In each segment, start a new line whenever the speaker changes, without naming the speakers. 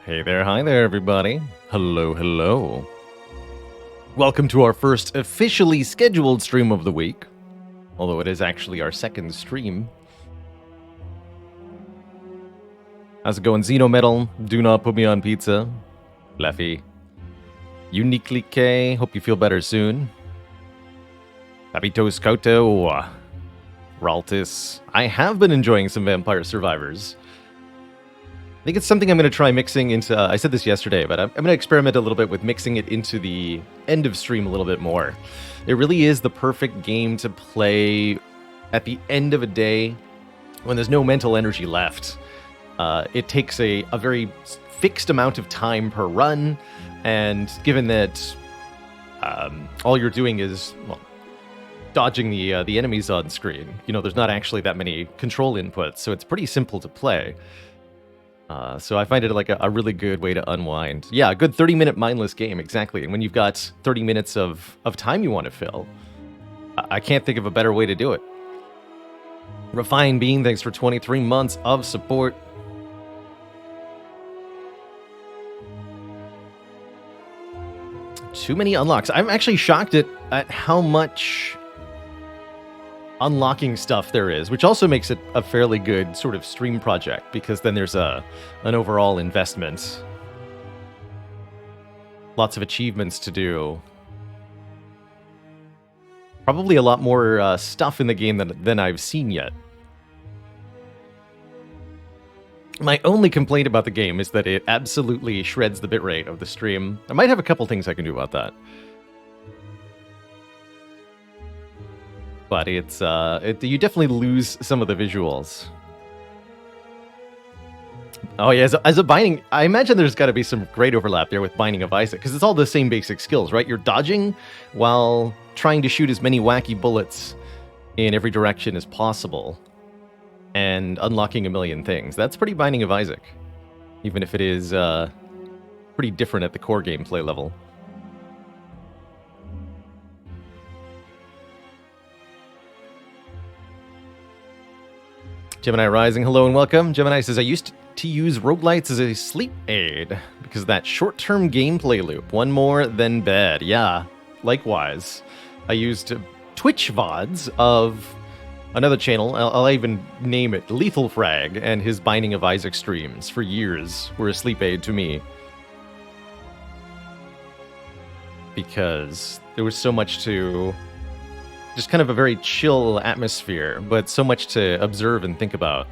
Hey there, hi there, everybody. Hello, hello. Welcome to our first officially scheduled stream of the week, although it is actually our second stream. How's it going, Xenometal? Do not put me on pizza. Leffy. Uniquely K, hope you feel better soon. Habitos Koto. Raltis. I have been enjoying some Vampire Survivors. I think it's something I'm going to try mixing into, I said this yesterday, but I'm going to experiment a little bit with mixing it into the end of stream a little bit more. It really is the perfect game to play at the end of a day when there's no mental energy left. It takes a very fixed amount of time per run, and given that all you're doing is, well, dodging the enemies on screen, you know, there's not actually that many control inputs, so it's pretty simple to play. So I find it like a really good way to unwind. Yeah, a good 30-minute mindless game, exactly. And when you've got 30 minutes of time you want to fill, I can't think of a better way to do it. Refine Bean, thanks for 23 months of support. Too many unlocks. I'm actually shocked at how much unlocking stuff there is, which also makes it a fairly good sort of stream project, because then there's an overall investment. Lots of achievements to do. Probably a lot more stuff in the game than I've seen yet. My only complaint about the game is that it absolutely shreds the bitrate of the stream. I might have a couple things I can do about that. But it's you definitely lose some of the visuals. Oh yeah, as a Binding, I imagine there's got to be some great overlap there with Binding of Isaac, because it's all the same basic skills, right? You're dodging while trying to shoot as many wacky bullets in every direction as possible, and unlocking a million things. That's pretty Binding of Isaac, even if it is pretty different at the core gameplay level. Gemini Rising, hello and welcome. Gemini says, I used to use roguelites as a sleep aid because of that short-term gameplay loop. One more than bed. Yeah, likewise. I used Twitch VODs of another channel, I'll even name it Lethal Frag, and his Binding of Isaac streams for years were a sleep aid to me. Because there was so much to... just kind of a very chill atmosphere, but so much to observe and think about.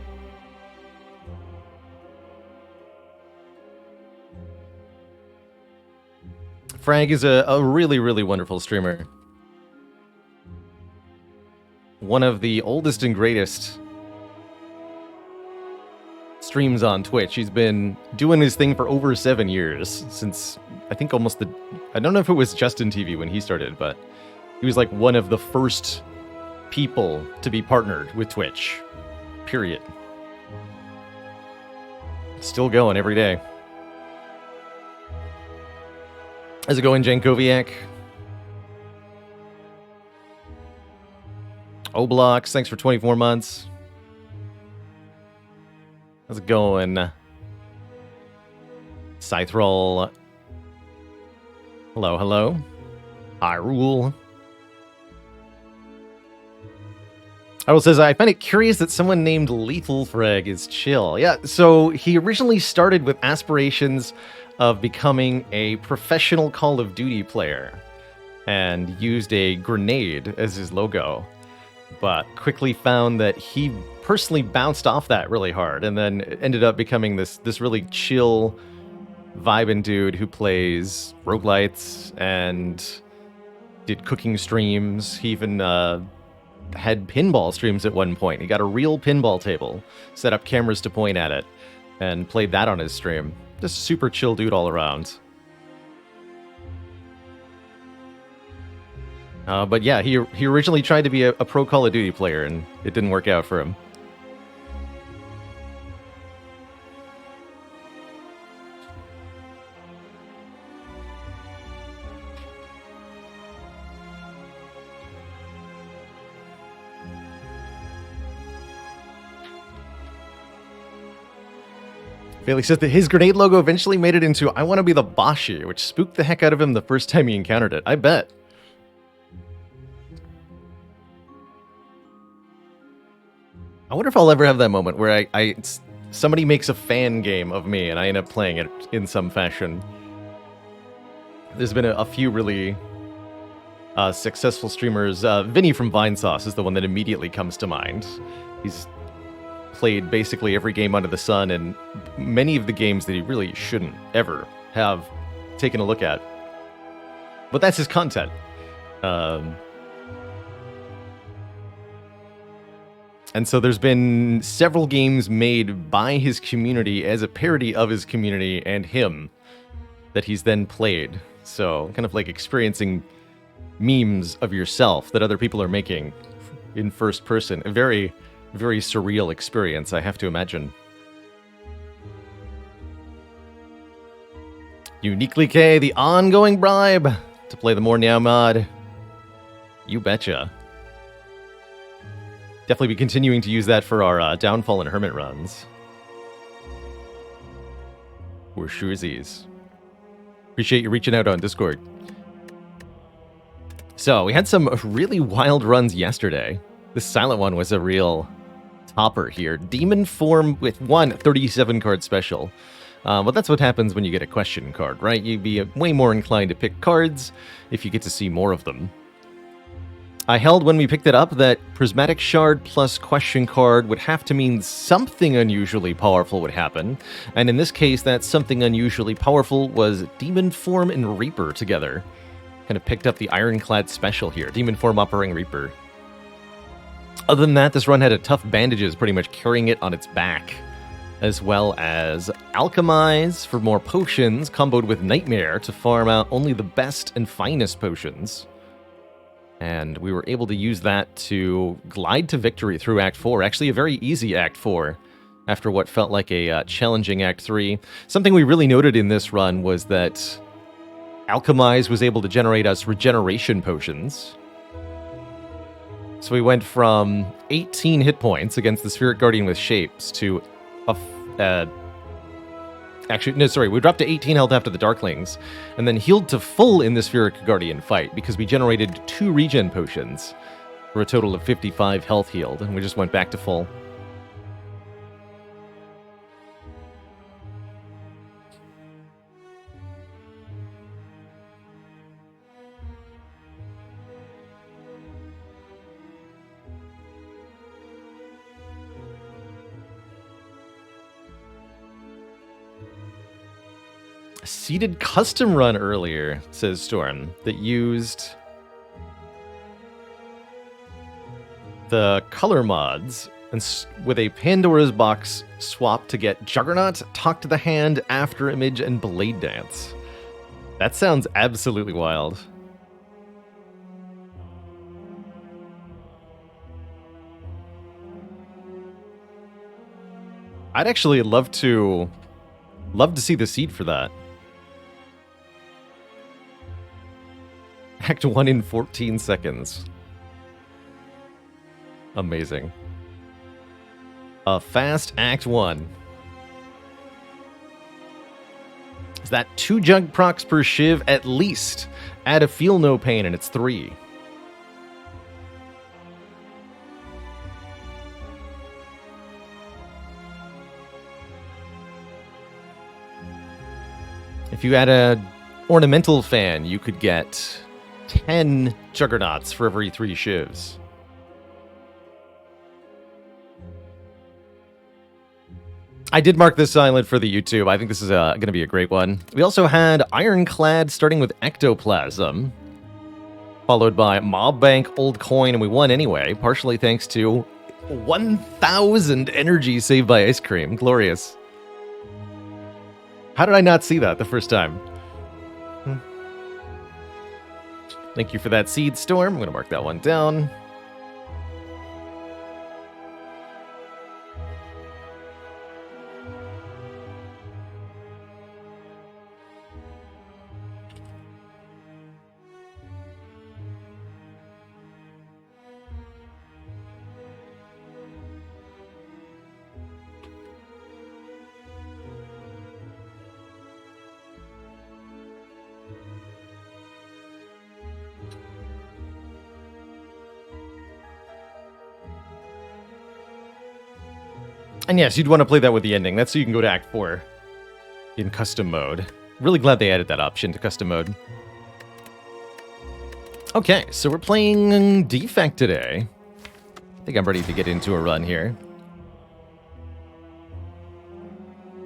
Frag is a really, really wonderful streamer. One of the oldest and greatest streams on Twitch. He's been doing his thing for over 7 years, since I think almost the... I don't know if it was Justin TV when he started, but he was like one of the first people to be partnered with Twitch. Period. Still going every day. How's it going, Jankoviak? Oblox, thanks for 24 months. How's it going? Scythrol. Hello, hello. Hyrule. Hyrule says, I find it curious that someone named Lethal Frag is chill. Yeah, so he originally started with aspirations of becoming a professional Call of Duty player and used a grenade as his logo, but quickly found that he personally bounced off that really hard and then ended up becoming this really chill, vibing dude who plays roguelites and did cooking streams. He even had pinball streams at one point. He got a real pinball table, set up cameras to point at it, and played that on his stream. Just super chill dude all around. But yeah, he originally tried to be a pro Call of Duty player, and it didn't work out for him. Felix says that his grenade logo eventually made it into I want to be the Bashi, which spooked the heck out of him the first time he encountered it. I bet. I wonder if I'll ever have that moment where somebody makes a fan game of me and I end up playing it in some fashion. There's been a few really successful streamers. Vinny from Vinesauce is the one that immediately comes to mind. He's played basically every game under the sun, and many of the games that he really shouldn't ever have taken a look at. But that's his content. And so there's been several games made by his community as a parody of his community and him that he's then played. So kind of like experiencing memes of yourself that other people are making in first person. A very, very surreal experience, I have to imagine. Uniquely K, the ongoing bribe to play the More Now mod. You betcha. Definitely be continuing to use that for our Downfall and Hermit runs. We're surezies. Appreciate you reaching out on Discord. So, we had some really wild runs yesterday. This silent one was a real topper here. Demon Form with one 37-card special. But that's what happens when you get a question card, right? You'd be way more inclined to pick cards if you get to see more of them. I held when we picked it up that Prismatic Shard plus question card would have to mean something unusually powerful would happen, and in this case that something unusually powerful was Demon Form and Reaper together. Kind of picked up the Ironclad special here, Demon Form operating Reaper. Other than that, this run had a tough bandages pretty much carrying it on its back. as well as Alchemize for more potions, comboed with Nightmare to farm out only the best and finest potions. And we were able to use that to glide to victory through Act 4. Actually, a very easy Act 4 after what felt like a challenging Act 3. Something we really noted in this run was that Alchemize was able to generate us regeneration potions. So we went from 18 hit points against the Spirit Guardian with Shapes to we dropped to 18 health after the Darklings, and then healed to full in the Spheric Guardian fight because we generated 2 regen potions for a total of 55 health healed, and we just went back to full. Seeded custom run earlier, says Storm, that used the color mods and with a Pandora's Box swap to get Juggernaut, Talk to the Hand, After Image, and Blade Dance. That sounds absolutely wild. I'd actually love to see the seed for that. Act 1 in 14 seconds. Amazing. A fast Act 1. Is that 2 jug procs per shiv at least? Add a feel no pain and it's 3. If you add a ornamental fan, you could get 10 Juggernauts for every 3 shivs. I did mark this island for the YouTube. I think this is going to be a great one. We also had Ironclad starting with Ectoplasm, followed by Mob Bank Old Coin, and we won anyway, partially thanks to 1,000 energy saved by Ice Cream. Glorious. How did I not see that the first time? Thank you for that seed, Storm. I'm going to mark that one down. And yes, you'd want to play that with the ending. That's so you can go to Act 4 in custom mode. Really glad they added that option to custom mode. Okay, so we're playing Defect today. I think I'm ready to get into a run here.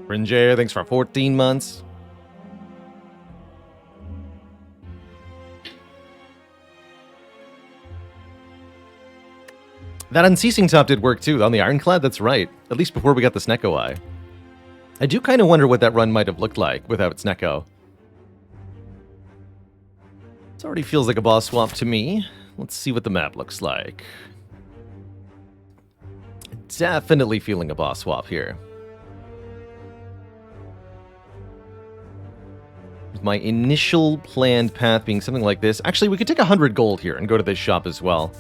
Rinjay, thanks for 14 months. That Unceasing Top did work too, on the Ironclad, that's right. At least before we got the Snecko Eye. I do kind of wonder what that run might have looked like without Snecko. This already feels like a boss swap to me. Let's see what the map looks like. Definitely feeling a boss swap here. My initial planned path being something like this. Actually, we could take 100 gold here and go to this shop as well.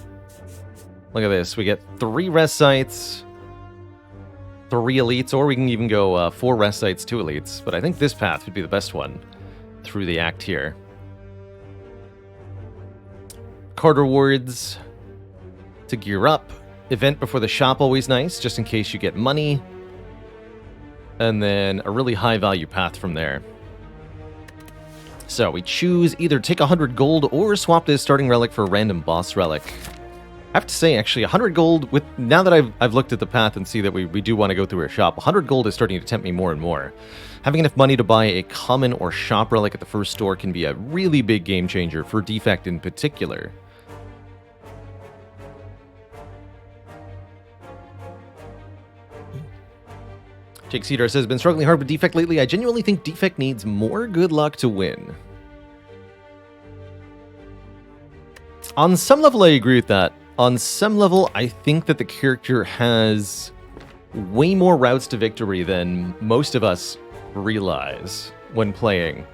Look at this. We get 3 rest sites, 3 elites, or we can even go 4 rest sites, 2 elites. But I think this path would be the best one through the act here. Card rewards to gear up. Event before the shop, always nice, just in case you get money. And then a really high value path from there. So we choose either take 100 gold or swap this starting relic for a random boss relic. I have to say, actually, 100 gold, with now that I've looked at the path and see that we do want to go through a shop, 100 gold is starting to tempt me more and more. Having enough money to buy a common or shop relic at the first store can be a really big game changer for Defect in particular. Jake Cedar says, been struggling hard with Defect lately. I genuinely think Defect needs more good luck to win. On some level, I agree with that. On some level, I think that the character has way more routes to victory than most of us realize when playing.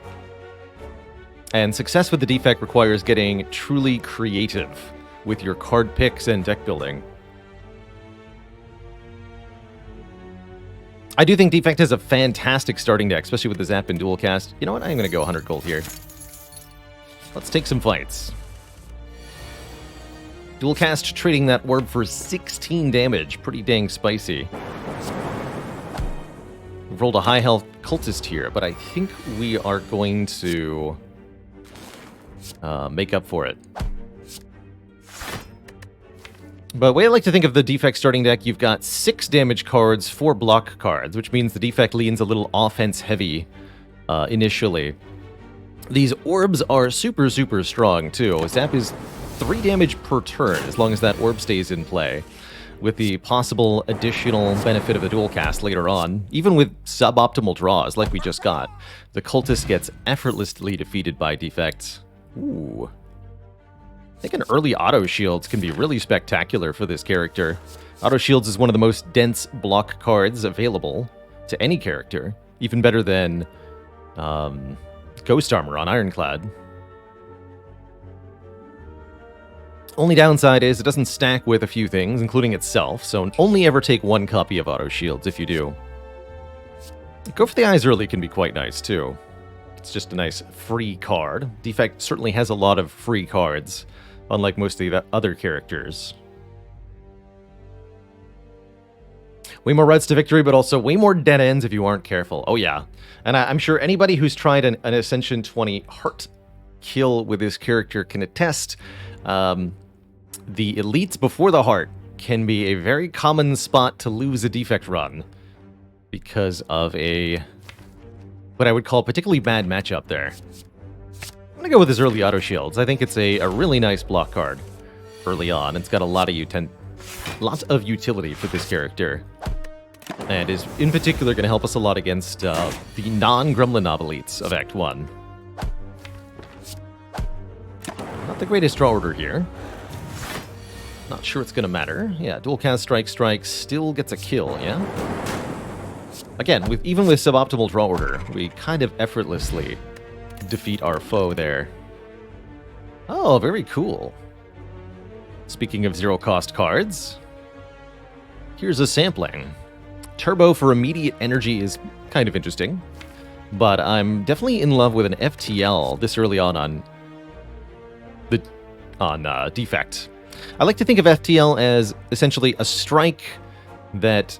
And success with the Defect requires getting truly creative with your card picks and deck building. I do think Defect has a fantastic starting deck, especially with the Zap and Dual Cast. You know what? I'm going to go 100 gold here. Let's take some fights. Dual Cast trading that orb for 16 damage. Pretty dang spicy. We've rolled a high health cultist here, but I think we are going to make up for it. But the way I like to think of the Defect starting deck, you've got 6 damage cards, 4 block cards, which means the Defect leans a little offense-heavy initially. These orbs are super, super strong, too. Zap is 3 damage per turn, as long as that orb stays in play, with the possible additional benefit of a dual cast later on. Even with suboptimal draws, like we just got, the Cultist gets effortlessly defeated by Defect. Ooh. I think an early Auto Shields can be really spectacular for this character. Auto Shields is one of the most dense block cards available to any character, even better than Ghost Armor on Ironclad. Only downside is it doesn't stack with a few things, including itself, so only ever take 1 copy of Auto Shields if you do. Go for the Eyes early can be quite nice, too. It's just a nice free card. Defect certainly has a lot of free cards, unlike most of the other characters. Way more routes to victory, but also way more dead ends if you aren't careful. Oh yeah, and I'm sure anybody who's tried an Ascension 20 heart kill with this character can attest. The elites before the heart can be a very common spot to lose a Defect run because of what I would call particularly bad matchup there. I'm going to go with his early Auto Shields. I think it's a really nice block card early on. It's got a lot of utility for this character. And is, in particular, going to help us a lot against the non-Gremlin Obelites of Act 1. Not the greatest draw order here. Not sure it's going to matter. Yeah, dual cast strike still gets a kill, yeah? Again, even with suboptimal draw order, we kind of effortlessly defeat our foe there. Oh, very cool. Speaking of zero-cost cards, here's a sampling. Turbo for immediate energy is kind of interesting, but I'm definitely in love with an FTL this early on Defect. I like to think of FTL as essentially a strike that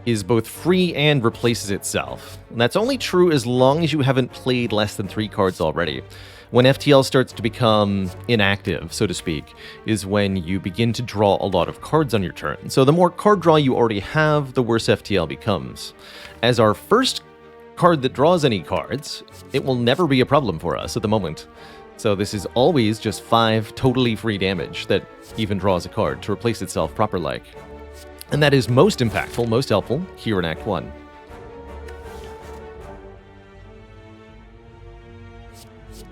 is both free and replaces itself. And that's only true as long as you haven't played less than 3 cards already. When FTL starts to become inactive, so to speak, is when you begin to draw a lot of cards on your turn. So the more card draw you already have, the worse FTL becomes. As our first card that draws any cards, it will never be a problem for us at the moment. So this is always just 5 totally free damage that even draws a card to replace itself proper-like. And that is most impactful, most helpful here in Act 1.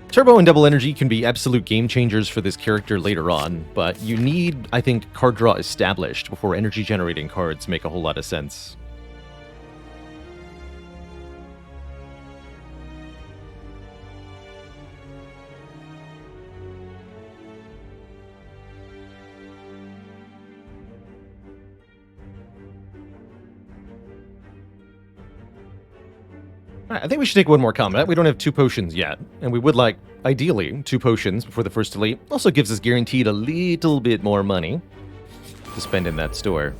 Turbo and Double Energy can be absolute game changers for this character later on, but you need, I think, card draw established before energy generating cards make a whole lot of sense. I think we should take one more combat. We don't have 2 potions yet, and we would like, ideally, 2 potions before the first elite. Also gives us guaranteed a little bit more money to spend in that store.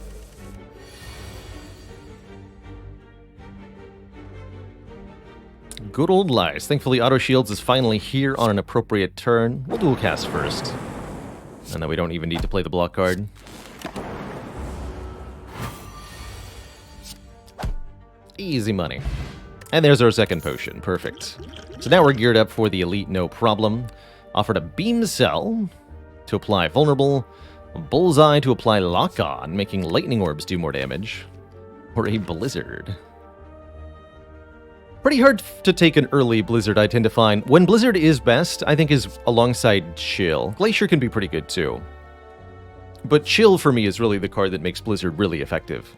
Good old Lice. Thankfully, Auto Shields is finally here on an appropriate turn. We'll dual cast first. And then we don't even need to play the block card. Easy money. And there's our second potion. Perfect. So now we're geared up for the elite, no problem. Offered a beam cell to apply vulnerable, a bullseye to apply lock on, making lightning orbs do more damage, or a blizzard. Pretty hard to take an early Blizzard, I tend to find. When Blizzard is best, I think is alongside Chill. Glacier can be pretty good too. But Chill for me is really the card that makes Blizzard really effective.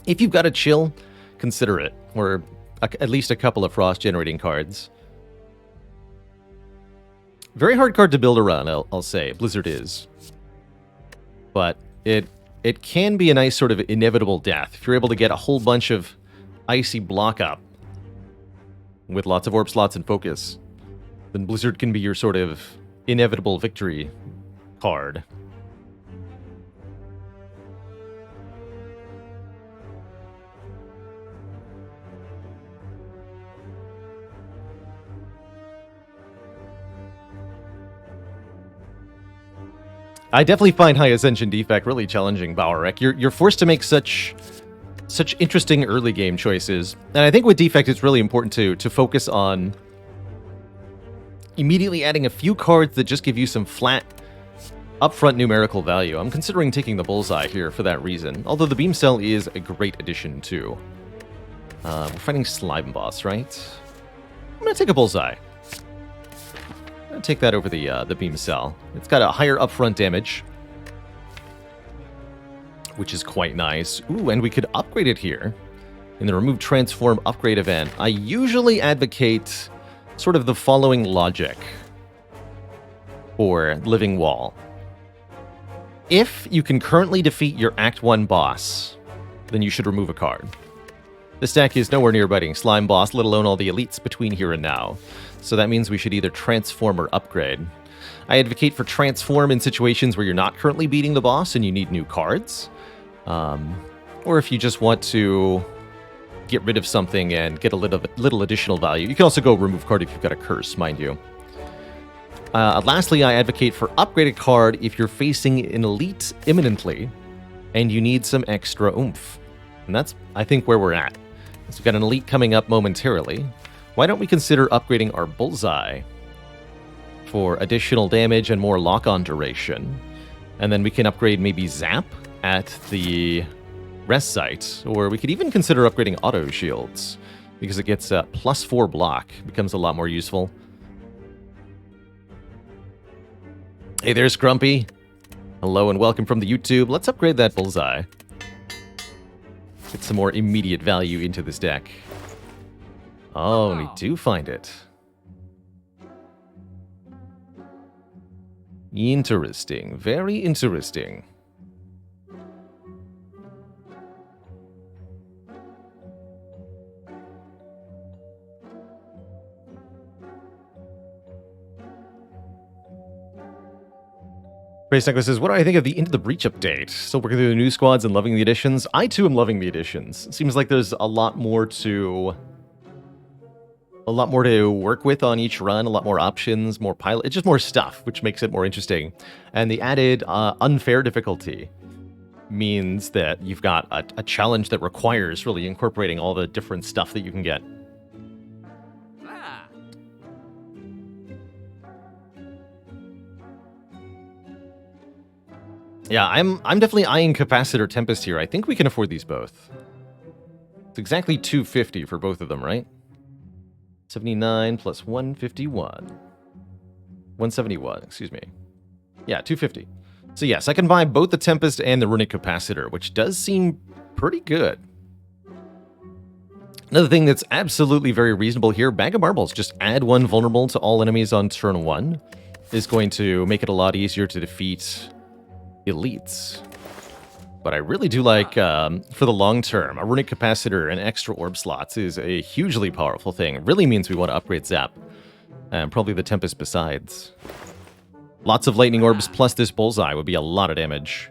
If you've got a Chill, consider it. Or at least a couple of Frost generating cards. Very hard card to build around, I'll say. Blizzard is. But it can be a nice sort of inevitable death. If you're able to get a whole bunch of icy block up with lots of orb slots and focus, then Blizzard can be your sort of inevitable victory card. I definitely find High Ascension Defect really challenging, Bowerek. You're forced to make such interesting early game choices. And I think with Defect it's really important to focus on immediately adding a few cards that just give you some flat upfront numerical value. I'm considering taking the Bullseye here for that reason. Although the Beam Cell is a great addition too. We're fighting Slime Boss, right? I'm gonna take a Bullseye. I'll take that over the Beam Cell. It's got a higher upfront damage, which is quite nice. Ooh, and we could upgrade it here in the Remove Transform upgrade event. I usually advocate sort of the following logic for Living Wall. If you can currently defeat your Act 1 boss, then you should remove a card. This deck is nowhere near biting Slime Boss, let alone all the elites between here and now. So that means we should either transform or upgrade. I advocate for transform in situations where you're not currently beating the boss and you need new cards. Or if you just want to get rid of something and get a little additional value. You can also go remove card if you've got a curse, mind you. Lastly, I advocate for upgrade a card if you're facing an elite imminently and you need some extra oomph. And that's, I think, where we're at. So we've got an elite coming up momentarily. Why don't we consider upgrading our Bullseye for additional damage and more lock-on duration? And then we can upgrade maybe Zap at the rest site, or we could even consider upgrading Auto Shields, because it gets a +4 block, becomes a lot more useful. Hey there's Grumpy. Hello and welcome from the YouTube. Let's upgrade that Bullseye. Get some more immediate value into this deck. Oh, and we do find it. Interesting. Very interesting. Grace Necklace says, what do I think of the Into the Breach update? Still working through the new squads and loving the additions. I too am loving the additions. It seems like there's a lot more to work with on each run, a lot more options, more pilot, it's just more stuff, which makes it more interesting. And the added unfair difficulty means that you've got a challenge that requires really incorporating all the different stuff that you can get. Yeah, I'm definitely eyeing Capacitor Tempest here. I think we can afford these both. It's exactly 250 for both of them, right? 79 plus 151. 171, excuse me. Yeah, 250. So yes, I can buy both the Tempest and the Runic Capacitor, which does seem pretty good. Another thing that's absolutely very reasonable here, Bag of Marbles. Just add one vulnerable to all enemies on turn 1. Is going to make it a lot easier to defeat elites. But I really do like, for the long term, a Runic Capacitor and extra orb slots is a hugely powerful thing. It really means we want to upgrade Zap. And probably the Tempest besides. Lots of Lightning Orbs plus this Bullseye would be a lot of damage.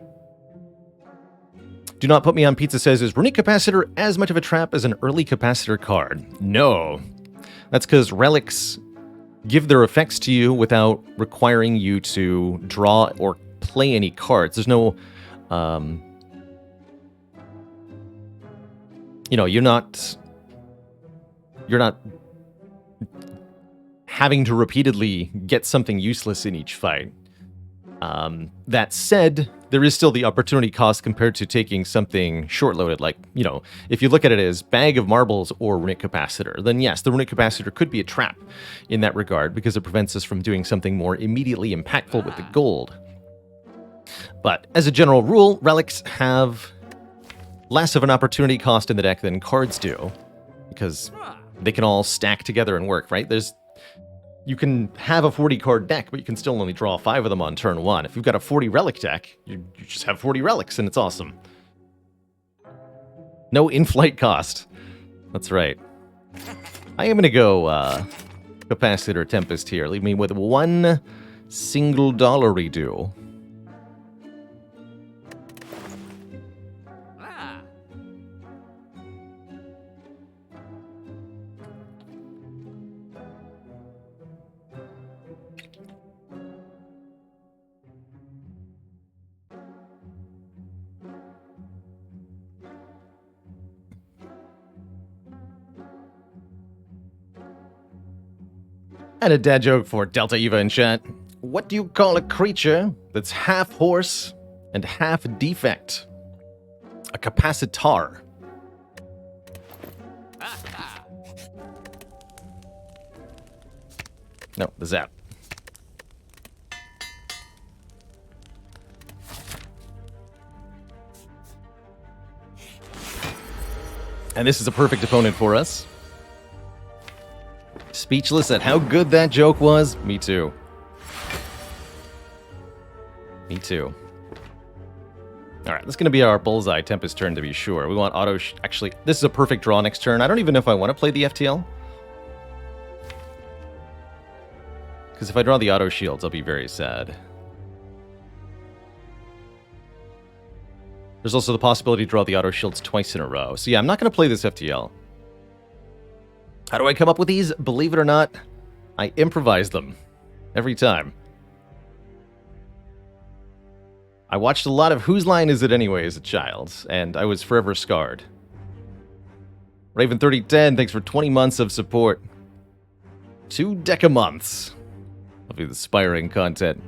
Do not put me on pizza says, is Runic Capacitor as much of a trap as an early Capacitor card? No. That's because relics give their effects to you without requiring you to draw or play any cards. There's no, you know, you're not having to repeatedly get something useless in each fight. That said, there is still the opportunity cost compared to taking something short-loaded, like, you know, if you look at it as Bag of Marbles or Runic Capacitor, then yes, the Runic Capacitor could be a trap in that regard, because it prevents us from doing something more immediately impactful with the gold. But as a general rule, relics have less of an opportunity cost in the deck than cards do, because they can all stack together and work, right? You can have a 40-card deck, but you can still only draw 5 of them on turn 1. If you've got a 40-relic deck, you just have 40 relics, and it's awesome. No in-flight cost. That's right. I am going to go Capacitor Tempest here. Leave me with one single dollar redo. And a dad joke for Delta Eva in chat. What do you call a creature that's half horse and half defect? A capacitar. No, the zap. And this is a perfect opponent for us. Speechless at how good that joke was. Me too. Me too. Alright, this is going to be our Bullseye Tempest turn to be sure. We want auto... Actually, this is a perfect draw next turn. I don't even know if I want to play the FTL. Because if I draw the auto shields, I'll be very sad. There's also the possibility to draw the auto shields twice in a row. So yeah, I'm not going to play this FTL. How do I come up with these? Believe it or not, I improvise them every time. I watched a lot of Whose Line Is It Anyway as a child, and I was forever scarred. Raven3010, thanks for 20 months of support. 2 deca months of inspiring content.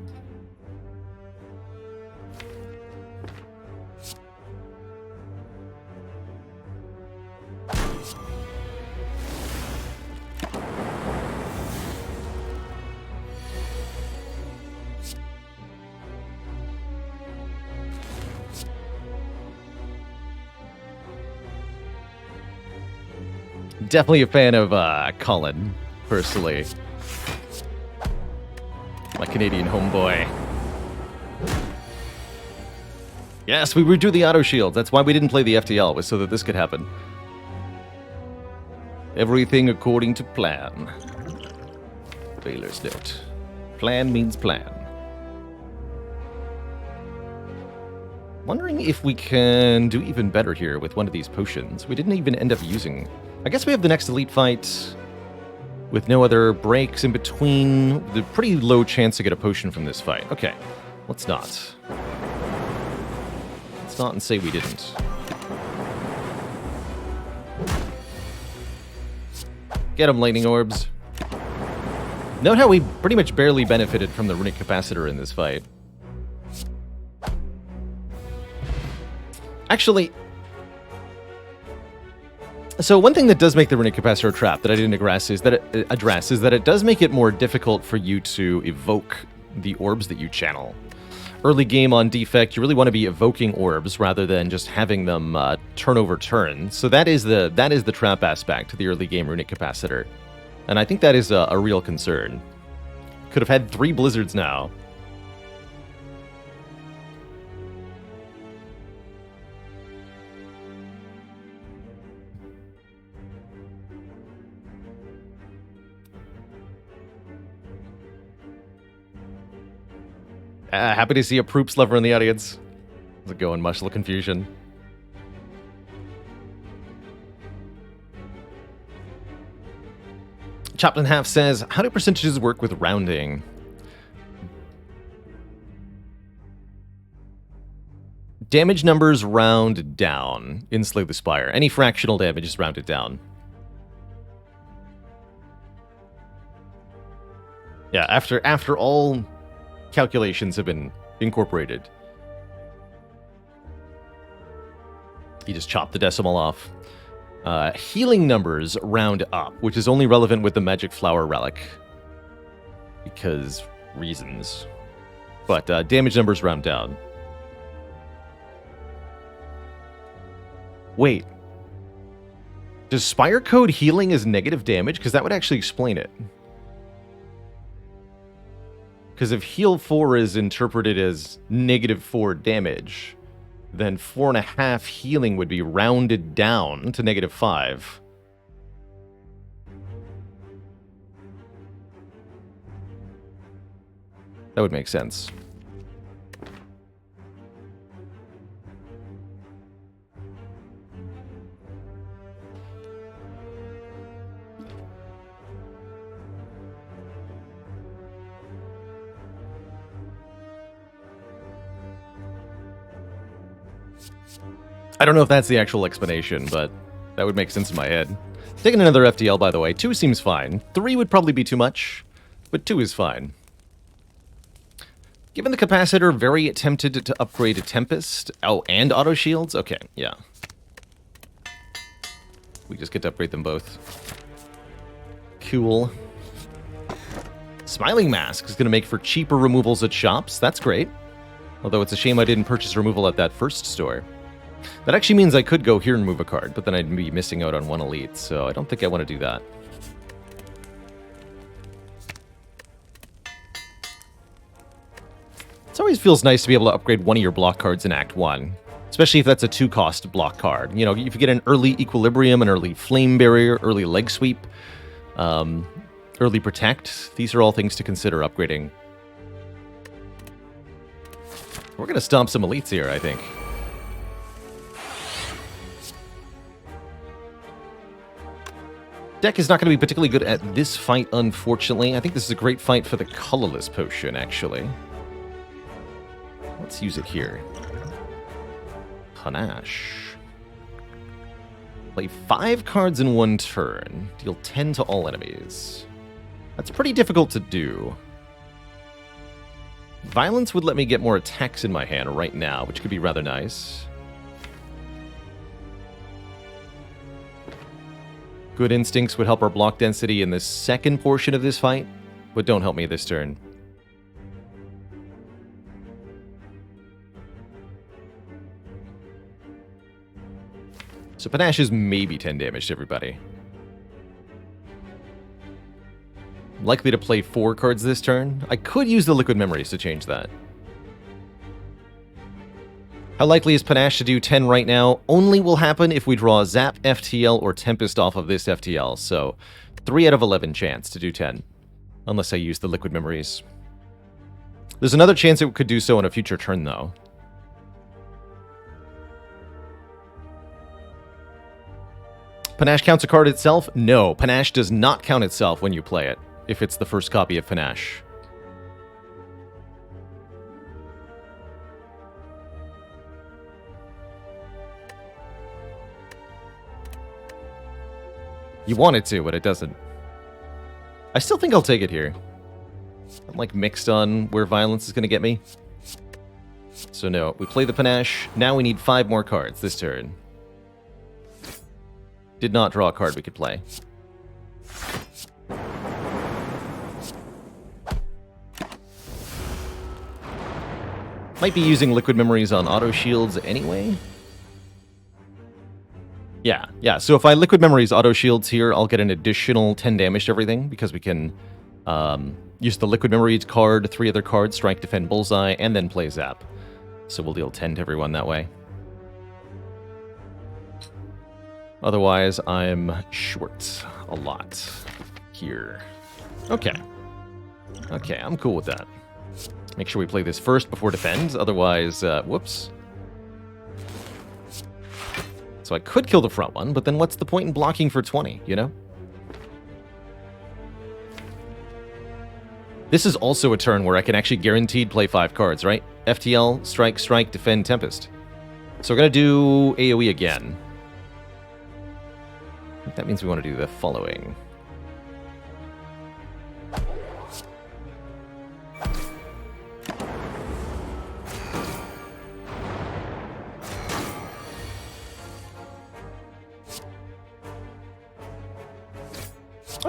Definitely a fan of Colin, personally. My Canadian homeboy. Yes, we redo the auto shield. That's why we didn't play the FTL, was so that this could happen. Everything according to plan. Baylor's note. Plan means plan. Wondering if we can do even better here with one of these potions. We didn't even end up using... I guess we have the next elite fight with no other breaks in between. The pretty low chance to get a potion from this fight. Okay, let's not. Let's not and say we didn't. Get him, lightning orbs. Note how we pretty much barely benefited from the runic capacitor in this fight. Actually... So one thing that does make the runic capacitor a trap that I didn't address is that it does make it more difficult for you to evoke the orbs that you channel. Early game on defect, you really want to be evoking orbs rather than just having them turn over turn. So that is the trap aspect to the early game runic capacitor, and I think that is a real concern. Could have had 3 blizzards now. Happy to see a Proops lover in the audience. How's it going, Mushel Confusion? Chaplin Half says, how do percentages work with rounding? Damage numbers round down in Slay the Spire. Any fractional damage is rounded down. Yeah, after all calculations have been Incorporated. You just chop the decimal off. Healing numbers round up, which is only relevant with the Magic Flower Relic. Because reasons. But damage numbers round down. Wait. Does Spire code healing as negative damage? Because that would actually explain it. Because if heal 4 is interpreted as -4 damage, then 4.5 healing would be rounded down to -5. That would make sense. I don't know if that's the actual explanation, but that would make sense in my head. Taking another FTL, by the way. 2 seems fine. 3 would probably be too much, but 2 is fine. Given the capacitor, very tempted to upgrade a Tempest. Oh, and auto shields? Okay, yeah. We just get to upgrade them both. Cool. Smiling Mask is going to make for cheaper removals at shops. That's great. Although it's a shame I didn't purchase removal at that first store. That actually means I could go here and move a card, but then I'd be missing out on one elite, so I don't think I want to do that. It always feels nice to be able to upgrade one of your block cards in Act 1, especially if that's a 2-cost block card. You know, if you get an early Equilibrium, an early Flame Barrier, early Leg Sweep, early Protect, these are all things to consider upgrading. We're going to stomp some elites here, I think. Deck is not going to be particularly good at this fight, unfortunately. I think this is a great fight for the Colorless Potion, actually. Let's use it here. Panache. Play 5 cards in 1 turn. Deal 10 to all enemies. That's pretty difficult to do. Violence would let me get more attacks in my hand right now, which could be rather nice. Good Instincts would help our block density in the second portion of this fight, but don't help me this turn. So Panache is maybe 10 damage to everybody. Likely to play 4 cards this turn. I could use the Liquid Memories to change that. How likely is Panache to do 10 right now? Only will happen if we draw Zap, FTL, or Tempest off of this FTL, so 3 out of 11 chance to do 10. Unless I use the Liquid Memories. There's another chance it could do so on a future turn, though. Panache counts a card itself? No, Panache does not count itself when you play it, if it's the first copy of Panache. You want it to, but it doesn't. I still think I'll take it here. I'm like mixed on where violence is going to get me. So no, we play the Panache. Now we need 5 more cards this turn. Did not draw a card we could play. Might be using Liquid Memories on auto shields anyway. Yeah. So if I Liquid Memories auto shields here, I'll get an additional 10 damage to everything because we can use the Liquid Memories card, 3 other cards, Strike, Defend, Bullseye, and then play Zap. So we'll deal 10 to everyone that way. Otherwise, I'm short a lot here. Okay, I'm cool with that. Make sure we play this first before defend, otherwise, whoops. So I could kill the front one, but then what's the point in blocking for 20, you know? This is also a turn where I can actually guaranteed play 5 cards, right? FTL, Strike, Strike, Defend, Tempest. So we're going to do AoE again. I think that means we want to do the following.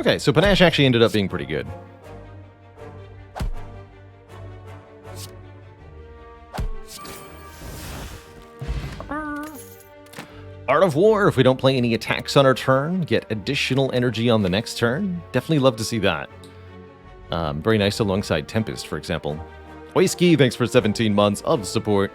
Okay, so Panache actually ended up being pretty good. Art of War, if we don't play any attacks on our turn, get additional energy on the next turn. Definitely love to see that. Very nice alongside Tempest, for example. Oiski, thanks for 17 months of support.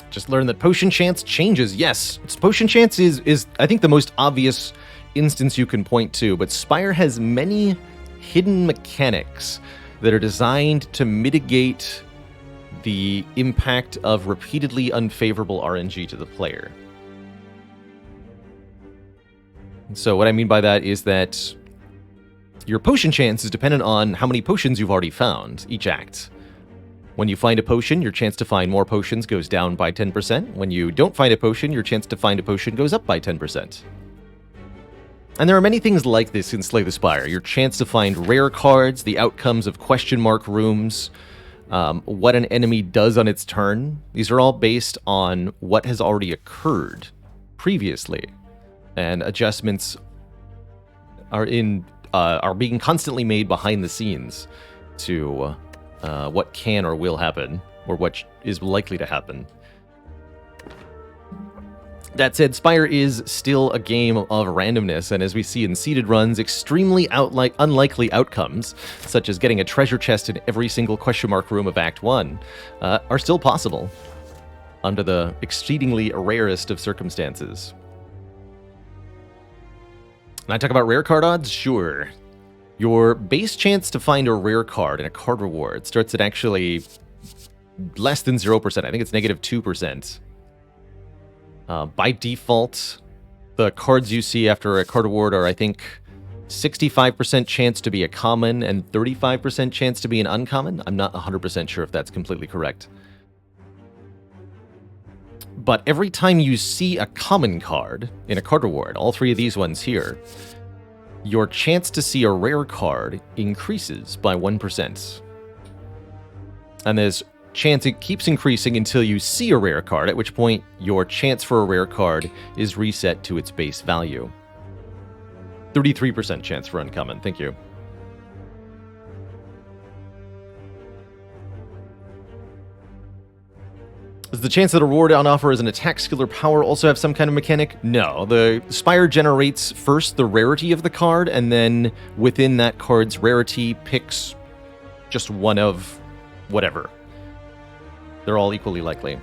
Just learned that potion chance changes. Yes, potion chance is I think the most obvious instance you can point to, but Spire has many hidden mechanics that are designed to mitigate the impact of repeatedly unfavorable RNG to the player. So what I mean by that is that your potion chance is dependent on how many potions you've already found each act. When you find a potion, your chance to find more potions goes down by 10%. When you don't find a potion, your chance to find a potion goes up by 10%. And there are many things like this in Slay the Spire. Your chance to find rare cards, the outcomes of question mark rooms, what an enemy does on its turn. These are all based on what has already occurred previously. And adjustments are being constantly made behind the scenes to what can or will happen, or what is likely to happen. That said, Spire is still a game of randomness, and as we see in seeded runs, extremely unlikely outcomes, such as getting a treasure chest in every single question mark room of Act 1, are still possible, under the exceedingly rarest of circumstances. And I talk about rare card odds? Sure. Your base chance to find a rare card in a card reward starts at actually less than 0%. I think it's negative 2%. By default, the cards you see after a card reward are, I think, 65% chance to be a common and 35% chance to be an uncommon. I'm not 100% sure if that's completely correct. But every time you see a common card in a card reward, all three of these ones here, your chance to see a rare card increases by 1%. And this chance, it keeps increasing until you see a rare card, at which point your chance for a rare card is reset to its base value. 33% chance for uncommon, thank you. Does the chance that a reward on offer as an attack skill or power also have some kind of mechanic? No. The Spire generates first the rarity of the card, and then within that card's rarity picks just one of whatever. They're all equally likely.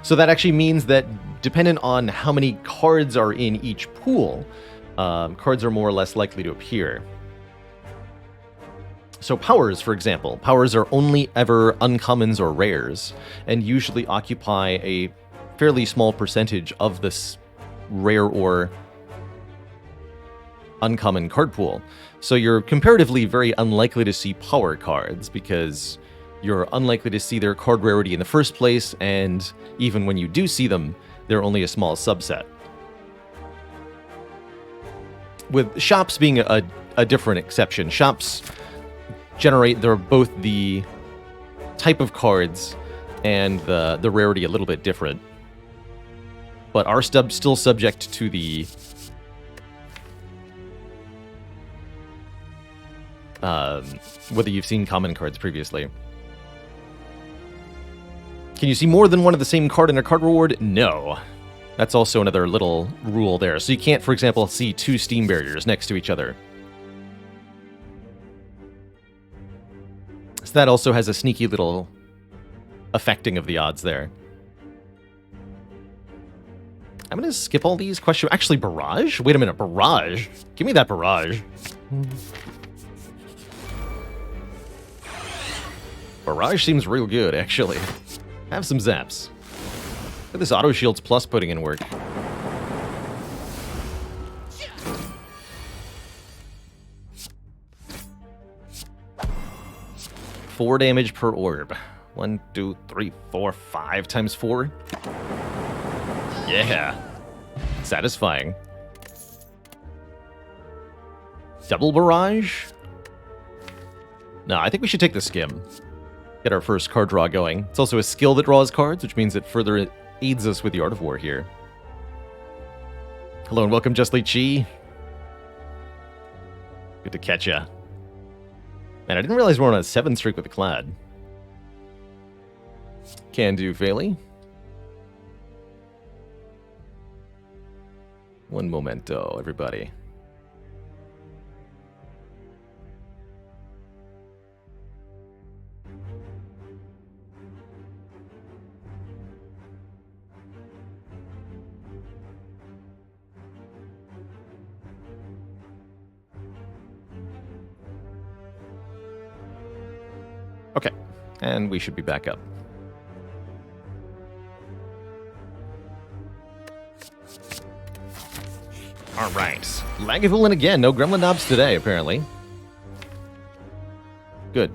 So that actually means that dependent on how many cards are in each pool, cards are more or less likely to appear. So powers, for example. Powers are only ever uncommons or rares, and usually occupy a fairly small percentage of this rare or uncommon card pool. So you're comparatively very unlikely to see power cards, because you're unlikely to see their card rarity in the first place, and even when you do see them, they're only a small subset. With shops being a different exception. Shops generate both the type of cards and the rarity a little bit different, but are still subject to the whether you've seen common cards previously. Can you see more than one of the same card in a card reward? No. That's also another little rule there. So you can't, for example, see two Steam barriers next to each other. So that also has a sneaky little affecting of the odds there. I'm going to skip all these questions. Actually, Barrage? Wait a minute, Barrage? Give me that Barrage. Barrage seems real good, actually. Have some zaps. Look at this Auto Shields Plus putting in work. Four damage per orb. 1, 2, 3, 4, 5 times 4. Yeah. Satisfying. Double Barrage? No, I think we should take the skim. Get our first card draw going. It's also a skill that draws cards, which means it further aids us with the Art of War here. Hello and welcome, Justly Chi. Good to catch ya. Man, I didn't realize we're on a 7 streak with the Clad. Can do, Fairly. One momento, everybody. Okay, and we should be back up. All right, Lagavulin again. No Gremlin Knobs today, apparently. Good.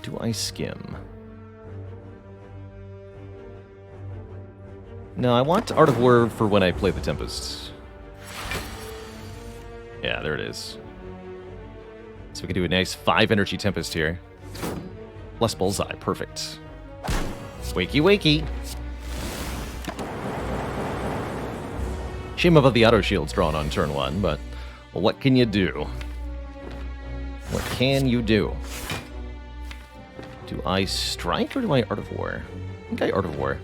Do I skim? No, I want Art of War for when I play the Tempest. Yeah, there it is. So we can do a nice 5 energy Tempest here. Plus Bullseye, perfect. Wakey, wakey. Shame about the auto shields drawn on turn 1, but well, what can you do? What can you do? Do I strike or do I Art of War? I think I Art of War.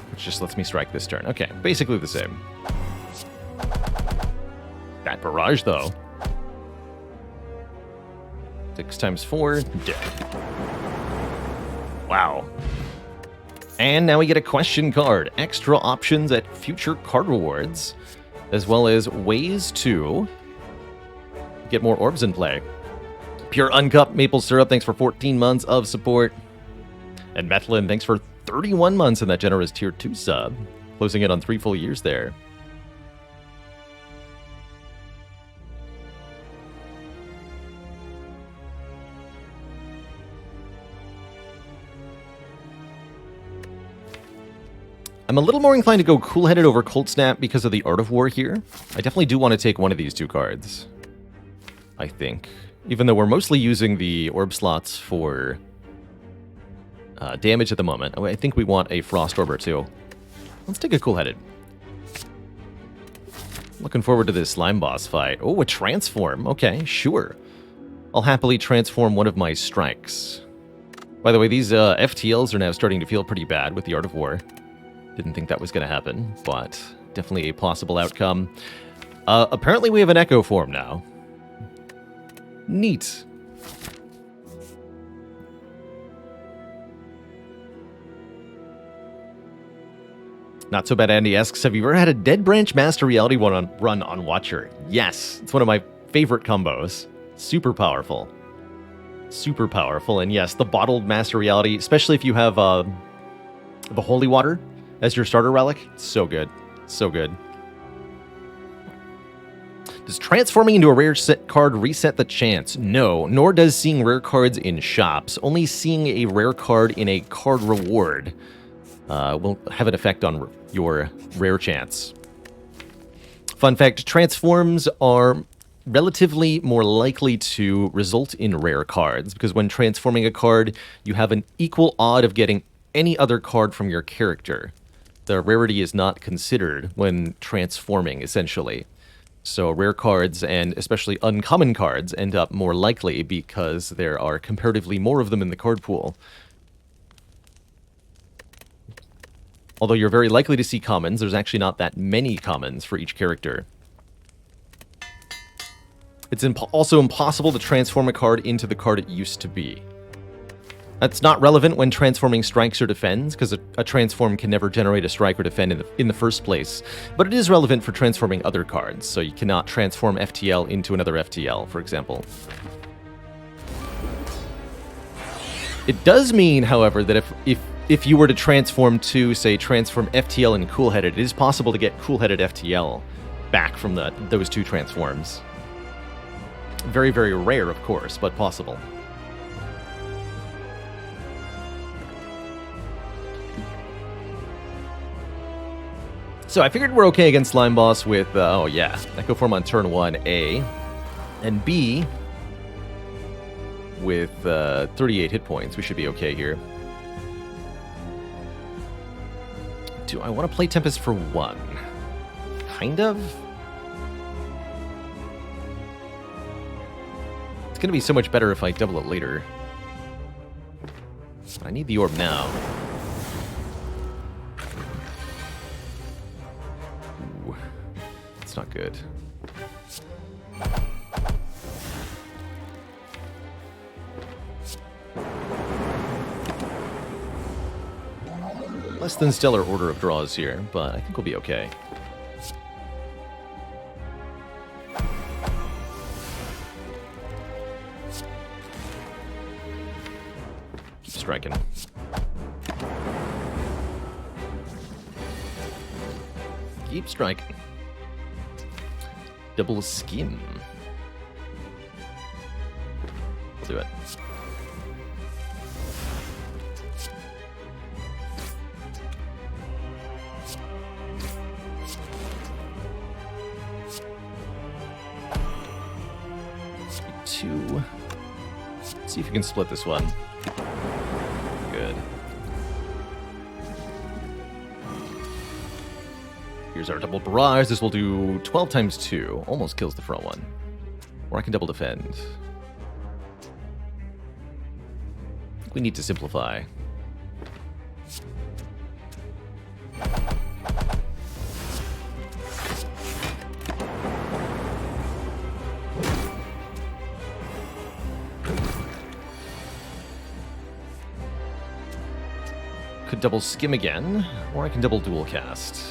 Which just lets me strike this turn. Okay, basically the same. That barrage, though. 6 times 4, dead. Wow. And now we get a question card. Extra options at future card rewards, as well as ways to get more orbs in play. Pure Uncup Maple Syrup, thanks for 14 months of support. And Methlin, thanks for 31 months in that generous tier 2 sub. Closing it on 3 full years there. I'm a little more inclined to go Cool-Headed over Cold Snap because of the Art of War here. I definitely do want to take one of these 2 cards, I think. Even though we're mostly using the orb slots for damage at the moment. I think we want a Frost Orb or 2. Let's take a Cool-Headed. Looking forward to this Slime Boss fight. Oh, a Transform. Okay, sure. I'll happily transform one of my strikes. By the way, these FTLs are now starting to feel pretty bad with the Art of War. Didn't think that was going to happen, but definitely a possible outcome. Apparently we have an Echo form now. Neat. Not so bad, Andy asks, have you ever had a Dead Branch Master Reality run on Watcher? Yes, it's one of my favorite combos. Super powerful. Super powerful, and yes, the bottled Master Reality, especially if you have the Holy Water as your starter relic, so good. So good. Does transforming into a rare set card reset the chance? No, nor does seeing rare cards in shops. Only seeing a rare card in a card reward will have an effect on your rare chance. Fun fact, transforms are relatively more likely to result in rare cards, because when transforming a card, you have an equal odd of getting any other card from your character. The rarity is not considered when transforming, essentially. So rare cards, and especially uncommon cards, end up more likely because there are comparatively more of them in the card pool. Although you're very likely to see commons, there's actually not that many commons for each character. It's also impossible to transform a card into the card it used to be. That's not relevant when transforming strikes or defends, because a transform can never generate a strike or defend in the first place. But it is relevant for transforming other cards, so you cannot transform FTL into another FTL, for example. It does mean, however, that if you were to transform to, say, transform FTL and Cool-Headed, it is possible to get Cool-Headed FTL back from those 2 transforms. Very, very rare, of course, but possible. So I figured we're okay against Slime Boss with, oh yeah, Echo Form on turn 1, A. And B, with 38 hit points, we should be okay here. Do I want to play Tempest for 1? Kind of? It's going to be so much better if I double it later. I need the orb now. Ooh, that's not good. Less than stellar order of draws here, but I think we'll be okay. Keep striking. Keep striking. Double skim. We'll do it. See if you can split this one. Good. Here's our double barrage. This will do 12 times 2. Almost kills the front one. Or I can double defend. I think we need to simplify. Could double skim again, or I can double dual cast.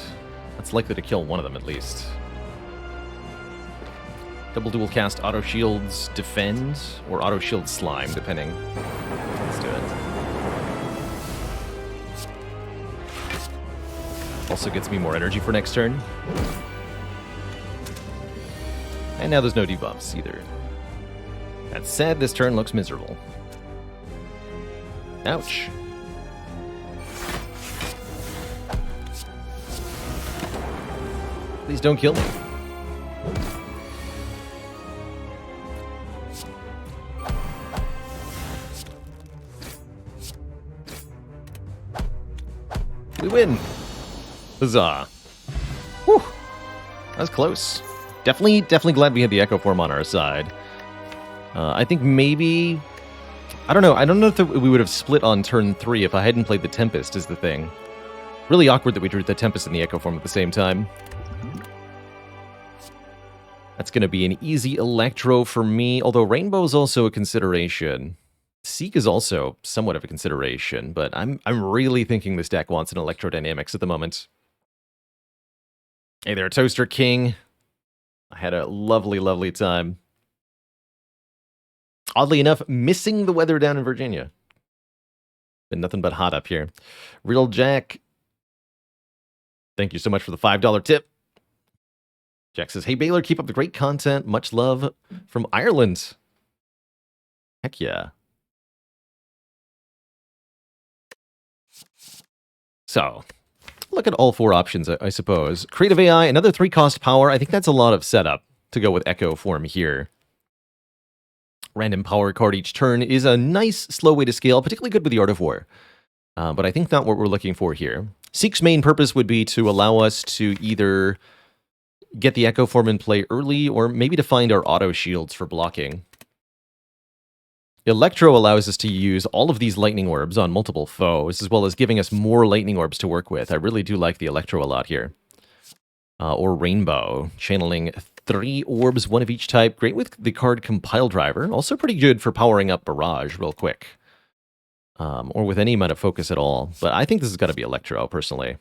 That's likely to kill one of them at least. Double dual cast auto shields defend, or auto shield slime, depending. Let's do it. Also gets me more energy for next turn. And now there's no debuffs either. That said, this turn looks miserable. Ouch. Please don't kill me. We win. Huzzah. Whew. That was close. Definitely glad we had the Echo Form on our side. I think maybe... I don't know if we would have split on turn 3 if I hadn't played the Tempest, is the thing. Really awkward that we drew the Tempest and the Echo Form at the same time. That's going to be an easy Electro for me, although Rainbow is also a consideration. Seek is also somewhat of a consideration, but I'm really thinking this deck wants an Electrodynamics at the moment. Hey there, Toaster King. I had a lovely, lovely time. Oddly enough, missing the weather down in Virginia. Been nothing but hot up here. Real Jack, thank you so much for the $5 tip. Jack says, hey, Baylor, keep up the great content. Much love from Ireland. Heck yeah. So, look at all 4 options, I suppose. Creative AI, another 3-cost power. I think that's a lot of setup to go with Echo Form here. Random power card each turn is a nice, slow way to scale, particularly good with the Art of War. But I think not what we're looking for here. Seek's main purpose would be to allow us to either get the Echo Form in play early, or maybe to find our auto shields for blocking. Electro allows us to use all of these lightning orbs on multiple foes, as well as giving us more lightning orbs to work with. I really do like the Electro a lot here. Or Rainbow, channeling 3 orbs, 1 of each type. Great with the card Compile Driver. Also pretty good for powering up Barrage real quick. Or with any amount of focus at all. But I think this has got to be Electro, personally.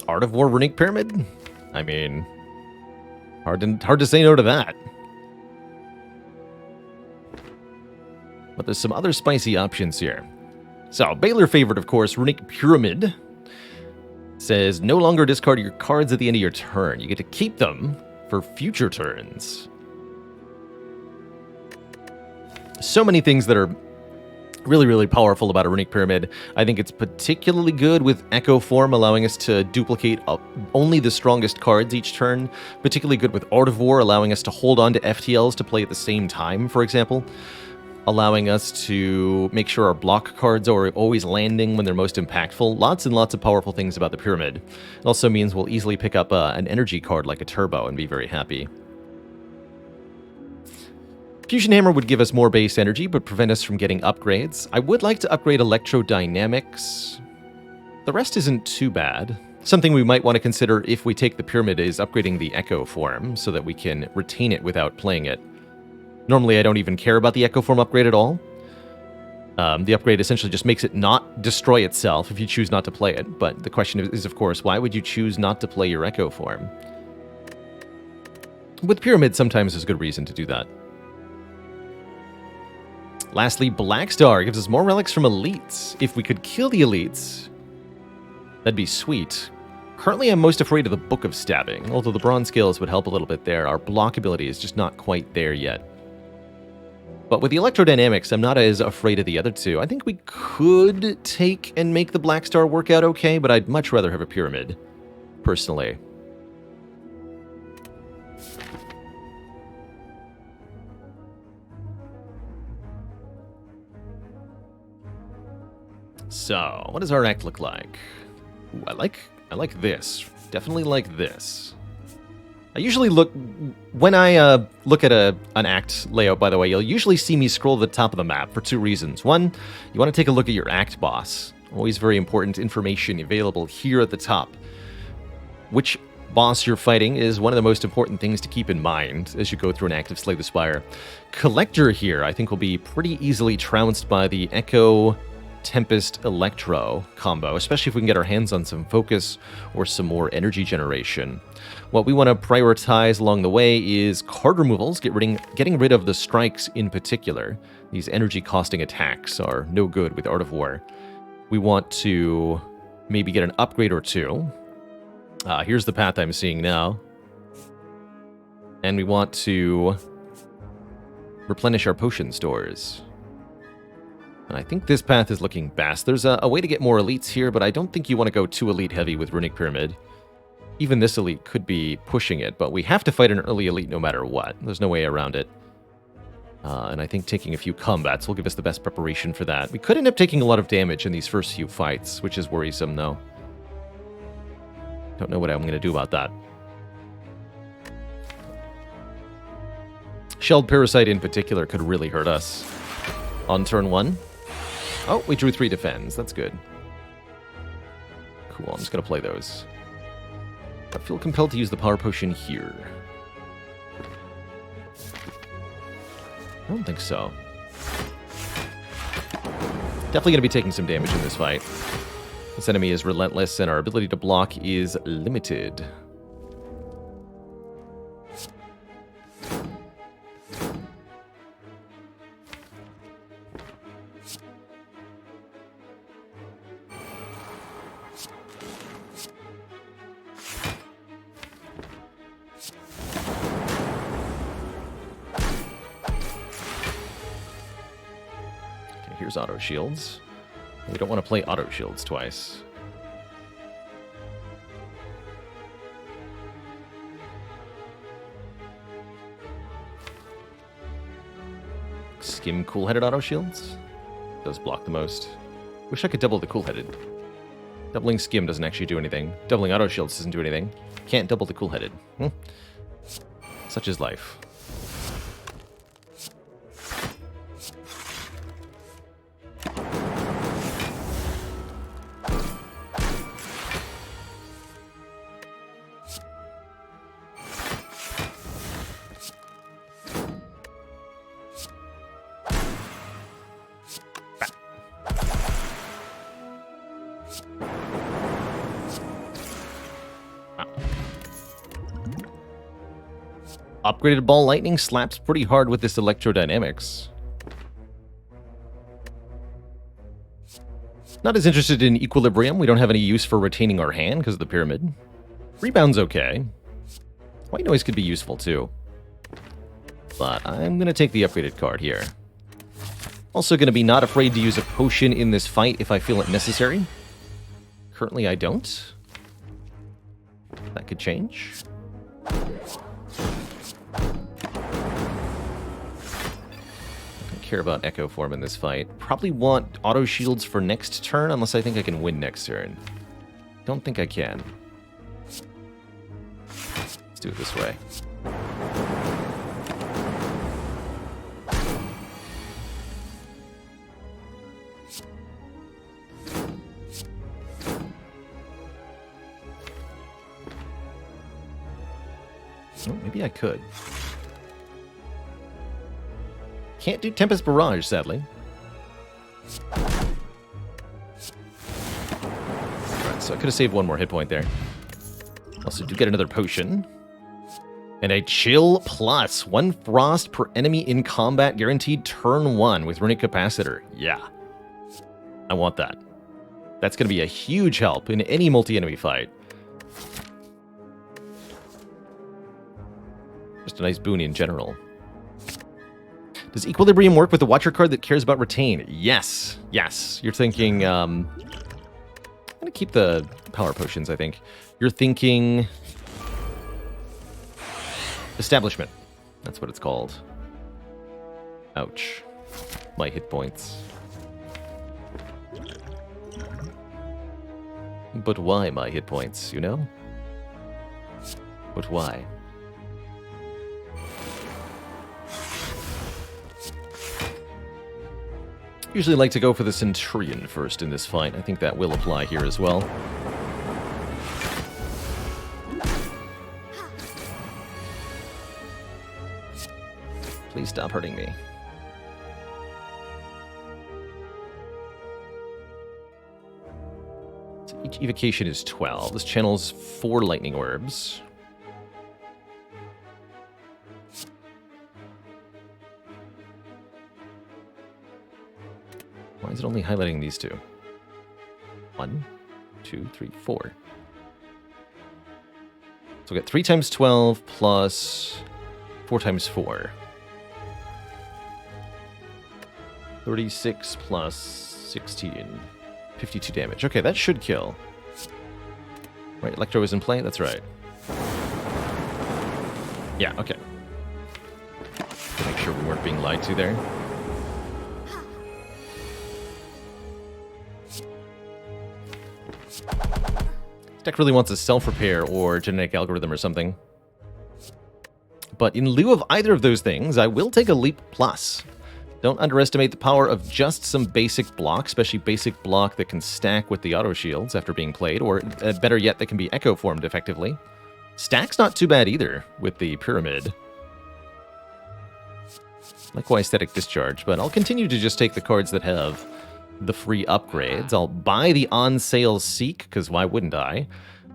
Art of War Runic Pyramid? I mean, hard to say no to that. But there's some other spicy options here. So, Baylor favorite, of course, Runic Pyramid, says no longer discard your cards at the end of your turn. You get to keep them for future turns. so many things that are really, really powerful about a runic pyramid. I think it's particularly good with Echo Form, allowing us to duplicate only the strongest cards each turn. Particularly good with Art of War, allowing us to hold on to FTLs to play at the same time, for example. Allowing us to make sure our block cards are always landing when they're most impactful. Lots and lots of powerful things about the pyramid. It also means we'll easily pick up an energy card like a Turbo and be very happy. Fusion Hammer would give us more base energy, but prevent us from getting upgrades. I would like to upgrade Electrodynamics. The rest isn't too bad. Something we might want to consider if we take the pyramid is upgrading the Echo Form, so that we can retain it without playing it. Normally, I don't even care about the Echo Form upgrade at all. The upgrade essentially just makes it not destroy itself if you choose not to play it. But the question is, of course, why would you choose not to play your Echo Form? With Pyramid, sometimes there's good reason to do that. Lastly, Black Star gives us more relics from elites. If we could kill the elites, that'd be sweet. Currently, I'm most afraid of the Book of Stabbing, although the bronze skills would help a little bit there. Our block ability is just not quite there yet. But with the Electrodynamics, I'm not as afraid of the other two. I think we could take and make the Black Star work out okay, but I'd much rather have a Pyramid, personally. So, what does our act look like? Ooh, I like this. Definitely like this. I usually look... When I look at an act layout, by the way, you'll usually see me scroll to the top of the map for two reasons. One, you want to take a look at your act boss. Always very important information available here at the top. Which boss you're fighting is one of the most important things to keep in mind as you go through an act of Slay the Spire. Collector here, I think, will be pretty easily trounced by the Echo Tempest Electro combo, especially if we can get our hands on some focus or some more energy generation. What we want to prioritize along the way is card removals, getting rid of the strikes in particular. These energy costing attacks are no good with Art of War. We want to maybe get an upgrade or two. Here's the path I'm seeing now. And we want to replenish our potion stores. And I think this path is looking best. There's a way to get more elites here, but I don't think you want to go too elite heavy with Runic Pyramid. Even this elite could be pushing it, but we have to fight an early elite no matter what. There's no way around it. And I think taking a few combats will give us the best preparation for that. We could end up taking a lot of damage in these first few fights, which is worrisome, though. Don't know what I'm going to do about that. Shelled Parasite in particular could really hurt us. On turn 1. Oh, we drew 3 defends. That's good. Cool, I'm just going to play those. I feel compelled to use the Power Potion here. I don't think so. Definitely going to be taking some damage in this fight. This enemy is relentless, and our ability to block is limited. Here's auto shields. We don't want to play auto shields twice. Skim cool-headed auto shields? Does block the most. Wish I could double the cool-headed. Doubling skim doesn't actually do anything. Doubling auto shields doesn't do anything. Can't double the cool-headed. Such is life. Upgraded Ball Lightning slaps pretty hard with this Electrodynamics. Not as interested in Equilibrium. We don't have any use for retaining our hand because of the Pyramid. Rebound's okay. White Noise could be useful too. But I'm going to take the upgraded card here. Also going to be not afraid to use a potion in this fight if I feel it necessary. Currently, I don't. That could change. I don't care about Echo Form in this fight. Probably want auto shields for next turn, unless I think I can win next turn. Don't think I can. Let's do it this way. Oh, maybe I could. Can't do Tempest Barrage, sadly. Alright, so I could have saved one more hit point there. Also do get another potion. And a Chill Plus. 1 Frost per enemy in combat guaranteed turn 1 with Runic Capacitor. Yeah. I want that. That's going to be a huge help in any multi-enemy fight. Just a nice boon in general. Does Equilibrium work with the Watcher card that cares about Retain? Yes. Yes. You're thinking... I'm going to keep the Power Potions, I think. You're thinking... Establishment. That's what it's called. Ouch. My hit points. But why my hit points, you know? But why? Usually like to go for the Centurion first in this fight. I think that will apply here as well. Please stop hurting me. So each evocation is 12. This channels 4 lightning orbs. Why is it only highlighting these two? 1, 2, 3, 4. So we got 3 times 12 plus 4 times 4. 36 plus 16. 52 damage. Okay, that should kill. Right, Electro is in play? That's right. Yeah, okay. Make sure we weren't being lied to there. This deck really wants a self-repair or genetic algorithm or something. But in lieu of either of those things, I will take a Leap Plus. Don't underestimate the power of just some basic block, especially basic block that can stack with the auto shields after being played, or better yet, that can be echo formed effectively. Stack's not too bad either with the Pyramid. Likewise, Static Discharge, but I'll continue to just take the cards that have the free upgrades. I'll buy the on-sale Seek, because why wouldn't I?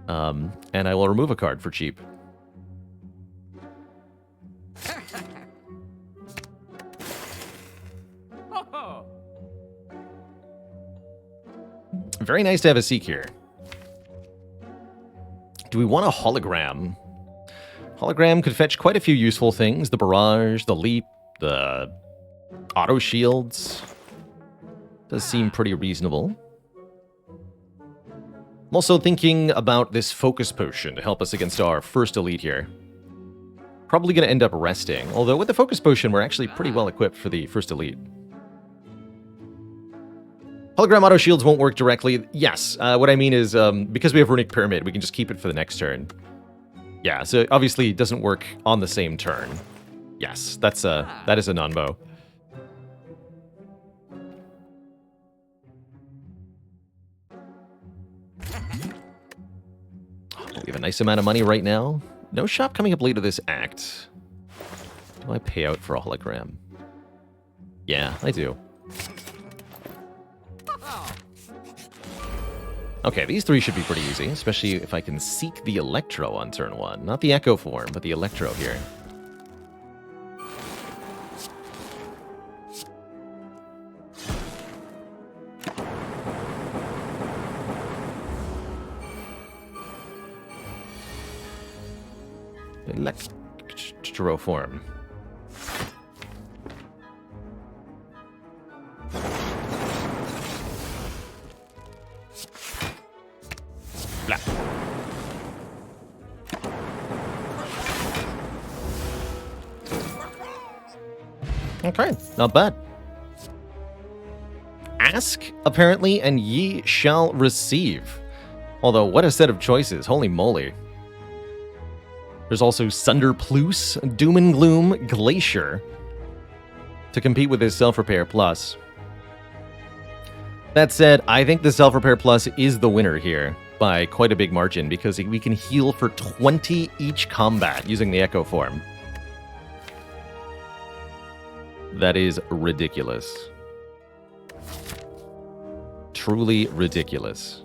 And I will remove a card for cheap. Very nice to have a Seek here. Do we want a Hologram? Hologram could fetch quite a few useful things. The Barrage, the Leap, the Auto Shields. Does seem pretty reasonable. I'm also thinking about this Focus Potion to help us against our first elite here. Probably going to end up resting. Although with the Focus Potion, we're actually pretty well equipped for the first elite. Hologram auto shields won't work directly. Yes, what I mean is because we have Runic Pyramid, we can just keep it for the next turn. Yeah, so obviously it doesn't work on the same turn. Yes, that is a non-bow. We have a nice amount of money right now. No shop coming up later this act. Do I pay out for a hologram? Yeah, I do. Okay, these 3 should be pretty easy, especially if I can seek the Electro on turn 1. Not the Echo form, but the Electro here. Electro form. Okay, not bad. Ask, apparently, and ye shall receive. Although, what a set of choices. Holy moly. There's also Sunder Plus, Doom and Gloom, Glacier to compete with this Self-Repair Plus. That said, I think the Self-Repair Plus is the winner here by quite a big margin because we can heal for 20 each combat using the Echo form. That is ridiculous. Truly ridiculous.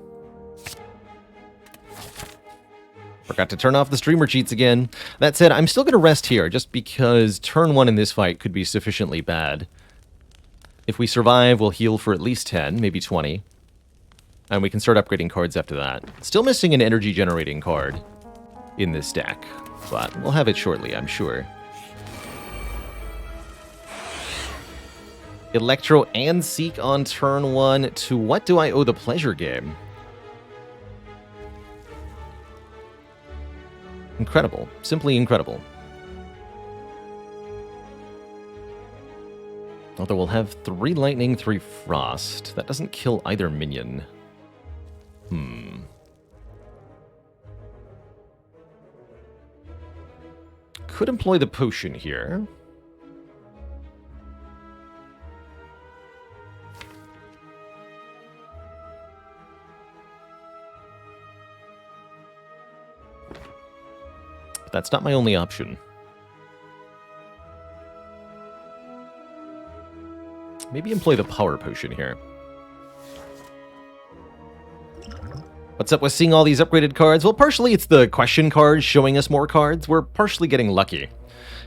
Forgot to turn off the streamer cheats again. That said, I'm still going to rest here just because turn 1 in this fight could be sufficiently bad. If we survive, we'll heal for at least 10, maybe 20. And we can start upgrading cards after that. Still missing an energy generating card in this deck, but we'll have it shortly, I'm sure. Electro and Seek on turn 1. To what do I owe the pleasure game? Incredible. Simply incredible. Although we'll have 3 lightning, 3 frost. That doesn't kill either minion. Could employ the potion here. But that's not my only option. Maybe employ the power potion here. What's up with seeing all these upgraded cards? Well, partially it's the question cards showing us more cards. We're partially getting lucky.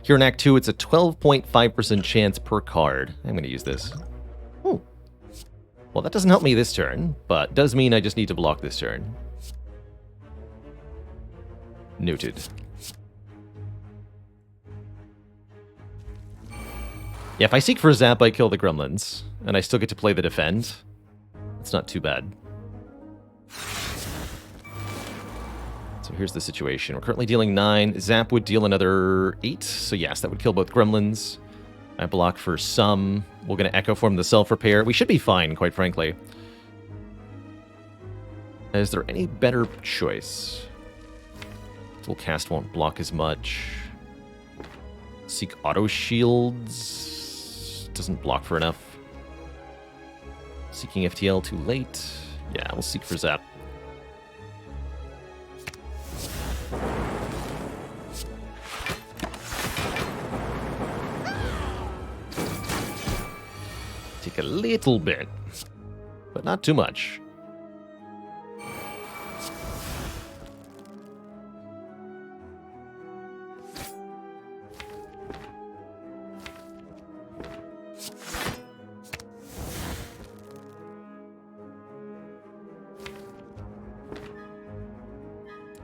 Here in Act 2, it's a 12.5% chance per card. I'm going to use this. Ooh. Well, that doesn't help me this turn, but does mean I just need to block this turn. Noted. Yeah, if I seek for a zap, I kill the gremlins, and I still get to play the defend. It's not too bad. So here's the situation. We're currently dealing 9. Zap would deal another 8. So yes, that would kill both gremlins. I block for some. We're going to Echo Form the Self-Repair. We should be fine, quite frankly. Is there any better choice? Dual Cast won't block as much. Seek Auto Shields. Doesn't block for enough. Seeking FTL too late. Yeah, we'll seek for Zap. Take a little bit, but not too much.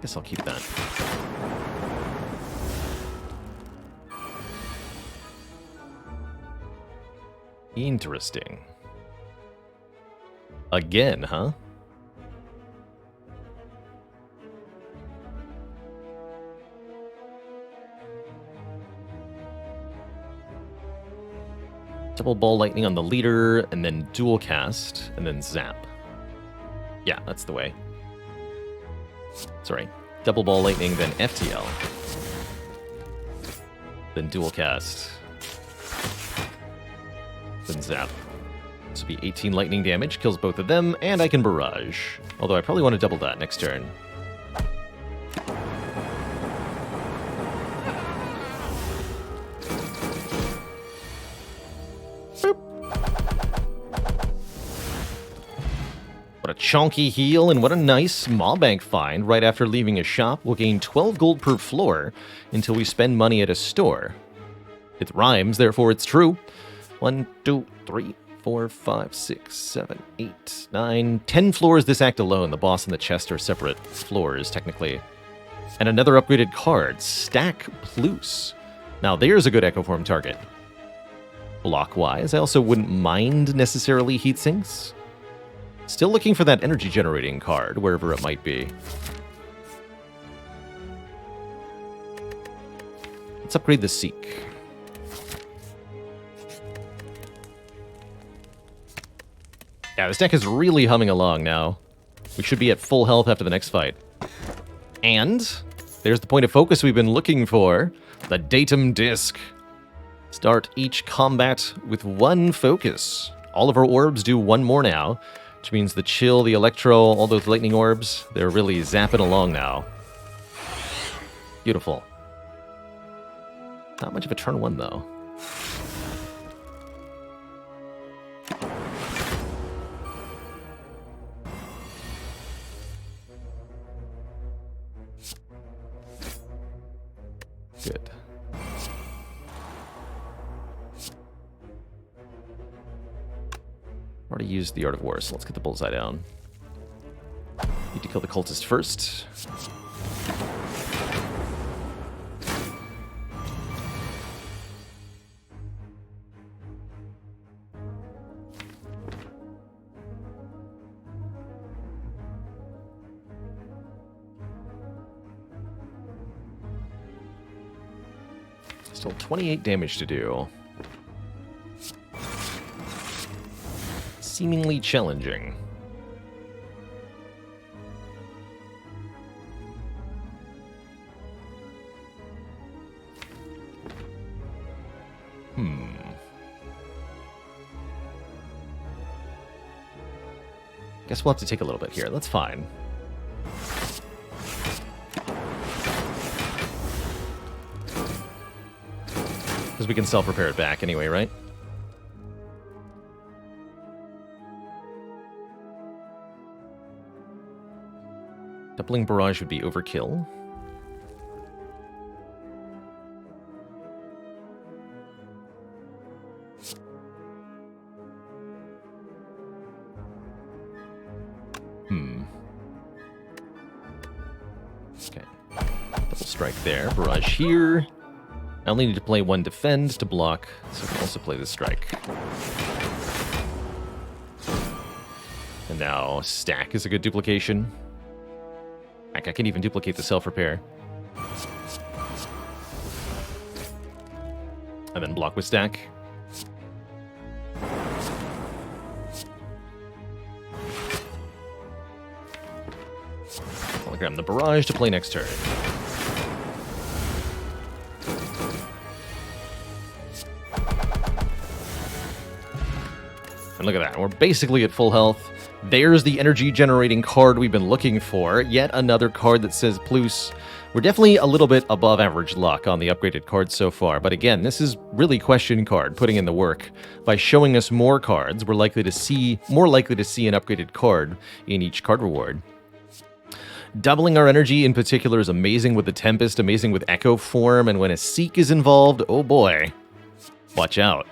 Guess I'll keep that. Interesting. Again, huh? Double Ball Lightning on the leader, and then Dual Cast, and then Zap. Yeah, that's the way. Sorry. Double Ball Lightning, then FTL. Then Dual Cast. Then Zap. This will be 18 lightning damage, kills both of them, and I can Barrage. Although I probably want to double that next turn. Boop. What a chonky heal, and what a nice Maw-Bank find. Right after leaving a shop, we'll gain 12 gold per floor until we spend money at a store. It rhymes, therefore it's true. 1, 2, 3, 4, 5, 6, 7, 8, 9, 10 floors this act alone. The boss and the chest are separate floors, technically. And another upgraded card, Stack Plus. Now, there's a good Echo Form target. Block-wise, I also wouldn't mind necessarily heat sinks. Still looking for that energy generating card, wherever it might be. Let's upgrade the Seek. Yeah, this deck is really humming along now. We should be at full health after the next fight. And there's the point of focus we've been looking for. The Datum Disc. Start each combat with one focus. All of our orbs do one more now, which means the chill, the electro, all those lightning orbs, they're really zapping along now. Beautiful. Not much of a turn one, though. Good. Already used the Art of War, so let's get the bullseye down. Need to kill the cultist first. Still 28 damage to do. Seemingly challenging. Guess we'll have to take a little bit here. That's fine. Because we can self-repair it back anyway, right? Doubling barrage would be overkill. Okay. Double strike there. Barrage here. I only need to play one defend to block, so I can also play this strike. And now stack is a good duplication. Heck, I can even duplicate the self-repair. And then block with stack. I'll grab the barrage to play next turn. And look at that, we're basically at full health. There's the energy generating card we've been looking for. Yet another card that says plus. We're definitely a little bit above average luck on the upgraded cards so far. But again, this is really question card putting in the work. By showing us more cards, we're more likely to see an upgraded card in each card reward. Doubling our energy in particular is amazing with the Tempest, amazing with Echo Form, and when a Seek is involved, oh boy. Watch out.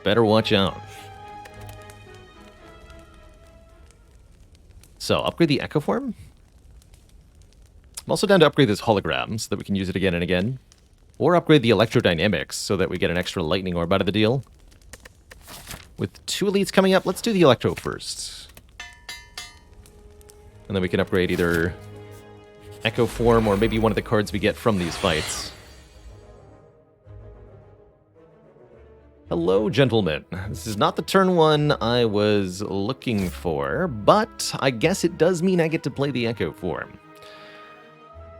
Better watch out. So, upgrade the Echo Form. I'm also down to upgrade this Hologram so that we can use it again and again. Or upgrade the Electrodynamics so that we get an extra Lightning Orb out of the deal. With 2 elites coming up, let's do the Electro first. And then we can upgrade either Echo Form or maybe one of the cards we get from these fights. Hello, gentlemen. This is not the turn one I was looking for, but I guess it does mean I get to play the Echo Form.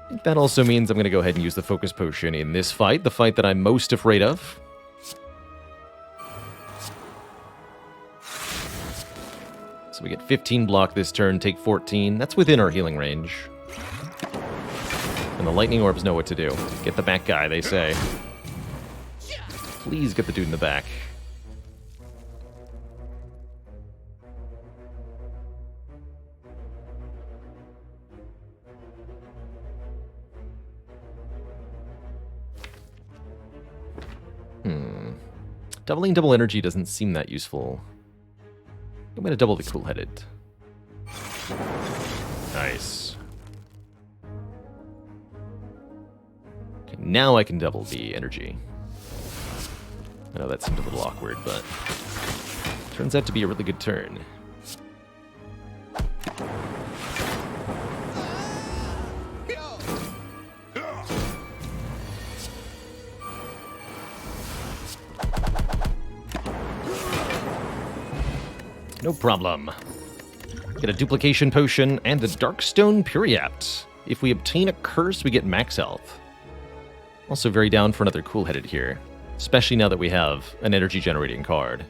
I think that also means I'm going to go ahead and use the Focus Potion in this fight, the fight that I'm most afraid of. So we get 15 block this turn, take 14. That's within our healing range. And the Lightning Orbs know what to do. Get the back guy, they say. Please get the dude in the back. Doubling double energy doesn't seem that useful. I'm going to double the cool-headed. Nice. Okay, now I can double the energy. I know that seemed a little awkward, but turns out to be a really good turn. No problem. Get a duplication potion and a Darkstone Puriapt. If we obtain a curse, we get max health. Also very down for another cool-headed here, especially now that we have an energy-generating card.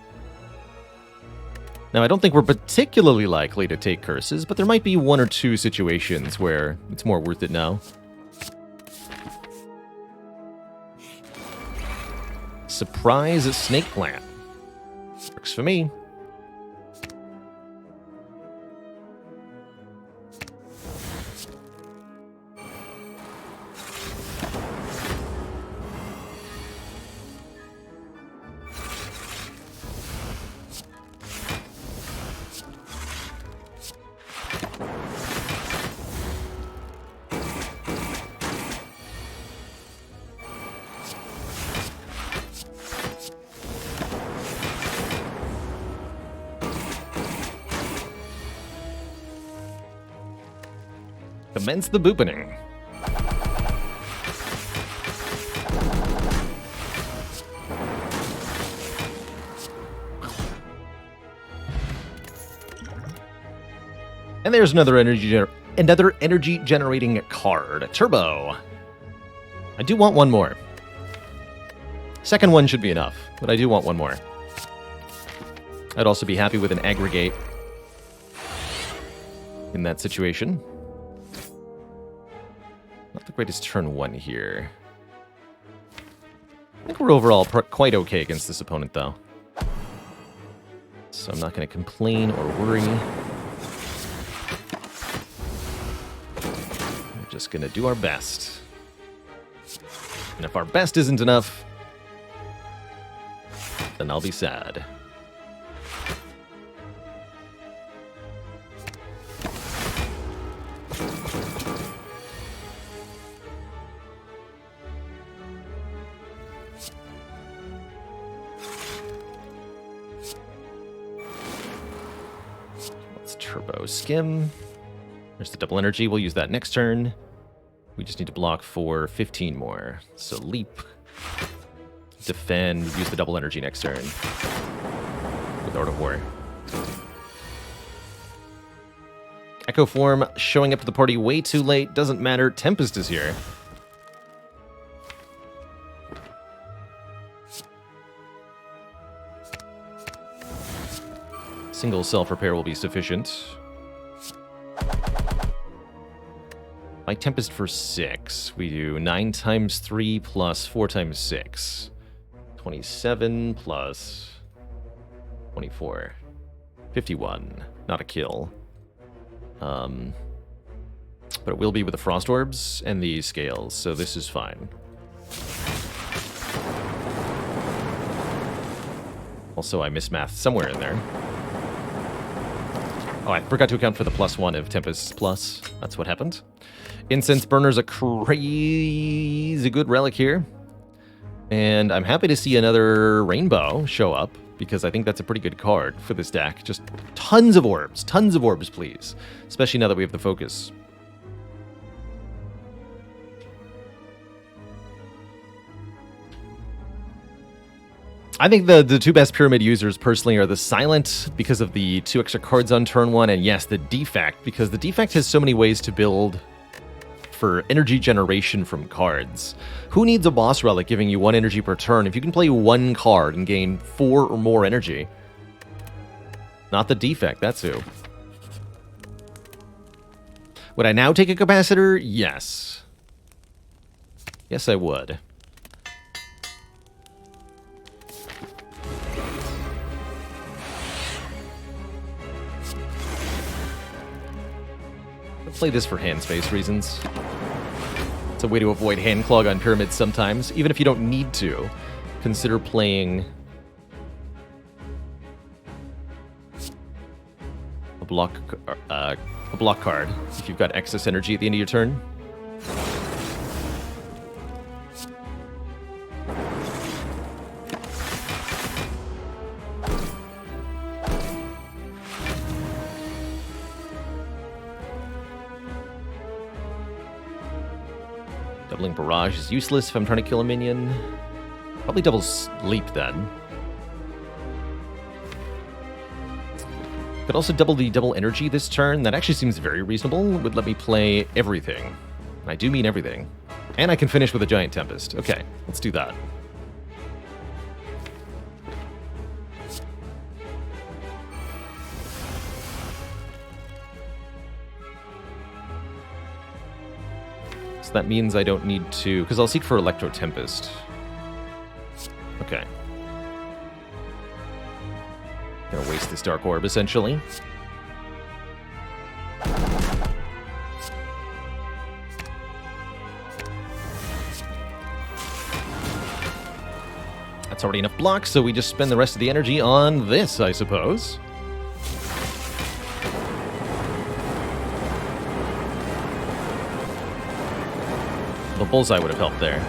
Now, I don't think we're particularly likely to take curses, but there might be one or two situations where it's more worth it now. Surprise Snake Plant. Works for me. Commence the boopening. And there's another energy generating card, Turbo. I do want one more. Second one should be enough, but I do want one more. I'd also be happy with an aggregate in that situation. Not the greatest turn one here. I think we're overall quite okay against this opponent, though. So I'm not going to complain or worry. We're just going to do our best. And if our best isn't enough, then I'll be sad. Turbo Skim. There's the double energy. We'll use that next turn. We just need to block for 15 more. So leap, defend, use the double energy next turn with Art of War. Echo Form showing up to the party way too late. Doesn't matter. Tempest is here. Single self-repair will be sufficient. My Tempest for 6. We do 9 times 3 plus 4 times 6. 27 plus 24. 51. Not a kill. But it will be with the Frost Orbs and the Scales, so this is fine. Also, I mismathed somewhere in there. Oh, I forgot to account for the +1 of Tempest Plus. That's what happened. Incense Burner's a crazy good relic here. And I'm happy to see another Rainbow show up, because I think that's a pretty good card for this deck. Just tons of orbs, please. Especially now that we have the focus. I think the two best Pyramid users personally are the Silent, because of the 2 extra cards on turn 1, and yes, the Defect, because the Defect has so many ways to build for energy generation from cards. Who needs a boss relic giving you 1 energy per turn if you can play 1 card and gain 4 or more energy? Not the Defect, that's who. Would I now take a Capacitor? Yes. Yes, I would. Play this for hand space reasons. It's a way to avoid hand clog on Pyramids sometimes. Even if you don't need to, consider playing a block card if you've got excess energy at the end of your turn. Doubling Barrage is useless if I'm trying to kill a minion. Probably double Leap then. Could also double the double energy this turn. That actually seems very reasonable. Would let me play everything. And I do mean everything. And I can finish with a Giant Tempest. Okay, let's do that. So that means I don't need to... Because I'll seek for Electro Tempest. Okay. Gonna waste this Dark Orb, essentially. That's already enough blocks, so we just spend the rest of the energy on this, I suppose. The bullseye would have helped there.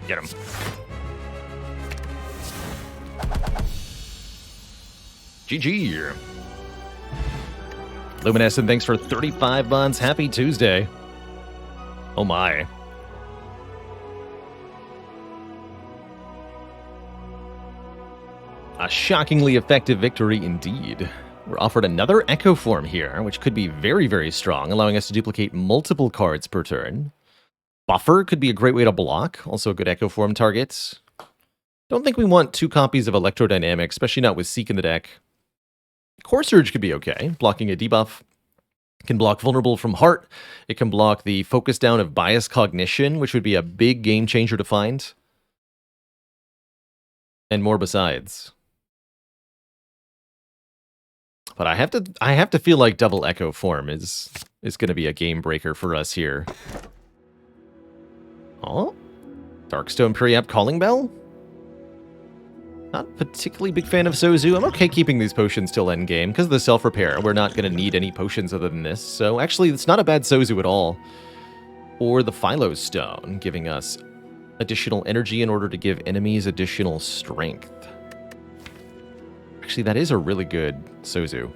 Get him. GG. Luminescent, thanks for 35 months. Happy Tuesday. Oh my. A shockingly effective victory indeed. We're offered another Echo Form here, which could be very, very strong, allowing us to duplicate multiple cards per turn. Buffer could be a great way to block, also a good Echo Form target. Don't think we want 2 copies of Electrodynamic, especially not with Seek in the deck. Core Surge could be okay, blocking a debuff. It can block Vulnerable from Heart. It can block the focus down of Bias Cognition, which would be a big game changer to find. And more besides. But I have to feel like double Echo Form is going to be a game breaker for us here. Oh, Darkstone Periap Calling Bell? Not particularly big fan of Sozu. I'm okay keeping these potions till endgame. Because of the self-repair, we're not going to need any potions other than this. So actually, it's not a bad Sozu at all. Or the Philo Stone, giving us additional energy in order to give enemies additional strength. Actually, that is a really good Sozu.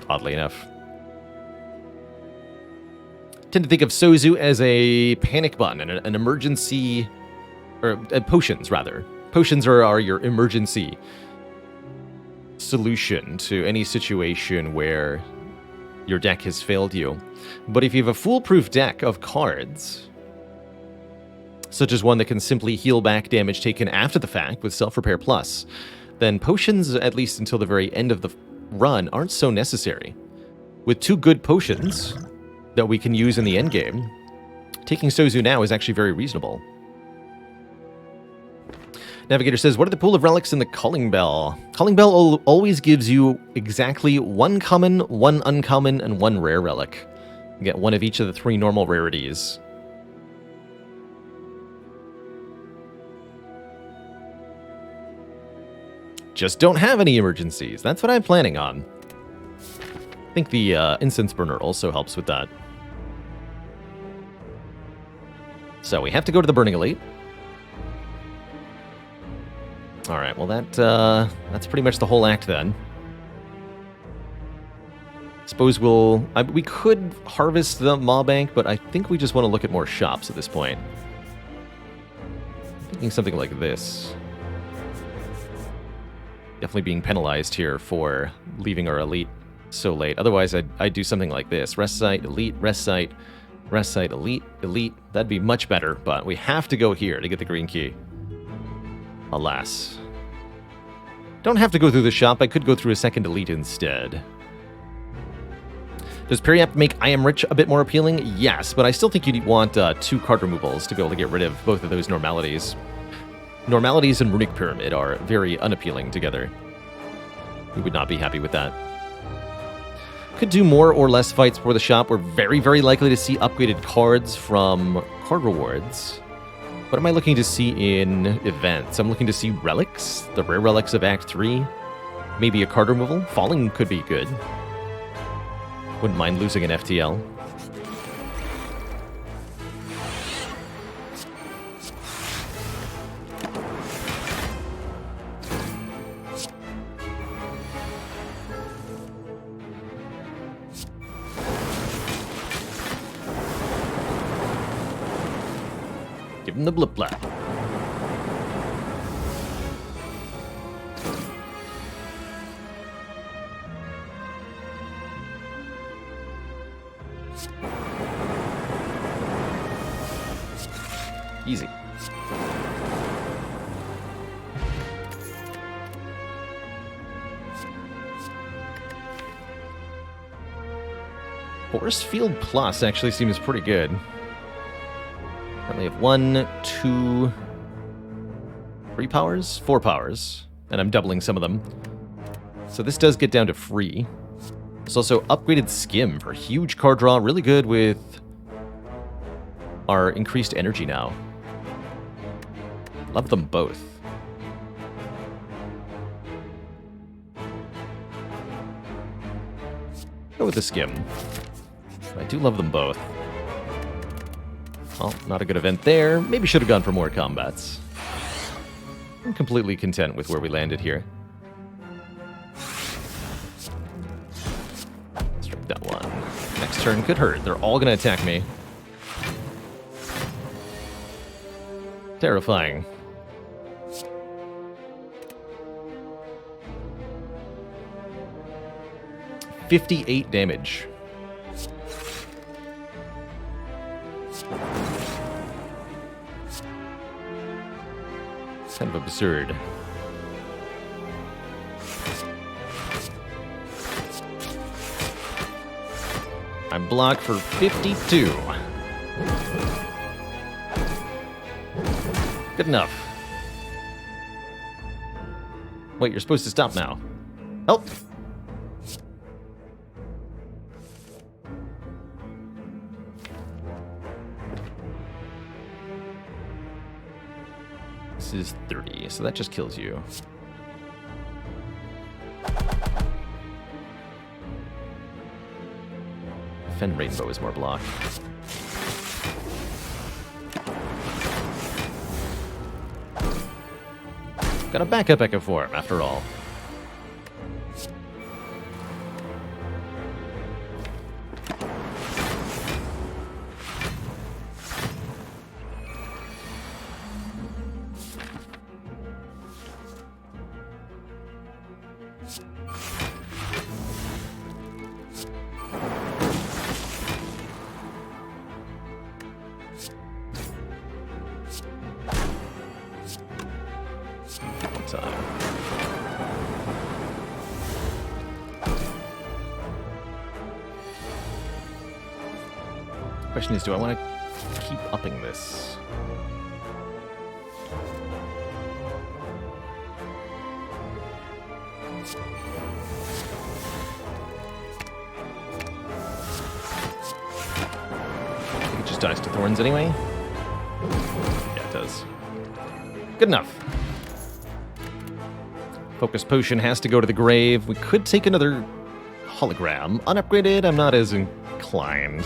Oddly enough. Tend to think of Sozu as a panic button and an emergency, or potions rather. Potions are your emergency solution to any situation where your deck has failed you. But if you have a foolproof deck of cards, such as one that can simply heal back damage taken after the fact with Self-Repair Plus, then potions, at least until the very end of the run, aren't so necessary. With 2 good potions that we can use in the endgame, taking Sozu now is actually very reasonable. Navigator says, what are the pool of relics in the Calling Bell? Calling Bell always gives you exactly 1 common, 1 uncommon, and 1 rare relic. You get 1 of each of the 3 normal rarities. Just don't have any emergencies. That's what I'm planning on. I think the Incense Burner also helps with that. So we have to go to the Burning Elite. Alright, well that's pretty much the whole act then. Suppose we could harvest the Maw Bank, but I think we just want to look at more shops at this point. I'm thinking something like this. Definitely being penalized here for leaving our Elite so late. Otherwise, I'd do something like this. Rest Site, Elite, Rest Site, Elite, Elite. That'd be much better, but we have to go here to get the green key. Alas. Don't have to go through the shop. I could go through a second Elite instead. Does Periap make I Am Rich a bit more appealing? Yes, but I still think you'd want 2 card removals to be able to get rid of both of those normalities. Normalities and Runic Pyramid are very unappealing together. We would not be happy with that. Could do more or less fights for the shop. We're very, very likely to see upgraded cards from card rewards. What am I looking to see in events? I'm looking to see relics, the rare relics of Act 3. Maybe a card removal. Falling could be good. Wouldn't mind losing an FTL. Give him the blip blap. Easy. Force Field Plus actually seems pretty good. Currently have 1, 2, 3 powers? 4 powers. And I'm doubling some of them. So this does get down to free. There's also upgraded Skim for huge card draw. Really good with our increased energy now. Love them both. Go with the Skim. I do love them both. Well, not a good event there. Maybe should have gone for more combats. I'm completely content with where we landed here. Strike that one. Next turn could hurt. They're all going to attack me. Terrifying. $58 damage. Kind of absurd. I block for 52. Good enough. Wait, you're supposed to stop now. Help! This is 30, so that just kills you. Fen Rainbow is more block. Got a backup Echo Form, after all. Time. Question is, do I want to keep upping this? I think it just dies to thorns anyway. Yeah, it does. Good enough. Focus Potion has to go to the grave. We could take another hologram. Unupgraded, I'm not as inclined.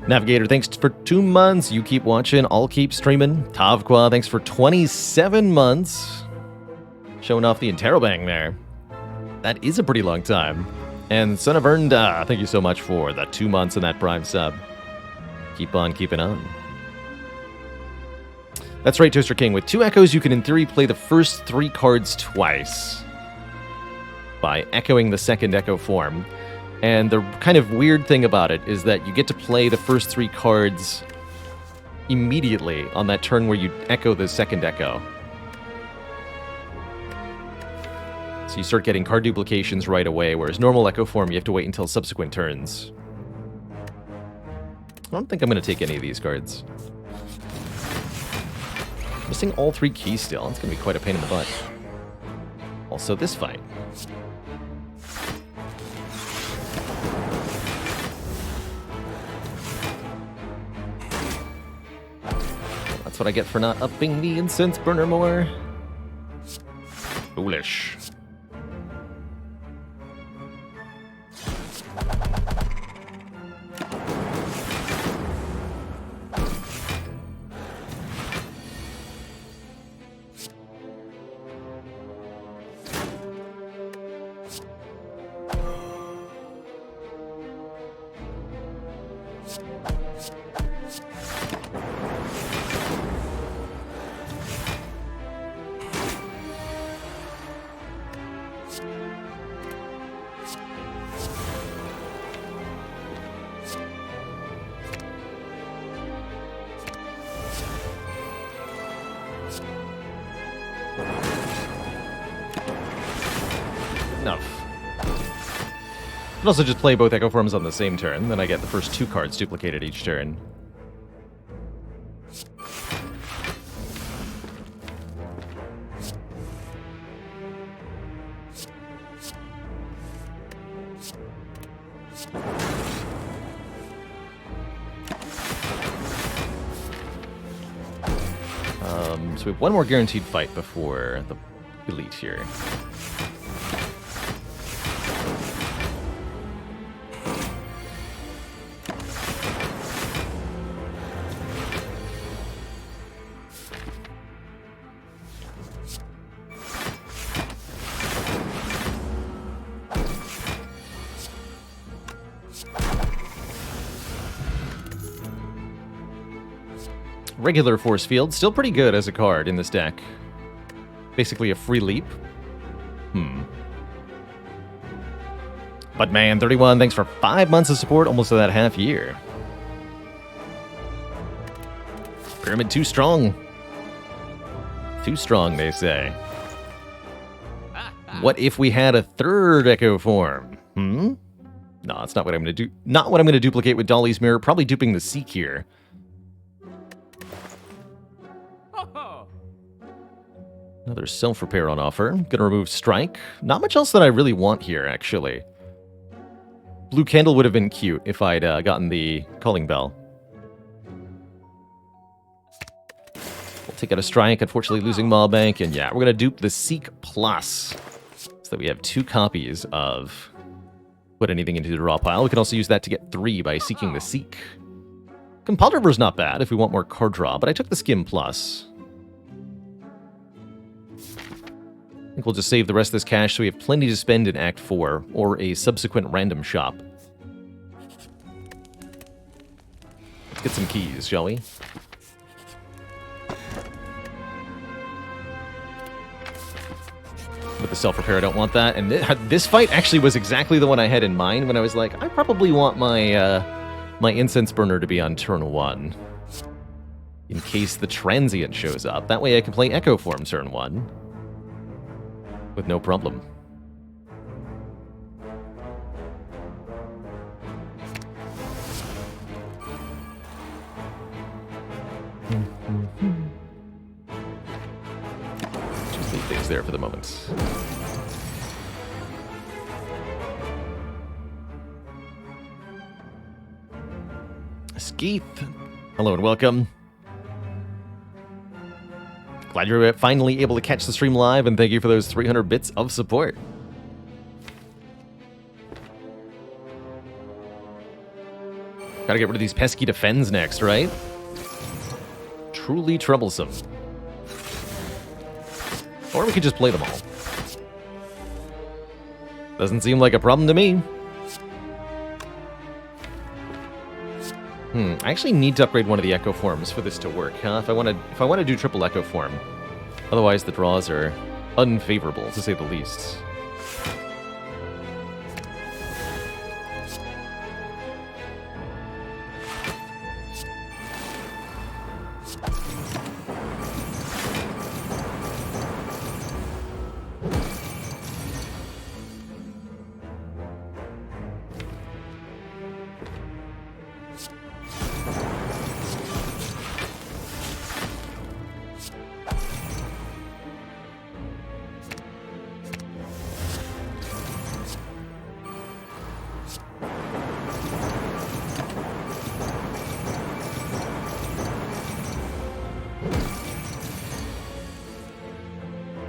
Navigator, thanks for 2 months. You keep watching, I'll keep streaming. Tavqua, thanks for 27 months. Showing off the Interrobang there. That is a pretty long time. And Son of Ernda, thank you so much for the 2 months and that Prime sub. Keep on keeping on. That's right, Toaster King. With 2 echoes, you can, in theory, play the first 3 cards twice by echoing the second echo form. And the kind of weird thing about it is that you get to play the first 3 cards immediately on that turn where you echo the second echo. So you start getting card duplications right away, whereas normal echo form, you have to wait until subsequent turns. I don't think I'm going to take any of these cards. Missing all 3 keys still. It's going to be quite a pain in the butt. Also, this fight. That's what I get for not upping the incense burner more. Foolish. can also just play both Echo Forms on the same turn, then I get the first 2 cards duplicated each turn. So we have one more guaranteed fight before the elite here. Regular Force Field, still pretty good as a card in this deck. Basically a free leap. But man, 31, thanks for 5 months of support, almost to that half year. Pyramid too strong. Too strong, they say. What if we had a third Echo Form? No, that's not what I'm going to do. Not what I'm going to duplicate with Dolly's Mirror. Probably duping the Seek here. Another self-repair on offer. Gonna remove Strike. Not much else that I really want here, actually. Blue Candle would have been cute if I'd gotten the Calling Bell. We'll take out a Strike, unfortunately losing Maw Bank, and yeah, we're gonna dupe the Seek Plus, so that we have 2 copies of Put Anything into the Draw pile. We can also use that to get 3 by seeking the Seek. Compile Driver's not bad if we want more card draw, but I took the Skim Plus. I think we'll just save the rest of this cash so we have plenty to spend in Act 4, or a subsequent random shop. Let's get some keys, shall we? With the self-repair, I don't want that. And this fight actually was exactly the one I had in mind when I was like, I probably want my, my Incense Burner to be on turn 1. In case the Transient shows up. That way I can play Echo Form turn 1. With no problem. Just leave things there for the moment. Skeeth, hello and welcome. Glad you're finally able to catch the stream live, and thank you for those 300 bits of support. Gotta get rid of these pesky defends next, right? Truly troublesome. Or we could just play them all. Doesn't seem like a problem to me. I actually need to upgrade one of the Echo Forms for this to work, huh? If I want to do triple Echo Form. Otherwise, the draws are unfavorable, to say the least.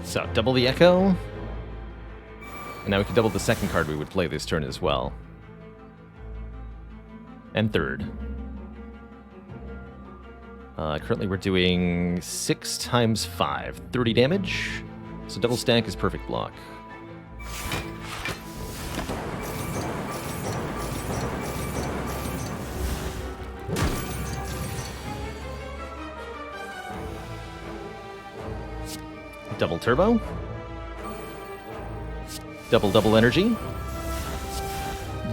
So, double the Echo. And now we can double the second card we would play this turn as well. And third. Currently we're doing 6 times 5. 30 damage. So double stack is perfect block. Double turbo. Double energy.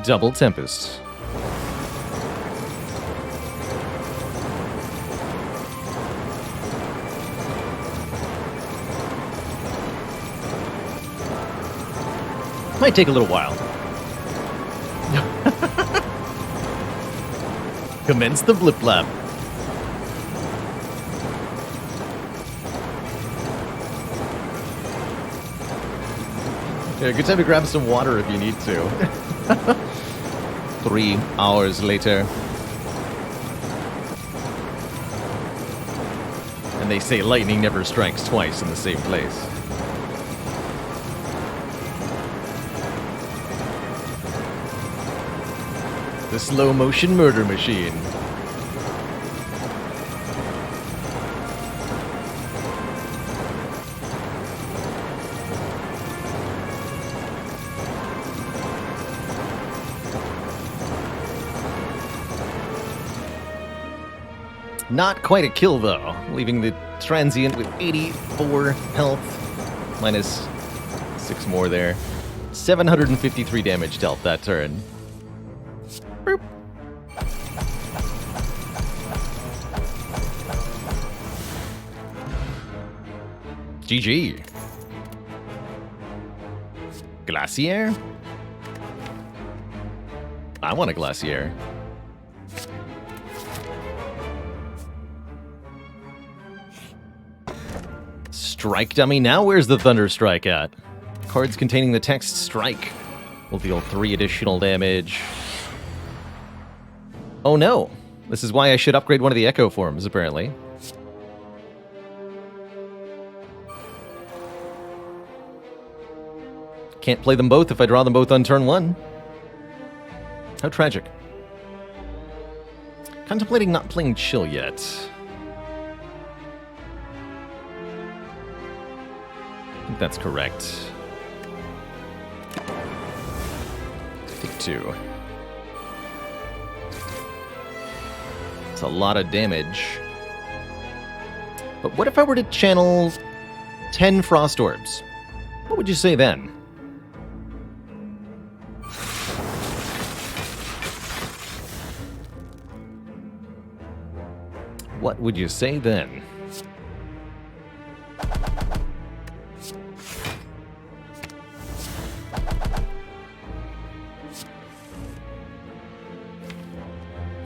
Double tempest. Might take a little while. Commence the blip lap. Yeah, good time to grab some water if you need to. 3 hours later. And they say lightning never strikes twice in the same place. The slow motion murder machine. Not quite a kill, though, leaving the transient with 84 health, minus 6 more there. 753 damage dealt that turn. Boop. GG. Glacier? I want a Glacier. Strike dummy. Now where's the Thunder Strike at? Cards containing the text strike will deal 3 additional damage. Oh no. This is why I should upgrade one of the Echo forms, apparently. Can't play them both if I draw them both on turn 1. How tragic. Contemplating not playing Chill yet. I think that's correct. Take 2. It's a lot of damage. But what if I were to channel 10 Frost Orbs? What would you say then? What would you say then?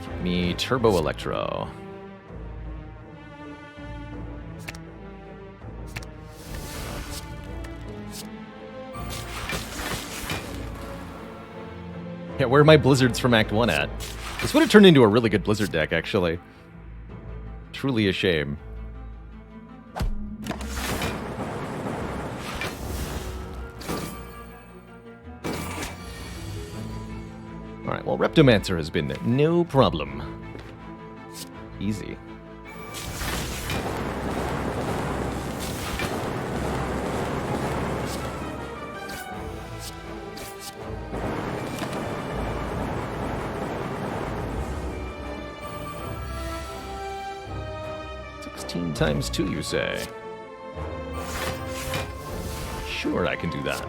Give me Turbo Electro. Yeah, where are my Blizzards from Act 1 at? This would have turned into a really good Blizzard deck, actually. Truly a shame. Alright, well, Reptomancer has been no problem. Easy. Times 2, you say? Sure, I can do that.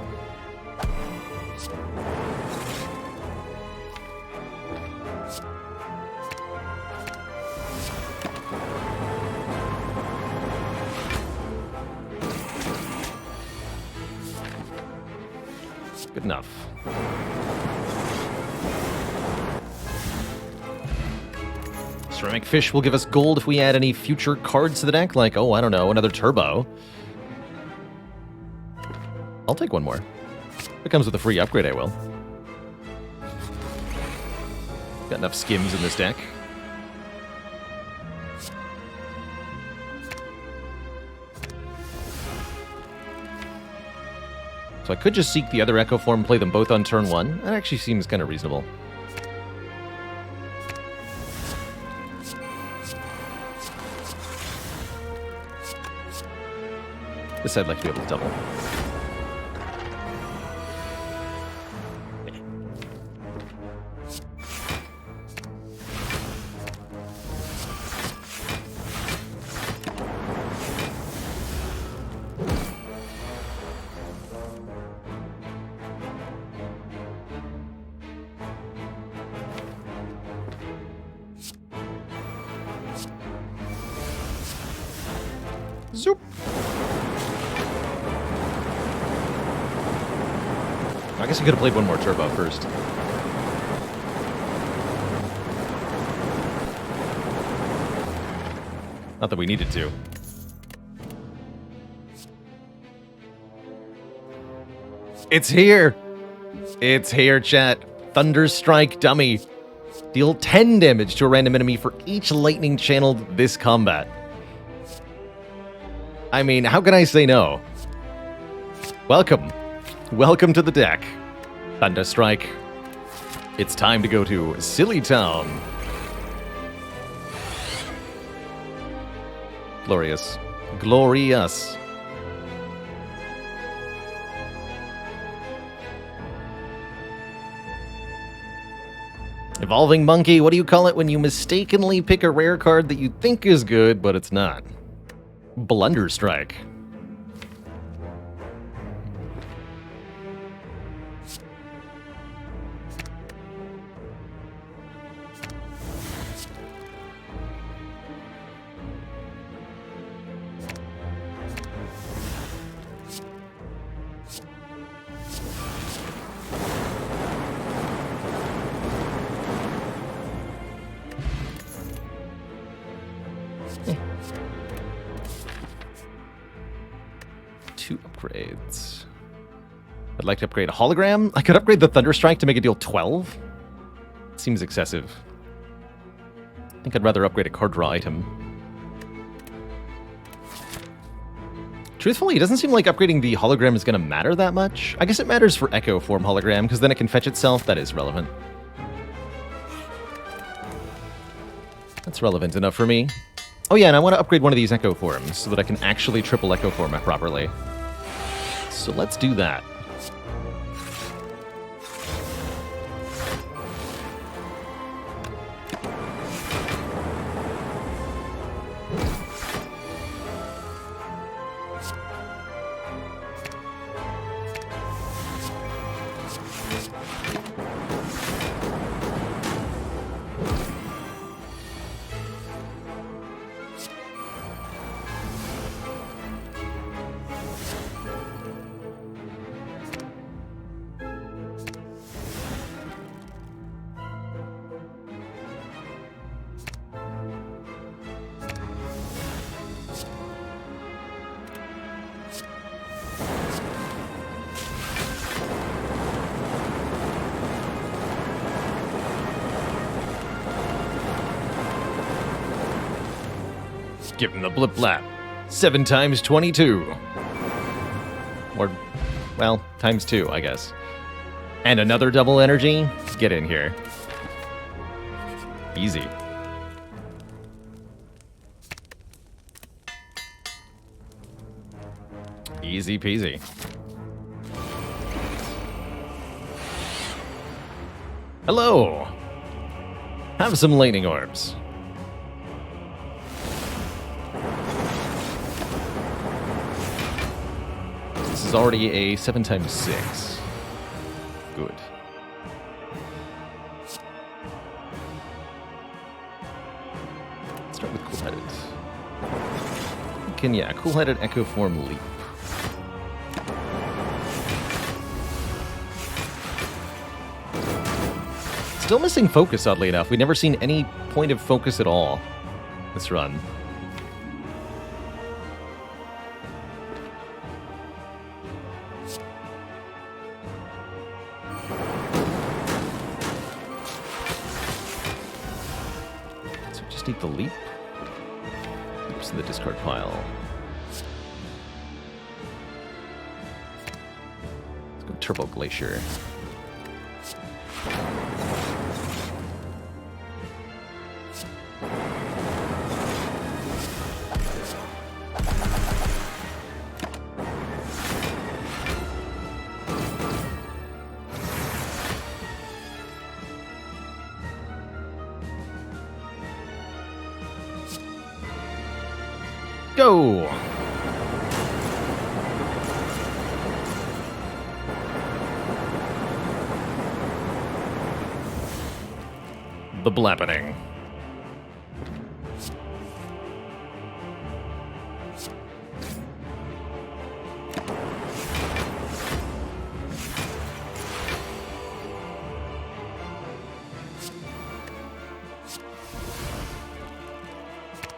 Good enough. Ceramic Fish will give us gold if we add any future cards to the deck, like, oh, I don't know, another Turbo. I'll take one more. If it comes with a free upgrade, I will. Got enough skims in this deck. So I could just seek the other Echo form and play them both on turn 1. That actually seems kind of reasonable. This I'd like to be able to double. Zoop. I guess I could have played one more Turbo first. Not that we needed to. It's here! It's here, chat. Thunderstrike Dummy. Deal 10 damage to a random enemy for each lightning channeled this combat. I mean, how can I say no? Welcome. Welcome to the deck. Thunderstrike. It's time to go to Silly Town. Glorious. Glorious. Evolving Monkey, what do you call it when you mistakenly pick a rare card that you think is good, but it's not? Blunderstrike. Two upgrades. I'd like to upgrade a hologram. I could upgrade the Thunderstrike to make it deal 12. Seems excessive. I think I'd rather upgrade a card draw item. Truthfully, it doesn't seem like upgrading the hologram is going to matter that much. I guess it matters for Echo Form hologram, because then it can fetch itself. That is relevant. That's relevant enough for me. Oh yeah, and I want to upgrade one of these Echo Forms so that I can actually triple Echo Form it properly. So let's do that. Give him the blip blap. 7 times 22. Or, well, times 2, I guess. And another double energy? Get in here. Easy. Easy peasy. Hello! Have some lightning orbs. This is already a 7 times 6. Good. Let's start with Cool-Headed. Yeah, Cool-Headed Echo Form Leap. Still missing focus, oddly enough. We've never seen any point of focus at all this run. So we just need the leap. Leaps in the discard pile. Let's go Turbo Glacier. Go! The Blappening.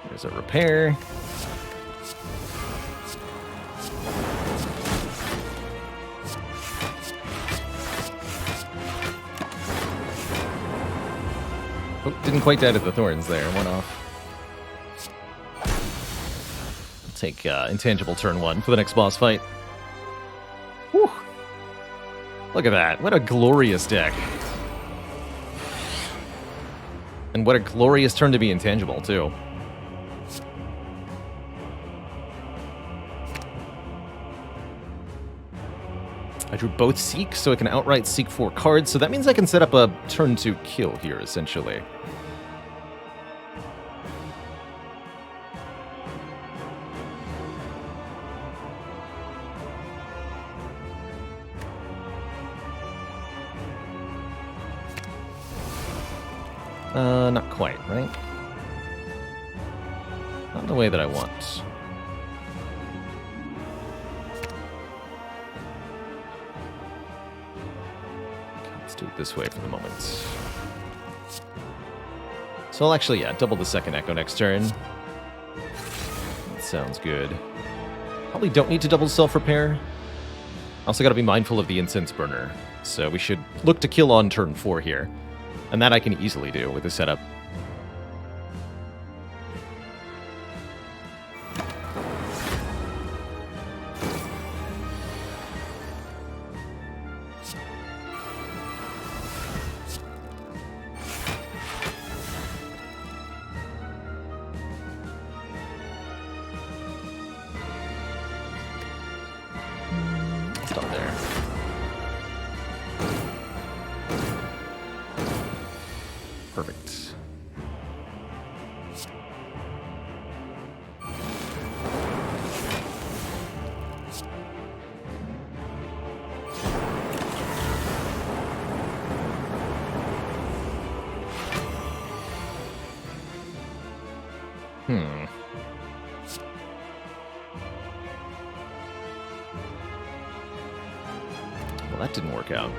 There's a repair. Oh, didn't quite die to the thorns there. One off. I'll take intangible turn 1 for the next boss fight. Whew. Look at that. What a glorious deck. And what a glorious turn to be intangible, too. I drew both Seek, so I can outright Seek 4 cards, so that means I can set up a turn 2 kill here, essentially. Not quite, right? Not the way that I want. Let's do it this way for the moment. So I'll actually, yeah, double the second Echo next turn. That sounds good. Probably don't need to double self-repair. Also gotta be mindful of the Incense Burner. So we should look to kill on turn 4 here. And that I can easily do with this setup. Stop there. Perfect. Well, that didn't work out.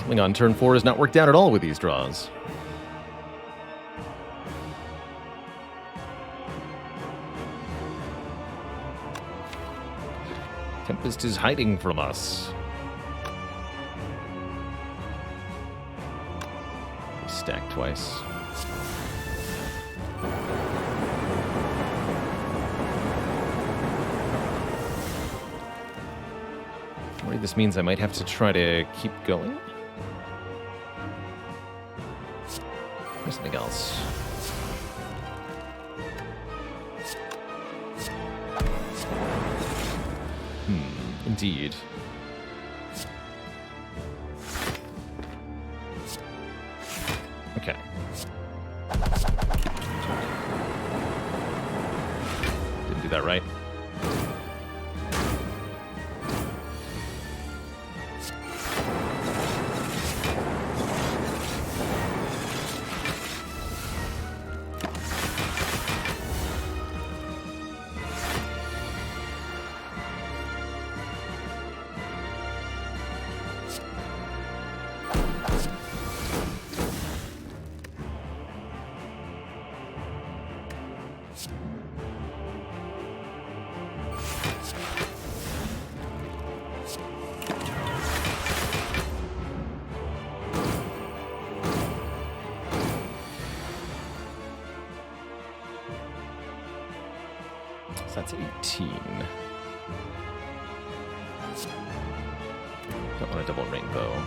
Coming on turn 4 has not worked out at all with these draws. Tempest is hiding from us. Stack twice. I'm worried this means I might have to try to keep going. Or something else. Indeed. Okay. Didn't do that right. So that's 18. Don't want a double rainbow.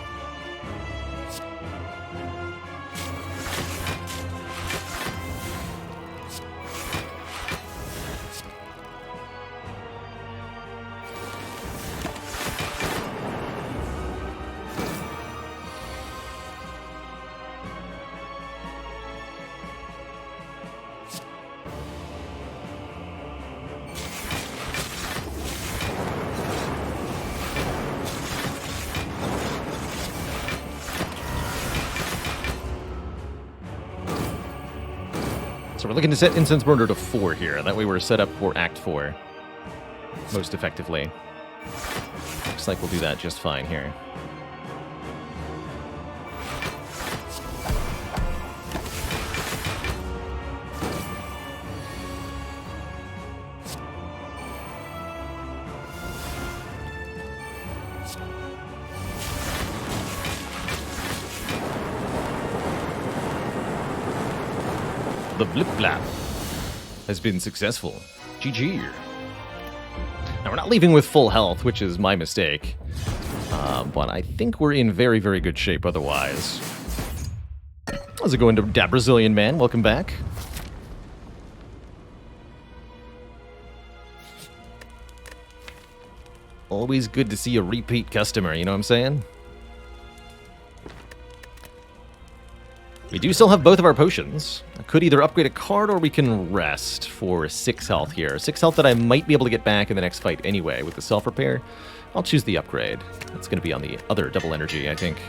So we're looking to set Incense Burner to 4 here. That way we're set up for Act 4 most effectively. Looks like we'll do that just fine here. The Blip Blap has been successful. GG. Now, we're not leaving with full health, which is my mistake. But I think we're in very, very good shape otherwise. How's it going to that Brazilian man? Welcome back. Always good to see a repeat customer, you know what I'm saying? We do still have both of our potions. I could either upgrade a card or we can rest for 6 health here. 6 health that I might be able to get back in the next fight anyway with the self-repair. I'll choose the upgrade. It's going to be on the other double energy, I think.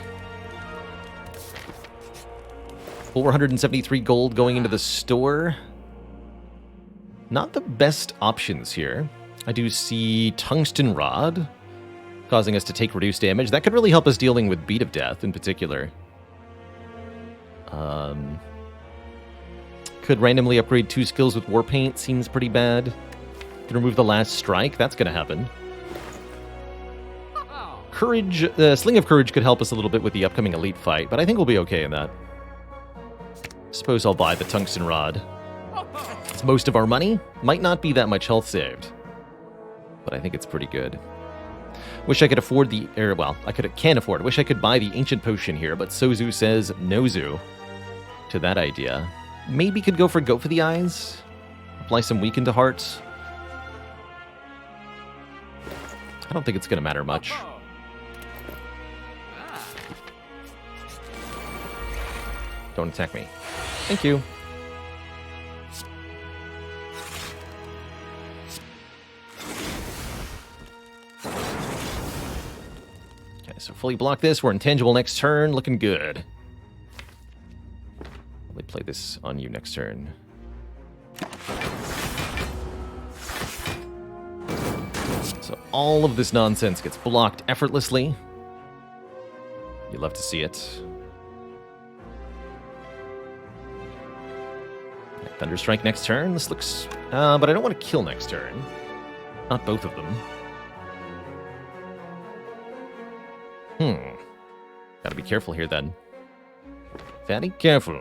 473 gold going into the store. Not the best options here. I do see Tungsten Rod, causing us to take reduced damage. That could really help us dealing with Beat of Death in particular. Could randomly upgrade 2 skills with Warpaint, seems pretty bad. Can remove the last strike, that's gonna happen. Courage, Sling of Courage could help us a little bit with the upcoming Elite fight, but I think we'll be okay in that. Suppose I'll buy the Tungsten Rod. It's most of our money, might not be that much health saved, but I think it's pretty good. Wish I could afford the, can't afford. Wish I could buy the Ancient Potion here, but Sozu says nozu to that idea. Maybe could go for the Eyes. Apply some Weaken to Heart. I don't think it's going to matter much. Don't attack me. Thank you. So fully block this. We're intangible next turn. Looking good. Let me play this on you next turn. So all of this nonsense gets blocked effortlessly. You love to see it. Thunderstrike next turn. This looks... but I don't want to kill next turn. Not both of them. Gotta be careful here, then. Very careful.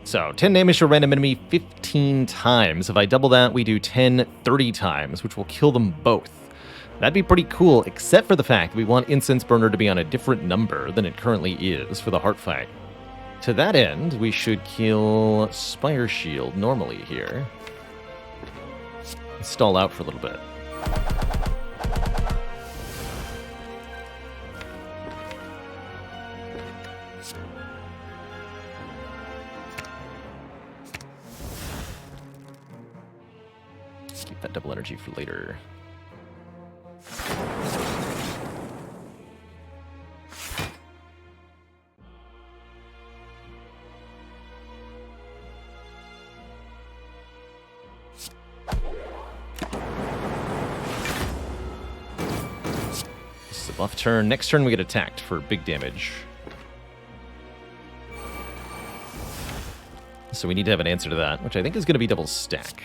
So, 10 damage to a random enemy 15 times. If I double that, we do 10 30 times, which will kill them both. That'd be pretty cool, except for the fact we want Incense Burner to be on a different number than it currently is for the heart fight. To that end, we should kill Spire Shield normally here. Stall out for a little bit. Keep that double energy for later. This is a buff turn. Next turn we get attacked for big damage. So we need to have an answer to that, which I think is going to be double stack.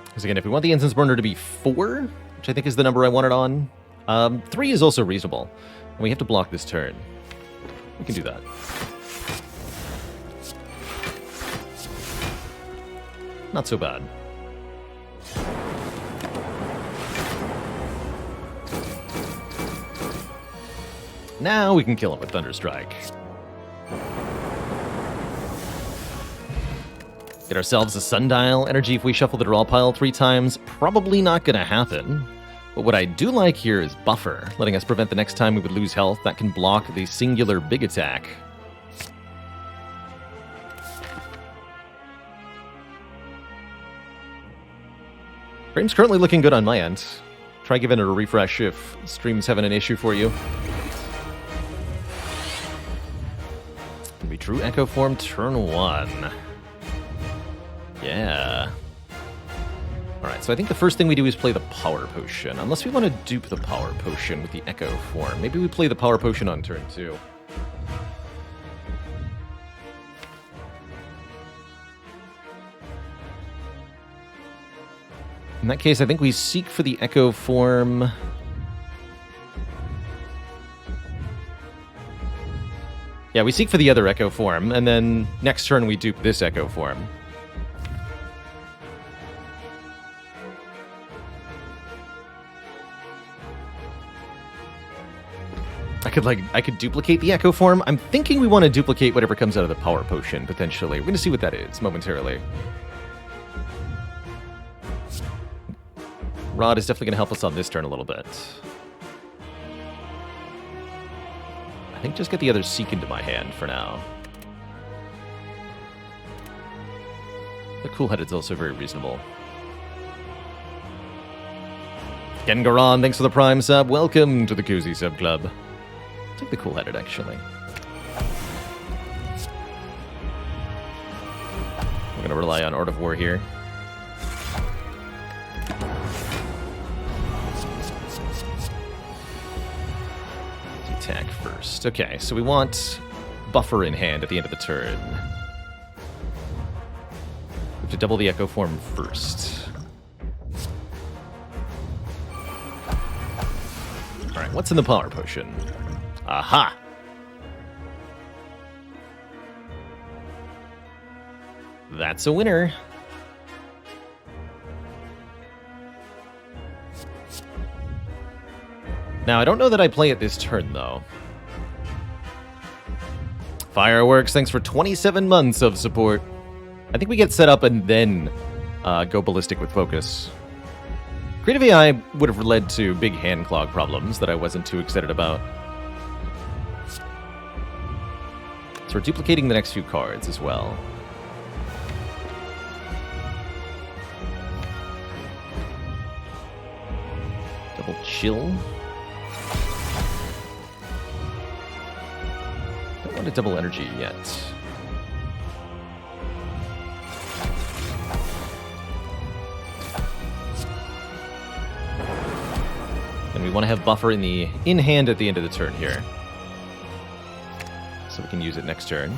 Because again, if we want the Incense Burner to be 4, which I think is the number I want it on, 3 is also reasonable. And we have to block this turn. We can do that. Not so bad. Now we can kill him with Thunderstrike. Get ourselves a Sundial. Energy if we shuffle the draw pile 3 times. Probably not going to happen. But what I do like here is Buffer, letting us prevent the next time we would lose health. That can block the singular big attack. Frame's currently looking good on my end. Try giving it a refresh if stream's having an issue for you. We drew Echo Form turn 1. Yeah. Alright, so I think the first thing we do is play the Power Potion. Unless we want to dupe the Power Potion with the Echo Form. Maybe we play the Power Potion on turn 2. In that case, I think we seek for the Echo Form. Yeah, we seek for the other Echo Form, and then next turn we dupe this Echo Form. I could duplicate the Echo Form. I'm thinking we want to duplicate whatever comes out of the Power Potion, potentially. We're going to see what that is momentarily. Rod is definitely going to help us on this turn a little bit. I think just get the other Seek into my hand for now. The Cool-Headed's also very reasonable. Gengaron, thanks for the Prime sub. Welcome to the Cozy Sub Club. Take the Cool-Headed, actually. We're going to rely on Art of War here. Attack first. Okay, so we want Buffer in hand at the end of the turn. We have to double the Echo Form first. Alright, what's in the Power Potion? Aha! That's a winner. Now, I don't know that I play it this turn, though. Fireworks, thanks for 27 months of support. I think we get set up and then go ballistic with focus. Creative AI would have led to big hand clog problems that I wasn't too excited about. So we're duplicating the next few cards as well. Double chill. Don't want a double energy yet. And we want to have Buffer in hand at the end of the turn here. So we can use it next turn.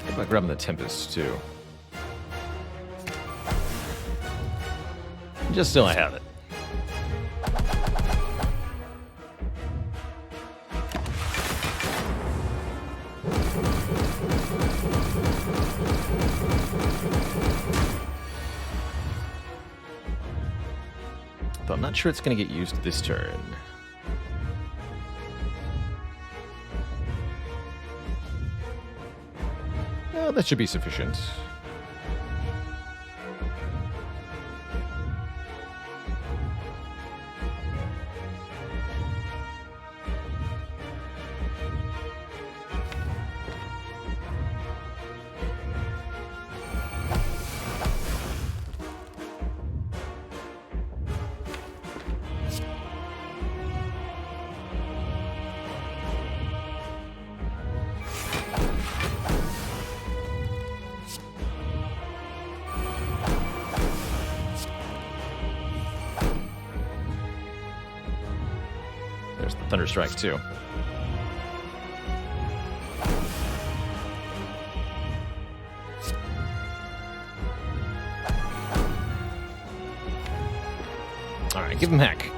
What about grabbing the Tempest, too? Just so I have it. Though I'm not sure it's going to get used this turn. Oh, that should be sufficient. There's the Thunderstrike, too. Alright, give him heck.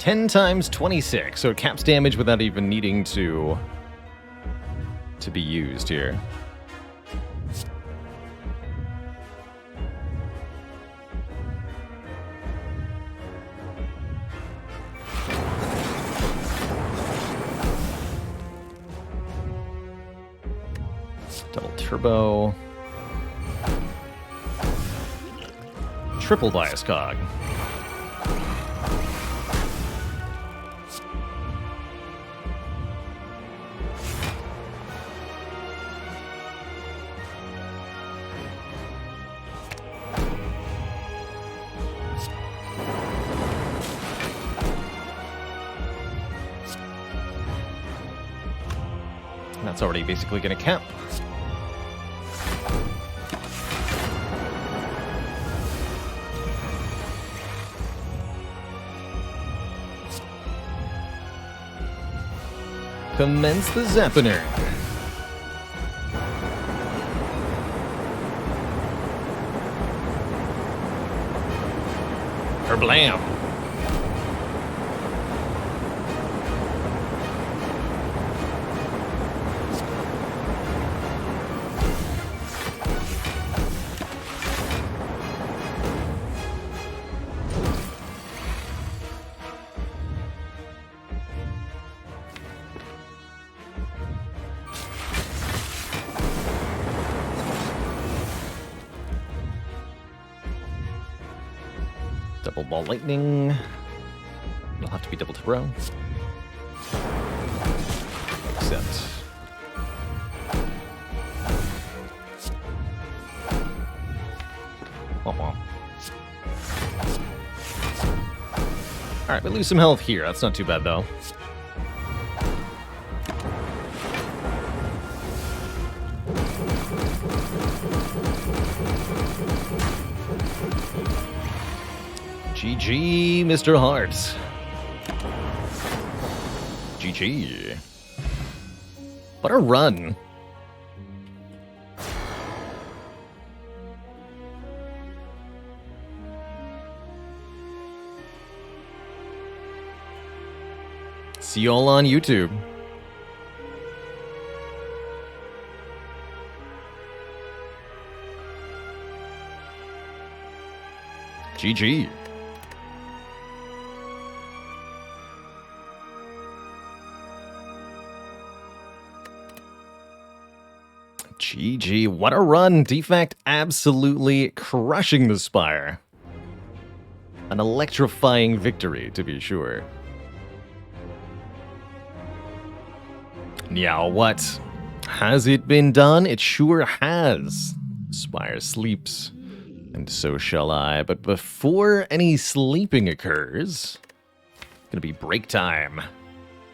10 times 26, so it caps damage without even needing to be used here. Double turbo. Triple bias cog. That's already basically going to cap. Commence the Zappener. Kerblam. Double ball lightning. It'll have to be double throw. Except. Alright, we lose some health here. That's not too bad, though. GG, Mr. Hearts. GG. What a run. See you all on YouTube. GG. GG, what a run. Defect absolutely crushing the Spire. An electrifying victory, to be sure. Yeah, what? Has it been done? It sure has. Spire sleeps, and so shall I. But before any sleeping occurs, it's gonna be break time.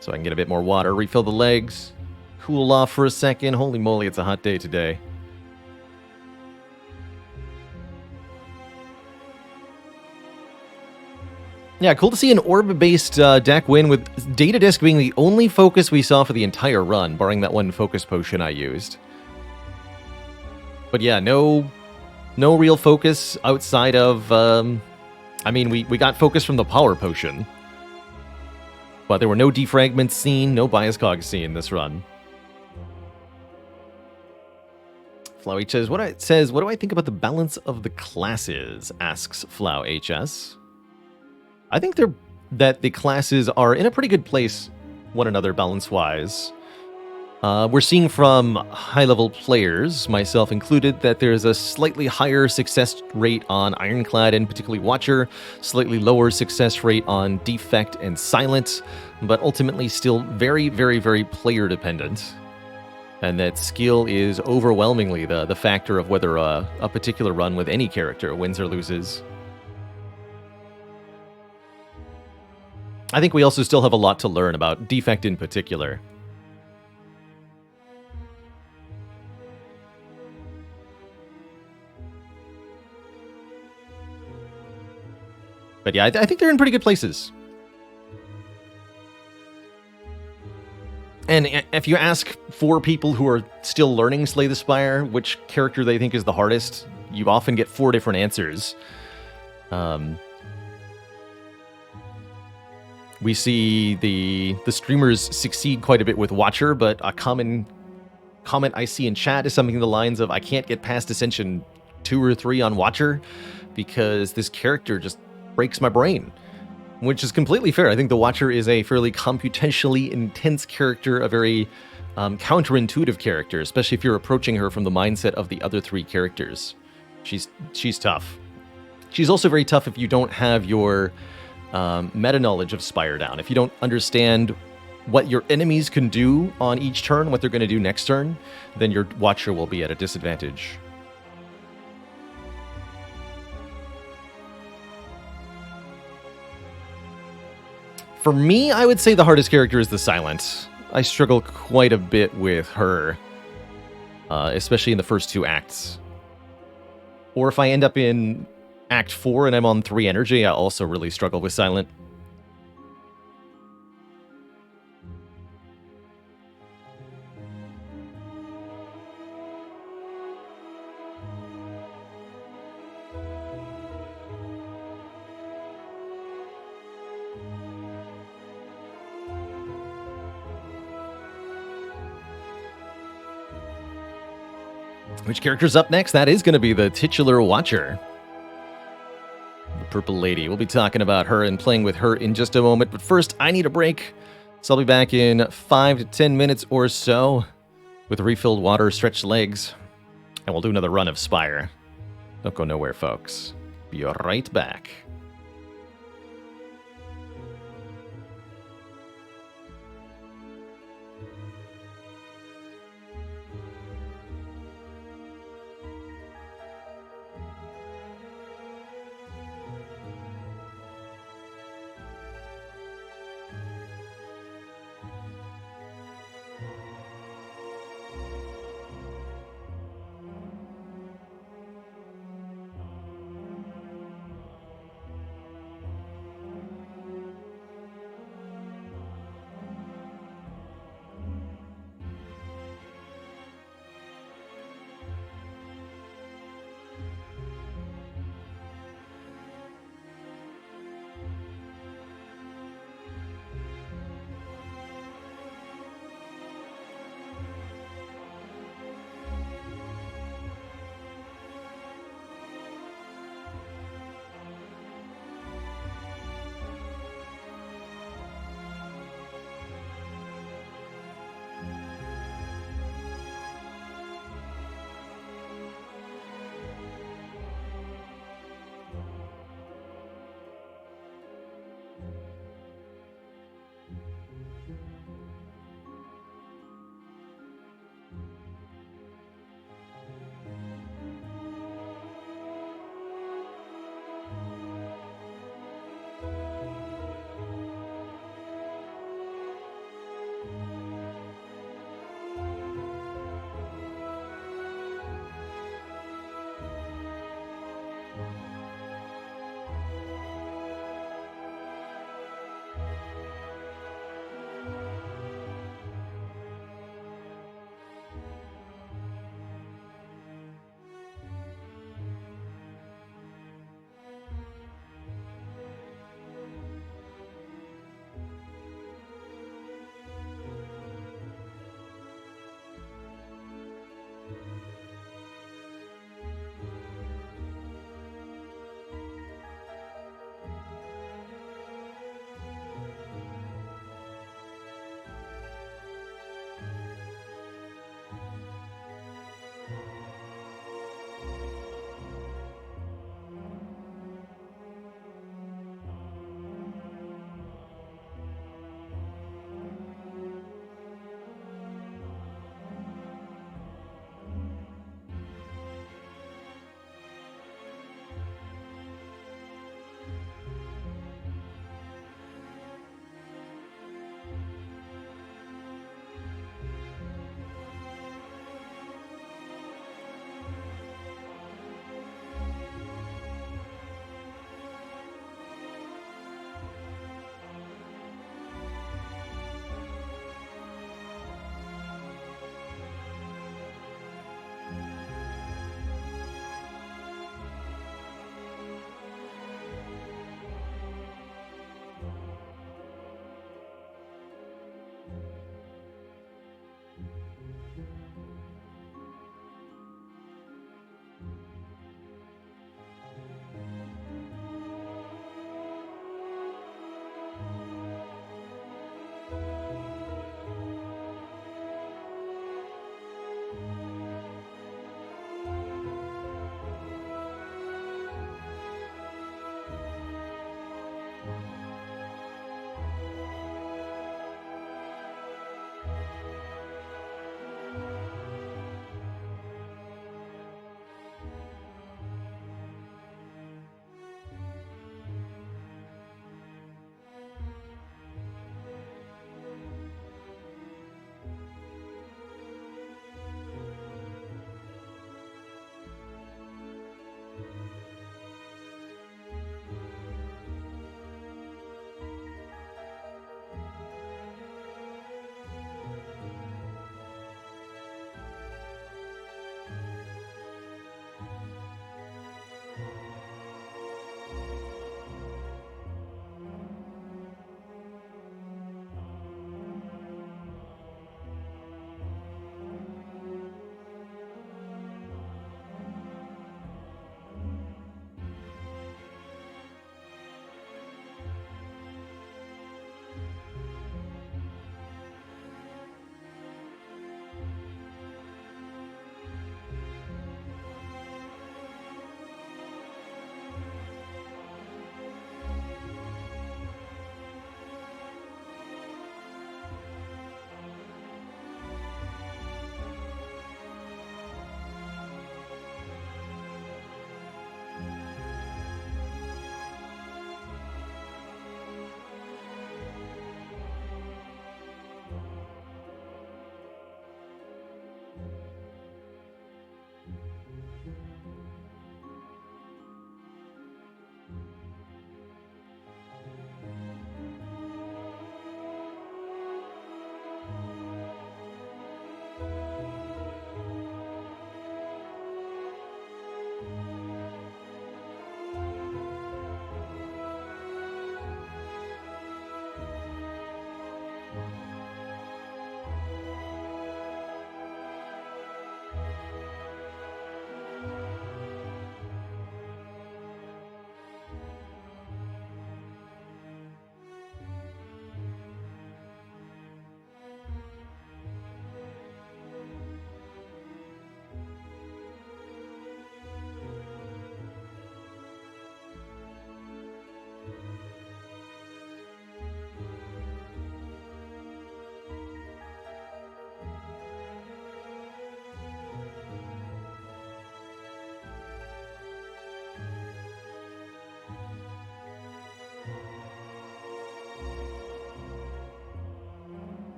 So I can get a bit more water, refill the legs, cool off for a second. Holy moly, it's a hot day today. Yeah, cool to see an orb-based deck win with Data Disc being the only focus we saw for the entire run, barring that one focus potion I used. But yeah, no real focus outside of... I mean, we got focus from the power potion. But there were no defragments seen, no bias cogs seen this run. Flow H says, what do I think about the balance of the classes? Asks Flow HS. I think that the classes are in a pretty good place, one another balance-wise. We're seeing from high-level players, myself included, that there's a slightly higher success rate on Ironclad and particularly Watcher, slightly lower success rate on Defect and Silent, but ultimately still very, very, very player-dependent. And that skill is overwhelmingly the factor of whether a particular run with any character wins or loses. I think we also still have a lot to learn about Defect in particular. But yeah, I think they're in pretty good places. And if you ask 4 people who are still learning Slay the Spire which character they think is the hardest, you often get 4 different answers. We see the streamers succeed quite a bit with Watcher, but a common comment I see in chat is something in the lines of, I can't get past Ascension 2 or 3 on Watcher because this character just breaks my brain, which is completely fair. I think the Watcher is a fairly computationally intense character, a very counterintuitive character, especially if you're approaching her from the mindset of the other 3 characters. She's tough. She's also very tough if you don't have your meta knowledge of Spire down. If you don't understand what your enemies can do on each turn, what they're going to do next turn, then your Watcher will be at a disadvantage. For me, I would say the hardest character is the Silent. I struggle quite a bit with her, especially in the first 2 acts. Or if I end up in Act 4 and I'm on 3 energy, I also really struggle with Silent. Which character's up next? That is going to be the titular Watcher. The Purple Lady. We'll be talking about her and playing with her in just a moment. But first, I need a break. So I'll be back in 5 to 10 minutes or so with refilled water, stretched legs. And we'll do another run of Spire. Don't go nowhere, folks. Be right back.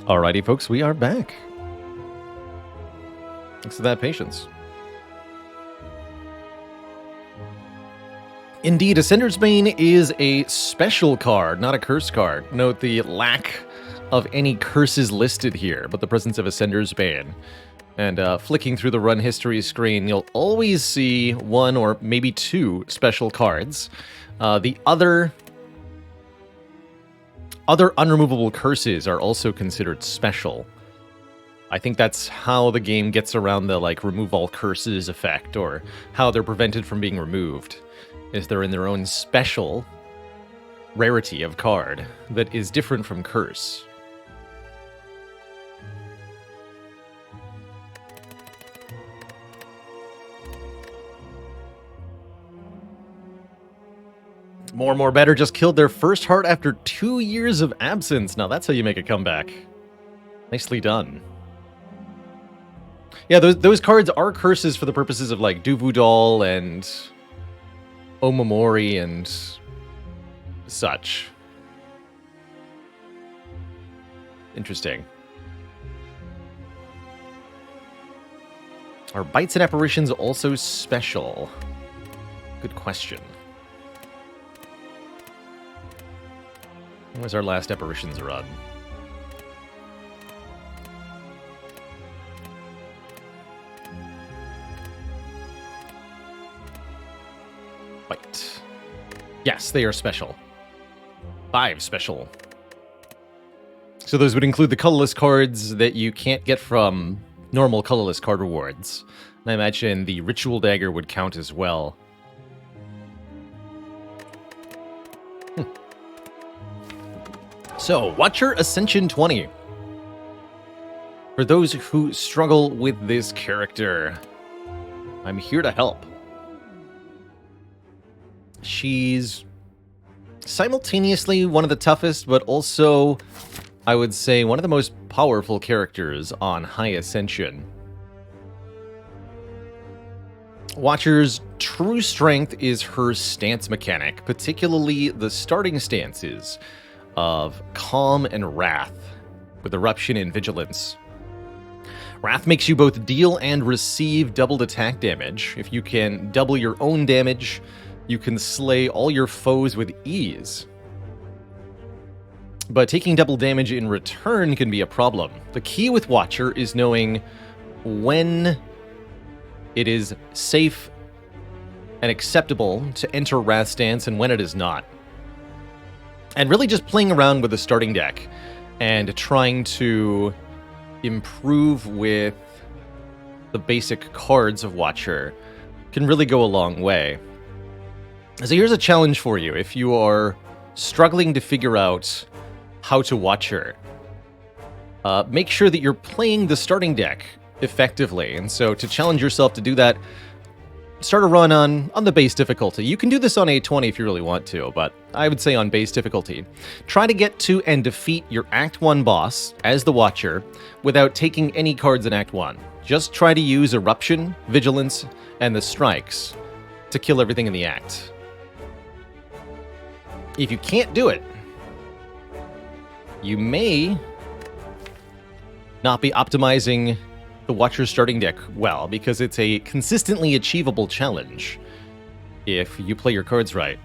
Alrighty, folks, we are back. Thanks for that patience. Indeed, Ascender's Bane is a special card, not a curse card. Note the lack of any curses listed here, but the presence of Ascender's Bane. And flicking through the run history screen, you'll always see one or maybe two special cards. The other unremovable curses are also considered special. I think that's how the game gets around the remove all curses effect, or how they're prevented from being removed, is they're in their own special rarity of card that is different from curse. More Better just killed their first heart after 2 years of absence. Now that's how you make a comeback. Nicely done. Yeah, those cards are curses for the purposes of Duvudal and Omamori and such. Interesting. Are bites and apparitions also special? Good question. When was our last apparitions run? Bite. Yes, they are special. 5 special. So those would include the colorless cards that you can't get from normal colorless card rewards. And I imagine the Ritual Dagger would count as well. So, Watcher Ascension 20. For those who struggle with this character, I'm here to help. She's simultaneously one of the toughest, but also, I would say, one of the most powerful characters on High Ascension. Watcher's true strength is her stance mechanic, particularly the starting stances of Calm and Wrath, with Eruption and Vigilance. Wrath makes you both deal and receive doubled attack damage. If you can double your own damage, you can slay all your foes with ease. But taking double damage in return can be a problem. The key with Watcher is knowing when it is safe and acceptable to enter Wrath stance and when it is not. And really just playing around with the starting deck and trying to improve with the basic cards of Watcher can really go a long way. So here's a challenge for you. If you are struggling to figure out how to Watcher, make sure that you're playing the starting deck effectively. And so to challenge yourself to do that, start a run on the base difficulty. You can do this on a 20 if you really want to, but I would say on base difficulty. Try to get to and defeat your Act 1 boss as the Watcher without taking any cards in Act 1. Just try to use Eruption, Vigilance, and the Strikes to kill everything in the Act. If you can't do it, you may not be optimizing the Watcher starting deck well, because it's a consistently achievable challenge if you play your cards right.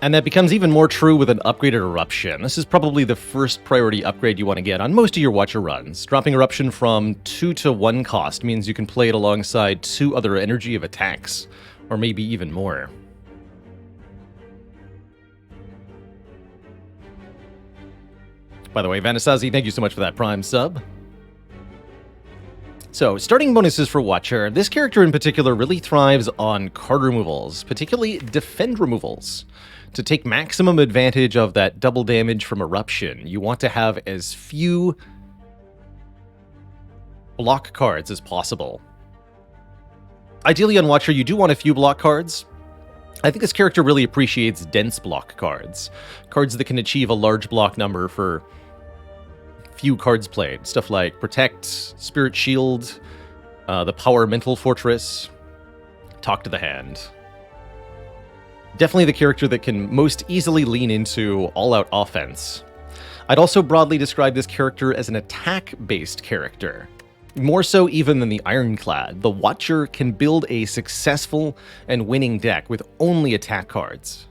And that becomes even more true with an upgraded Eruption. This is probably the first priority upgrade you want to get on most of your Watcher runs. Dropping Eruption from 2 to 1 cost means you can play it alongside 2 other energy of attacks, or maybe even more. By the way, Vanasazi, thank you so much for that Prime sub. So, starting bonuses for Watcher. This character in particular really thrives on card removals, particularly defend removals. To take maximum advantage of that double damage from Eruption, you want to have as few block cards as possible. Ideally on Watcher, you do want a few block cards. I think this character really appreciates dense block cards. Cards that can achieve a large block number for few cards played. Stuff like Protect, Spirit Shield, the Power Mental Fortress, Talk to the Hand. Definitely the character that can most easily lean into all-out offense. I'd also broadly describe this character as an attack-based character. More so even than the Ironclad, the Watcher can build a successful and winning deck with only attack cards.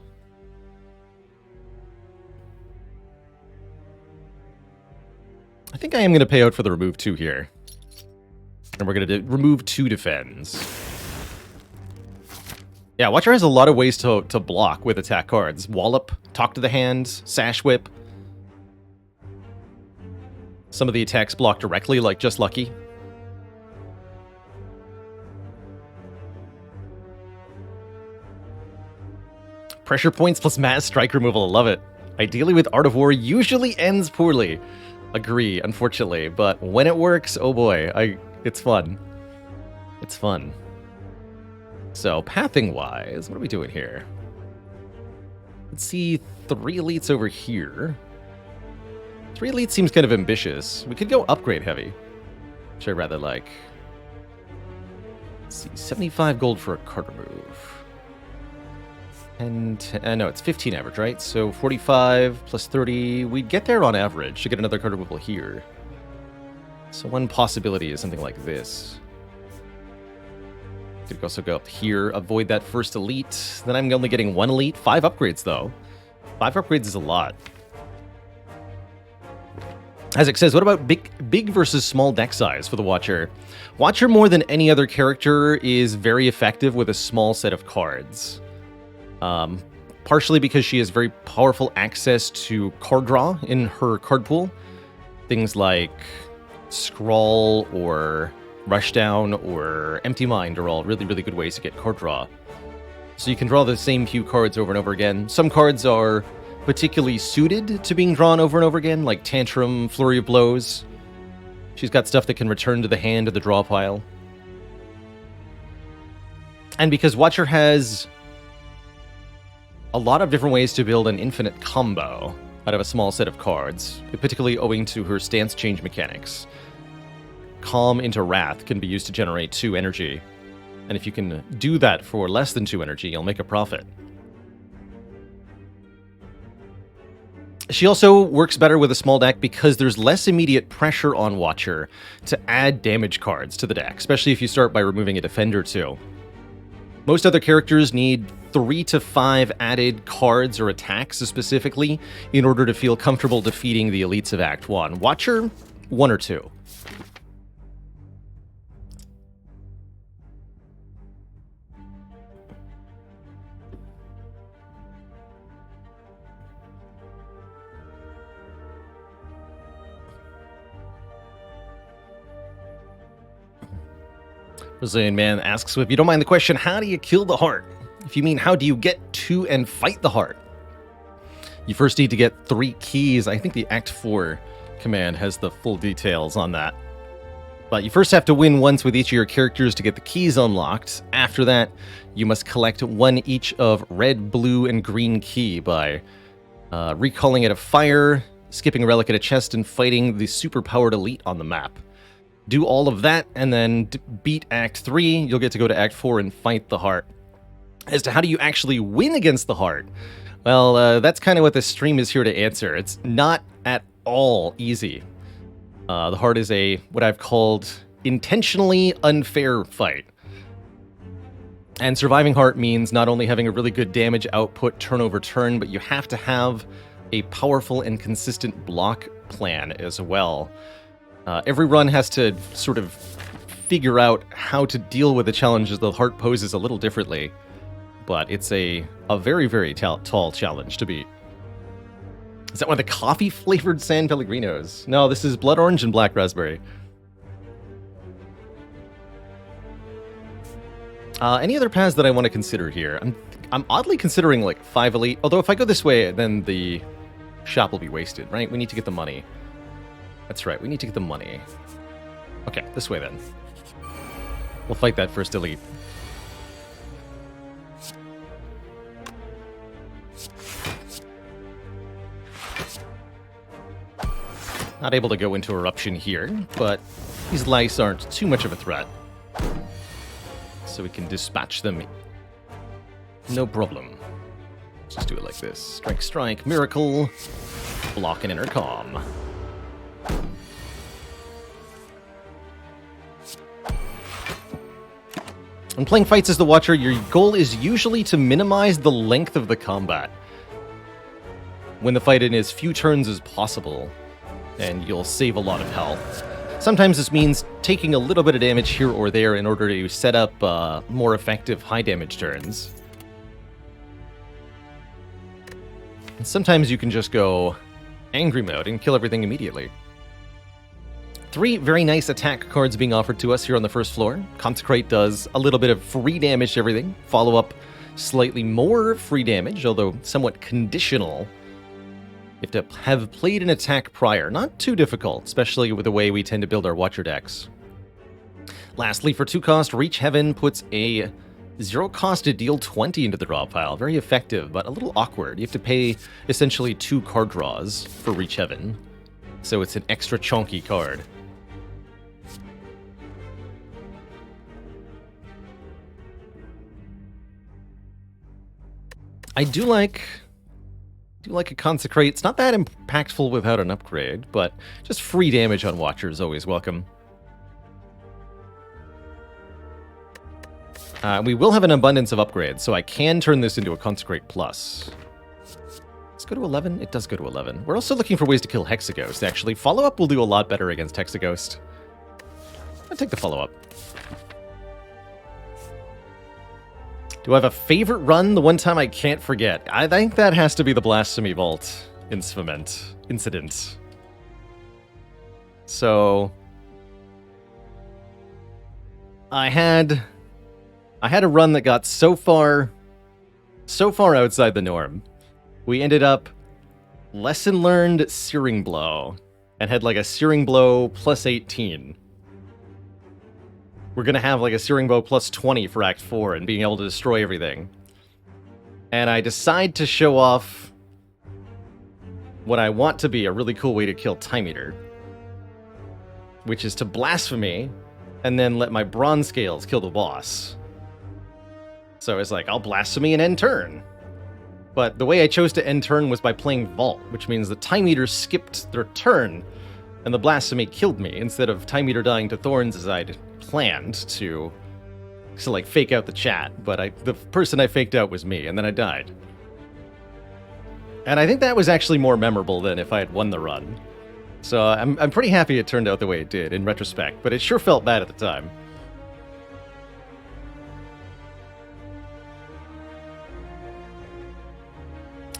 I think I am going to pay out for the remove 2 here. And we're going to remove 2 defends. Yeah, Watcher has a lot of ways to block with attack cards. Wallop, Talk to the Hand, Sash Whip. Some of the attacks block directly, like Just Lucky. Pressure points plus mass strike removal, I love it. Ideally with Art of War, usually ends poorly. Agree, unfortunately, but when it works, oh boy, it's fun. It's fun. So, pathing-wise, what are we doing here? Let's see, 3 elites over here. 3 elites seems kind of ambitious. We could go upgrade heavy, which I rather like. Let's see, 75 gold for a card remove. And, no, it's 15 average, right? So 45 plus 30, we'd get there on average to get another card removal here. So one possibility is something like this. Could also go up here, avoid that first elite. Then I'm only getting 1 elite. 5 upgrades, though. 5 upgrades is a lot. As it says, what about big versus small deck size for the Watcher? Watcher, more than any other character, is very effective with a small set of cards. Partially because she has very powerful access to card draw in her card pool. Things like Scrawl or Rushdown or Empty Mind are all really, really good ways to get card draw. So you can draw the same few cards over and over again. Some cards are particularly suited to being drawn over and over again, like Tantrum, Flurry of Blows. She's got stuff that can return to the hand or the draw pile. And because Watcher has a lot of different ways to build an infinite combo out of a small set of cards, particularly owing to her stance change mechanics. Calm into Wrath can be used to generate 2 energy, and if you can do that for less than 2 energy, you'll make a profit. She also works better with a small deck because there's less immediate pressure on Watcher to add damage cards to the deck, especially if you start by removing a defender too. Most other characters need 3 to 5 added cards or attacks specifically in order to feel comfortable defeating the elites of Act 1. Watcher, 1 or 2. Brazilian Man asks, if you don't mind the question, how do you kill the heart? If you mean how do you get to and fight the heart? You first need to get 3 keys. I think the Act 4 command has the full details on that. But you first have to win once with each of your characters to get the keys unlocked. After that, you must collect 1 each of red, blue, and green key by recalling at a fire, skipping a relic at a chest, and fighting the superpowered elite on the map. Do all of that, and then beat Act 3, you'll get to go to Act 4 and fight the heart. As to how do you actually win against the heart? Well, that's kind of what this stream is here to answer. It's not at all easy. The heart is what I've called intentionally unfair fight. And surviving heart means not only having a really good damage output turn over turn, but you have to have a powerful and consistent block plan as well. Every run has to sort of figure out how to deal with the challenges the heart poses a little differently. But it's a very, very tall challenge to beat. Is that one of the coffee-flavored San Pellegrinos? No, this is blood orange and black raspberry. Any other paths that I want to consider here? I'm oddly considering like 5 elite, although if I go this way, then the shop will be wasted, right? We need to get the money. That's right, we need to get the money. Okay, this way then. We'll fight that first elite. Not able to go into Eruption here, but these lice aren't too much of a threat. so we can dispatch them. No problem. Let's just do it like this. Strike, strike, miracle, block and intercom. When playing fights as the Watcher, your goal is usually to minimize the length of the combat when the fight in as few turns as possible, and you'll save a lot of health. Sometimes this means taking a little bit of damage here or there in order to set up more effective high damage turns. And sometimes you can just go angry mode and kill everything immediately. 3 very nice attack cards being offered to us here on the first floor. Consecrate does a little bit of free damage to everything. Follow up, slightly more free damage, although somewhat conditional. You have to have played an attack prior. Not too difficult, especially with the way we tend to build our Watcher decks. Lastly, for 2 cost, Reach Heaven puts a 0 cost to deal 20 into the draw pile. Very effective, but a little awkward. You have to pay essentially 2 card draws for Reach Heaven, so it's an extra chunky card. I do like a Consecrate. It's not that impactful without an upgrade, but just free damage on Watcher is always welcome. We will have an abundance of upgrades, so I can turn this into a Consecrate Plus. Let's go to 11. It does go to 11. We're also looking for ways to kill Hexaghost, actually. Follow-up will do a lot better against Hexaghost. I'll take the follow-up. Do I have a favorite run? The one time I can't forget. I think that has to be the Blasphemy Vault incident. So I had a run that got so far outside the norm. We ended up lesson learned Searing Blow and had like a Searing Blow plus 18. We're going to have like a Searing Blow plus 20 for Act 4 and being able to destroy everything. And I decide to show off what I want to be a really cool way to kill Time Eater, which is to Blasphemy and then let my Bronze Scales kill the boss. So it's like, I'll Blasphemy and end turn. But the way I chose to end turn was by playing Vault, which means the Time Eater skipped their turn, and the Blasphemy killed me, instead of Time Eater dying to Thorns as I'd planned to like fake out the chat. But the person I faked out was me, and then I died. And I think that was actually more memorable than if I had won the run. So I'm pretty happy it turned out the way it did, in retrospect, but it sure felt bad at the time.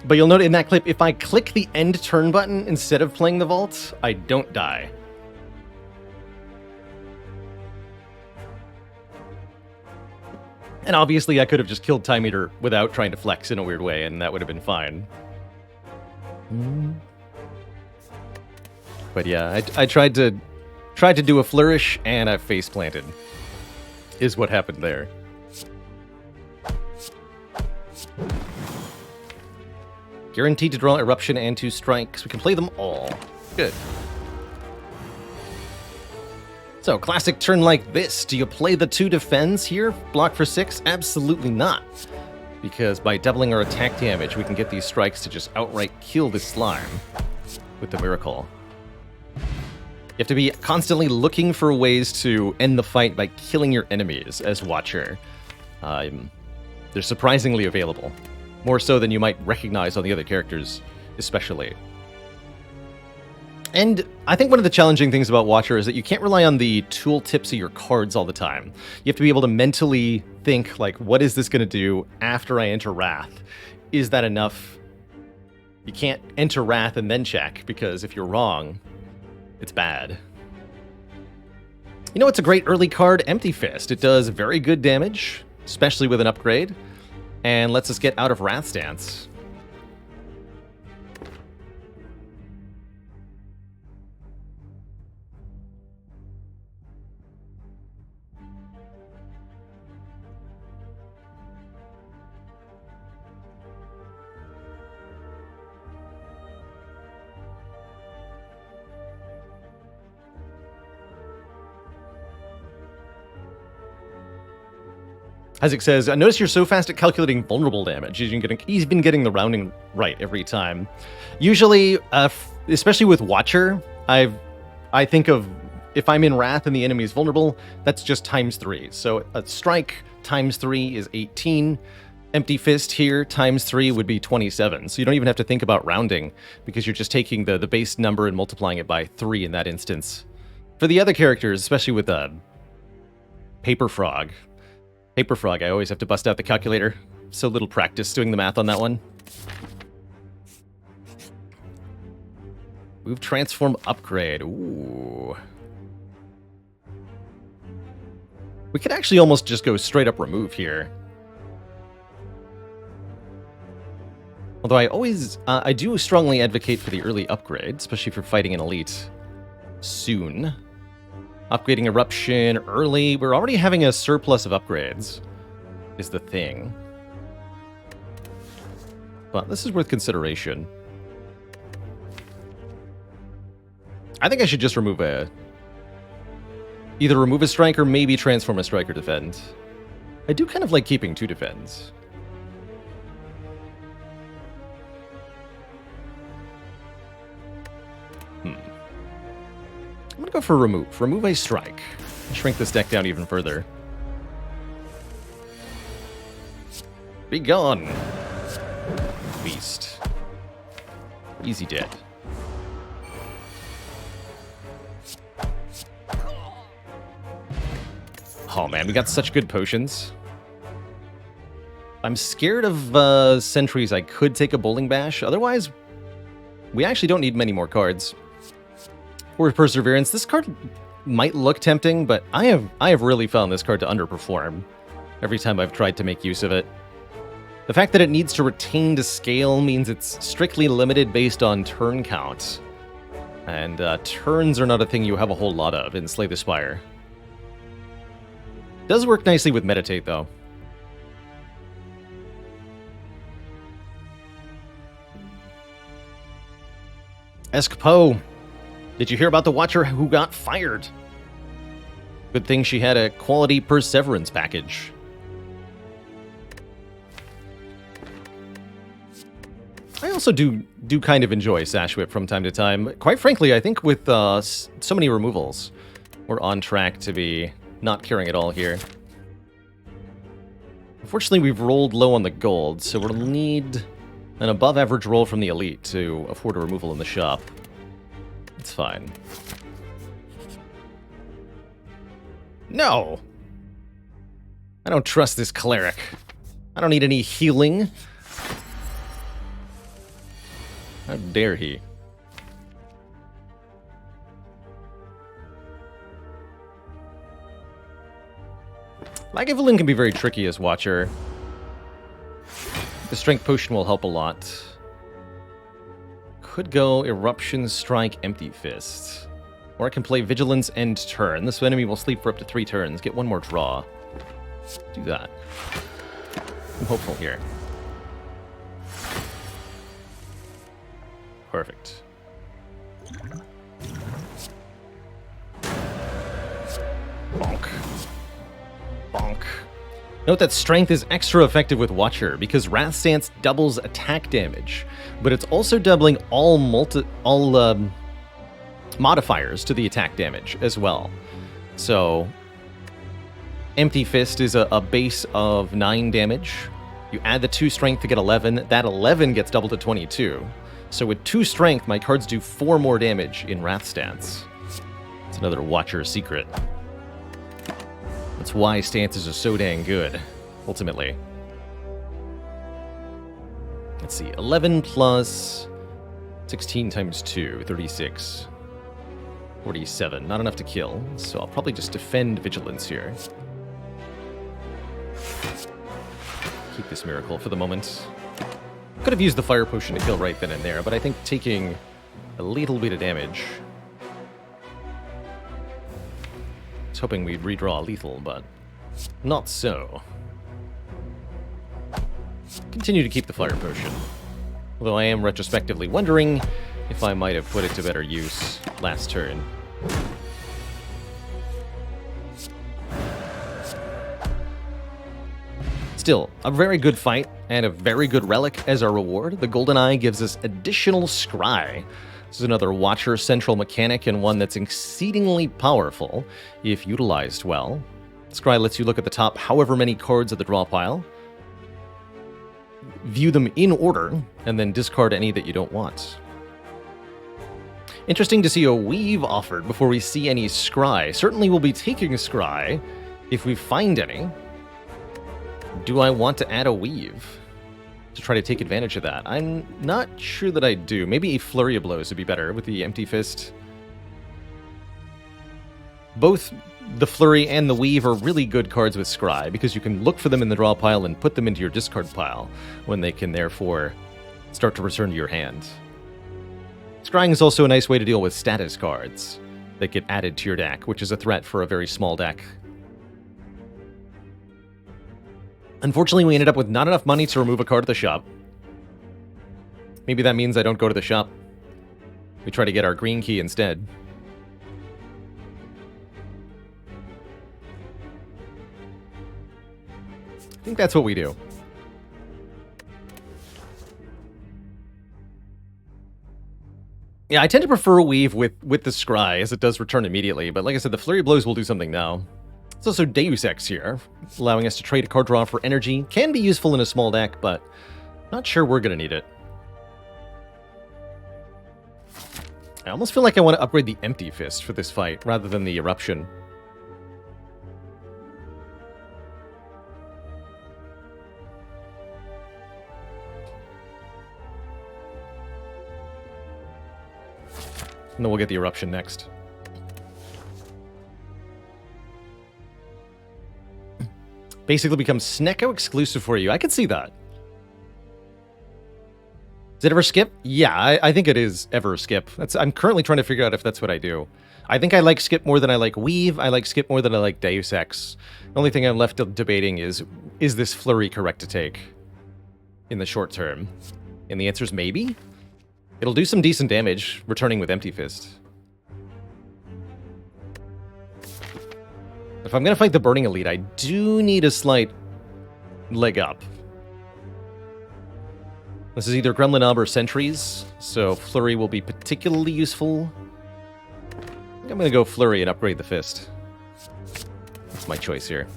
But you'll note in that clip, if I click the end turn button instead of playing the vault, I don't die. And obviously I could have just killed Time Eater without trying to flex in a weird way, and that would have been fine. But yeah, I tried to do a flourish, and I face planted, is what happened there. Guaranteed to draw Eruption and 2 strikes. We can play them all. Good. So, classic turn like this. Do you play the 2 defends here? Block for 6? Absolutely not. Because by doubling our attack damage, we can get these strikes to just outright kill this slime with the Miracle. You have to be constantly looking for ways to end the fight by killing your enemies as Watcher. They're surprisingly available. More so than you might recognize on the other characters, especially. And I think one of the challenging things about Watcher is that you can't rely on the tooltips of your cards all the time. You have to be able to mentally think, like, what is this going to do after I enter Wrath? Is that enough? You can't enter Wrath and then check, because if you're wrong, it's bad. You know what's a great early card? Empty Fist. It does very good damage, especially with an upgrade, and lets us get out of Wrath stance. Isaac says, I notice you're so fast at calculating vulnerable damage. He's been getting the rounding right every time. Usually, especially with Watcher, I think of if I'm in Wrath and the enemy is vulnerable, that's just ×3. So a strike ×3 is 18. Empty Fist here ×3 would be 27. So you don't even have to think about rounding because you're just taking the base number and multiplying it by 3 in that instance. For the other characters, especially with Paper Frog, I always have to bust out the calculator. So little practice doing the math on that one. Move, transform, upgrade. Ooh. We could actually almost just go straight up remove here. Although I do strongly advocate for the early upgrade, especially for fighting an elite soon. Upgrading Eruption early. We're already having a surplus of upgrades, is the thing. But this is worth consideration. I think I should just remove either remove a strike or maybe transform a strike or defend. I do kind of like keeping 2 defends. I'm gonna go for remove. Remove a strike. Shrink this deck down even further. Be gone, beast. Easy dead. Oh man, we got such good potions. I'm scared of sentries. I could take a bowling bash. Otherwise, we actually don't need many more cards. For Perseverance, this card might look tempting, but I have really found this card to underperform every time I've tried to make use of it. The fact that it needs to retain to scale means it's strictly limited based on turn count. And turns are not a thing you have a whole lot of in Slay the Spire. Does work nicely with Meditate, though. Escapo. Did you hear about the Watcher who got fired? Good thing she had a quality Perseverance package. I also do kind of enjoy Sash Whip from time to time. Quite frankly, I think with so many removals, we're on track to be not caring at all here. Unfortunately, we've rolled low on the gold, so we'll need an above-average roll from the elite to afford a removal in the shop. It's fine. No! I don't trust this cleric. I don't need any healing. How dare he? Lagavulin can be very tricky as Watcher. The Strength Potion will help a lot. Could go Eruption, Strike, Empty Fist. Or I can play Vigilance, End Turn. This enemy will sleep for up to 3 turns. Get 1 more draw. Do that. I'm hopeful here. Perfect. Bonk. Bonk. Note that Strength is extra effective with Watcher because Wrath Stance doubles attack damage, but it's also doubling all modifiers to the attack damage as well. So, Empty Fist is a base of 9 damage. You add the 2 Strength to get 11. That 11 gets doubled to 22. So with 2 Strength, my cards do 4 more damage in Wrath Stance. It's another Watcher secret. That's why stances are so dang good, ultimately. Let's see, 11 plus 16 times 2, 36. 47, not enough to kill, so I'll probably just defend Vigilance here. Keep this Miracle for the moment. Could have used the Fire Potion to kill right then and there, but I think taking a little bit of damage... I was hoping we'd redraw lethal, but not so. Continue to keep the Fire Potion. Although I am retrospectively wondering if I might have put it to better use last turn. Still, a very good fight and a very good relic as our reward. The Golden Eye gives us additional Scry. This is another Watcher central mechanic and one that's exceedingly powerful if utilized well. Scry lets you look at the top however many cards of the draw pile, view them in order, and then discard any that you don't want. Interesting to see a Weave offered before we see any Scry. Certainly we'll be taking Scry if we find any. Do I want to add a Weave to try to take advantage of that? I'm not sure that I do. Maybe a Flurry of Blows would be better with the Empty Fist. Both the Flurry and the Weave are really good cards with Scry because you can look for them in the draw pile and put them into your discard pile when they can therefore start to return to your hand. Scrying is also a nice way to deal with status cards that get added to your deck, which is a threat for a very small deck. Unfortunately, we ended up with not enough money to remove a card at the shop. Maybe that means I don't go to the shop. We try to get our green key instead. I think that's what we do. Yeah, I tend to prefer a Weave with the Scry, as it does return immediately, but like I said, the Flurry of Blows will do something now. There's also Deus Ex here, allowing us to trade a card draw for energy. Can be useful in a small deck, but not sure we're going to need it. I almost feel like I want to upgrade the Empty Fist for this fight, rather than the Eruption. And then we'll get the Eruption next. Basically becomes Snecko exclusive for you. I can see that. Does it ever skip? Yeah, I think it is ever skip. I'm currently trying to figure out if that's what I do. I think I like skip more than I like Weave. I like skip more than I like Deus Ex. The only thing I'm left debating is this Flurry correct to take in the short term? And the answer is maybe. It'll do some decent damage, returning with Empty Fist. If I'm going to fight the Burning Elite, I do need a slight leg up. This is either Gremlin Ob or Sentries, so Flurry will be particularly useful. I think I'm going to go Flurry and upgrade the Fist. That's my choice here.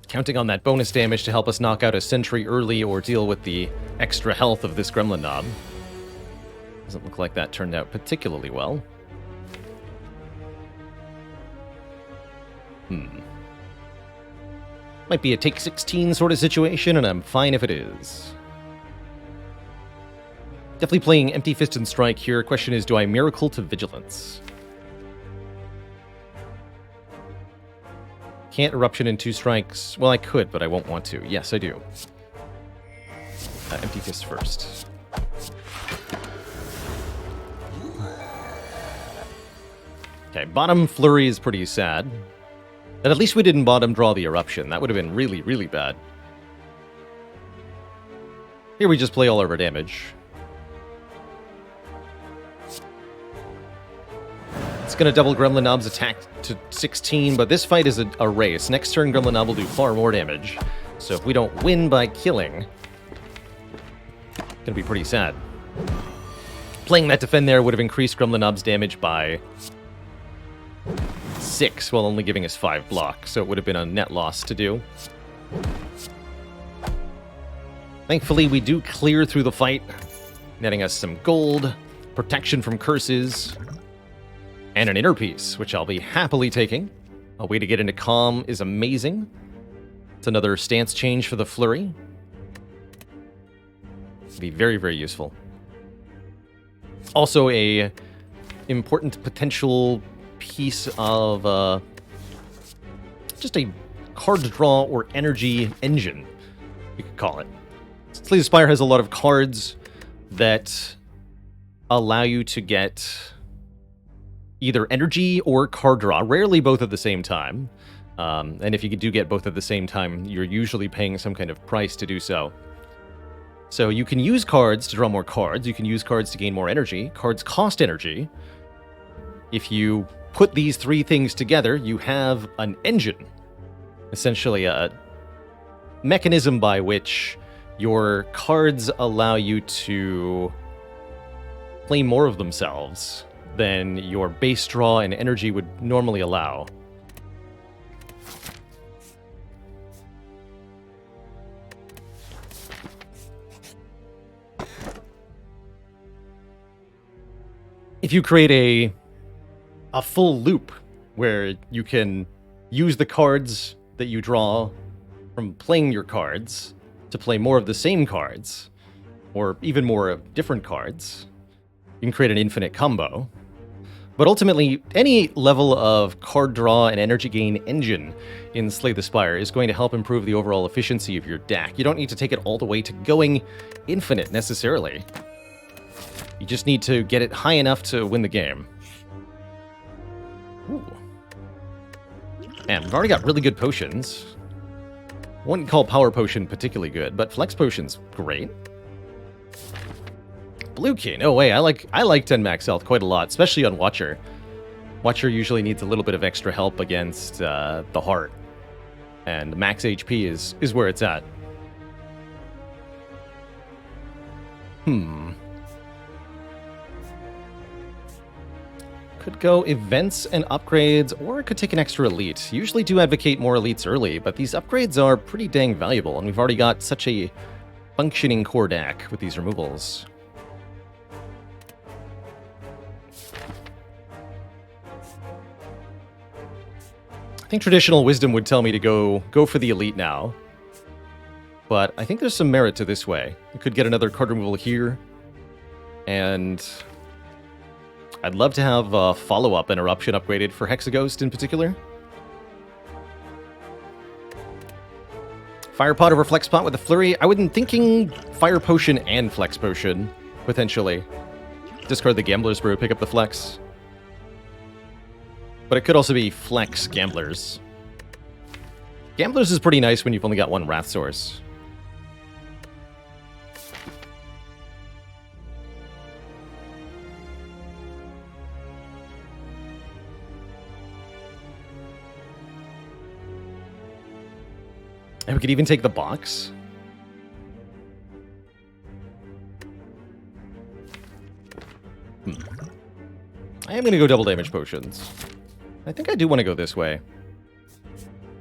Counting on that bonus damage to help us knock out a Sentry early or deal with the extra health of this Gremlin Knob. Doesn't look like that turned out particularly well. Might be a take 16 sort of situation, and I'm fine if it is. Definitely playing Empty Fist and Strike here. Question is, do I Miracle to Vigilance? Can't Eruption in 2 strikes. Well, I could, but I won't want to. Yes, I do. Empty Fist first. Okay, bottom Flurry is pretty sad. And at least we didn't bottom draw the Eruption. That would have been really, really bad. Here we just play all of our damage. It's going to double Gremlin Knob's attack to 16, but this fight is a race. Next turn, Gremlin Knob will do far more damage. So if we don't win by killing, it's going to be pretty sad. Playing that defend there would have increased Gremlin Knob's damage by 6, while only giving us 5 block, so it would have been a net loss to do. Thankfully, we do clear through the fight, netting us some gold, protection from curses, and an inner piece, which I'll be happily taking. A way to get into Calm is amazing. It's another stance change for the Flurry. It'll be very, very useful. Also a important potential piece of just a card draw or energy engine, you could call it. Slay the Spire has a lot of cards that allow you to get either energy or card draw, rarely both at the same time. And if you do get both at the same time, you're usually paying some kind of price to do so. So you can use cards to draw more cards, you can use cards to gain more energy. Cards cost energy. If you put these three things together, you have an engine. Essentially a mechanism by which your cards allow you to play more of themselves than your base draw and energy would normally allow. If you create a full loop where you can use the cards that you draw from playing your cards to play more of the same cards, or even more of different cards, you can create an infinite combo. But ultimately, any level of card draw and energy gain engine in Slay the Spire is going to help improve the overall efficiency of your deck. You don't need to take it all the way to going infinite, necessarily. You just need to get it high enough to win the game. Ooh. Man, we've already got really good potions. I wouldn't call Power Potion particularly good, but Flex Potion's great. Blue Key, no way. I like 10 max health quite a lot, especially on Watcher. Watcher usually needs a little bit of extra help against the heart. And max HP is where it's at. Could go events and upgrades, or it could take an extra elite. Usually do advocate more elites early, but these upgrades are pretty dang valuable, and we've already got such a functioning core deck with these removals. I think traditional wisdom would tell me to go for the elite now, but I think there's some merit to this way. We could get another card removal here, and I'd love to have a follow-up interruption upgraded for Hexaghost in particular. Fire Pot over Flex Pot with a Flurry. I wouldn't thinking Fire Potion and Flex Potion, potentially. Discard the Gambler's Brew, pick up the Flex. But it could also be Flex Gamblers. Gamblers is pretty nice when you've only got one Wrath Source. And we could even take the box. I am going to go double damage potions. I think I do want to go this way.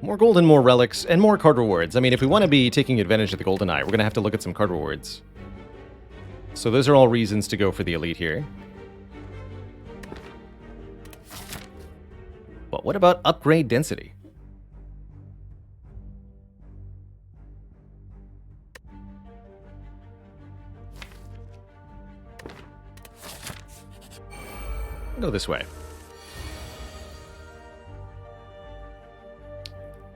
More gold and more relics, and more card rewards. I mean, if we want to be taking advantage of the Golden Eye, we're going to have to look at some card rewards. So those are all reasons to go for the elite here. But what about upgrade density? Go this way.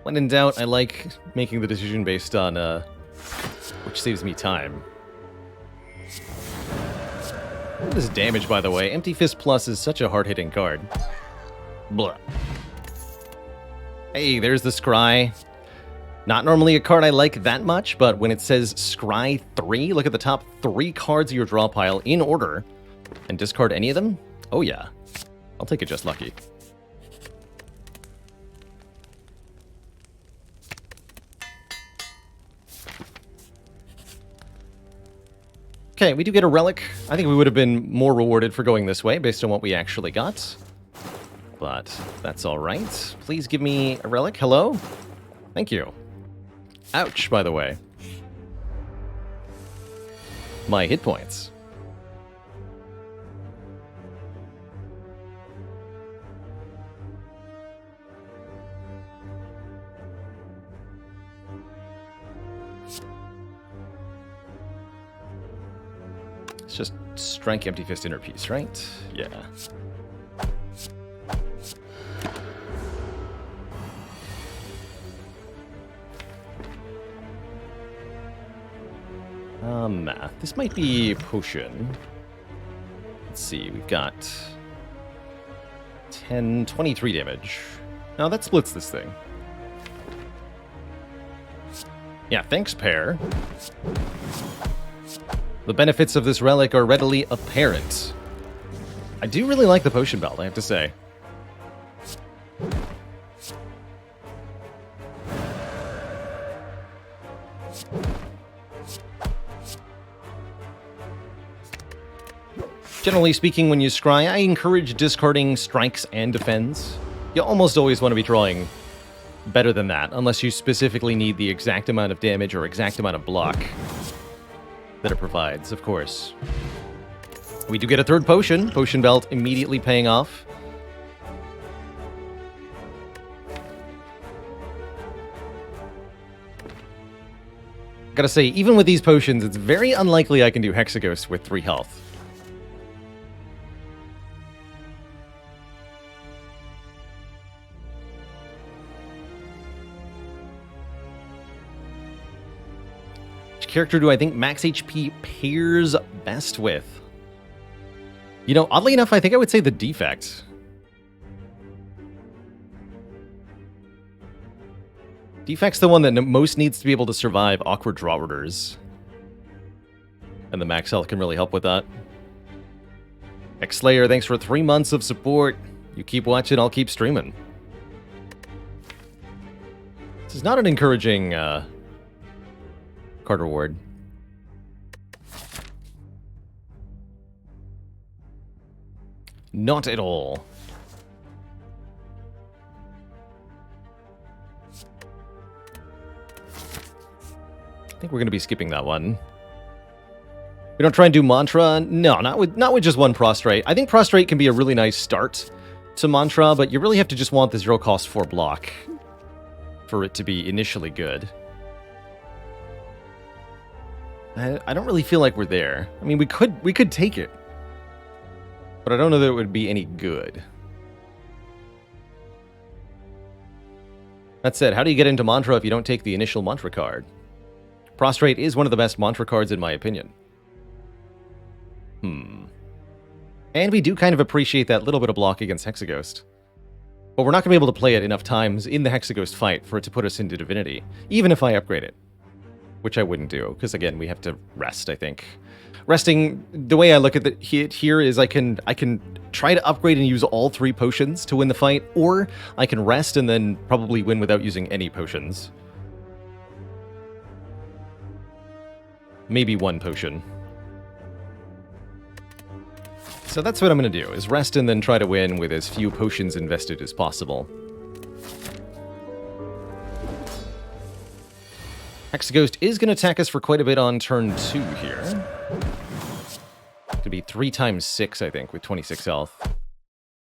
When in doubt, I like making the decision based on which saves me time. What is damage, by the way? Empty Fist Plus is such a hard-hitting card. Blah. Hey, there's the Scry. Not normally a card I like that much, but when it says Scry 3, look at the top 3 cards of your draw pile in order, and discard any of them? Oh yeah. I'll take it just lucky. Okay, we do get a relic. I think we would have been more rewarded for going this way based on what we actually got. But that's all right. Please give me a relic. Hello? Thank you. Ouch, by the way. My hit points. It's just strike Empty Fist Inner Piece, right? Yeah. Math. This might be potion. Let's see, we've got 10, 23 damage. Now that splits this thing. Yeah, thanks, pair. The benefits of this relic are readily apparent. I do really like the potion belt, I have to say. Generally speaking, when you scry, I encourage discarding strikes and defends. You almost always want to be drawing better than that, unless you specifically need the exact amount of damage or exact amount of block that it provides, of course. We do get a third potion. Potion belt immediately paying off. Gotta say, even with these potions, it's very unlikely I can do Hexaghost with 3 health. Which character do I think max HP pairs best with? You know, oddly enough, I think I would say the Defect. Defect's the one that most needs to be able to survive awkward draw orders. And the max health can really help with that. X-Slayer, thanks for 3 months of support. You keep watching, I'll keep streaming. This is not an encouraging card reward. Not at all. I think we're going to be skipping that one. We don't try and do Mantra? No, not with just one Prostrate. I think Prostrate can be a really nice start to Mantra, but you really have to just want the 0 cost 4 block for it to be initially good. I don't really feel like we're there. I mean, we could take it, but I don't know that it would be any good. That said, how do you get into Mantra if you don't take the initial Mantra card? Prostrate is one of the best Mantra cards in my opinion. And we do kind of appreciate that little bit of block against Hexaghost. But we're not going to be able to play it enough times in the Hexaghost fight for it to put us into Divinity, even if I upgrade it. Which I wouldn't do, because again, we have to rest, I think. Resting, the way I look at it here is I can try to upgrade and use all 3 potions to win the fight, or I can rest and then probably win without using any potions. Maybe 1 potion. So that's what I'm going to do, is rest and then try to win with as few potions invested as possible. Hexaghost is going to attack us for quite a bit on turn 2 here. Could be 3 times 6, I think, with 26 health.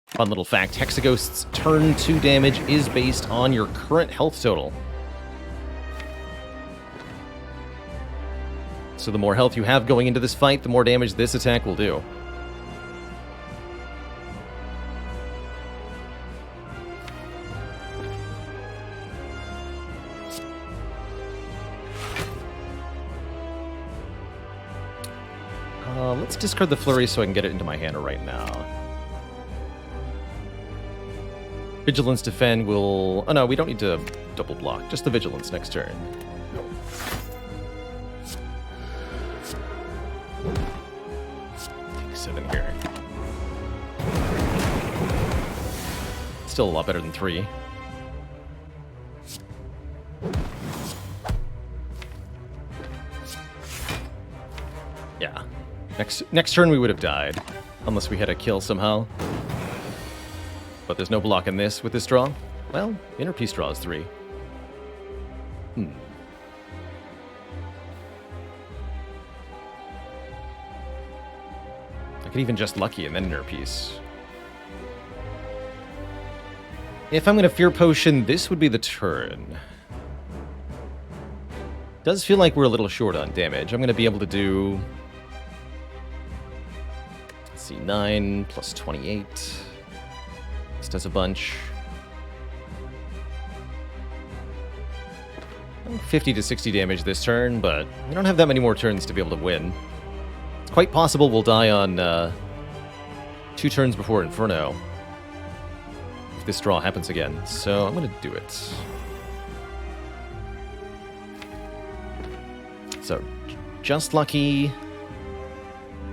Fun little fact, Hexaghost's turn 2 damage is based on your current health total. So the more health you have going into this fight, the more damage this attack will do. Let's discard the Flurry so I can get it into my hand right now. Vigilance Defend will... Oh no, we don't need to double block. Just the Vigilance next turn. Take 7 here. Still a lot better than 3. Yeah. Next turn we would have died, unless we had a kill somehow. But there's no block in this with this draw. Well, Inner Peace draws 3. I could even just Lucky and then Inner Peace. If I'm going to Fear Potion, this would be the turn. Does feel like we're a little short on damage. I'm going to be able to do... See, 9 plus 28. This does a bunch. 50 to 60 damage this turn, but we don't have that many more turns to be able to win. It's quite possible we'll die on 2 turns before Inferno if this draw happens again. So I'm going to do it. So, just Lucky...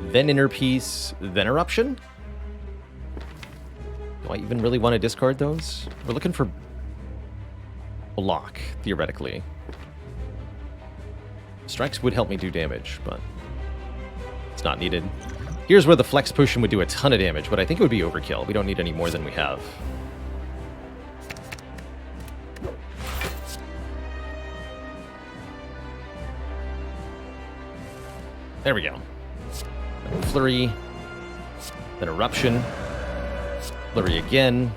Then Inner Peace, then Eruption? Do I even really want to discard those? We're looking for block, theoretically. Strikes would help me do damage, but it's not needed. Here's where the Flex Potion would do a ton of damage, but I think it would be overkill. We don't need any more than we have. There we go. Flurry. Then Eruption. Flurry again.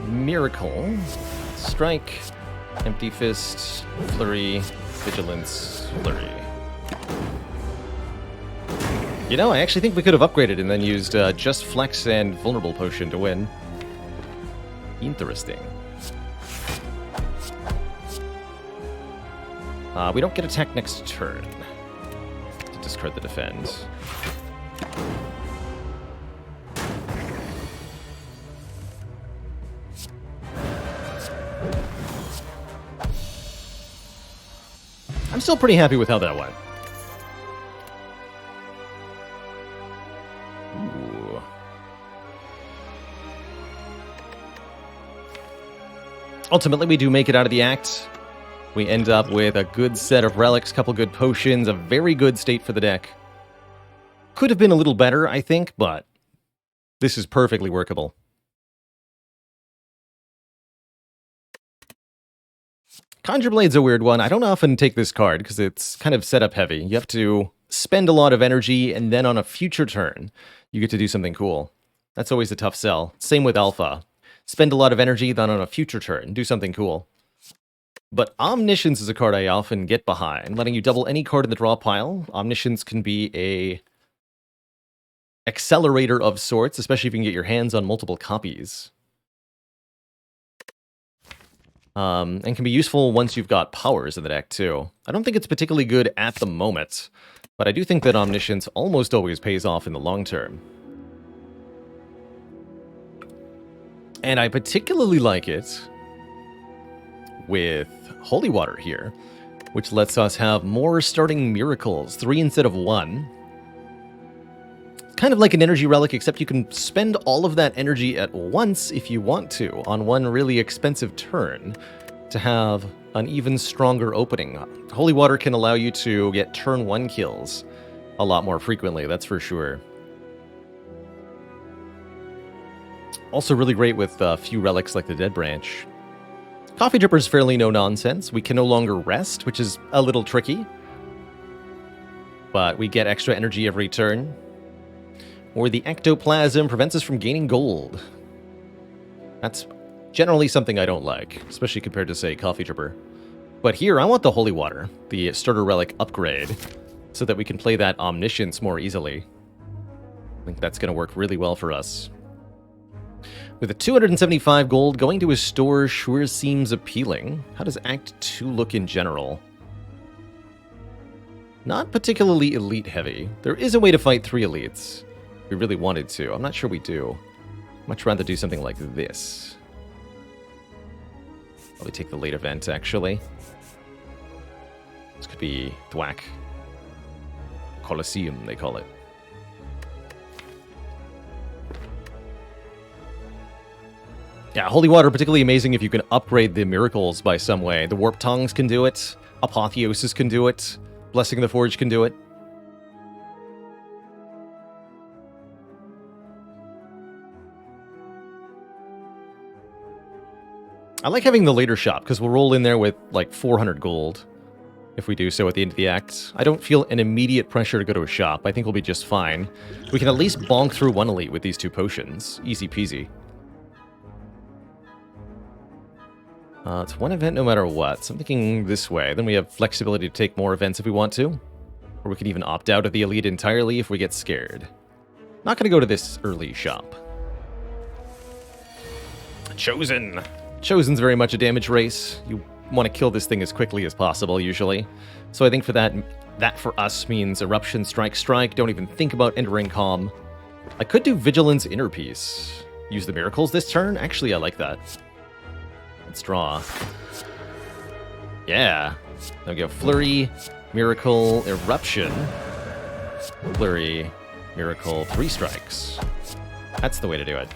Miracle. Strike. Empty Fist. Flurry. Vigilance. Flurry. You know, I actually think we could have upgraded and then used just Flex and Vulnerable Potion to win. Interesting. We don't get attack next turn. To discard the defend. I'm still pretty happy with how that went. Ooh. Ultimately, we do make it out of the act. We end up with a good set of relics, couple good potions, a very good state for the deck. Could have been a little better, I think, but this is perfectly workable. Conjure Blade's a weird one. I don't often take this card because it's kind of setup heavy. You have to spend a lot of energy, and then on a future turn, you get to do something cool. That's always a tough sell. Same with Alpha. Spend a lot of energy, then on a future turn, do something cool. But Omniscience is a card I often get behind, letting you double any card in the draw pile. Omniscience can be a accelerator of sorts, especially if you can get your hands on multiple copies. And can be useful once you've got powers in the deck, too. I don't think it's particularly good at the moment, but I do think that Omniscience almost always pays off in the long term. And I particularly like it with Holy Water here, which lets us have more starting miracles, 3 instead of 1. It's kind of like an energy relic, except you can spend all of that energy at once if you want to, on one really expensive turn, to have an even stronger opening. Holy Water can allow you to get turn 1 kills a lot more frequently, that's for sure. Also really great with a few relics like the Dead Branch. Coffee Dripper's fairly no-nonsense. We can no longer rest, which is a little tricky. But we get extra energy every turn. Or the Ectoplasm prevents us from gaining gold. That's generally something I don't like, especially compared to, say, Coffee Dripper. But here, I want the Holy Water, the Starter Relic upgrade, so that we can play that Omniscience more easily. I think that's going to work really well for us. With a 275 gold, going to his store sure seems appealing. How does Act 2 look in general? Not particularly elite heavy. There is a way to fight 3 elites. If we really wanted to. I'm not sure we do. Much rather do something like this. Probably take the late event, actually. This could be Thwack. Colosseum, they call it. Yeah, Holy Water, particularly amazing if you can upgrade the miracles by some way. The Warp Tongues can do it. Apotheosis can do it. Blessing of the Forge can do it. I like having the later shop, because we'll roll in there with, like, 400 gold. If we do so at the end of the act. I don't feel an immediate pressure to go to a shop. I think we'll be just fine. We can at least bonk through 1 elite with these 2 potions. Easy peasy. It's 1 event no matter what, so I'm thinking this way. Then we have flexibility to take more events if we want to. Or we can even opt out of the elite entirely if we get scared. Not going to go to this early shop. Chosen! Chosen's very much a damage race. You want to kill this thing as quickly as possible, usually. So I think for that for us means Eruption, Strike, Strike. Don't even think about entering Calm. I could do Vigilance, Inner Peace. Use the Miracles this turn? Actually, I like that. Let's draw. Yeah. Then we go Flurry, Miracle, Eruption. Flurry, Miracle, 3 strikes. That's the way to do it.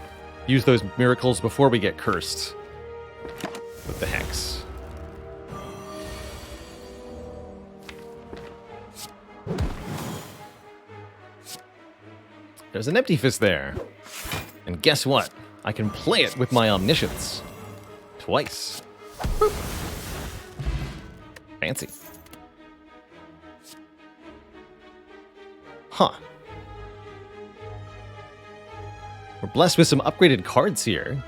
Use those miracles before we get cursed with the Hex. There's an Empty Fist there. And guess what? I can play it with my Omniscience. Twice. Boop. Fancy. Huh. We're blessed with some upgraded cards here.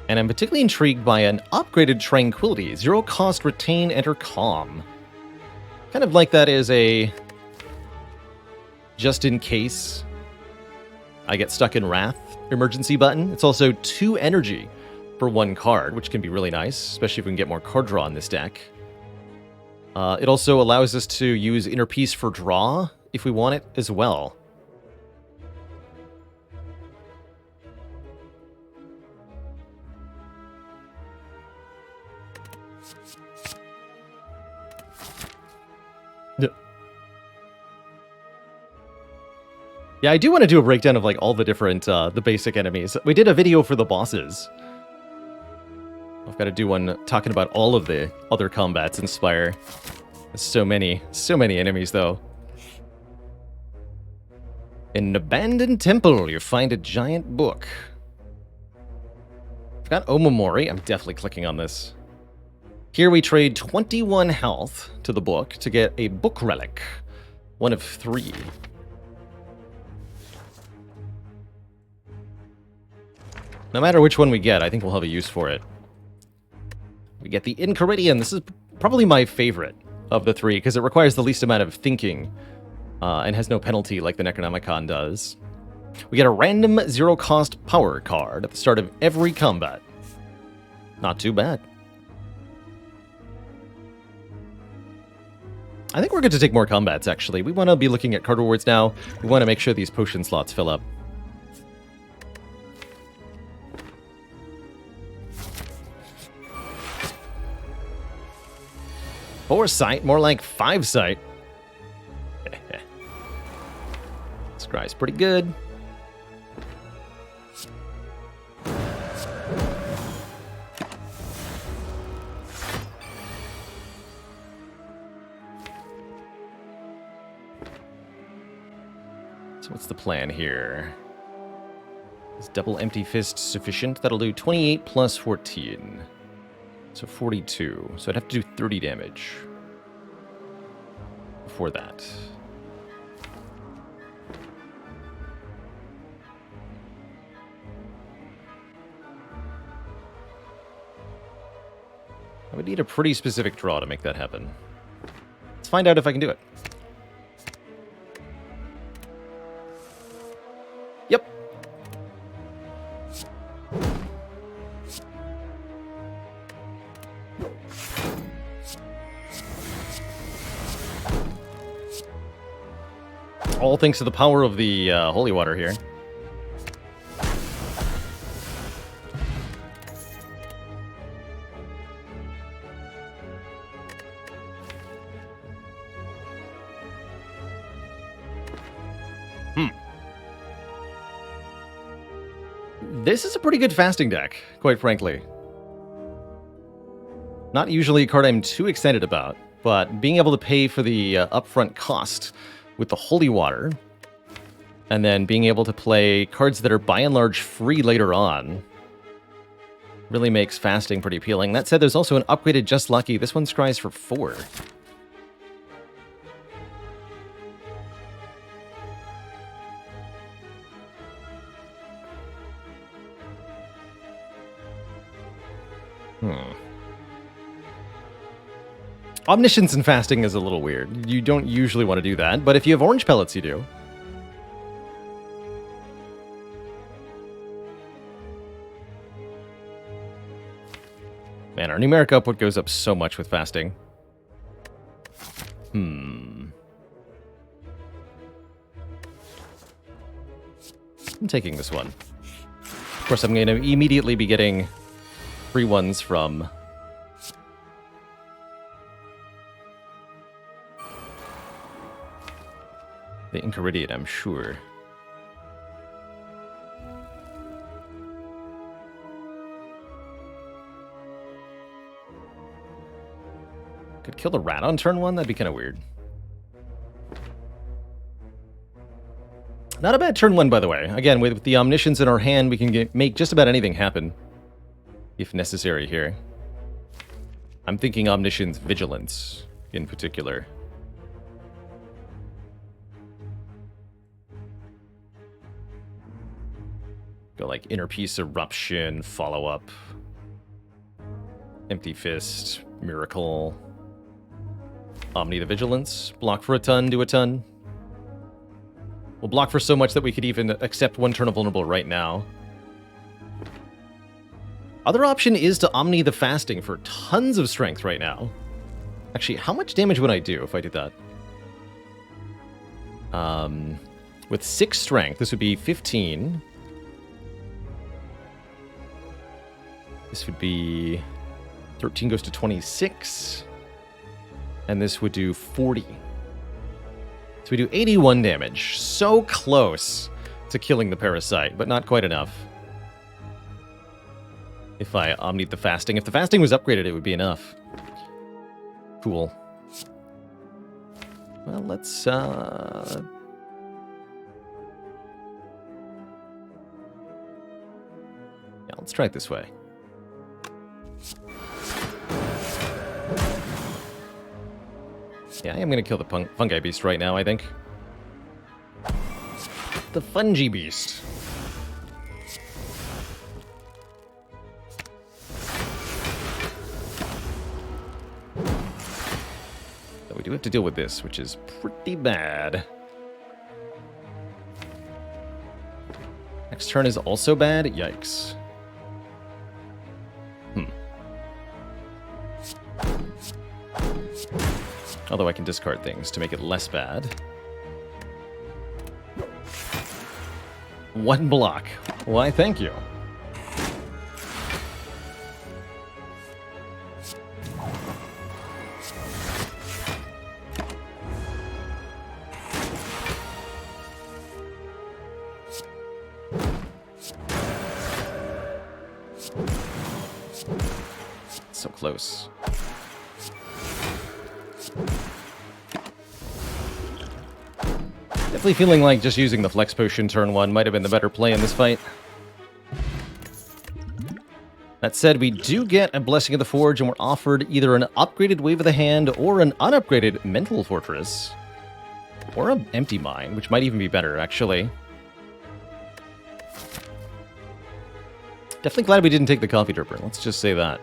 And I'm particularly intrigued by an upgraded Tranquility. 0 cost, retain, enter calm. Kind of like that is a just in case I get stuck in Wrath emergency button. It's also 2 energy for 1 card, which can be really nice, especially if we can get more card draw in this deck. It also allows us to use Inner Peace for draw if we want it as well. Yeah, I do want to do a breakdown of like all the different, the basic enemies. We did a video for the bosses. I've got to do one talking about all of the other combats in Spire. There's so many enemies though. In an abandoned temple, you find a giant book. I've got Omamori. I'm definitely clicking on this. Here we trade 21 health to the book to get a book relic. 1 of 3. No matter which one we get, I think we'll have a use for it. We get the Incaridian. This is probably my favorite of the 3, because it requires the least amount of thinking, and has no penalty like the Necronomicon does. We get a random 0 cost power card at the start of every combat. Not too bad. I think we're good to take more combats, actually. We want to be looking at card rewards now. We want to make sure these potion slots fill up. Foresight, more like 5 sight. Scry's pretty good. So what's the plan here? Is double Empty Fist sufficient? That'll do 28 plus 14. So 42. So I'd have to do 30 damage before that. I would need a pretty specific draw to make that happen. Let's find out if I can do it. Yep. All thanks to the power of the holy water here. This is a pretty good fasting deck, quite frankly. Not usually a card I'm too excited about, but being able to pay for the upfront cost with the holy water, and then being able to play cards that are by and large free later on, really makes fasting pretty appealing. That said, there's also an upgraded Just Lucky. This one scries for 4. Omniscience and fasting is a little weird. You don't usually want to do that, but if you have orange pellets, you do. Man, our numeric output goes up so much with fasting. I'm taking this one. Of course, I'm going to immediately be getting free ones from the Incaridian, I'm sure. Could kill the rat on turn 1? That'd be kind of weird. Not a bad turn 1, by the way. Again, with the Omniscience in our hand, we can make just about anything happen, if necessary here. I'm thinking Omniscience Vigilance, in particular. Go like Inner Peace, Eruption, Follow-Up, Empty Fist, Miracle, Omni the Vigilance, block for a ton, do a ton. We'll block for so much that we could even accept 1 turn of Vulnerable right now. Other option is to Omni the Fasting for tons of strength right now. Actually, how much damage would I do if I did that? With 6 strength, this would be 15. This would be 13 goes to 26. And this would do 40. So we do 81 damage. So close to killing the Parasite, but not quite enough. If I Omni'd the Fasting. If the Fasting was upgraded, it would be enough. Cool. Well, let's, yeah, let's try it this way. Yeah, I am going to kill the Fungi Beast right now, I think. The Fungi Beast. So we do have to deal with this, which is pretty bad. Next turn is also bad? Yikes. Although I can discard things to make it less bad. 1 block. Why, thank you. So close. Definitely feeling like just using the Flex Potion turn 1 might have been the better play in this fight. That said, we do get a Blessing of the Forge, and we're offered either an upgraded Wave of the Hand or an unupgraded Mental Fortress. Or an Empty Mind, which might even be better, actually. Definitely glad we didn't take the Coffee Dripper, let's just say that.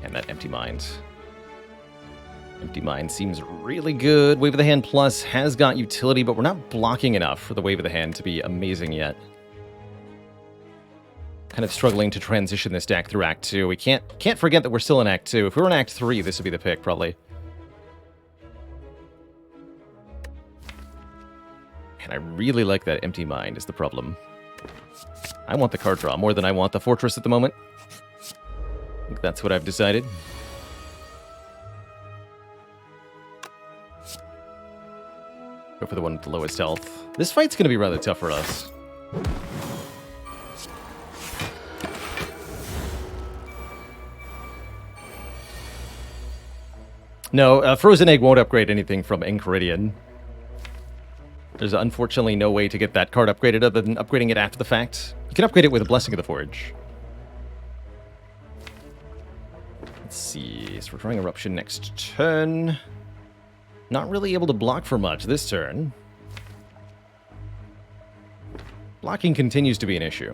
And that Empty Mind. Empty Mind seems really good. Wave of the Hand Plus has got utility, but we're not blocking enough for the Wave of the Hand to be amazing yet. Kind of struggling to transition this deck through Act 2. We can't forget that we're still in Act 2. If we were in Act 3, this would be the pick, probably. And I really like that Empty Mind is the problem. I want the card draw more than I want the Fortress at the moment. I think that's what I've decided. Go for the one with the lowest health. This fight's going to be rather tough for us. No, Frozen Egg won't upgrade anything from Enchiridion. There's unfortunately no way to get that card upgraded other than upgrading it after the fact. You can upgrade it with a Blessing of the Forge. Let's see. So we're drawing Eruption next turn. Not really able to block for much this turn. Blocking continues to be an issue.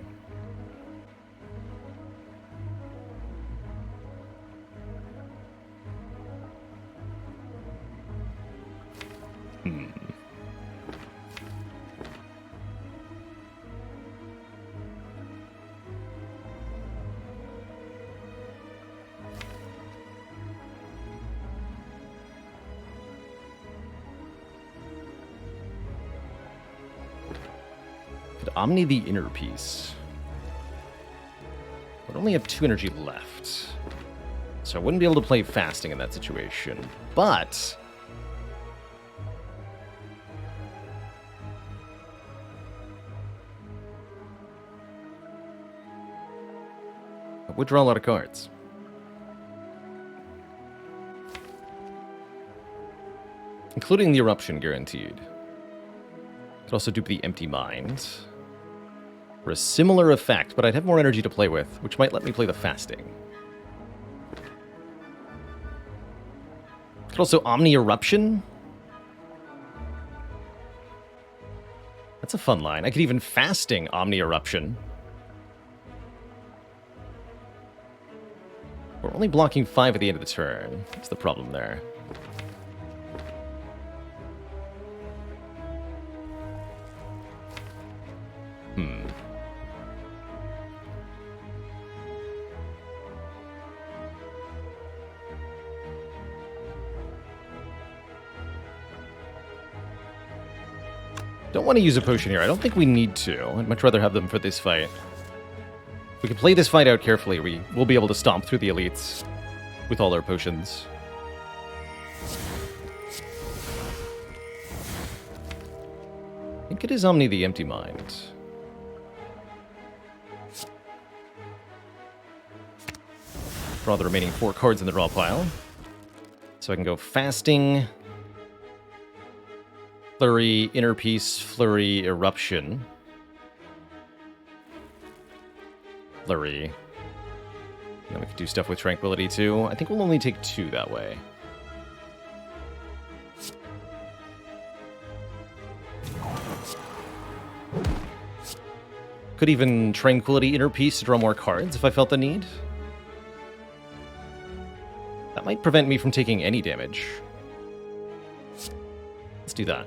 Omni the Inner Peace. Would only have 2 energy left. So I wouldn't be able to play Fasting in that situation. But I would draw a lot of cards. Including the Eruption guaranteed. Could also dupe the Empty Mind for a similar effect, but I'd have more energy to play with, which might let me play the Fasting. Could also Omni Eruption. That's a fun line. I could even Fasting Omni Eruption. We're only blocking 5 at the end of the turn. That's the problem there. Don't want to use a potion here. I don't think we need to. I'd much rather have them for this fight. If we can play this fight out carefully, we'll be able to stomp through the elites with all our potions. I think it is Omni the Empty Mind. Draw the remaining 4 cards in the draw pile. So I can go Fasting, Flurry, Inner Peace, Flurry, Eruption. Flurry. And then we could do stuff with Tranquility too. I think we'll only take 2 that way. Could even Tranquility, Inner Peace to draw more cards if I felt the need. That might prevent me from taking any damage. Let's do that.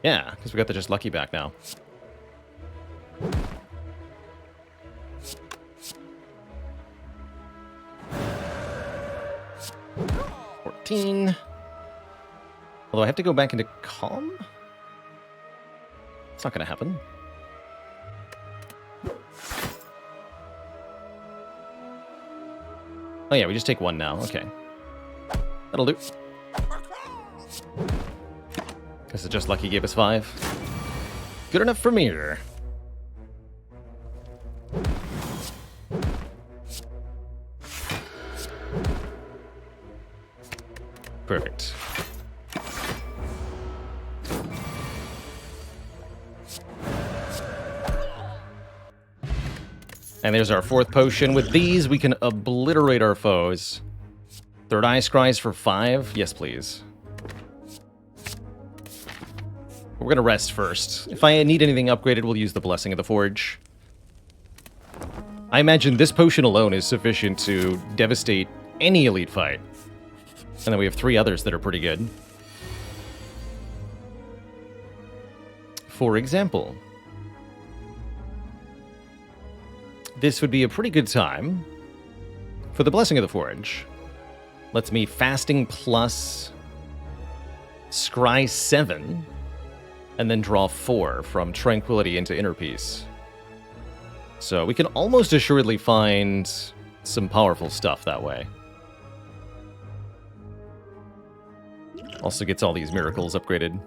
Yeah, because we got the Just Lucky back now. $14. Although I have to go back into Calm? It's not going to happen. Oh yeah, we just take 1 now. Okay. That'll do. Guess it Just Lucky gave us 5. Good enough for me. Perfect. And there's our 4th potion. With these, we can obliterate our foes. Third Eye Scries for 5? Yes, please. We're going to rest first. If I need anything upgraded, we'll use the Blessing of the Forge. I imagine this potion alone is sufficient to devastate any elite fight. And then we have 3 others that are pretty good. For example, this would be a pretty good time for the Blessing of the Forge. Lets me Fasting plus Scry 7, and then draw 4 from Tranquility into Inner Peace. So we can almost assuredly find some powerful stuff that way. Also gets all these miracles upgraded.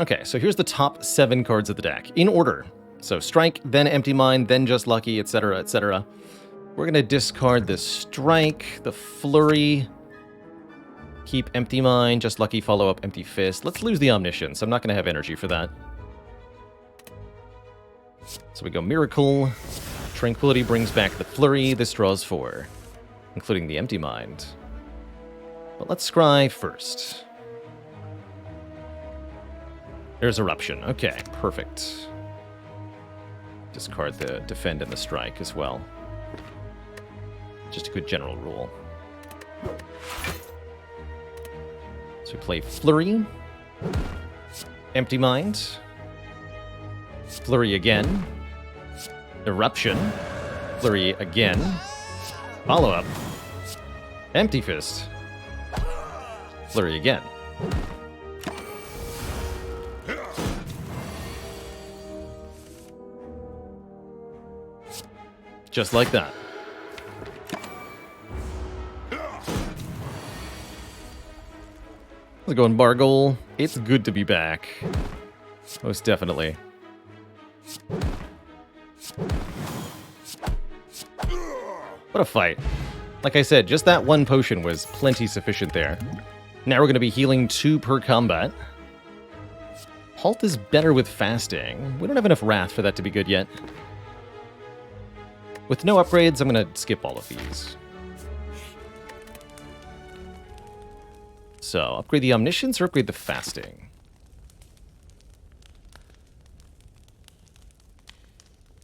Okay, so here's the top 7 cards of the deck, in order. So Strike, then Empty Mind, then Just Lucky, etc., etc. We're going to discard the Strike, the Flurry, keep Empty Mind, Just Lucky, follow up Empty Fist. Let's lose the Omniscience. I'm not going to have energy for that. So we go Miracle. Tranquility brings back the Flurry. This draws 4, including the Empty Mind. But let's scry first. There's Eruption. Okay, perfect. Discard the Defend and the Strike as well. Just a good general rule. So we play Flurry. Empty Mind. Flurry again. Eruption. Flurry again. Follow-up. Empty Fist. Flurry again. Just like that. How's it going, Bargol? It's good to be back. Most definitely. What a fight. Like I said, just that one potion was plenty sufficient there. Now we're going to be healing 2 per combat. Halt is better with fasting. We don't have enough wrath for that to be good yet. With no upgrades, I'm going to skip all of these. So, upgrade the omniscience or upgrade the fasting?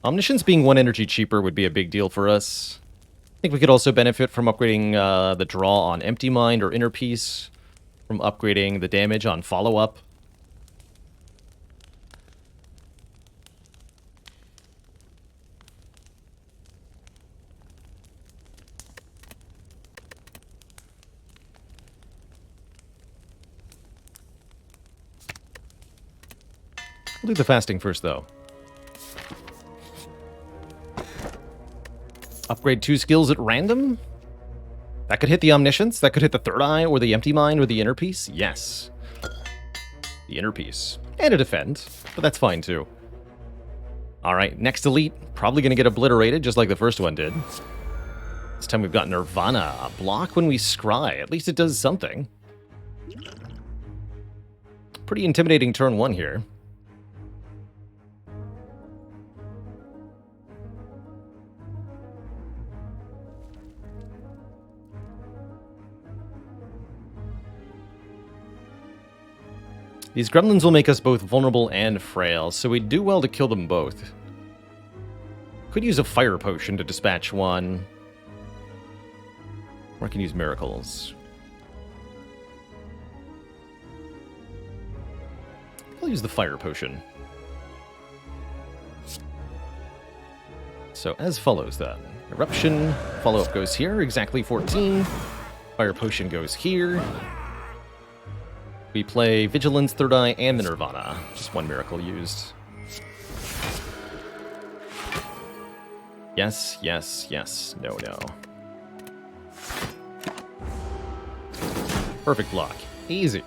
Omniscience being 1 energy cheaper would be a big deal for us. I think we could also benefit from upgrading the draw on Empty Mind or Inner Peace, from upgrading the damage on Follow-Up. We'll do the fasting first, though. Upgrade 2 skills at random? That could hit the Omniscience, that could hit the Third Eye, or the Empty Mind, or the Inner Peace. Yes. The Inner Peace. And a Defend, but that's fine too. Alright, next Elite. Probably going to get obliterated, just like the first one did. This time we've got Nirvana. A block when we scry. At least it does something. Pretty intimidating turn 1 here. These gremlins will make us both vulnerable and frail, so we do well to kill them both. Could use a fire potion to dispatch one. Or I can use miracles. I'll use the fire potion. So as follows then. Eruption, follow-up goes here, exactly 14. Fire potion goes here. We play Vigilance, Third Eye, and the Nirvana. Just 1 miracle used. Yes, yes, yes. No, no. Perfect block. Easy.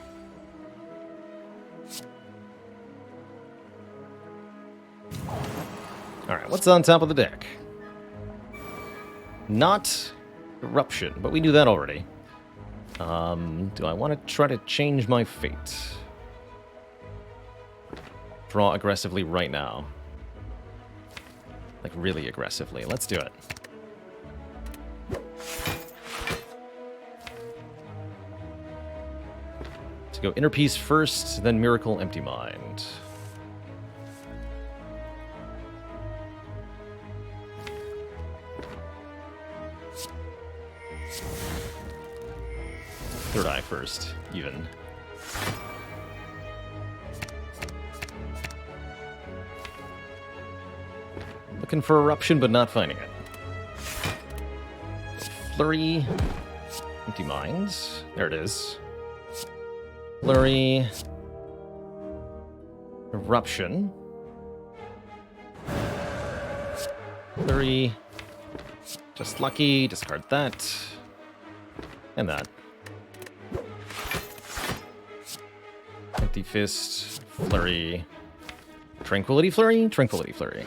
Alright, what's on top of the deck? Not Eruption, but we knew that already. Do I want to try to change my fate? Draw aggressively right now. Like, really aggressively. Let's do it. So go Inner Peace first, then Miracle, Empty Mind. Third Eye first, even. Looking for Eruption, but not finding it. Flurry. Empty Minds. There it is. Flurry. Eruption. Flurry. Just lucky. Discard that. And that. Empty Fist, Flurry, Tranquility Flurry, Tranquility Flurry.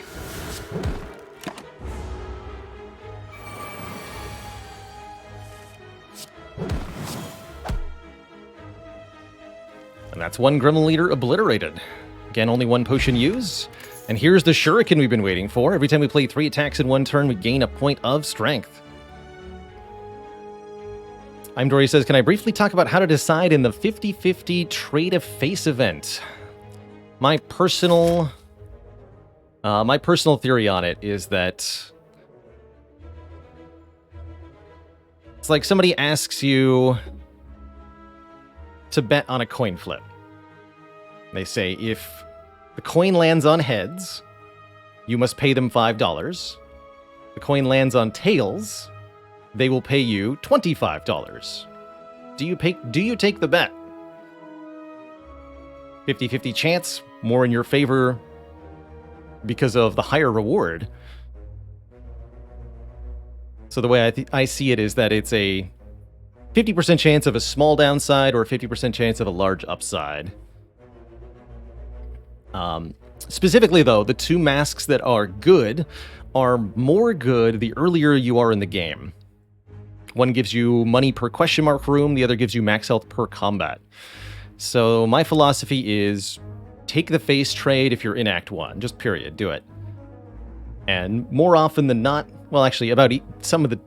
And that's 1 Gremlin Leader obliterated. Again, only 1 potion used. And here's the Shuriken we've been waiting for. Every time we play 3 attacks in 1 turn, we gain a point of strength. I'm Dory says, can I briefly talk about how to decide in the 50-50 Trade a Face event? My personal theory on it is that it's like somebody asks you to bet on a coin flip. They say, if the coin lands on heads, you must pay them $5. The coin lands on tails, they will pay you $25. Do you take the bet? 50-50 chance, more in your favor because of the higher reward. So the way I see it is that it's a 50% chance of a small downside or a 50% chance of a large upside. Specifically, though, the 2 masks that are good are more good the earlier you are in the game. One gives you money per question mark room, the other gives you max health per combat. So my philosophy is take the face trade if you're in Act 1, just period, do it. And more often than not, well actually about some of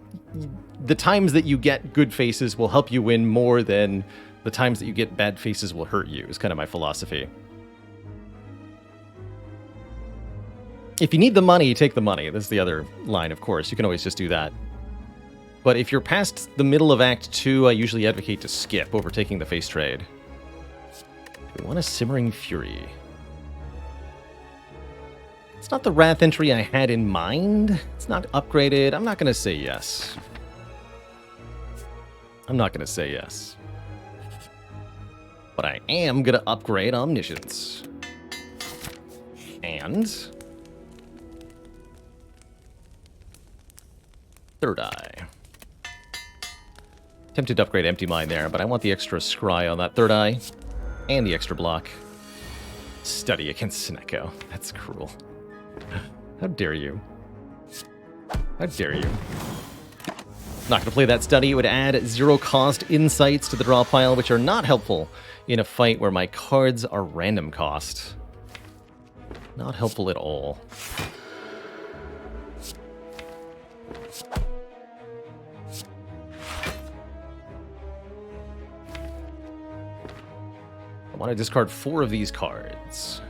the times that you get good faces will help you win more than the times that you get bad faces will hurt you, is kind of my philosophy. If you need the money, take the money. That's the other line, of course. You can always just do that. But if you're past the middle of Act 2, I usually advocate to skip over taking the face trade. We want a Simmering Fury. It's not the Wrath entry I had in mind. It's not upgraded. I'm not going to say yes. I'm not going to say yes. But I am going to upgrade Omniscience. And Third Eye. Tempted to upgrade Empty Mind there, but I want the extra scry on that Third Eye. And the extra block. Study against Seneko. That's cruel. How dare you? How dare you? Not going to play that study. It would add 0 cost insights to the draw pile, which are not helpful in a fight where my cards are random cost. Not helpful at all. I want to discard 4 of these cards.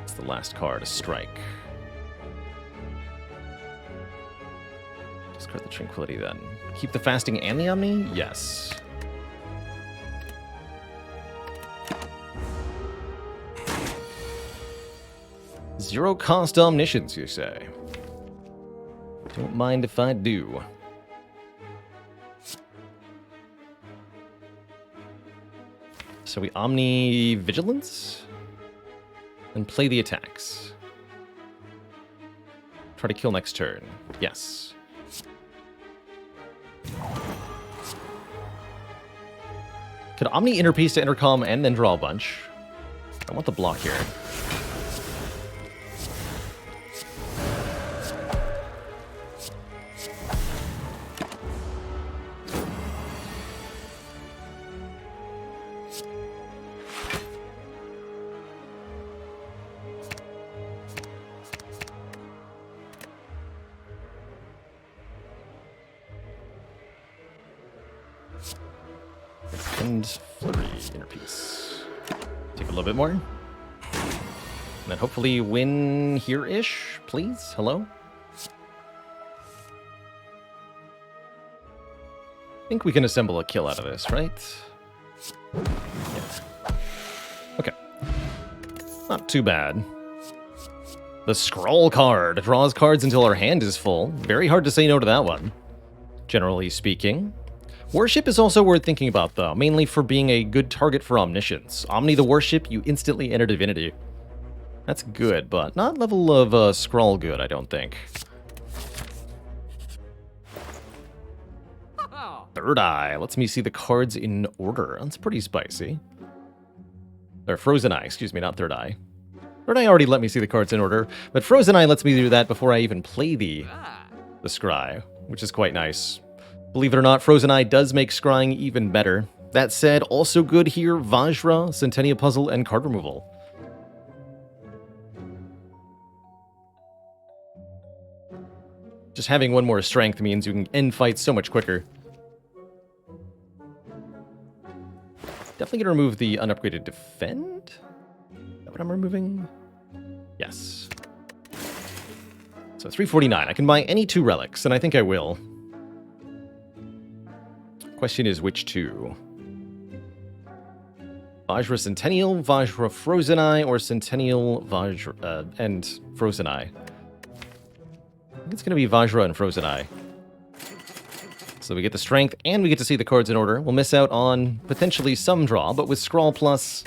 It's the last card, a strike. Discard the Tranquility then. Keep the Fasting and the Omni? Yes. Zero cost Omniscience, you say? Don't mind if I do. So we Omni Vigilance? And play the attacks. Try to kill next turn. Yes. Could Omni Interpiece to Intercom and then draw a bunch? I want the block here. And Flurry Interpiece. Take a little bit more. And then hopefully win here-ish, please. Hello? I think we can assemble a kill out of this, right? Yeah. Okay. Not too bad. The Scroll card draws cards until our hand is full. Very hard to say no to that one, generally speaking. Worship is also worth thinking about, though, mainly for being a good target for Omniscience. Omni the Worship, you instantly enter Divinity. That's good, but not level of Scroll good, I don't think. Third Eye lets me see the cards in order. That's pretty spicy. Or Frozen Eye, excuse me, not Third Eye. Third Eye already let me see the cards in order, but Frozen Eye lets me do that before I even play the scry, which is quite nice. Believe it or not, Frozen Eye does make scrying even better. That said, also good here, Vajra, Centennia Puzzle, and card removal. Just having one more strength means you can end fights so much quicker. Definitely gonna remove the unupgraded Defend? Is that what I'm removing? Yes. So 349. I can buy any 2 relics, and I think I will. Question is, which 2? Vajra Centennial, Vajra Frozen Eye, or Centennial Vajra and Frozen Eye? I think it's going to be Vajra and Frozen Eye. So we get the strength, and we get to see the cards in order. We'll miss out on potentially some draw, but with Scrawl Plus...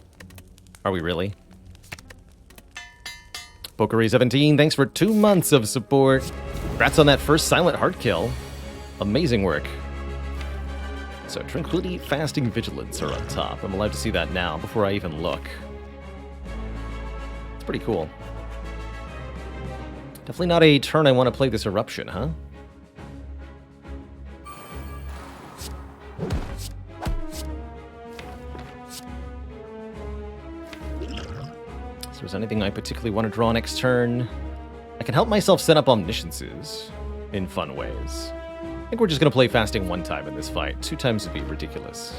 Are we really? Pokeri17, thanks for 2 months of support. Congrats on that first Silent Heart kill. Amazing work. So Tranquility, Fasting, Vigilance are on top. I'm allowed to see that now before I even look. It's pretty cool. Definitely not a turn I want to play this Eruption, huh? So is there anything I particularly want to draw next turn? I can help myself set up Omnisciences in fun ways. I think we're just going to play Fasting one time in this fight. 2 times would be ridiculous.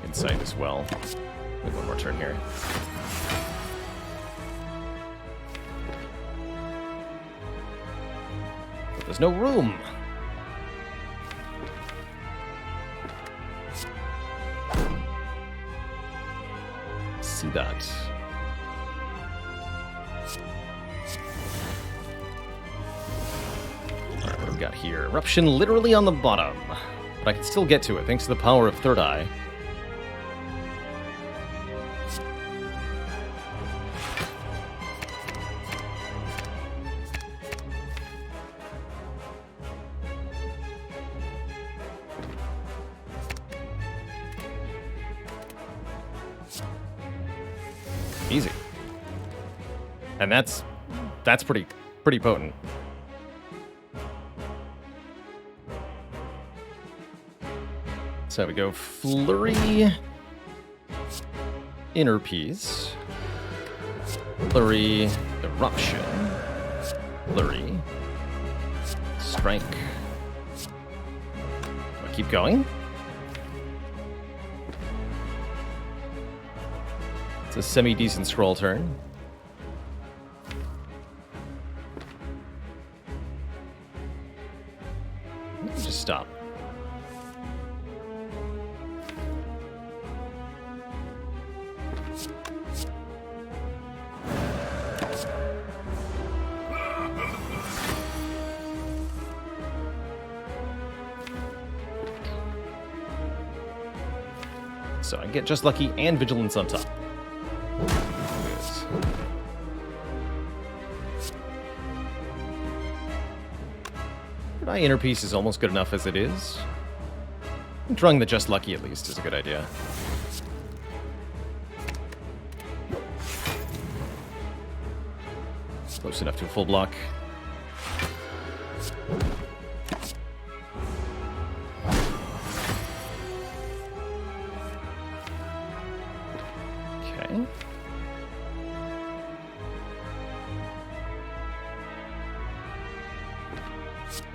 Insight as well. We have one more turn here. But there's no room. See that. Alright, what do we got here? Eruption literally on the bottom. But I can still get to it thanks to the power of Third Eye. Easy. And that's pretty potent. So we go Flurry, Inner Peace, Flurry, Eruption, Flurry, Strike. Do I keep going? It's a semi-decent scroll turn. Just stop. So I get Just Lucky and Vigilance on top. My Inner Peace is almost good enough as it is. Drawing the Just Lucky at least is a good idea. Close enough to a full block. Okay.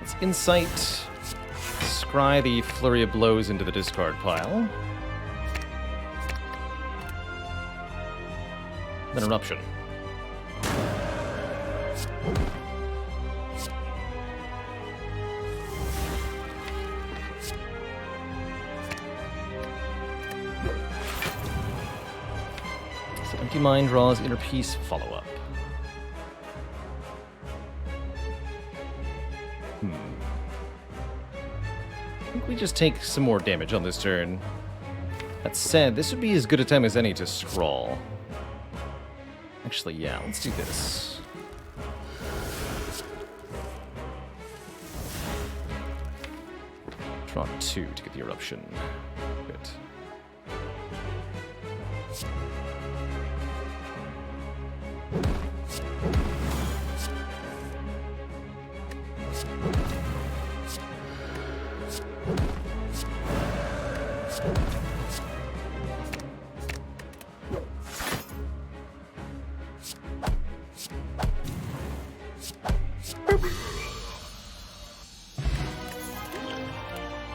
Let's Insight. Scry the Flurry of Blows into the discard pile. Then Eruption. So Empty Mind draws Inner Peace follow-up. I think we just take some more damage on this turn. That said, this would be as good a time as any to scroll. Actually, yeah, let's do this. Draw 2 to get the Eruption. Good.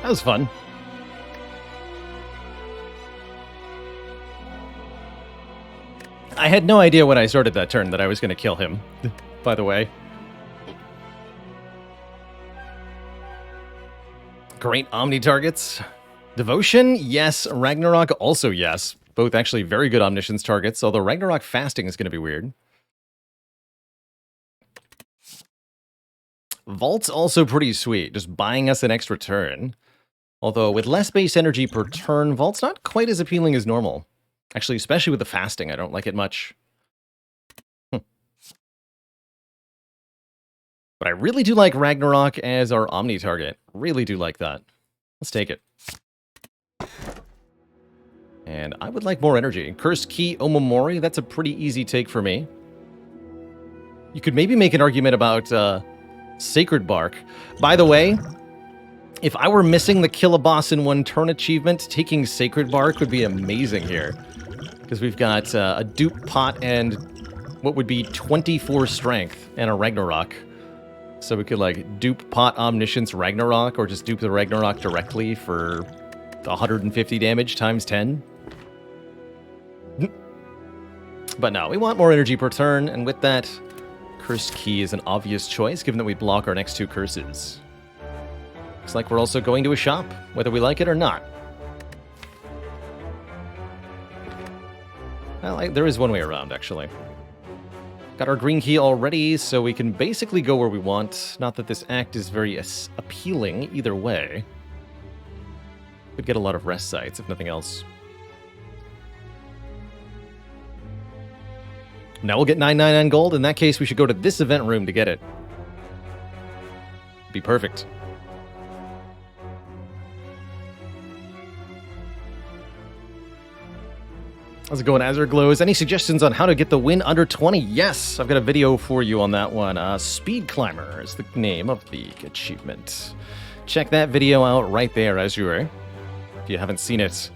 That was fun. I had no idea when I started that turn that I was going to kill him, by the way. Great Omni targets. Devotion, yes. Ragnarok, also yes. Both actually very good Omniscience targets, although Ragnarok fasting is going to be weird. Vault's also pretty sweet, just buying us an extra turn. Although with less base energy per turn, Vault's not quite as appealing as normal. Actually, especially with the fasting, I don't like it much. But I really do like Ragnarok as our Omni target. Really do like that. Let's take it. And I would like more energy. Cursed Key Omamori, that's a pretty easy take for me. You could maybe make an argument about Sacred Bark. By the way, if I were missing the Kill a Boss in 1 turn achievement, taking Sacred Bark would be amazing here. Because we've got a dupe pot and what would be 24 strength and a Ragnarok. So we could like dupe pot Omniscience Ragnarok or just dupe the Ragnarok directly for 150 damage times 10. But no, we want more energy per turn, and with that, Cursed Key is an obvious choice given that we block our next 2 curses. Looks like we're also going to a shop, whether we like it or not. Well, there is one way around, actually. Got our green key already, so we can basically go where we want. Not that this act is very appealing either way. Could get a lot of rest sites, if nothing else. Now we'll get 999 gold. In that case, we should go to this event room to get it. Be perfect. How's it going, Azure Glows? Any suggestions on how to get the win under 20? Yes, I've got a video for you on that one. Speed Climber is the name of the achievement. Check that video out right there, Azure, if you haven't seen it.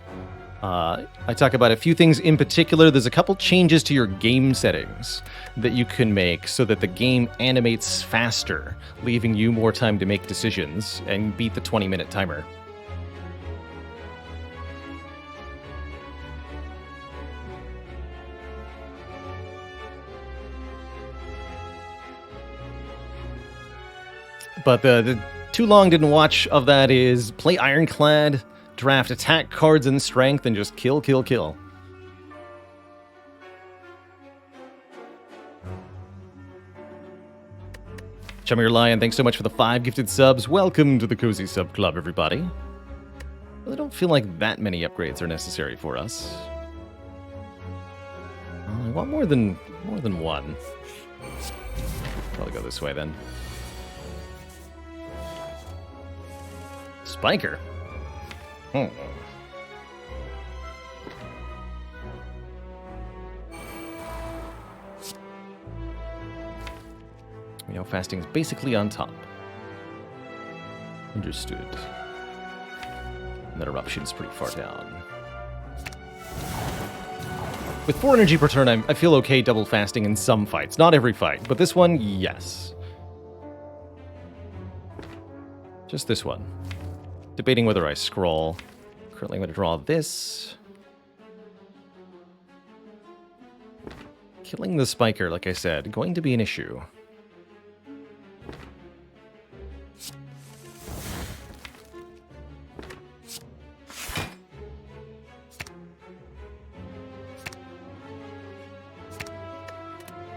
I talk about a few things in particular. There's a couple changes to your game settings that you can make so that the game animates faster, leaving you more time to make decisions and beat the 20-minute timer. But the too long didn't watch of that is play Ironclad, draft attack cards and strength, and just kill, kill, kill. Chummy Lion, thanks so much for the 5 gifted subs. Welcome to the Cozy Sub Club, everybody. Really don't feel like that many upgrades are necessary for us. I want more than one. Probably go this way then. Spiker. You know, fasting's basically on top. Understood. And that eruption's pretty far down. With 4 energy per turn, I feel okay double fasting in some fights. Not every fight, but this one, yes. Just this one. Debating whether I scroll. Currently I'm going to draw this. Killing the Spiker, like I said, going to be an issue.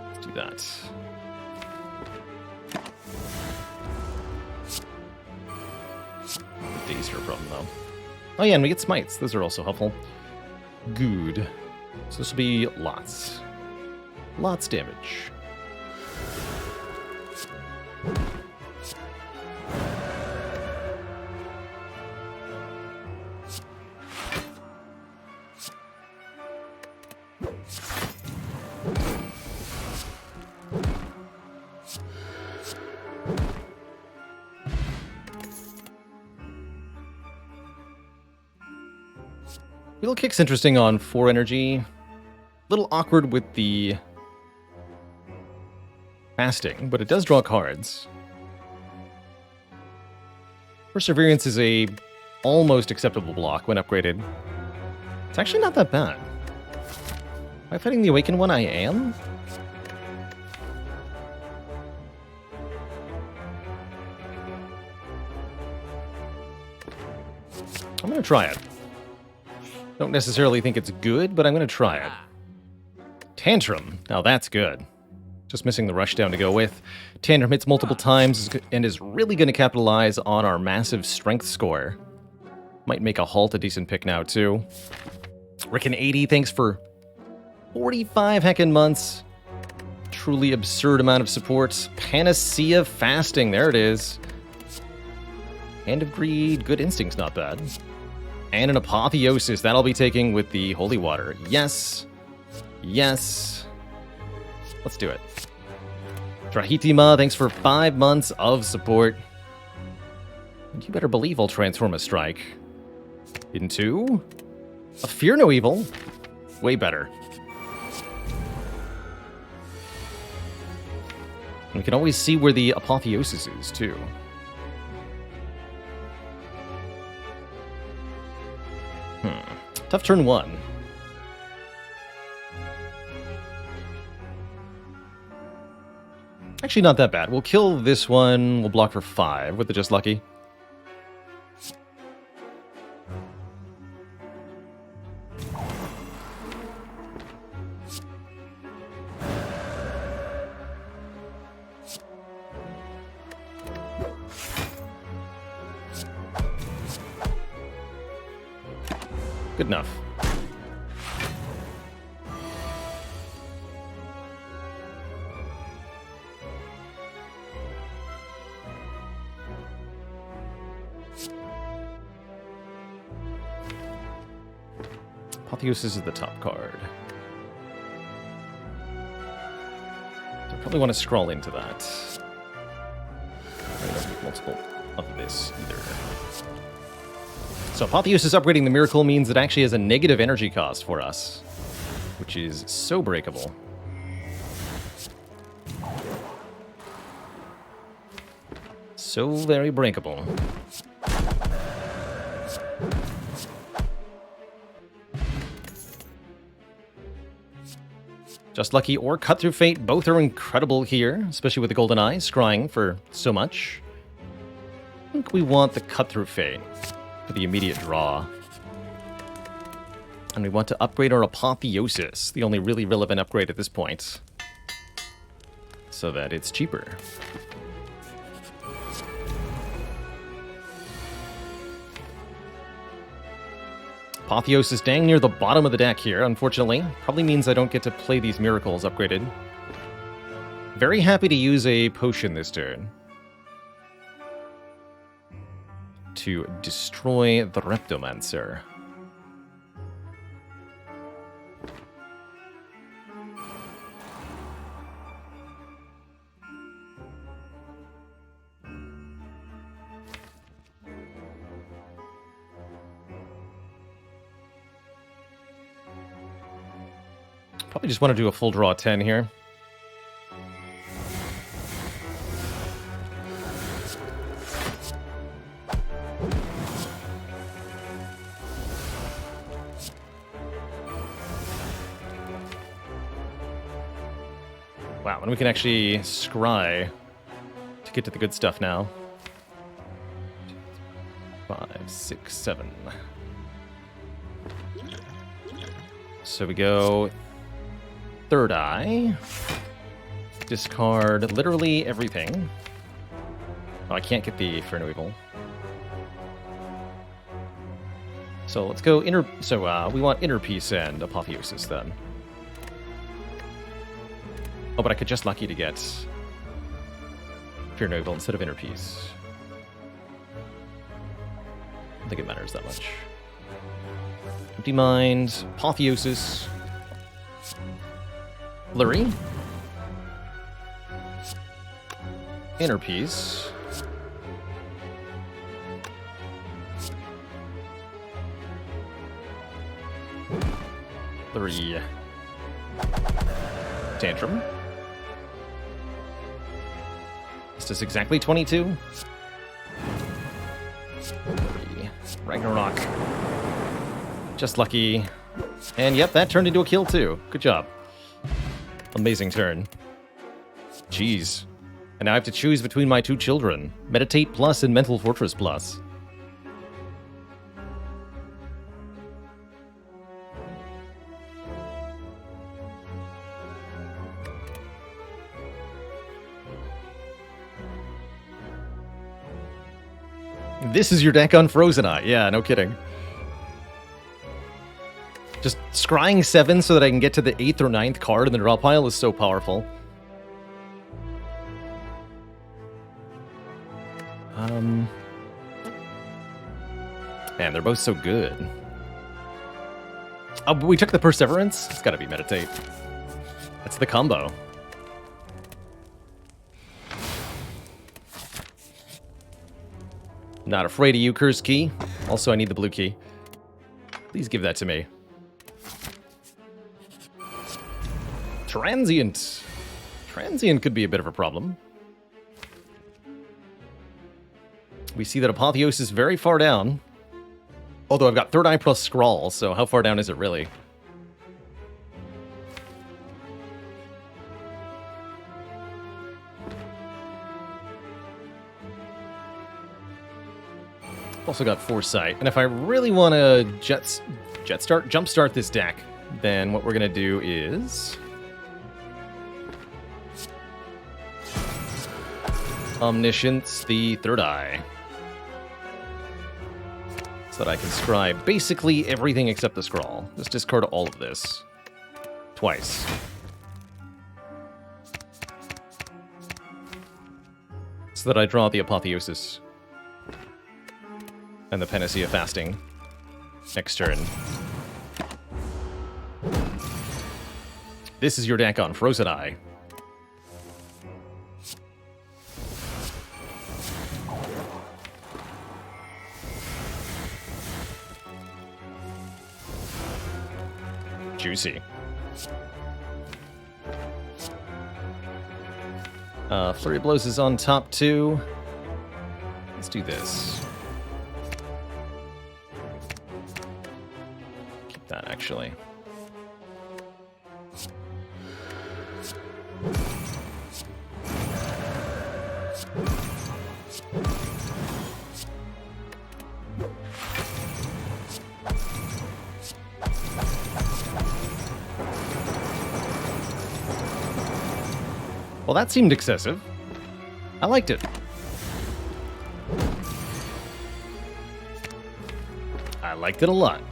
Let's do that. Days are a problem, though. Oh yeah, and we get smites. Those are also helpful. Good. So this will be lots. Lots damage. Little Kick's interesting on 4 energy. Little awkward with the fasting, but it does draw cards. Perseverance is a almost acceptable block when upgraded. It's actually not that bad. Am I fighting the Awakened one? I am? I'm going to try it. Don't necessarily think it's good, but I'm going to try it. Tantrum. Now that's good. Just missing the rushdown to go with. Tantrum hits multiple times and is really going to capitalize on our massive strength score. Might make a halt a decent pick now, too. Ricken80, thanks for 45 heckin' months. Truly absurd amount of support. Panacea Fasting, there it is. Hand of Greed, Good Instincts, not bad. And an Apotheosis, that I'll be taking with the Holy Water. Yes. Yes. Let's do it. Drahitima, thanks for 5 months of support. And you better believe I'll transform a strike into a Fear No Evil. Way better. And we can always see where the Apotheosis is, too. Tough turn 1. Actually, not that bad. We'll kill this one. We'll block for 5 with the Just Lucky. Good enough. Apotheosis is the top card. So I probably want to scroll into that. I don't need multiple of this either. So Apotheosis upgrading the Miracle means it actually has a negative energy cost for us, which is so breakable. So very breakable. Just Lucky or Cut Through Fate, both are incredible here, especially with the Golden Eye, scrying for so much. I think we want the Cut Through Fate for the immediate draw. And we want to upgrade our Apotheosis, the only really relevant upgrade at this point, so that it's cheaper. Apotheosis dang near the bottom of the deck here, unfortunately. Probably means I don't get to play these miracles upgraded. Very happy to use a potion this turn to destroy the Reptomancer. Probably just want to do a full draw 10 here. Wow, and we can actually scry to get to the good stuff now. 5, 6, 7. So we go Third Eye. Discard literally everything. Oh, I can't get the Fear No Evil. So let's go inner. So we want Inner Peace and Apotheosis then. Oh, but I could Just Lucky to get Fear No Evil instead of Inner Peace. I don't think it matters that much. Empty Mind, Apotheosis, Flurry, Inner Peace, Flurry, Tantrum. This is exactly 22. Flurry, Ragnarok, Just Lucky, and yep, that turned into a kill too. Good job. Amazing turn. Jeez. And now I have to choose between my two children. Meditate Plus and Mental Fortress Plus. This is your deck on Frozen Eye. Yeah, no kidding. Just scrying 7 so that I can get to the 8th or 9th card in the draw pile is so powerful. Man, they're both so good. Oh, but we took the Perseverance? It's gotta be Meditate. That's the combo. Not afraid of you, Curse Key. Also, I need the blue key. Please give that to me. Transient. Transient could be a bit of a problem. We see that Apotheosis is very far down. Although I've got Third Eye plus Scrawl, so how far down is it really? Also got Foresight, and if I really want to jumpstart this deck, then what we're gonna do is Omniscience, the Third Eye, so that I can scribe basically everything except the Scrawl. Just discard all of this twice. So that I draw the Apotheosis and the Panacea Fasting next turn. This is your deck on Frozen Eye. Juicy. Flurry of Blows is on top too. Let's do this. Keep that, actually. Well, that seemed excessive. I liked it. I liked it a lot.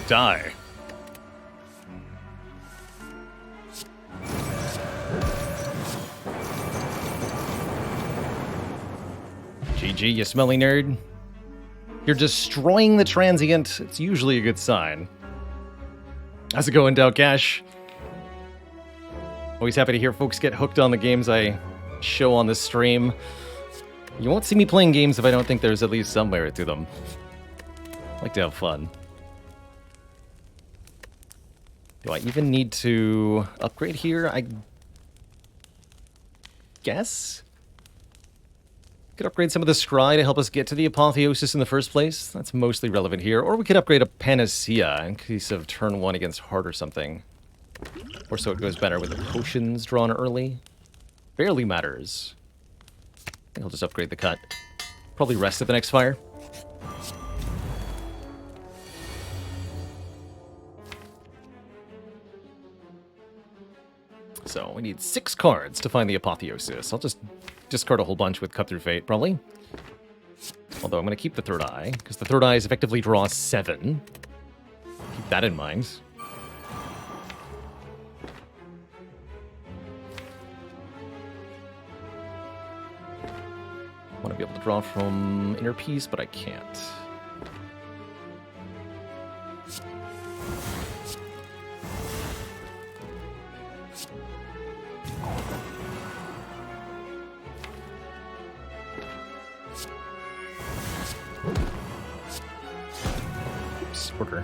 Die. GG, you smelly nerd. You're destroying the transient. It's usually a good sign. How's it going, Dow Cash? Always happy to hear folks get hooked on the games I show on this stream. You won't see me playing games if I don't think there's at least some merit to them. I like to have fun. Do I even need to upgrade here? I guess? Could upgrade some of the Scry to help us get to the Apotheosis in the first place. That's mostly relevant here. Or we could upgrade a Panacea in case of turn 1 against Heart or something. Or so it goes better with the potions drawn early. Barely matters. I think I'll just upgrade the cut. Probably rest at the next fire. So we need 6 cards to find the Apotheosis. I'll just discard a whole bunch with Cut Through Fate, probably. Although I'm going to keep the Third Eye, because the Third Eye is effectively draw 7. Keep that in mind. I want to be able to draw from Inner Peace, but I can't. Order.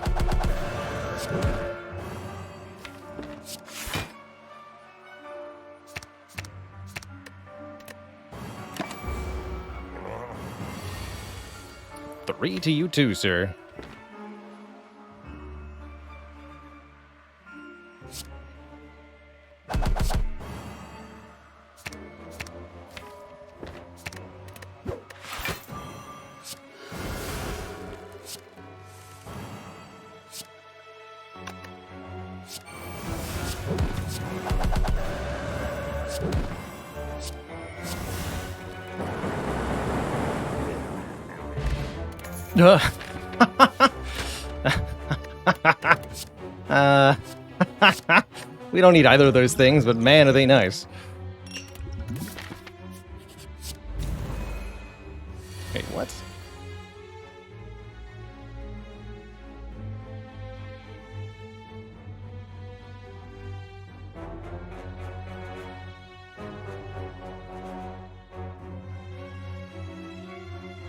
3 to you too, sir. We don't need either of those things, but man, are they nice. Wait, what?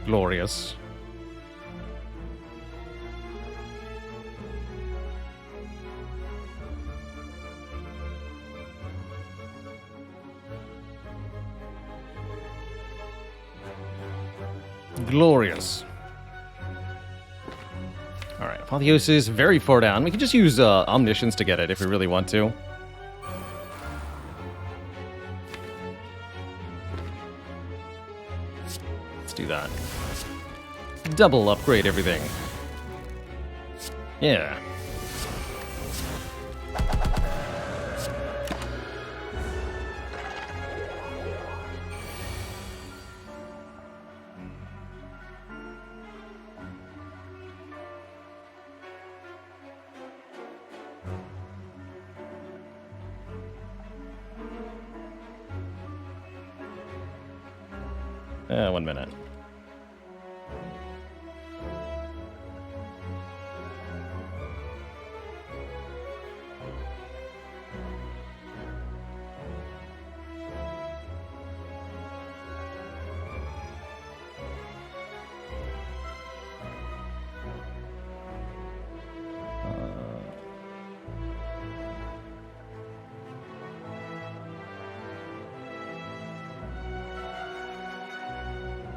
Glorious. Glorious. Alright, Apotheosis, very far down. We can just use Omniscience to get it if we really want to. Let's do that. Double upgrade everything. Yeah. One minute.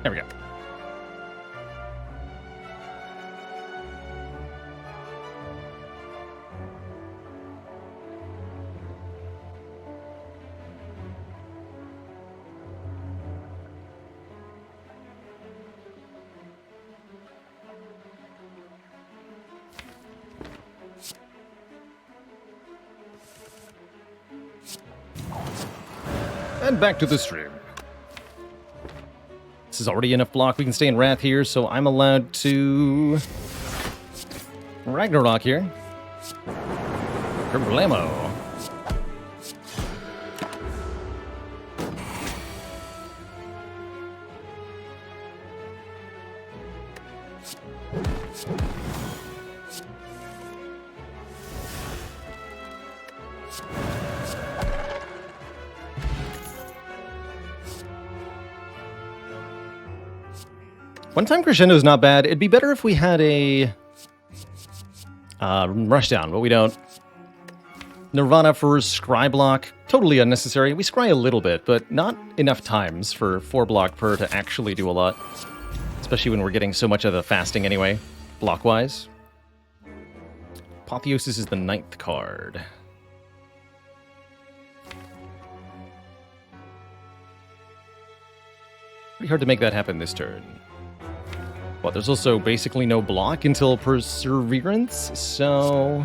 There we go. And back to the stream. This is already enough block. We can stay in Wrath here, so I'm allowed to Ragnarok here. Kerblamo. One-time crescendo is not bad. It'd be better if we had a rushdown, but we don't. Nirvana for scry block, totally unnecessary. We scry a little bit, but not enough times for 4 block per to actually do a lot. Especially when we're getting so much of the fasting anyway, block-wise. Apotheosis is the 9th card. Pretty hard to make that happen this turn. Well, there's also basically no block until Perseverance, so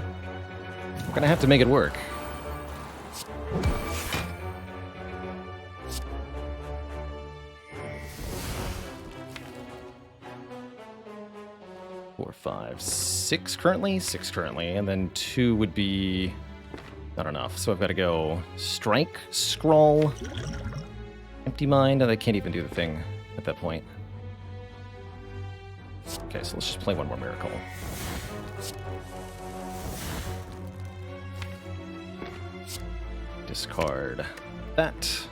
we're gonna have to make it work. Four, 5, 6 currently? 6 currently, and then 2 would be not enough. So I've got to go Strike, Scroll, Empty Mind, and I can't even do the thing at that point. Okay, so let's just play one more Miracle. Discard that.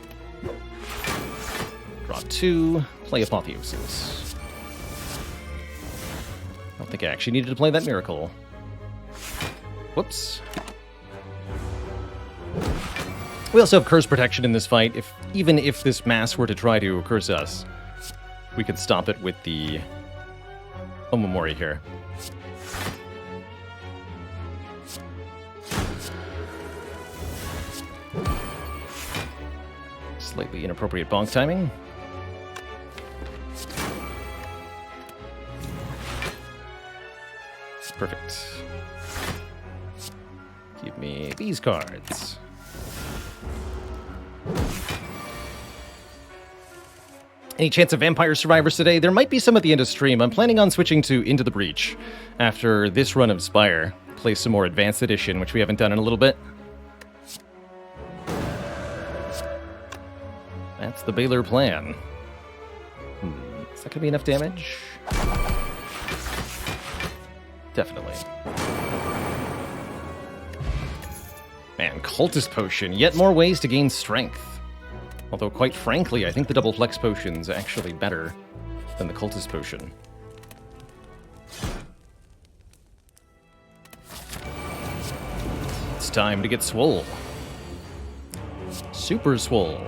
Draw 2, play Apotheosis. I don't think I actually needed to play that Miracle. Whoops. We also have Curse Protection in this fight. Even if this mass were to try to curse us, we could stop it with the Omamori here. Slightly inappropriate bonk timing. Perfect. Give me these cards. Any chance of Vampire Survivors today? There might be some at the end of stream. I'm planning on switching to Into the Breach after this run of Spire. Play some more Advanced Edition, which we haven't done in a little bit. That's the Baylor plan. Is that going to be enough damage? Definitely. Man, Cultist Potion. Yet more ways to gain strength. Although, quite frankly, I think the Double Flex Potion's actually better than the Cultist Potion. It's time to get swole. Super swole.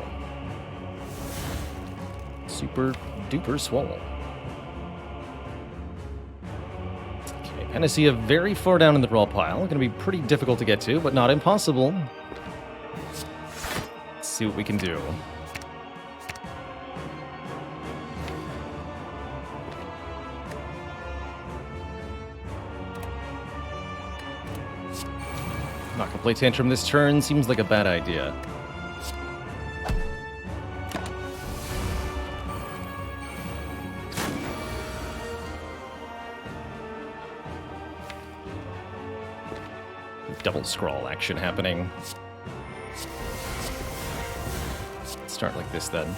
Super duper swole. Okay, Panacea very far down in the raw pile. Gonna be pretty difficult to get to, but not impossible. Let's see what we can do. Not gonna play Tantrum this turn, seems like a bad idea. Double scroll action happening. Let's start like this then.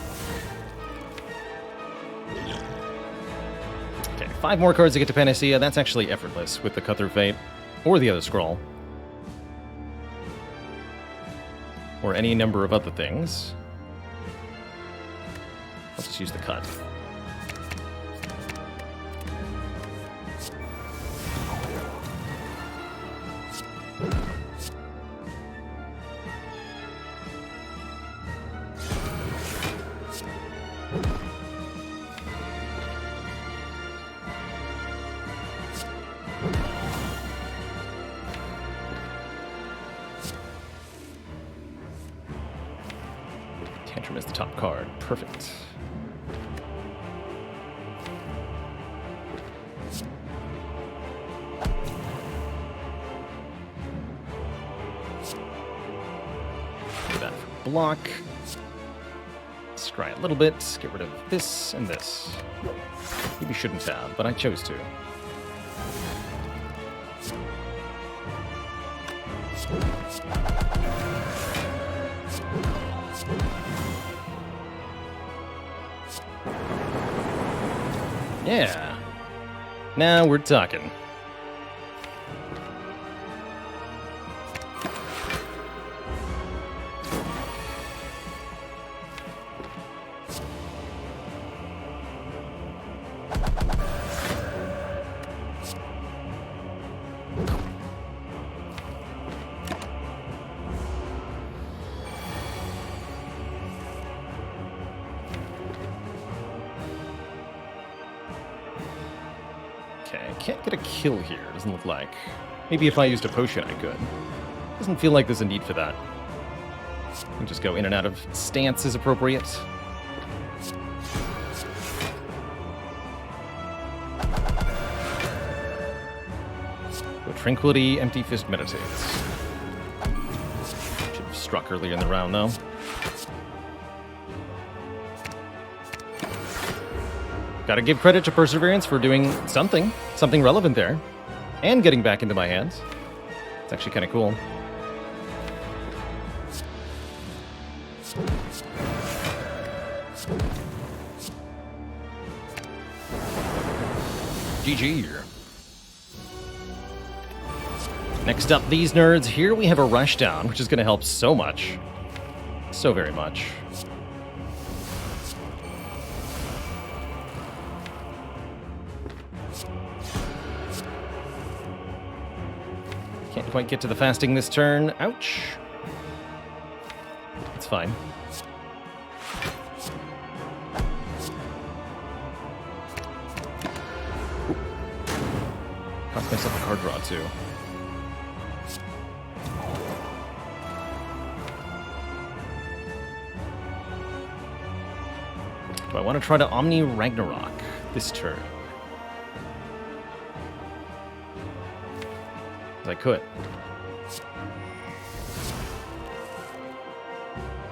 Okay, 5 more cards to get to Panacea. That's actually effortless with the Cutthroat Fate or the other scroll. Or any number of other things. I'll just use the cut. Tantrum is the top card. Perfect. Do that for block. Scry a little bit. Get rid of this and this. Maybe shouldn't have, but I chose to. Yeah. Now we're talking. Okay, can't get a kill here, doesn't look like. Maybe if I used a potion I could. Doesn't feel like there's a need for that. I can just go in and out of stance as appropriate. Go Tranquility, Empty Fist Meditates. Should have struck earlier in the round, though. Gotta give credit to Perseverance for doing something relevant there. And getting back into my hands. It's actually kind of cool. GG. Next up, these nerds. Here we have a Rushdown, which is going to help so much. So very much. Can't quite get to the fasting this turn. Ouch. It's fine. Cost myself a card draw, too. Do I want to try to Omni Ragnarok this turn? I could.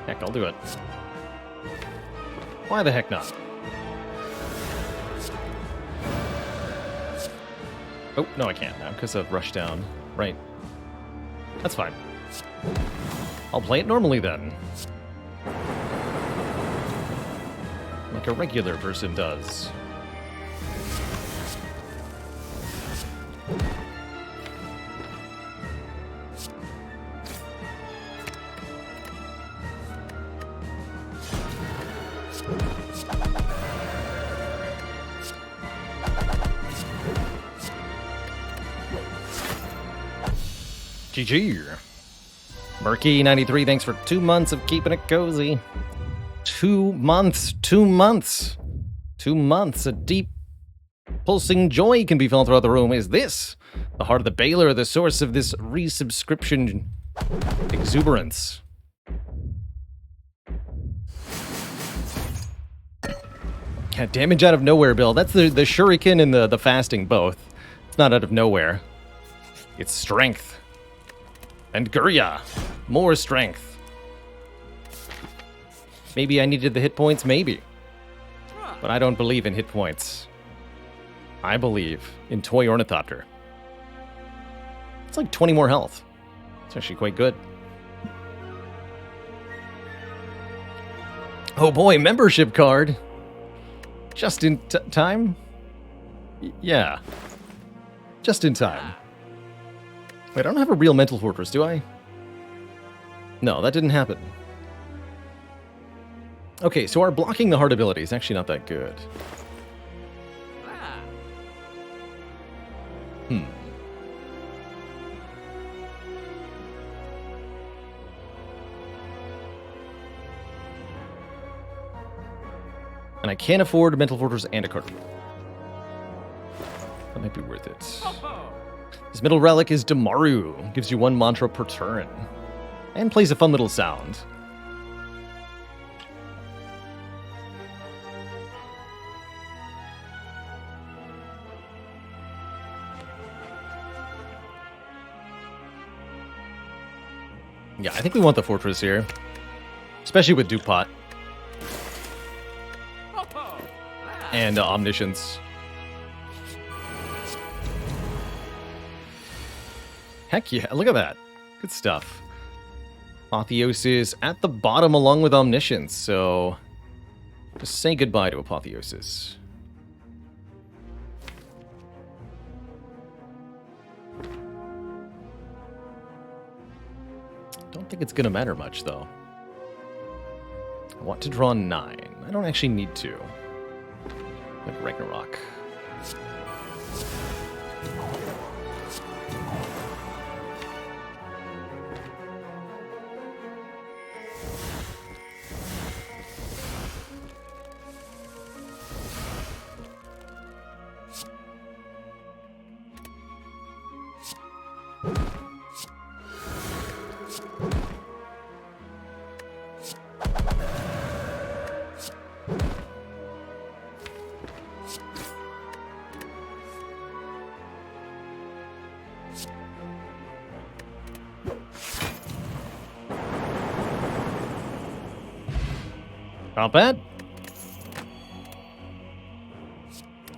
Heck, I'll do it. Why the heck not? Oh, no I can't now, because of Rush Down. Right. That's fine. I'll play it normally then. Like a regular person does. GG. Murky93, thanks for 2 months of keeping it cozy. 2 months. 2 months. 2 months. A deep, pulsing joy can be felt throughout the room. Is this the heart of the Baylor, the source of this resubscription exuberance? Yeah, damage out of nowhere, Bill. That's the shuriken and the fasting both. It's not out of nowhere. It's strength. And Gurya, more strength. Maybe I needed the hit points, maybe. But I don't believe in hit points. I believe in Toy Ornithopter. It's like 20 more health. It's actually quite good. Oh boy, membership card. Just in time? Yeah. Just in time. Wait, I don't have a real mental fortress, do I? No, that didn't happen. Okay, so our blocking the heart ability is actually not that good. And I can't afford mental fortress and a card. That might be worth it. His middle relic is Damaru. Gives you 1 mantra per turn. And plays a fun little sound. Yeah, I think we want the fortress here. Especially with Dupont. And Omniscience. Heck yeah, look at that. Good stuff. Apotheosis at the bottom along with Omniscience, so just say goodbye to Apotheosis. Don't think it's gonna matter much, though. I want to draw 9. I don't actually need to. Like Ragnarok. Not bad.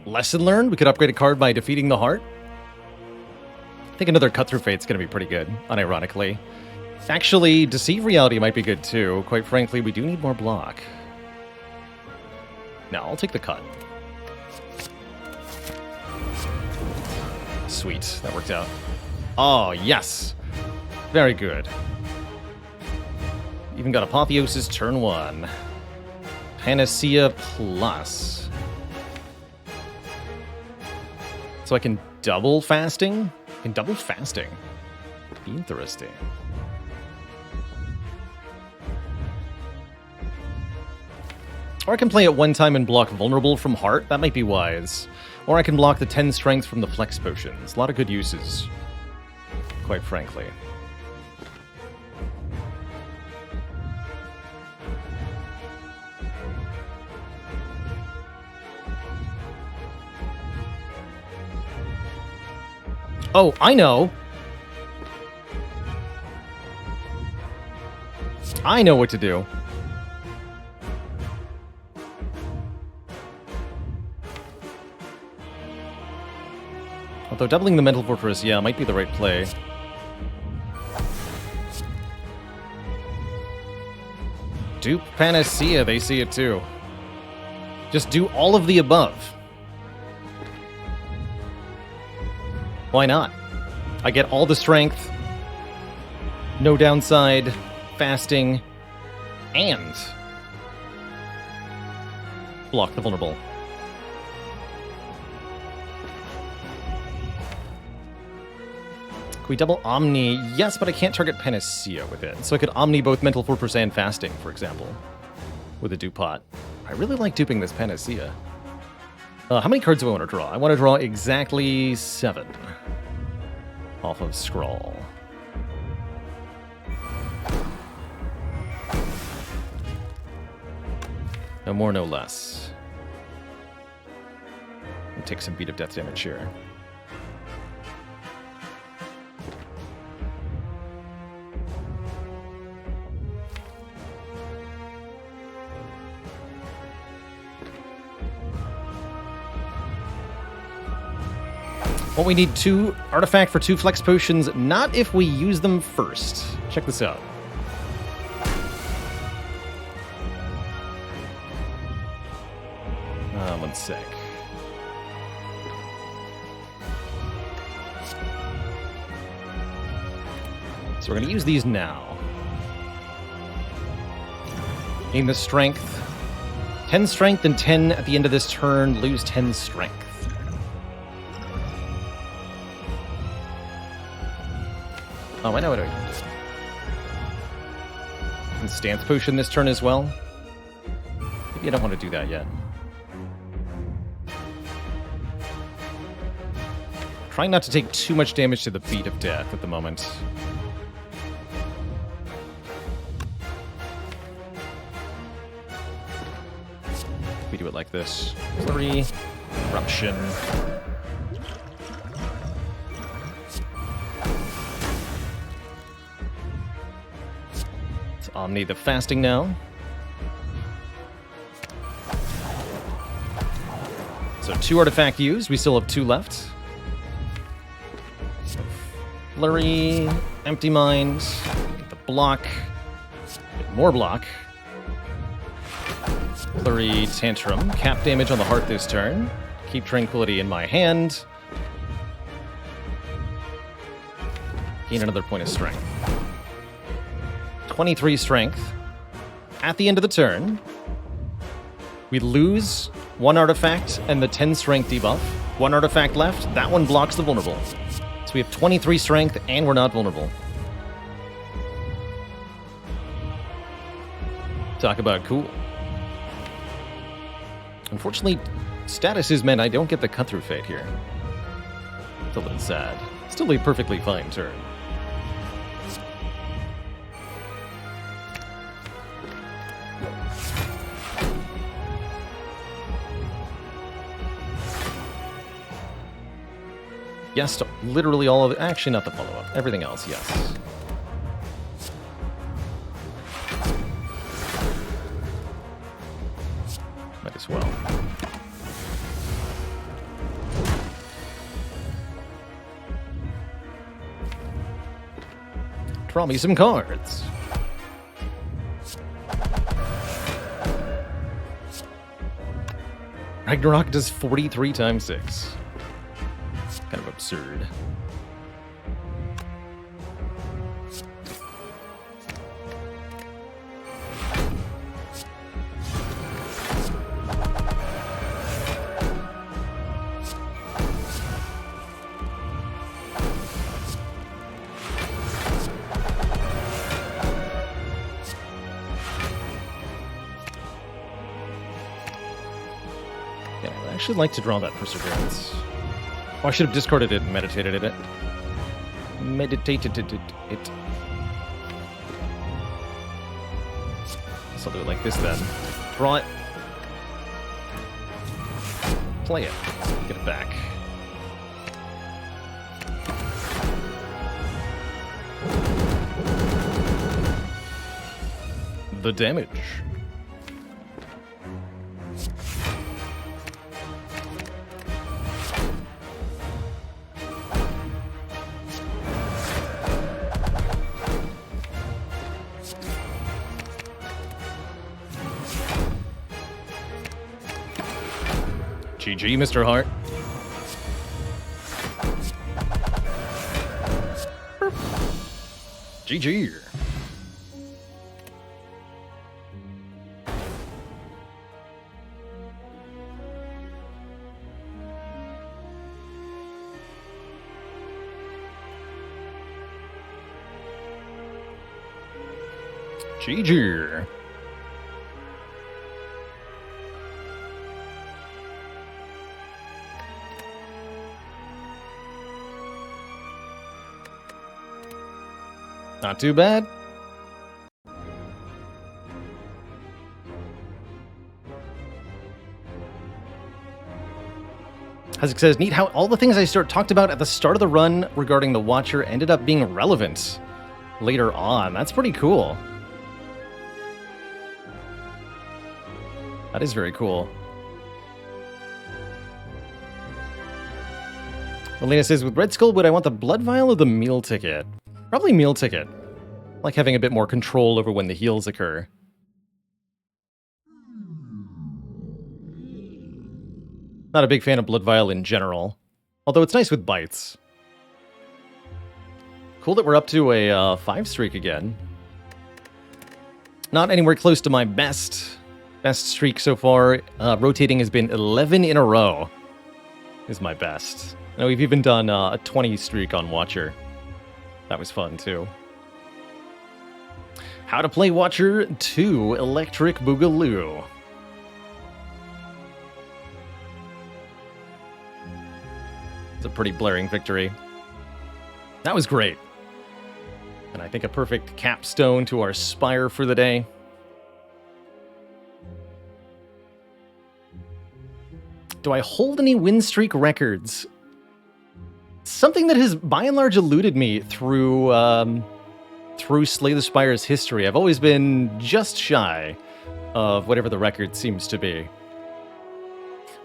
Lesson learned. We could upgrade a card by defeating the heart. I think another Cut Through Fate's going to be pretty good, unironically. Actually, Deceive Reality might be good too. Quite frankly, we do need more block. No, I'll take the cut. Sweet, that worked out. Oh, yes. Very good. Even got Apotheosis turn 1. Panacea Plus. So I can double fasting? I can double fasting. Interesting. Or I can play it one time and block vulnerable from heart. That might be wise. Or I can block the 10 strength from the flex potions. A lot of good uses, quite frankly. Oh, I know! I know what to do. Although doubling the Mental Fortress, yeah, might be the right play. Dupe Panacea, they see it too. Just do all of the above. Why not? I get all the strength, no downside, fasting, and block the vulnerable. Can we double Omni? Yes, but I can't target Panacea with it. So I could Omni both Mental Fortress and Fasting, for example, with a Dupot. I really like duping this Panacea. How many cards do I want to draw? I want to draw exactly 7 off of Scrawl. No more, no less. I'll take some beat of death damage here. Well, we need 2 artifact for 2 flex potions, not if we use them first. Check this out. One sec. So we're going to use these now. Gain the strength. 10 strength and 10 at the end of this turn. Lose 10 strength. Oh, I know what I can do. And Stance Potion this turn as well. Maybe I don't want to do that yet. Trying not to take too much damage to the Beat of Death at the moment. We do it like this. Flurry, Eruption. Let's Omni the Fasting now. So 2 artifact used. We still have 2 left. Flurry, Empty Mind, get the block, get more block. Flurry, Tantrum, cap damage on the heart this turn. Keep Tranquility in my hand. Gain another point of strength. 23 strength. At the end of the turn, we lose 1 artifact and the 10 strength debuff. 1 artifact left, that one blocks the vulnerable. So we have 23 strength, and we're not vulnerable. Talk about cool. Unfortunately, statuses meant I don't get the cut-through fate here. It's a little sad. Still a perfectly fine turn. Yes to literally all of it. Actually, not the follow-up. Everything else, yes. Might as well. Draw me some cards. Ragnarok does 43 times 6. Kind of absurd. Anyway. actually like to draw that Perseverance. Oh, I should have discarded it and meditated it. Meditated it. So I'll do it like this then. Draw it. Play it. Get it back. The damage. GG, Mr. Hart. GG. GG. Not too bad. Hasek says, neat how all the things I talked about at the start of the run regarding the Watcher ended up being relevant later on. That's pretty cool. That is very cool. Melina says, with Red Skull, would I want the Blood Vial or the Meal Ticket? Probably Meal Ticket. I like having a bit more control over when the heals occur. Not a big fan of Blood Vial in general, although it's nice with bites. Cool that we're up to a 5 streak again. Not anywhere close to my best streak so far. Rotating has been 11 in a row is my best. I know we've even done a 20 streak on Watcher. That was fun too. How to play Watcher 2 Electric Boogaloo. It's a pretty blaring victory. That was great. And I think a perfect capstone to our Spire for the day. Do I hold any win streak records? Something that has by and large eluded me through Slay the Spire's history. I've always been just shy of whatever the record seems to be.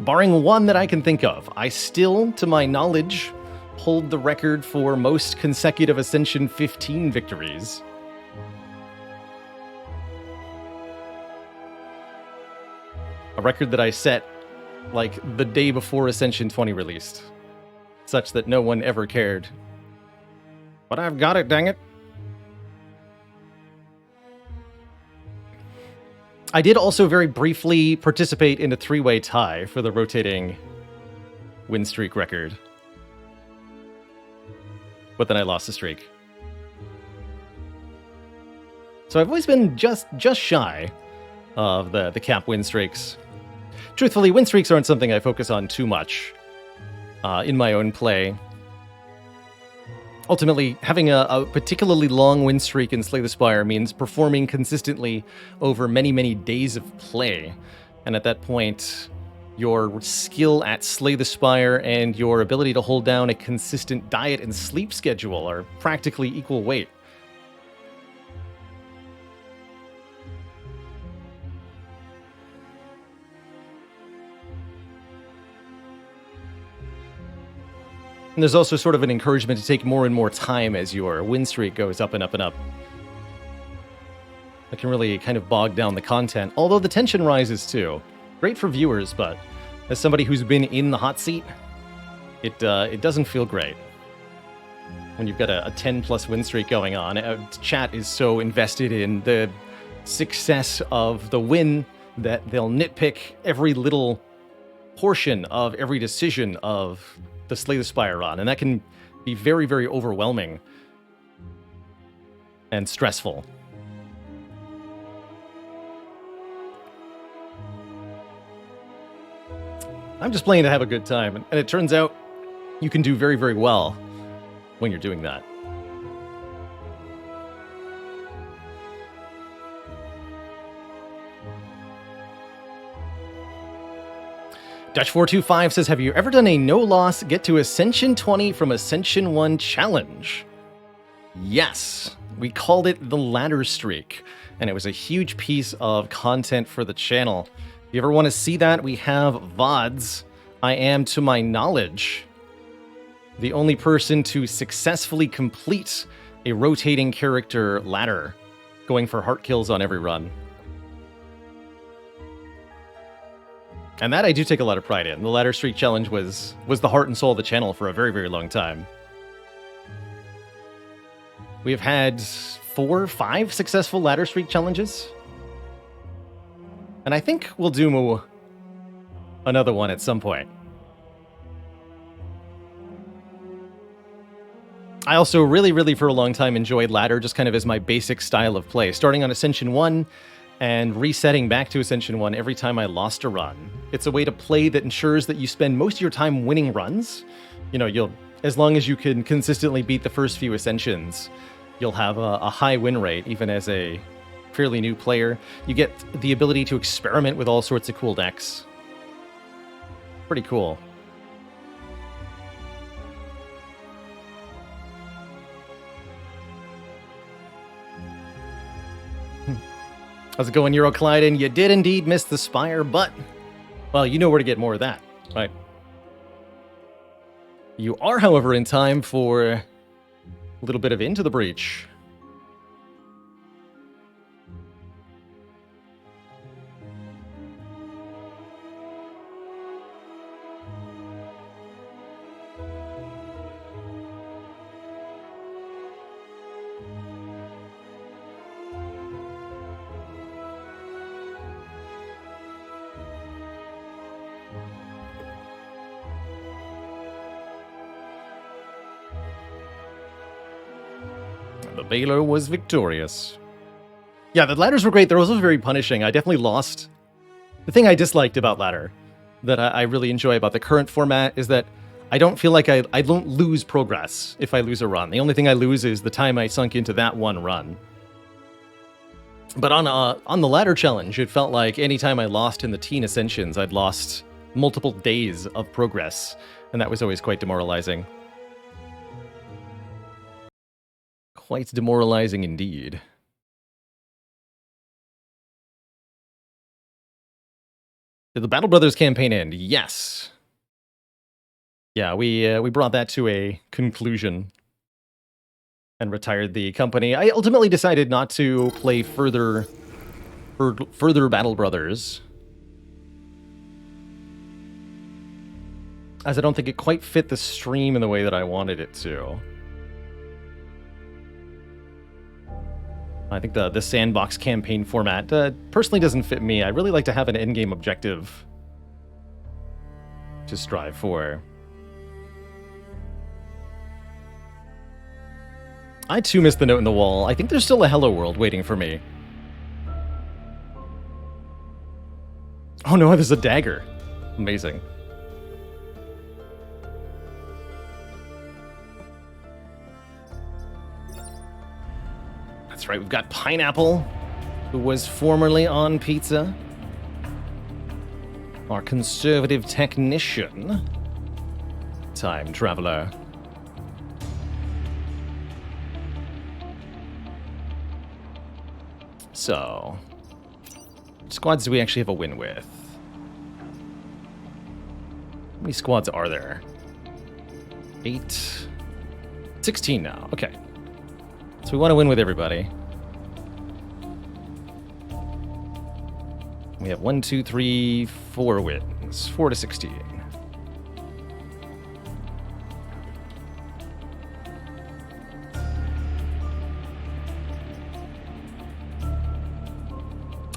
Barring one that I can think of, I still, to my knowledge, hold the record for most consecutive Ascension 15 victories. A record that I set, like, the day before Ascension 20 released. Such that no one ever cared. But I've got it, dang it. I did also very briefly participate in a 3-way tie for the rotating win streak record. But then I lost the streak. So I've always been just shy of the cap win streaks. Truthfully, win streaks aren't something I focus on too much in my own play. Ultimately, having a particularly long win streak in Slay the Spire means performing consistently over many, many days of play. And at that point, your skill at Slay the Spire and your ability to hold down a consistent diet and sleep schedule are practically equal weight. And there's also sort of an encouragement to take more and more time as your win streak goes up and up and up. That can really kind of bog down the content, although the tension rises too. Great for viewers, but as somebody who's been in the hot seat, it doesn't feel great. When you've got a 10-plus win streak going on, chat is so invested in the success of the win that they'll nitpick every little portion of every decision of the Slay the Spire run, and that can be very, very overwhelming and stressful. I'm just playing to have a good time, and it turns out you can do very, very well when you're doing that. Dutch425 says, have you ever done a no-loss get to Ascension 20 from Ascension 1 challenge? Yes. We called it the ladder streak, and it was a huge piece of content for the channel. If you ever want to see that, we have VODs. I am, to my knowledge, the only person to successfully complete a rotating character ladder, going for heart kills on every run. And that I do take a lot of pride in. The ladder streak challenge was the heart and soul of the channel for a very, very long time. We have had 4 or 5 successful ladder streak challenges. And I think we'll do another one at some point. I also really for a long time enjoyed ladder just kind of as my basic style of play. Starting on Ascension 1 and resetting back to Ascension 1 every time I lost a run. It's a way to play that ensures that you spend most of your time winning runs. You know, as long as you can consistently beat the first few Ascensions, you'll have a high win rate, even as a fairly new player. You get the ability to experiment with all sorts of cool decks. Pretty cool. How's it going, Euroclydon? You did indeed miss the Spire, but, well, you know where to get more of that, right? You are, however, in time for a little bit of Into the Breach. The Baylor was victorious. Yeah, the ladders were great. They're also very punishing. I definitely lost. The thing I disliked about ladder that I really enjoy about the current format is that I don't feel like I don't lose progress if I lose a run. The only thing I lose is the time I sunk into that one run. But on the ladder challenge, it felt like anytime I lost in the teen ascensions, I'd lost multiple days of progress, and that was always quite demoralizing. Quite demoralizing indeed. Did the Battle Brothers campaign end? Yes. Yeah, we brought that to a conclusion and retired the company. I ultimately decided not to play further Battle Brothers, as I don't think it quite fit the stream in the way that I wanted it to. I think the sandbox campaign format personally doesn't fit me. I really like to have an endgame objective to strive for. I too missed the note in the wall. I think there's still a Hello World waiting for me. Oh no, there's a dagger. Amazing. That's right, we've got Pineapple, who was formerly on Pizza. Our conservative technician. Time traveler. So, which squads do we actually have a win with? How many squads are there? 8. 16 now, okay. So we want to win with everybody. We have 1, 2, 3, 4 wins. 4 to 16.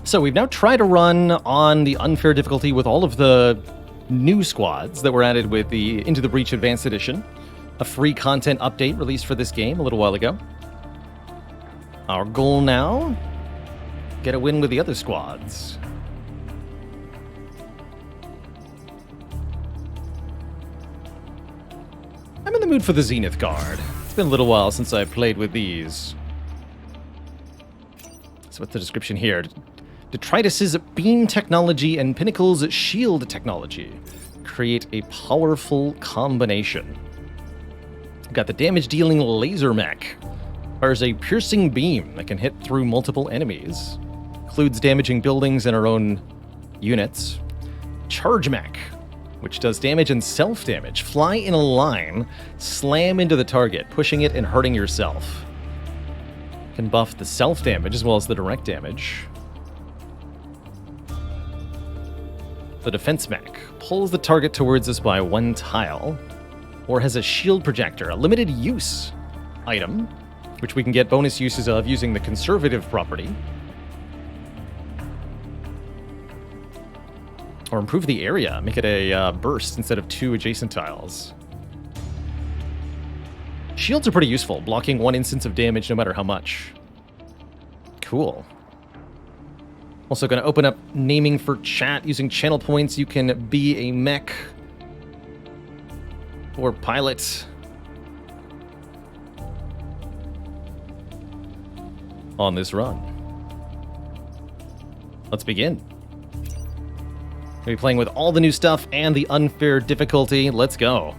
So we've now tried to run on the unfair difficulty with all of the new squads that were added with the Into the Breach Advanced Edition, a free content update released for this game a little while ago. Our goal now, get a win with the other squads. the mood for the Zenith card. It's been a little while since I played with these. So what's the description here? Detritus's beam technology and Pinnacle's shield technology create a powerful combination. Got the damage-dealing laser mech. Fires a piercing beam that can hit through multiple enemies. Includes damaging buildings and our own units. Charge mech, which does damage and self-damage. Fly in a line, slam into the target, pushing it and hurting yourself. Can buff the self-damage as well as the direct damage. The defense mech pulls the target towards us by 1 tile, or has a shield projector, a limited use item, which we can get bonus uses of using the conservative property. Or improve the area, make it a burst instead of 2 adjacent tiles. Shields are pretty useful, blocking 1 instance of damage no matter how much. Cool. Also going to open up naming for chat. Using channel points, you can be a mech or pilot on this run. Let's begin. We'll be playing with all the new stuff and the unfair difficulty. Let's go.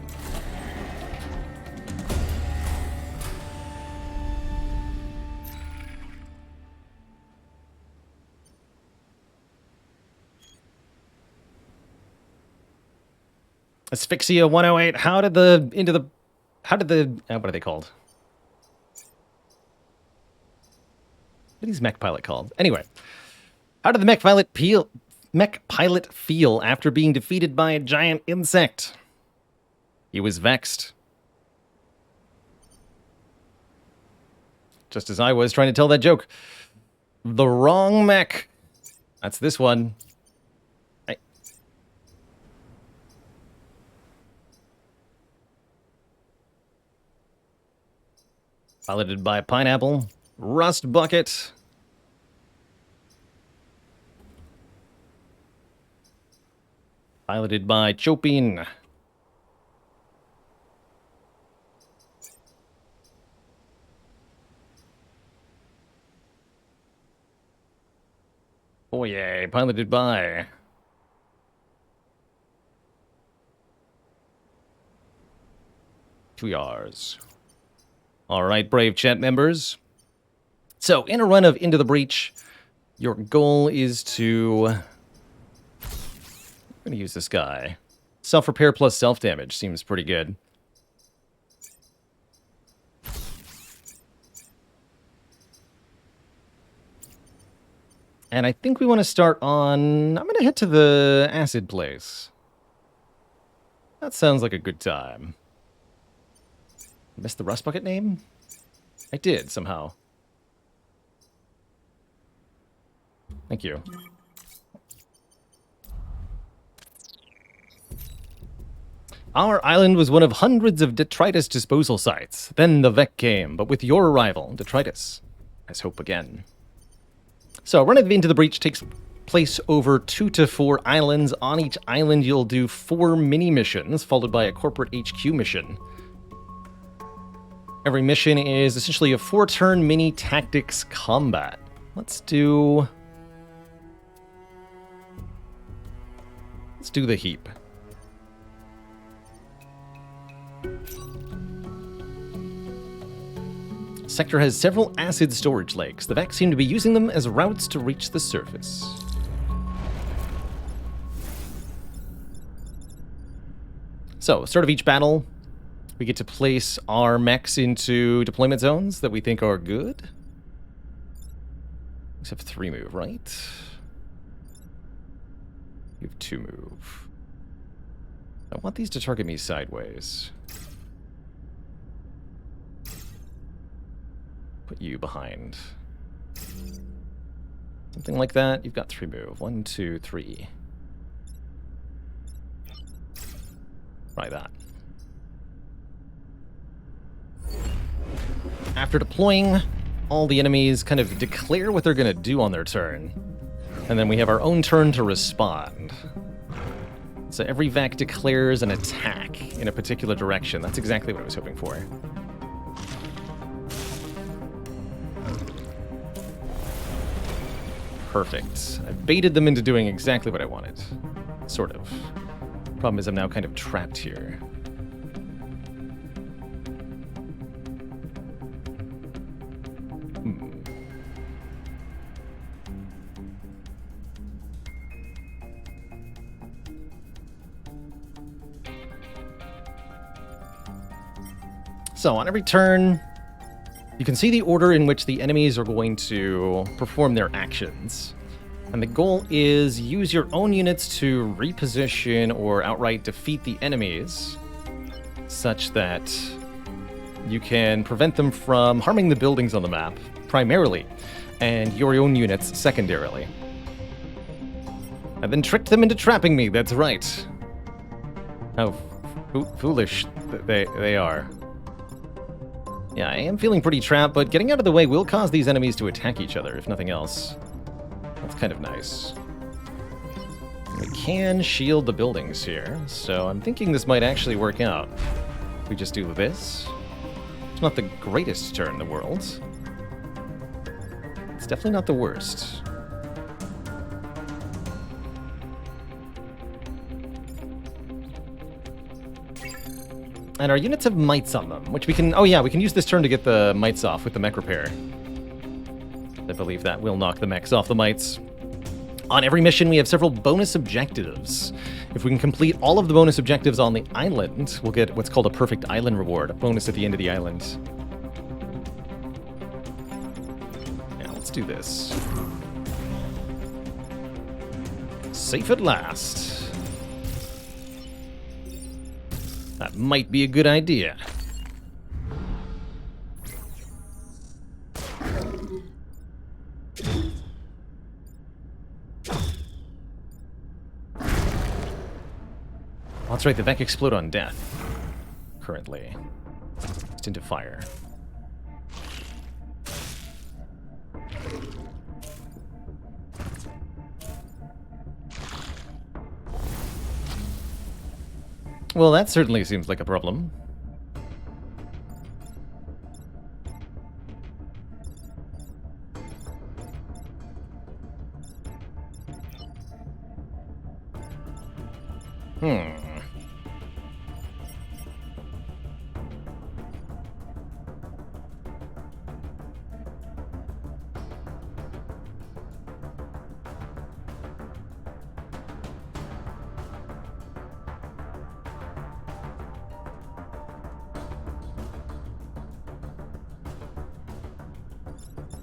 Asphyxia 108. How did the what are they called? What are these mech pilot called? Anyway, how did the mech pilot feel after being defeated by a giant insect? He was vexed. Just as I was trying to tell that joke. The wrong mech. That's this one. Piloted by Pineapple. Rust Bucket. Piloted by Chopin. Oh yeah, piloted by... Tuyars. Alright, brave chat members. So, in a run of Into the Breach, your goal is to... I'm going to use this guy. Self-repair plus self-damage seems pretty good. And I think we want to start on... I'm going to head to the acid place. That sounds like a good time. Missed the Rust Bucket name? I did, somehow. Thank you. Our island was one of hundreds of detritus disposal sites. Then the Vec came, but with your arrival, detritus has hope again. So, running Into the Breach takes place over 2 to 4 islands. On each island, you'll do 4 mini-missions, followed by a corporate HQ mission. Every mission is essentially a 4-turn mini tactics combat. Let's do the heap. Sector has several acid storage lakes. The Vex seem to be using them as routes to reach the surface. So, start of each battle, we get to place our mechs into deployment zones that we think are good. We have 3 move, right? You have 2 move. I want these to target me sideways. Put you behind. Something like that. You've got 3 move. 1, 2, 3. Try that. After deploying, all the enemies kind of declare what they're going to do on their turn. And then we have our own turn to respond. So every vac declares an attack in a particular direction. That's exactly what I was hoping for. Perfect. I baited them into doing exactly what I wanted. Sort of. Problem is I'm now kind of trapped here. So on every turn, you can see the order in which the enemies are going to perform their actions. And the goal is use your own units to reposition or outright defeat the enemies such that you can prevent them from harming the buildings on the map, primarily, and your own units secondarily. And then tricked them into trapping me, that's right. How foolish they are. Yeah, I am feeling pretty trapped, but getting out of the way will cause these enemies to attack each other, if nothing else. That's kind of nice. We can shield the buildings here, so I'm thinking this might actually work out. We just do this. It's not the greatest turn in the world. It's definitely not the worst. And our units have mites on them, which we can... Oh yeah, we can use this turn to get the mites off with the mech repair. I believe that will knock the mechs off the mites. On every mission, we have several bonus objectives. If we can complete all of the bonus objectives on the island, we'll get what's called a perfect island reward, a bonus at the end of the island. Now, let's do this. Safe at last. That might be a good idea. That's right, the Vec explode on death. Currently. Just into fire. Well, that certainly seems like a problem.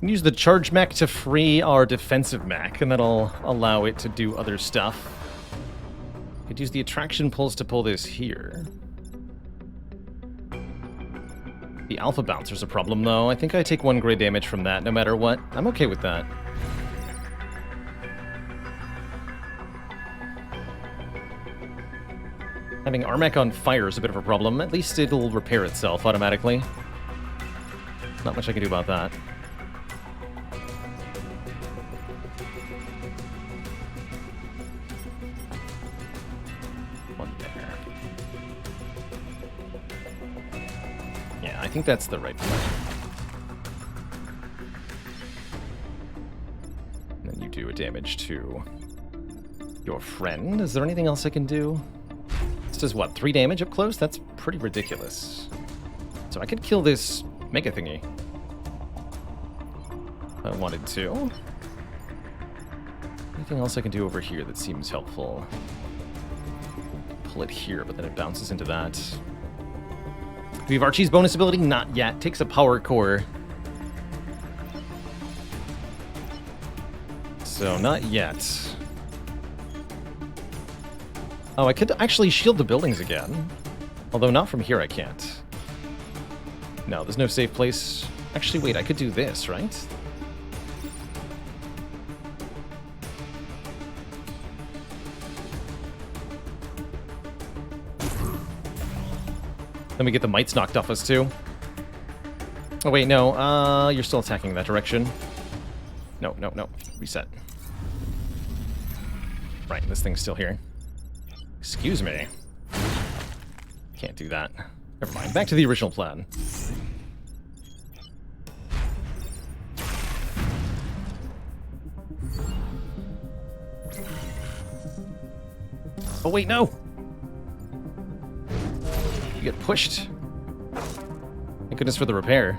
Use the charge mech to free our defensive mech, and that'll allow it to do other stuff. Could use the attraction pulse to pull this here. The alpha bouncer's a problem, though. I think I take 1 gray damage from that, no matter what. I'm okay with that. Having our mech on fire is a bit of a problem. At least it'll repair itself automatically. Not much I can do about that. I think that's the right play. Then you do a damage to your friend. Is there anything else I can do? This does what, 3 damage up close? That's pretty ridiculous. So I could kill this mega thingy if I wanted to. Anything else I can do over here that seems helpful? Pull it here, but then it bounces into that. Do we have Archie's bonus ability? Not yet. Takes a power core. So, not yet. Oh, I could actually shield the buildings again. Although not from here I can't. No, there's no safe place. Actually, wait, I could do this, right? Then we get the mites knocked off us, too. Oh, wait, no. You're still attacking that direction. No, no, no. Reset. Right, this thing's still here. Excuse me. Can't do that. Never mind. Back to the original plan. Oh, wait, no! You get pushed. Thank goodness for the repair.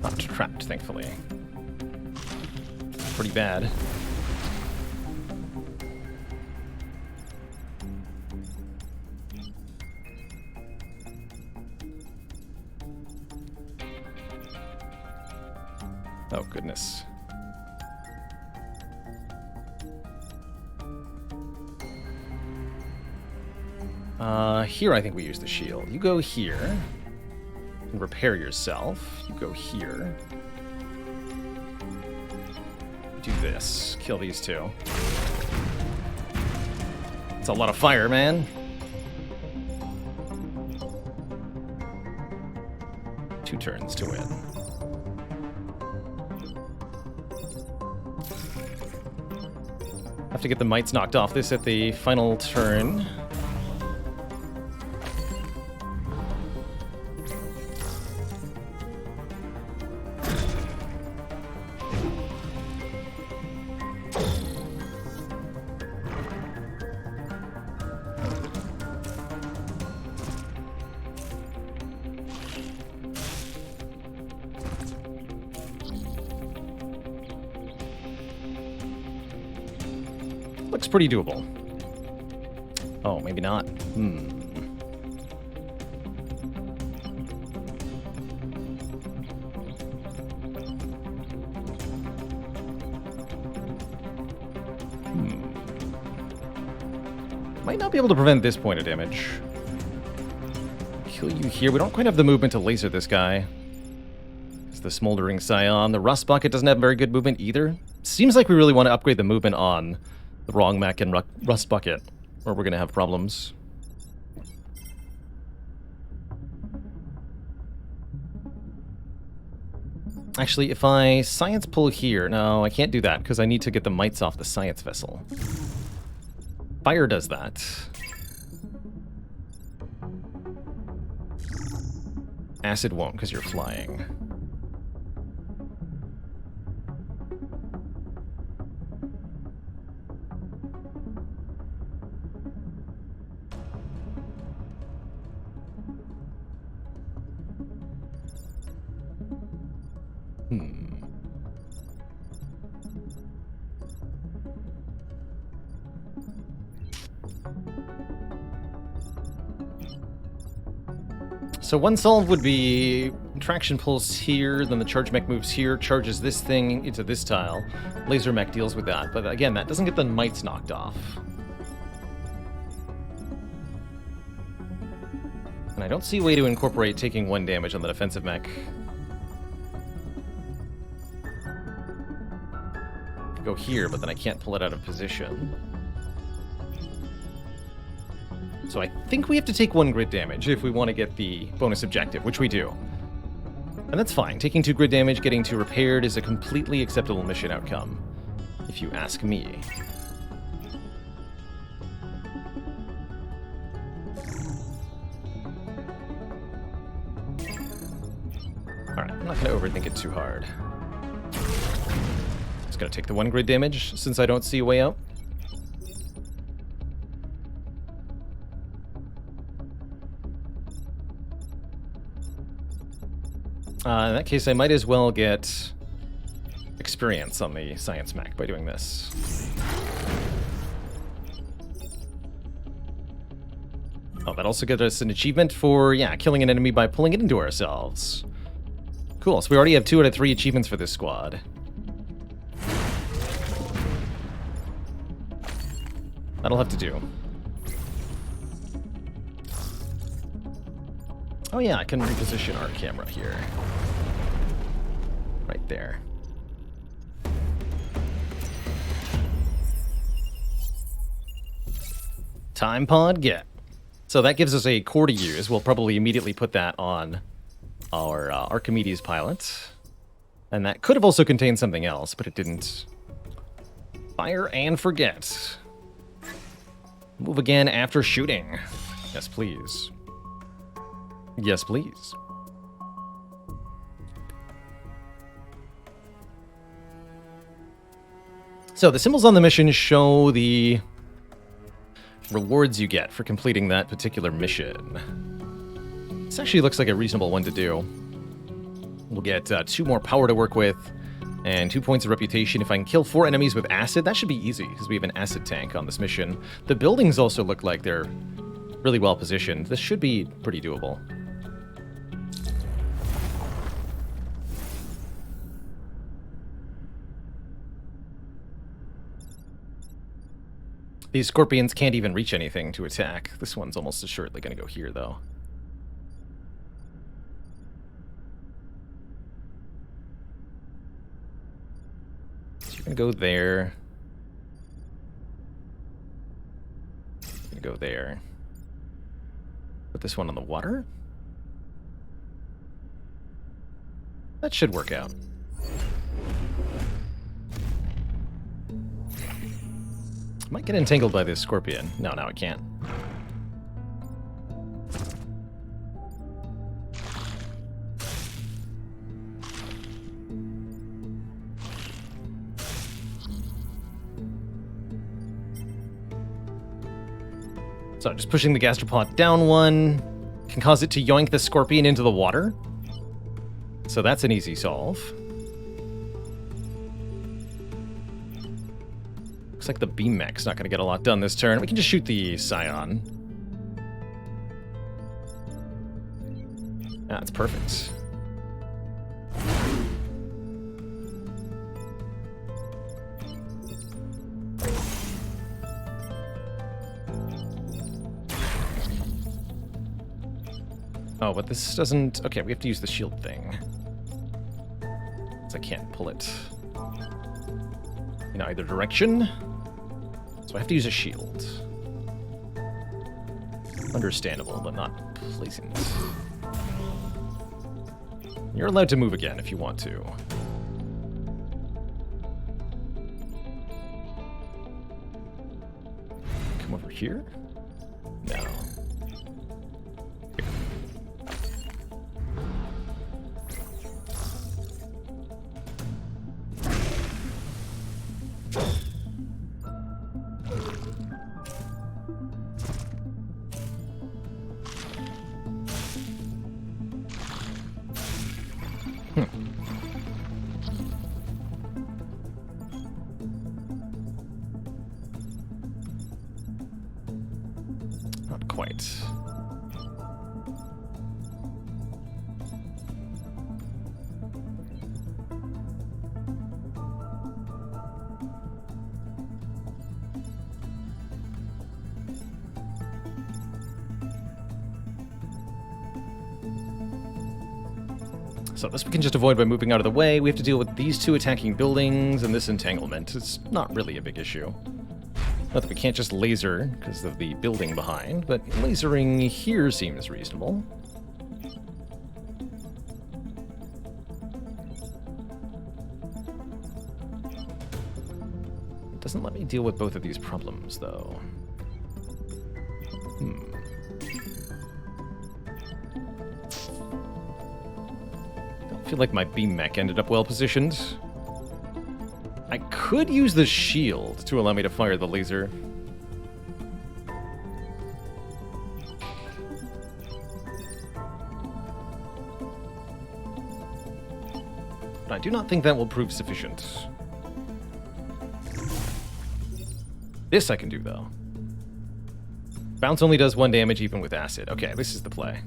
Not trapped, thankfully. Pretty bad. Oh, goodness. Here I think we use the shield. You go here and repair yourself. You go here. Do this. Kill these two. It's a lot of fire, man. Two turns to win. Have to get the mites knocked off this at the final turn. Looks pretty doable. Oh, maybe not. Might not be able to prevent this point of damage. Kill you here. We don't quite have the movement to laser this guy. It's the Smoldering Scion. The Rust Bucket doesn't have very good movement either. Seems like we really want to upgrade the movement on the wrong mech and Rust Bucket, or we're going to have problems. Actually, if I science pull here... No, I can't do that, because I need to get the mites off the science vessel. Fire does that. Acid won't, because you're flying. So one solve would be traction pulls here, then the charge mech moves here, charges this thing into this tile. Laser mech deals with that, but again, that doesn't get the mites knocked off. And I don't see a way to incorporate taking 1 damage on the defensive mech. Go here, but then I can't pull it out of position. So I think we have to take 1 grid damage if we want to get the bonus objective, which we do. And that's fine. Taking 2 grid damage, getting 2 repaired is a completely acceptable mission outcome, if you ask me. Alright, I'm not going to overthink it too hard. Just going to take the 1 grid damage, since I don't see a way out. In that case, I might as well get experience on the science mech by doing this. Oh, that also gives us an achievement for, yeah, killing an enemy by pulling it into ourselves. Cool, so we already have 2 out of 3 achievements for this squad. That'll have to do. Oh yeah, I can reposition our camera here. Right there. Time pod get. So that gives us a core to use. We'll probably immediately put that on our Archimedes pilot. And that could have also contained something else, but it didn't. Fire and forget. Move again after shooting. Yes, please. Yes, please. So the symbols on the mission show the rewards you get for completing that particular mission. This actually looks like a reasonable one to do. We'll get 2 more power to work with, and 2 points of reputation. If I can kill 4 enemies with acid, that should be easy, because we have an acid tank on this mission. The buildings also look like they're really well positioned. This should be pretty doable. These scorpions can't even reach anything to attack. This one's almost assuredly going to go here, though. So you're going to go there. You're going to go there. Put this one on the water. That should work out. Might get entangled by this scorpion. No, now it can't. So just pushing the gastropod down 1 can cause it to yoink the scorpion into the water. So that's an easy solve. Looks like the beam mech's not going to get a lot done this turn. We can just shoot the Scion. That's perfect. Oh, but this doesn't... Okay, we have to use the shield thing. So I can't pull it in either direction. So I have to use a shield. Understandable, but not pleasant. You're allowed to move again if you want to. Come over here? No. Not quite. So this we can just avoid by moving out of the way. We have to deal with these 2 attacking buildings and this entanglement. It's not really a big issue. Not that we can't just laser because of the building behind, but lasering here seems reasonable. It doesn't let me deal with both of these problems, though. I feel like my beam mech ended up well positioned. I could use the shield to allow me to fire the laser. But I do not think that will prove sufficient. This I can do, though. Bounce only does 1 damage even with acid. Okay, this is the play.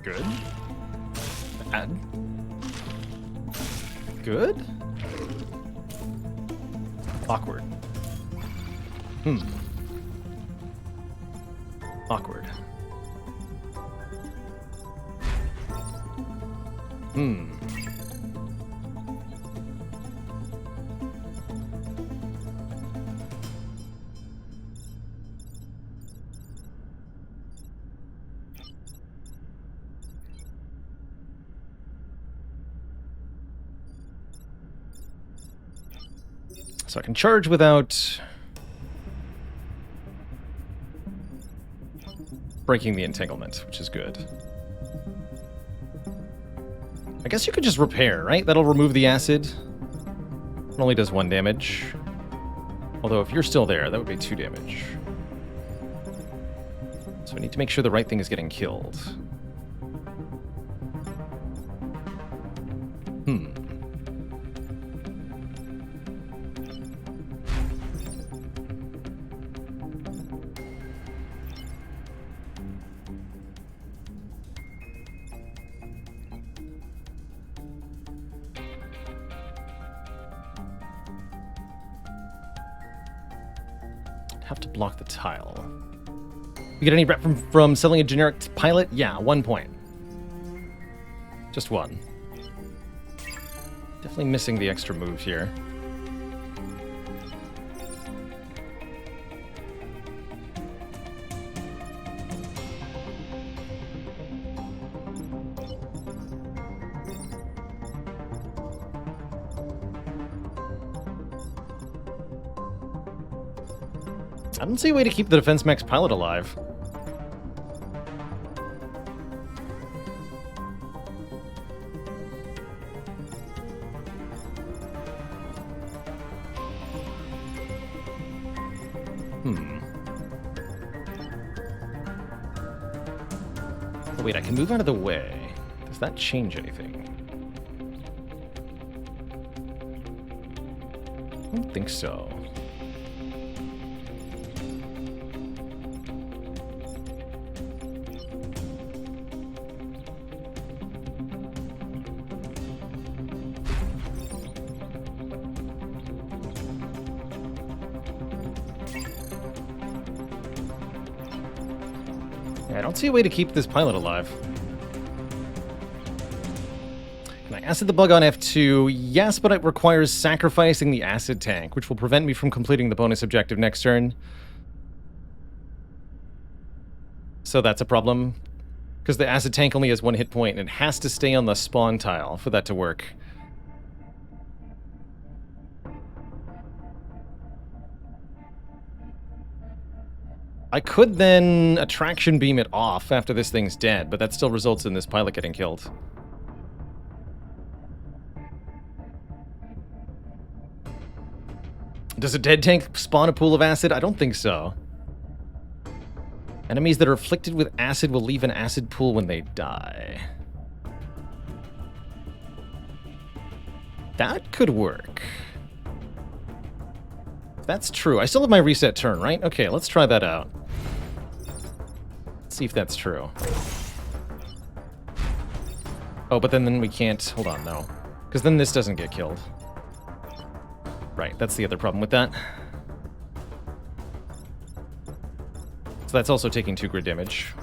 Good. Bad. Good. Awkward. Awkward. So I can charge without breaking the entanglement, which is good. I guess you could just repair, right? That'll remove the acid. It only does 1 damage. Although if you're still there, that would be 2 damage. So I need to make sure the right thing is getting killed. Have to block the tile. You get any rep from selling a generic pilot? Yeah, 1 point. Just 1. Definitely missing the extra move here. I don't see a way to keep the Defense Max pilot alive. Oh, wait, I can move out of the way. Does that change anything? I don't think so. Yeah, I don't see a way to keep this pilot alive. Can I acid the bug on F2? Yes, but it requires sacrificing the acid tank, which will prevent me from completing the bonus objective next turn. So that's a problem. Because the acid tank only has 1 hit point, and it has to stay on the spawn tile for that to work. I could then attraction beam it off after this thing's dead, but that still results in this pilot getting killed. Does a dead tank spawn a pool of acid? I don't think so. Enemies that are afflicted with acid will leave an acid pool when they die. That could work. If that's true. I still have my reset turn, right? Okay, let's try that out. Let's see if that's true. Oh, but then we can't... Hold on, no. Because then this doesn't get killed. Right, that's the other problem with that. So that's also taking 2 grid damage.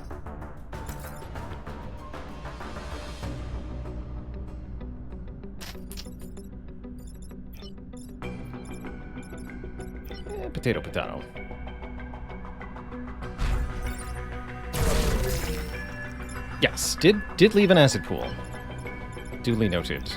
Potato, potato. Yes, did leave an acid pool. Duly noted.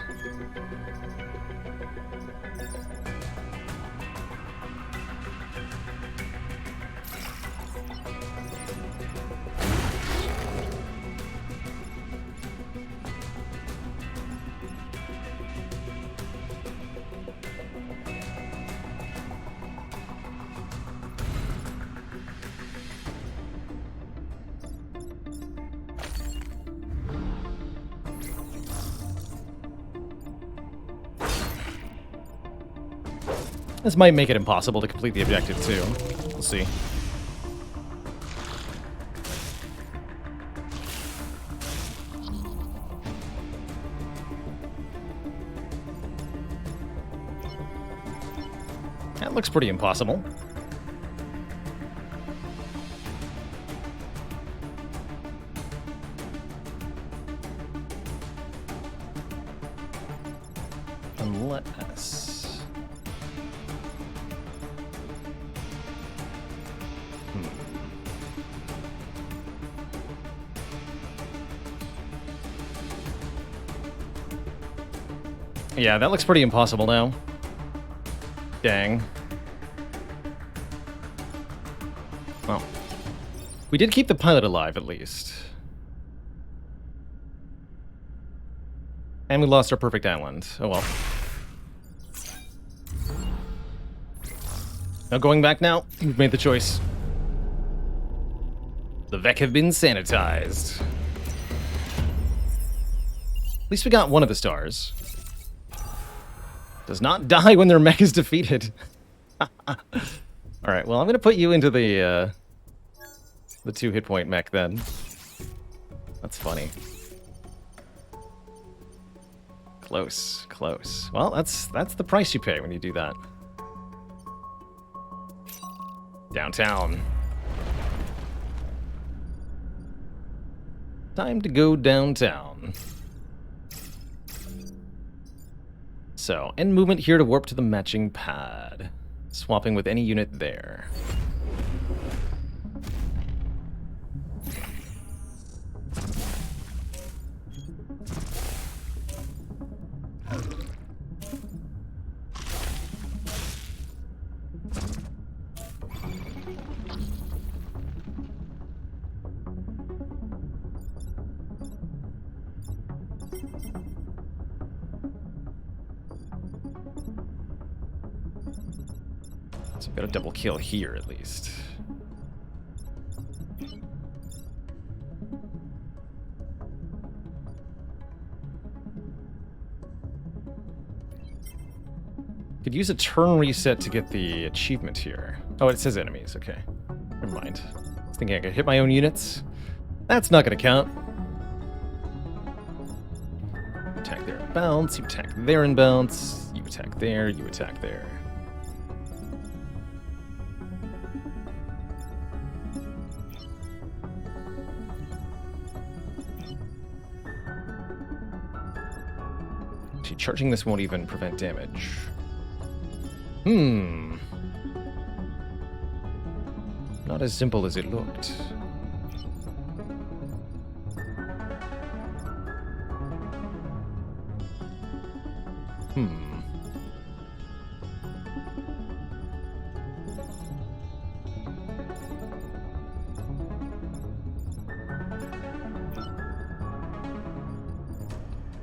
This might make it impossible to complete the objective, too. We'll see.
That looks pretty impossible. Unless... Yeah, that looks pretty impossible now. Dang. Well, we did keep the pilot alive, at least. And we lost our perfect island. Oh well. No going back now. We've made the choice. The Vec have been sanitized. At least we got one of the stars. Does not die when their mech is defeated. Alright, well, I'm going to put you into the 2 hit point mech then. That's funny. Close, close. Well, that's the price you pay when you do that. Downtown. Time to go downtown. So, end movement here to warp to the matching pad. Swapping with any unit there. So got a double kill here at least. Could use a turn reset to get the achievement here. Oh, it says enemies. Okay. Never mind. I was thinking I could hit my own units. That's not going to count. Attack there and bounce. You attack there and bounce. You attack there. You attack there. Actually, charging this won't even prevent damage. Not as simple as it looked.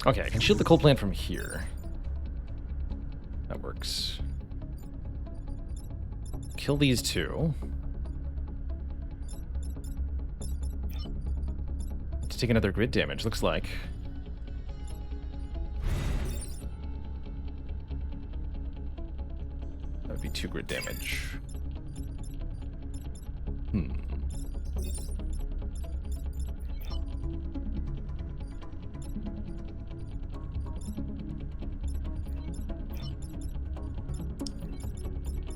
Okay, I can shield the coal plant from here. That works. Kill these two. To take another grid damage, looks like. That would be 2 grid damage.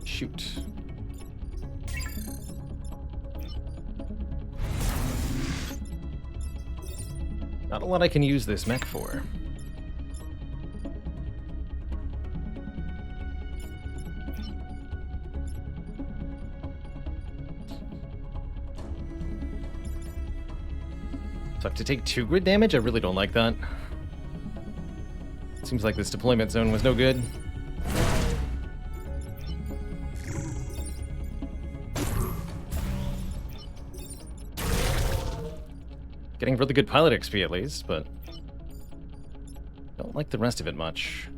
Shoot. Not a lot I can use this mech for. So I have to take 2 grid damage? I really don't like that. Seems like this deployment zone was no good. Getting really good pilot XP at least, but don't like the rest of it much.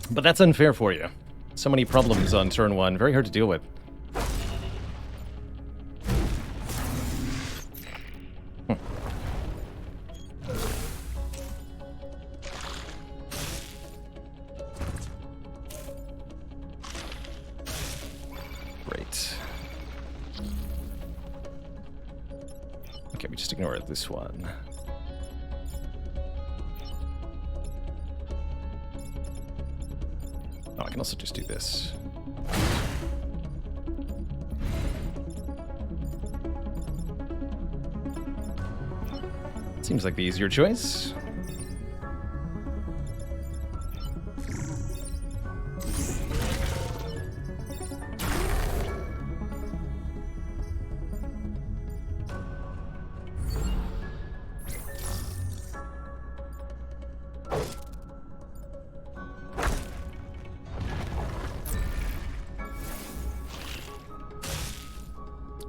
But that's unfair for you. So many problems on turn 1, very hard to deal with. Okay, we just ignore this one. can also just do this. Seems like the easier choice.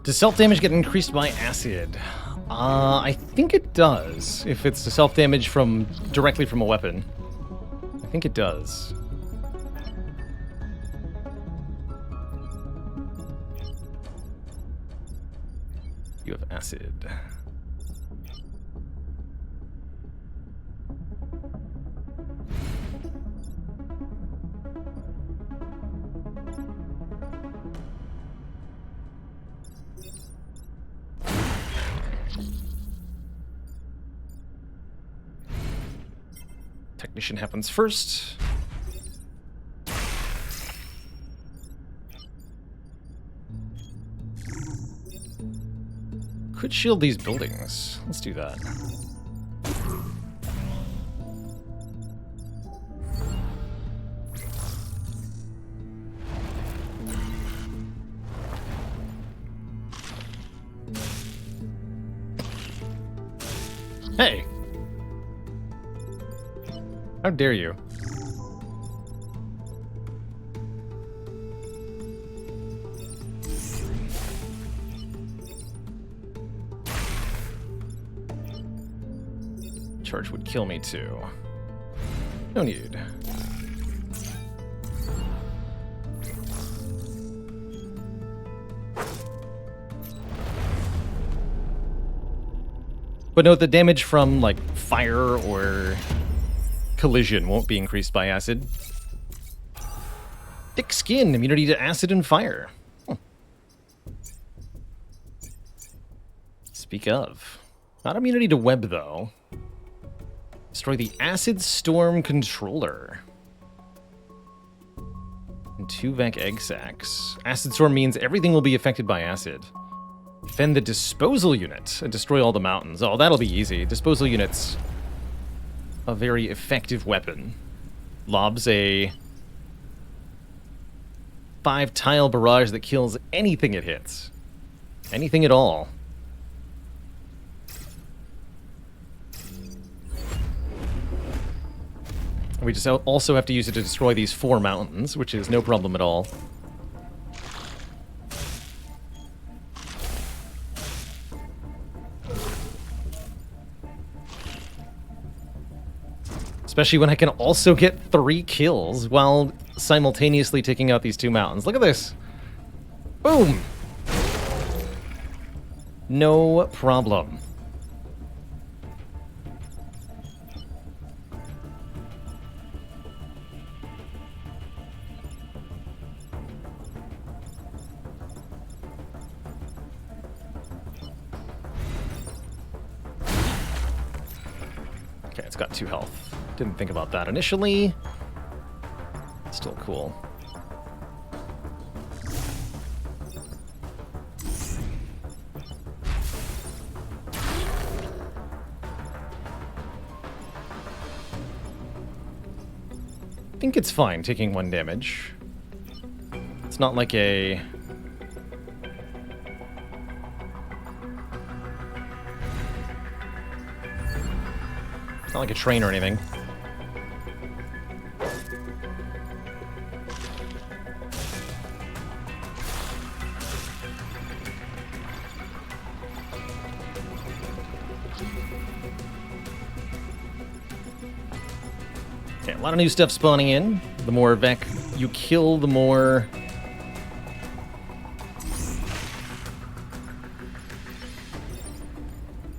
Does self-damage get increased by acid? I think it does, if it's the self-damage from directly from a weapon. I think it does. You have acid. Technician happens first. Could shield these buildings. Let's do that. Hey! How dare you? Charge would kill me too. No need. But note the damage from like fire or collision won't be increased by acid. Thick skin, immunity to acid and fire. Speak of. Not immunity to web, though. Destroy the Acid Storm Controller. And 2 Vec Egg Sacs. Acid Storm means everything will be affected by acid. Defend the Disposal Unit and destroy all the mountains. Oh, that'll be easy. Disposal Unit's a very effective weapon. Lobs a 5-tile barrage that kills anything it hits. Anything at all. We just also have to use it to destroy these 4 mountains, which is no problem at all. Especially when I can also get 3 kills while simultaneously taking out these 2 mountains. Look at this. Boom! No problem. Okay, it's got 2 health. Didn't think about that initially. Still cool. I think it's fine taking 1 damage. It's not like a... It's not like a train or anything. Okay, a lot of new stuff spawning in. The more Vec you kill, the more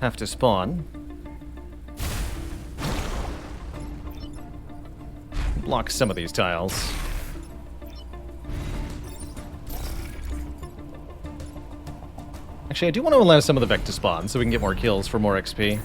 have to spawn. Block some of these tiles. Actually, I do want to allow some of the Vec to spawn so we can get more kills for more XP.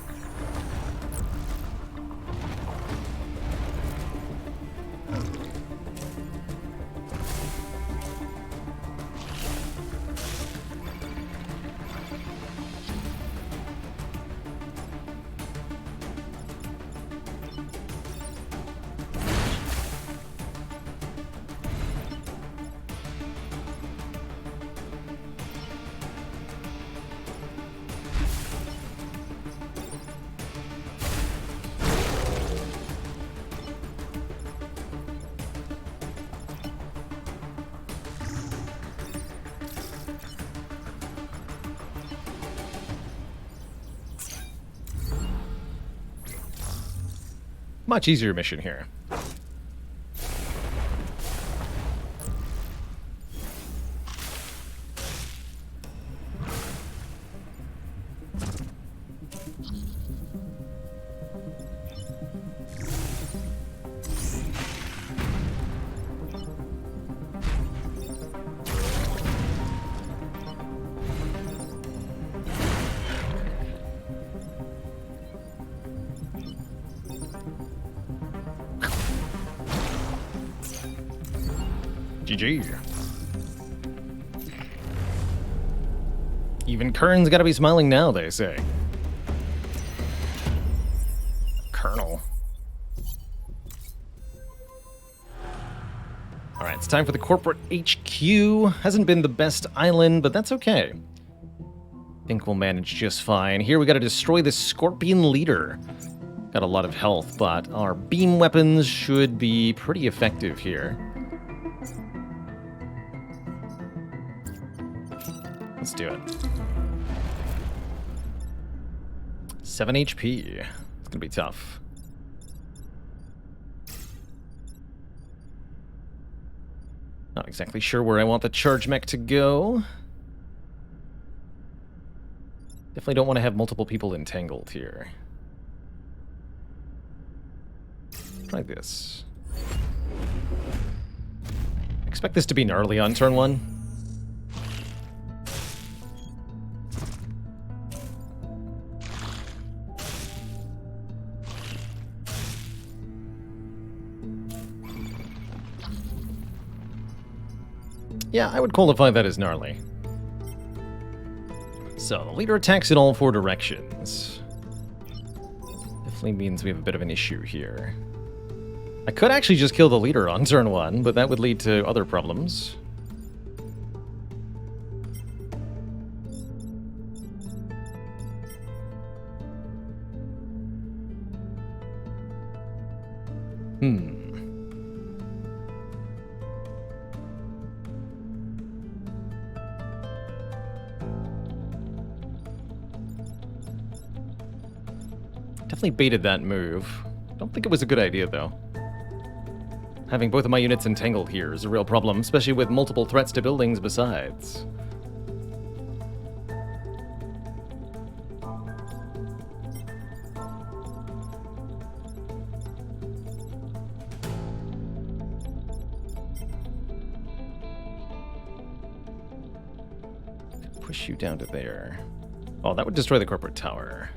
Much easier mission here. GG. Even Kern's gotta be smiling now, they say. Colonel. Alright, it's time for the corporate HQ. Hasn't been the best island, but that's okay. Think we'll manage just fine. Here we gotta destroy this Scorpion leader. Got a lot of health, but our beam weapons should be pretty effective here. Let's do it. 7 HP. It's gonna be tough. Not exactly sure where I want the charge mech to go. Definitely don't want to have multiple people entangled here. Try this. Expect this to be gnarly on turn 1. Yeah, I would qualify that as gnarly. So, the leader attacks in all 4 directions. Definitely means we have a bit of an issue here. I could actually just kill the leader on turn 1, but that would lead to other problems. Definitely baited that move. Don't think it was a good idea, though. Having both of my units entangled here is a real problem, especially with multiple threats to buildings besides. Push you down to there. Oh, that would destroy the corporate tower.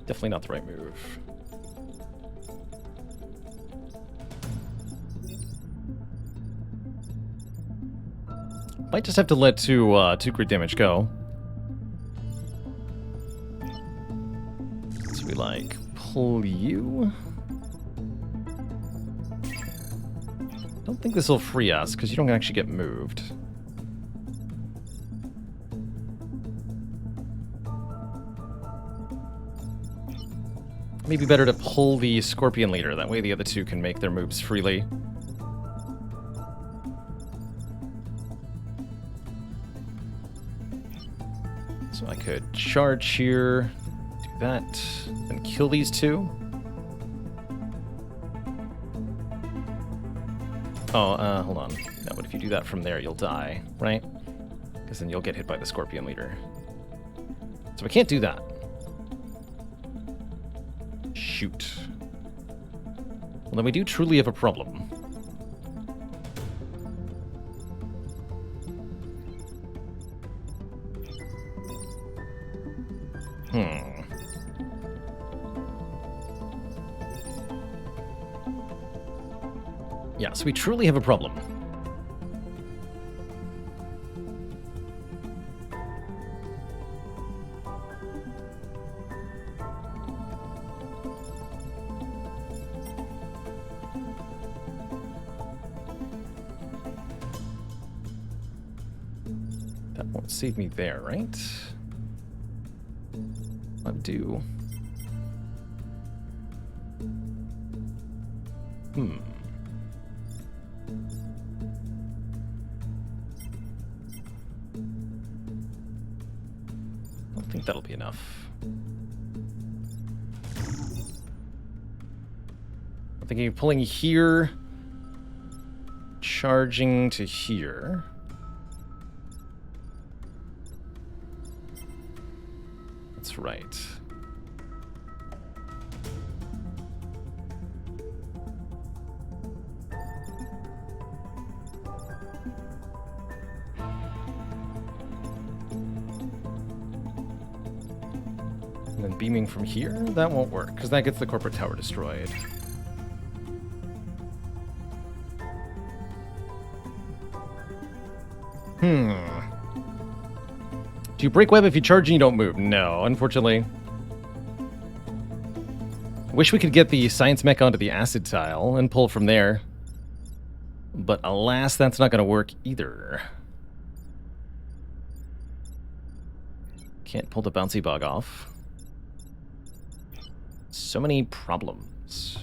Definitely not the right move. Might just have to let two crit damage go. So we like pull you. Don't think this will free us because you don't actually get moved. Maybe better to pull the Scorpion leader. That way the other two can make their moves freely. So I could charge here, do that, and kill these two. Oh, hold on. No, but if you do that from there, you'll die, right? Because then you'll get hit by the Scorpion leader. So we can't do that. Shoot. Well, then we do truly have a problem. Yeah, so we truly have a problem. That won't save me there, right? I do. I don't think that'll be enough. I'm thinking of pulling here, charging to here. That's right. And then beaming from here? That won't work, because that gets the corporate tower destroyed. Do you break web if you charge and you don't move? No, unfortunately. Wish we could get the science mech onto the acid tile and pull from there. But alas, that's not going to work either. Can't pull the bouncy bug off. So many problems.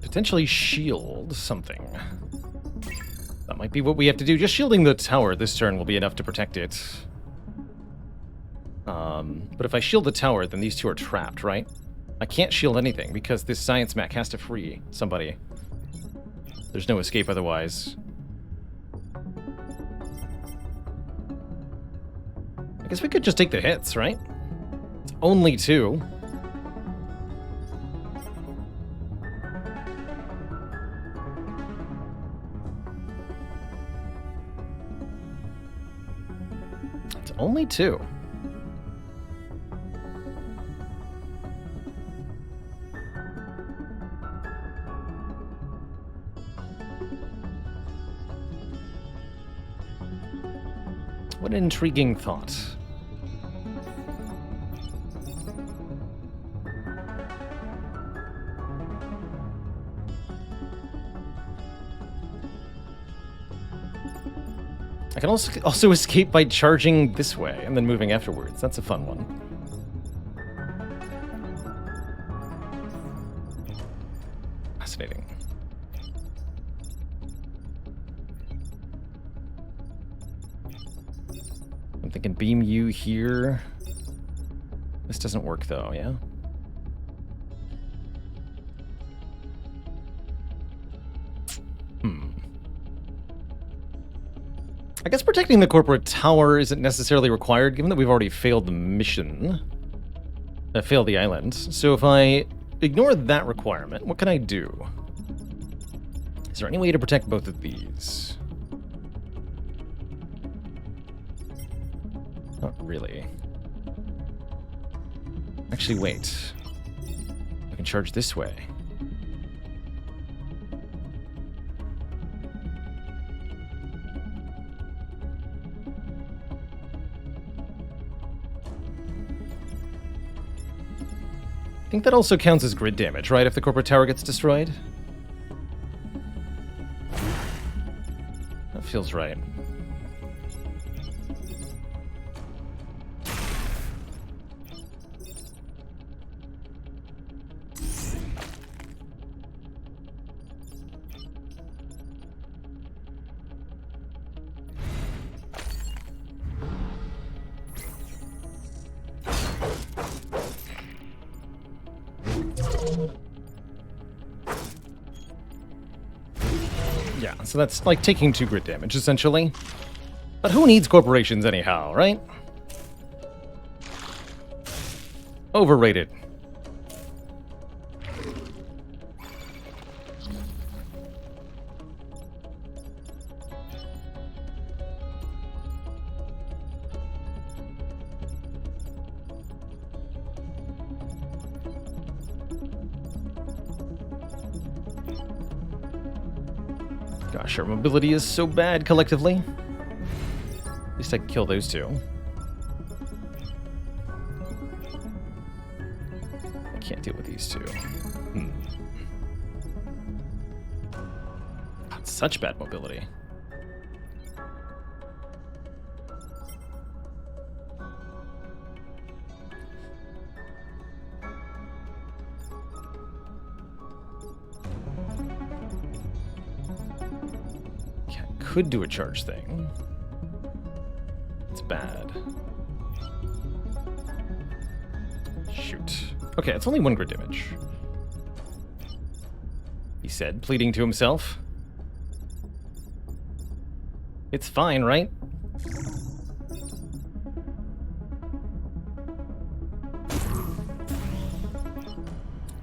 Potentially shield something. That might be what we have to do. Just shielding the tower this turn will be enough to protect it. But if I shield the tower, then these two are trapped, right? I can't shield anything because this science mech has to free somebody. There's no escape otherwise. I guess we could just take the hits, right? It's only 2. It's only 2. What an intriguing thought. I can also escape by charging this way and then moving afterwards. That's a fun one. Fascinating. I'm thinking beam you here. This doesn't work though, yeah? I guess protecting the corporate tower isn't necessarily required, given that we've already failed the mission. Failed the island. So if I ignore that requirement, what can I do? Is there any way to protect both of these? Not really. Actually, wait. I can charge this way. I think that also counts as grid damage, right, if the corporate tower gets destroyed? That feels right. Yeah, so that's like taking 2 grid damage, essentially. But who needs corporations anyhow, right? Overrated. Gosh, our mobility is so bad collectively. At least I can kill those 2. I can't deal with these 2. That's such bad mobility. could do a charge thing. It's bad. Shoot. Okay, it's only 1 grid damage. He said, pleading to himself. It's fine, right?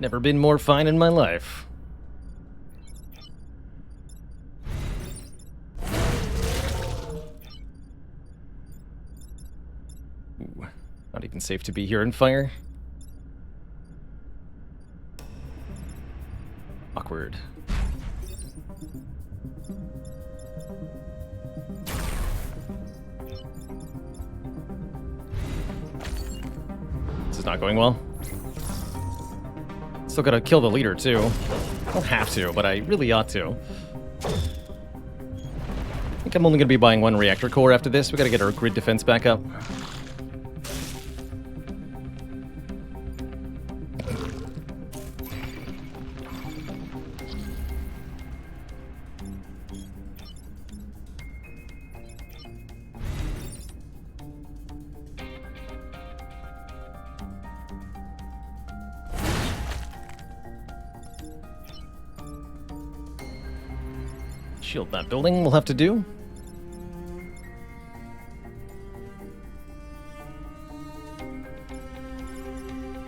Never been more fine in my life. Ooh, not even safe to be here in fire. Awkward. This is not going well. Still gotta kill the leader, too. Don't have to, but I really ought to. I think I'm only gonna be buying 1 reactor core after this. We gotta get our grid defense back up. Shield that building, we'll have to do.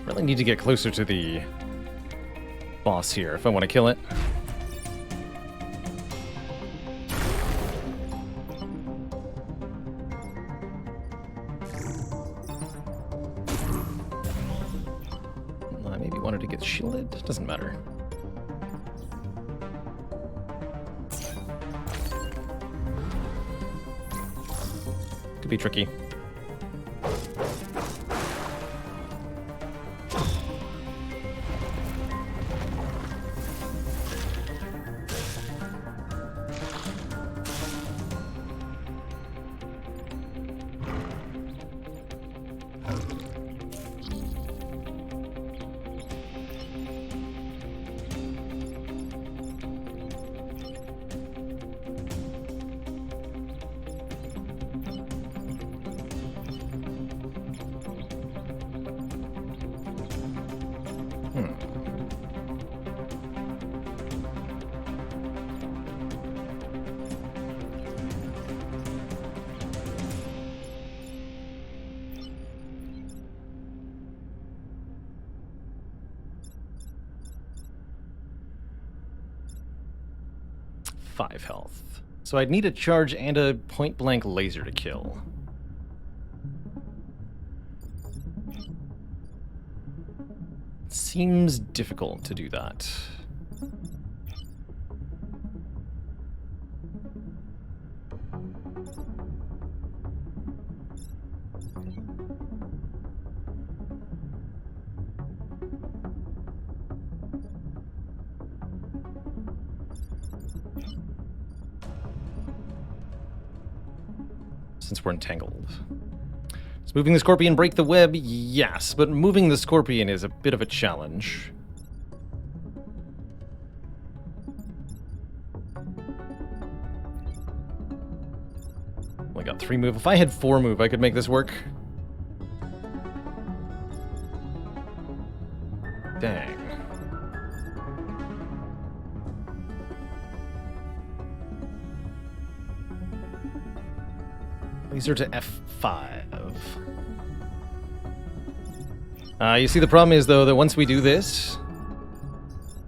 Really need to get closer to the boss here if I want to kill it. I maybe wanted to get shielded, doesn't matter. Be tricky. Five health. So I'd need a charge and a point-blank laser to kill. Seems difficult to do that. Since we're entangled. Does moving the Scorpion break the web? Yes, but moving the Scorpion is a bit of a challenge. Only got 3 move. If I had 4 move, I could make this work. Dang. Laser to F5. You see, the problem is, though, that once we do this,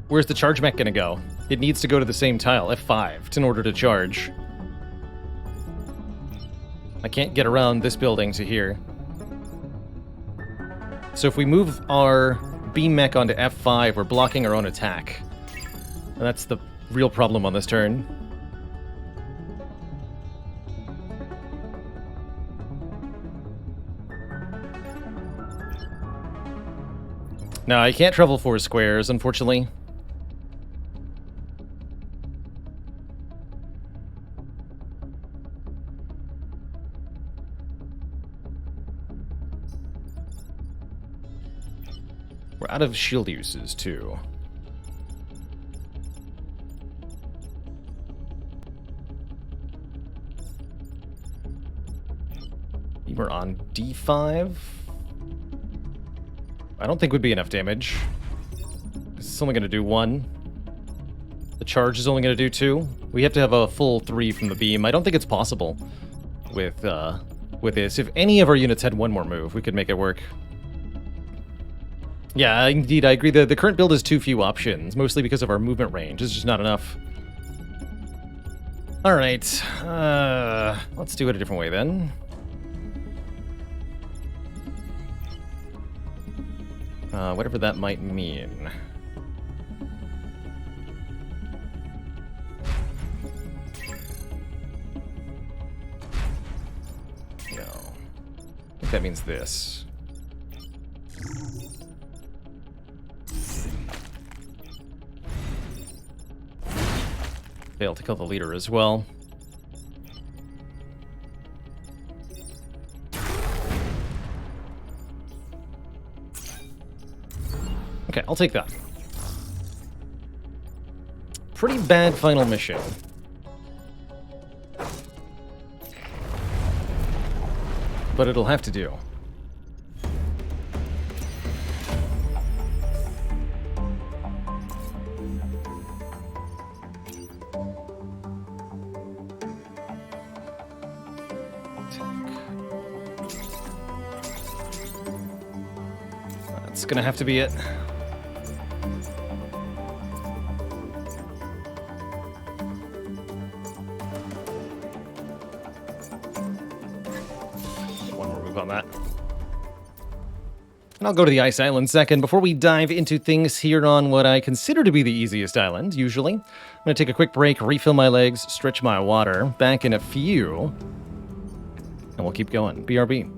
where's the charge mech gonna go? It needs to go to the same tile, F5, in order to charge. I can't get around this building to here. So if we move our beam mech onto F5, we're blocking our own attack. And that's the real problem on this turn. No, I can't travel 4 squares, unfortunately. We're out of shield uses, too. We're on D5. I don't think would be enough damage. It's only going to do 1. The charge is only going to do 2. We have to have a full 3 from the beam. I don't think it's possible with this. If any of our units had 1 more move, we could make it work. Yeah, indeed, I agree. The current build has too few options, mostly because of our movement range. It's just not enough. All right, let's do it a different way then. Whatever that might mean. No. I think that means this. Fail to kill the leader as well. Okay, I'll take that. Pretty bad final mission. But it'll have to do. That's gonna have to be it. On that. And I'll go to the ice island second. Before we dive into things here on what I consider to be the easiest island, usually, I'm going to take a quick break, refill my legs, stretch my water. Back in a few. And we'll keep going. BRB.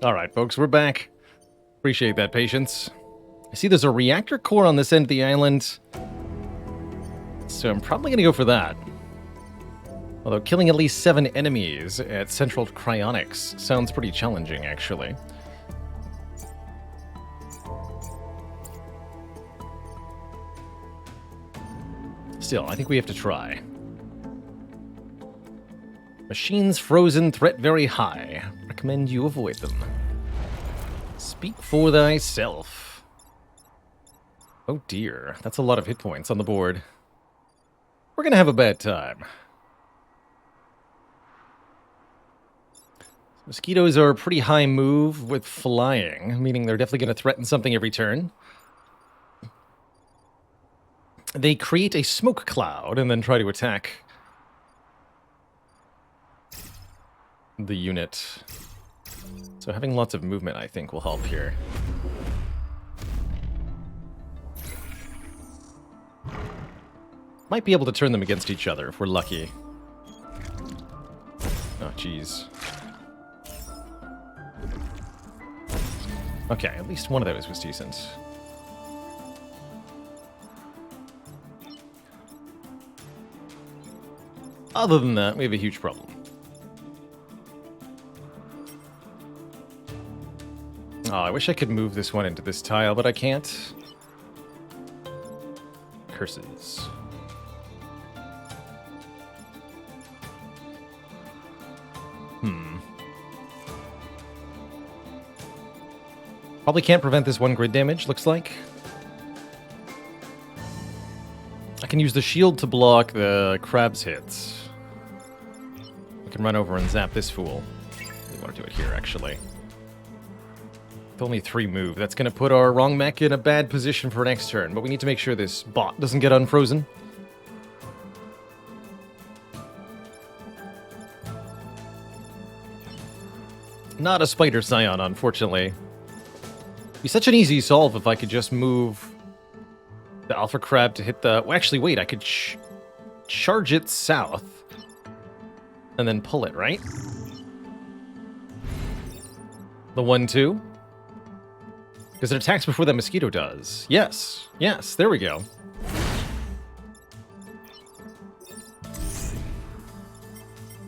All right, folks, we're back. Appreciate that patience. I see there's a reactor core on this end of the island, so I'm probably going to go for that. Although killing at least 7 enemies at Central Cryonics sounds pretty challenging, actually. Still, I think we have to try. Machines frozen, threat very high. Recommend you avoid them. Speak for thyself. Oh dear, that's a lot of hit points on the board. We're gonna have a bad time. Mosquitoes are a pretty high move with flying, meaning they're definitely gonna threaten something every turn. They create a smoke cloud and then try to attack the unit. So having lots of movement, I think, will help here. Might be able to turn them against each other if we're lucky. Oh, jeez. Okay, at least one of those was decent. Other than that, we have a huge problem. Oh, I wish I could move this one into this tile, but I can't. Curses. Probably can't prevent this one grid damage, looks like. I can use the shield to block the crab's hits. I can run over and zap this fool. We want to do it here, actually. With only 3 move, that's going to put our wrong mech in a bad position for next turn, but we need to make sure this bot doesn't get unfrozen. Not a spider scion, unfortunately. It'd be such an easy solve if I could just move the alpha crab to hit the... Well, actually, wait, I could charge it south and then pull it, right? The 1-2? Because it attacks before that mosquito does. Yes, yes, there we go.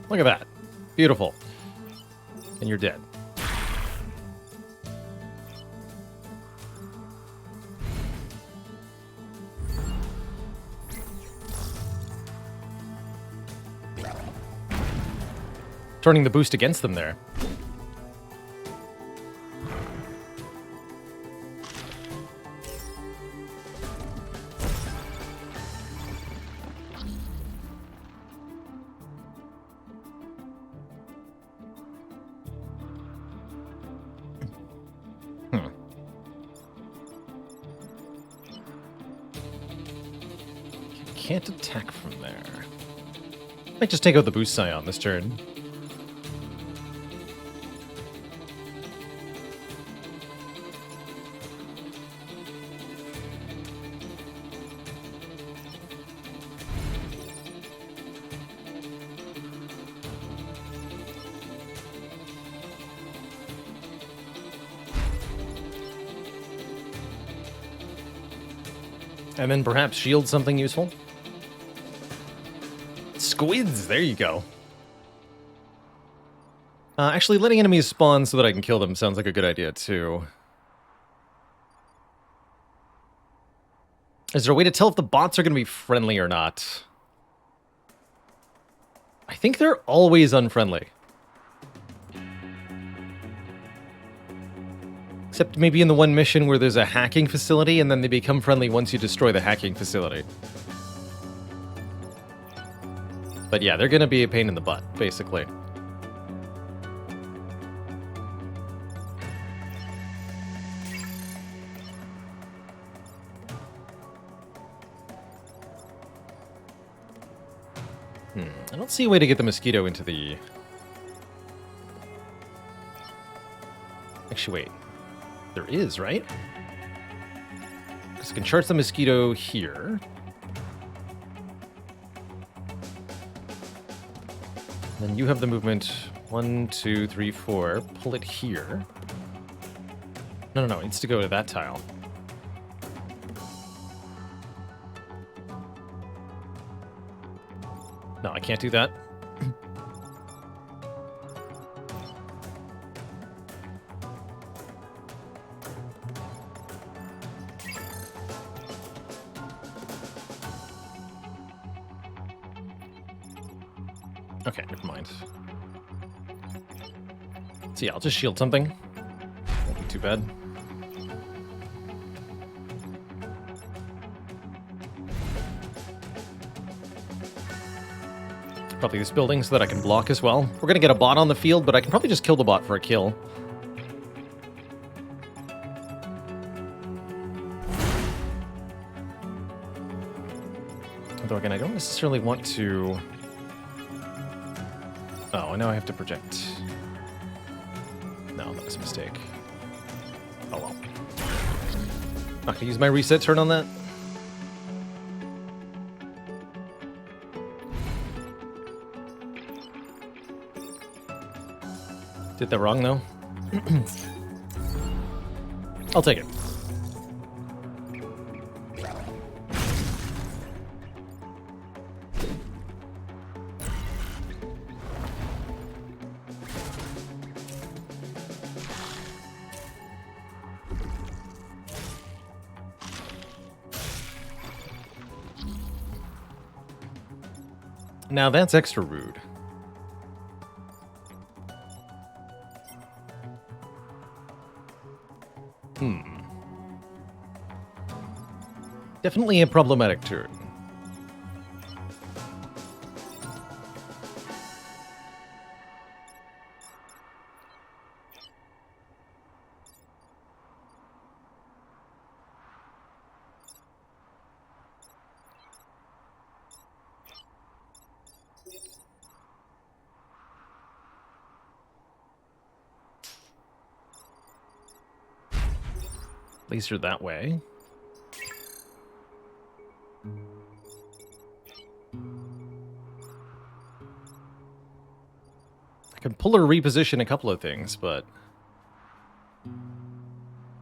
Look at that. Beautiful. And you're dead. Turning the boost against them there. Can't attack from there. Might just take out the boost scion this turn. And then perhaps shield something useful. Squids, there you go. Actually, letting enemies spawn so that I can kill them sounds like a good idea, too. Is there a way to tell if the bots are going to be friendly or not? I think they're always unfriendly. Except maybe in the one mission where there's a hacking facility and then they become friendly once you destroy the hacking facility. But yeah, they're going to be a pain in the butt, basically. I don't see a way to get the mosquito into the... Actually, wait. There is, right? Because I can charge the mosquito here. Then you have the movement 1, 2, 3, 4. Pull it here. No, it needs to go to that tile. No, I can't do that. Okay, never mind. So yeah, I'll just shield something. Won't be too bad. Probably this building so that I can block as well. We're gonna get a bot on the field, but I can probably just kill the bot for a kill. Although again, I don't necessarily want to... Oh, now I have to project. No, that was a mistake. Oh well. Not gonna use my reset turn on that. Did that wrong though. I'll take it. Now that's extra rude. Definitely a problematic turn. At least you're that way. I can pull or reposition a couple of things, but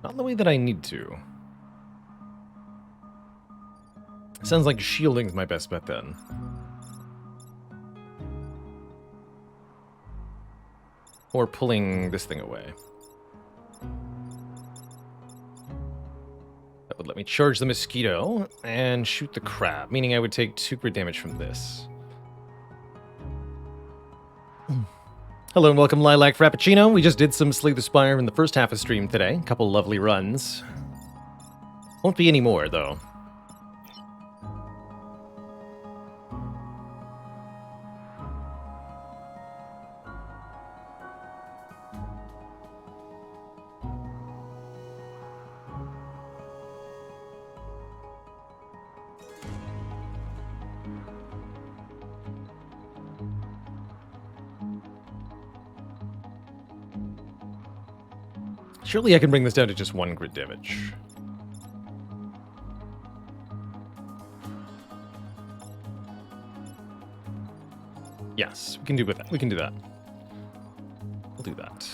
not in the way that I need to. Sounds like shielding's my best bet then. Or pulling this thing away. That would let me charge the mosquito and shoot the crab, meaning I would take 2 crit damage from this. Hello and welcome, Lilac Frappuccino. We just did some Slay the Spire in the first half of stream today. A couple lovely runs. Won't be any more, though. Surely I can bring this down to just 1 grid damage. Yes, we can do with that. We can do that. We'll do that.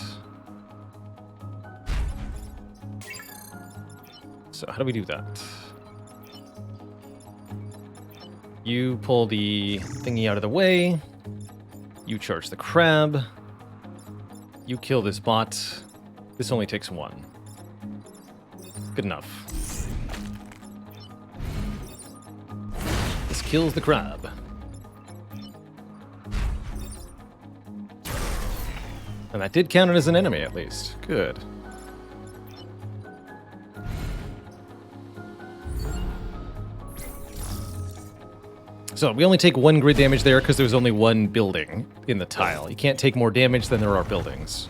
So how do we do that? You pull the thingy out of the way. You charge the crab. You kill this bot. This only takes 1. Good enough. This kills the crab. And that did count it as an enemy, at least. Good. So, we only take 1 grid damage there because there's only 1 building in the tile. You can't take more damage than there are buildings.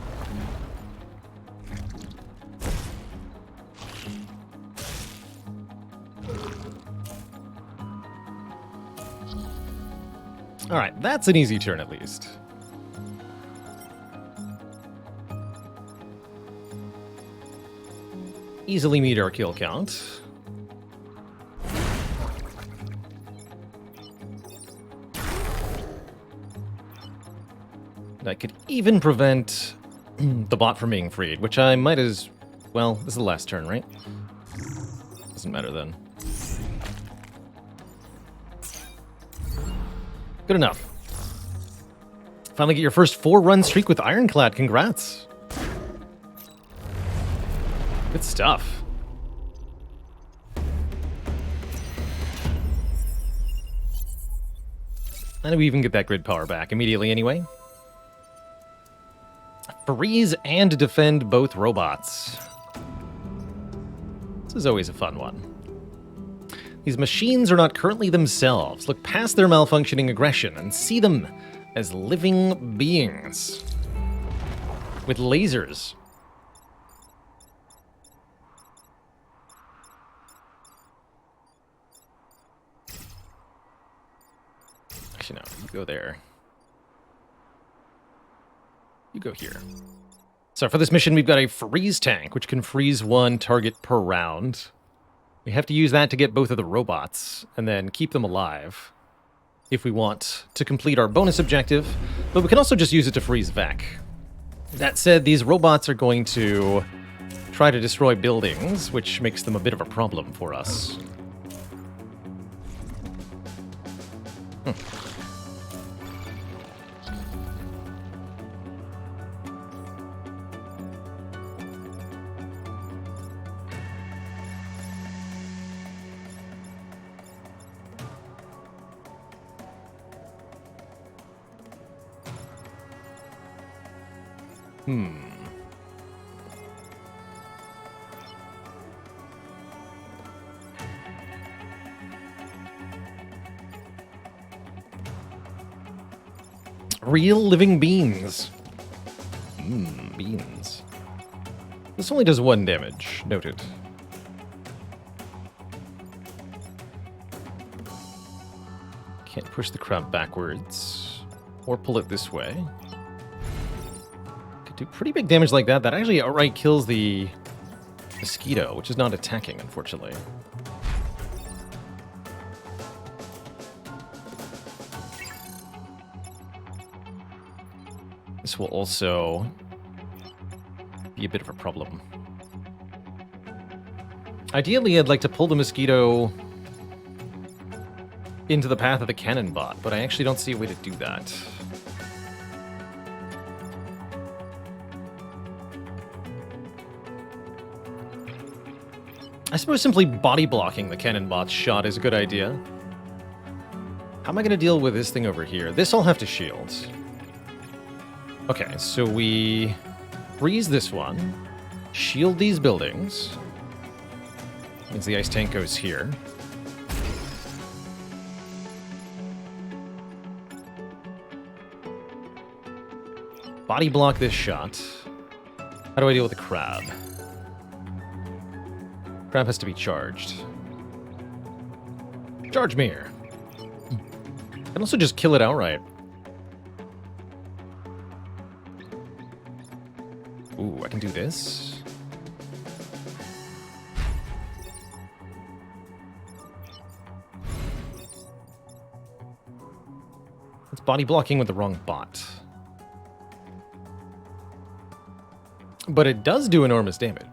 Alright, that's an easy turn at least. Easily meet our kill count. That could even prevent the bot from being freed, which I might as Well, this is the last turn, right? Doesn't matter then. Good enough. Finally get your first 4-run streak with Ironclad. Congrats. Good stuff. And we even get that grid power back immediately anyway. Freeze and defend both robots. This is always a fun one. These machines are not currently themselves. Look past their malfunctioning aggression and see them as living beings with lasers. Actually, no, you go there. You go here. So for this mission, we've got a freeze tank, which can freeze 1 target per round. We have to use that to get both of the robots, and then keep them alive if we want to complete our bonus objective, but we can also just use it to freeze Vec. That said, these robots are going to try to destroy buildings, which makes them a bit of a problem for us. Real living beans. Beans. This only does 1 damage. Noted. Can't push the crowd backwards. Or pull it this way. Could do pretty big damage like that. That actually outright kills the mosquito, which is not attacking, unfortunately. This will also be a bit of a problem. Ideally, I'd like to pull the mosquito into the path of the cannon bot, but I actually don't see a way to do that. I suppose simply body blocking the cannon bot's shot is a good idea. How am I going to deal with this thing over here? This I'll have to shield. Okay, so we freeze this one, shield these buildings. Means the ice tank goes here. Body block this shot. How do I deal with the crab? Crab has to be charged. Charge mirror. I can also just kill it outright. Ooh, I can do this. It's body blocking with the wrong bot. But it does do enormous damage.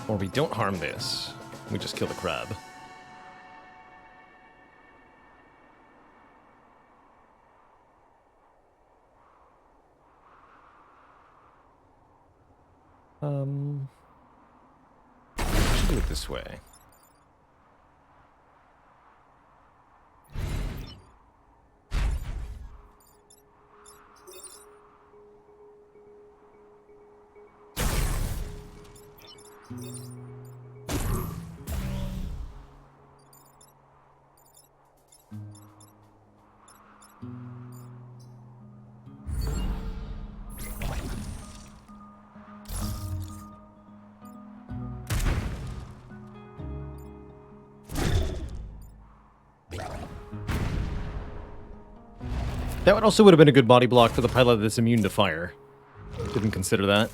Or we don't harm this. We just kill the crab. Should do it this way. That also would have been a good body block for the pilot that's immune to fire. Didn't consider that.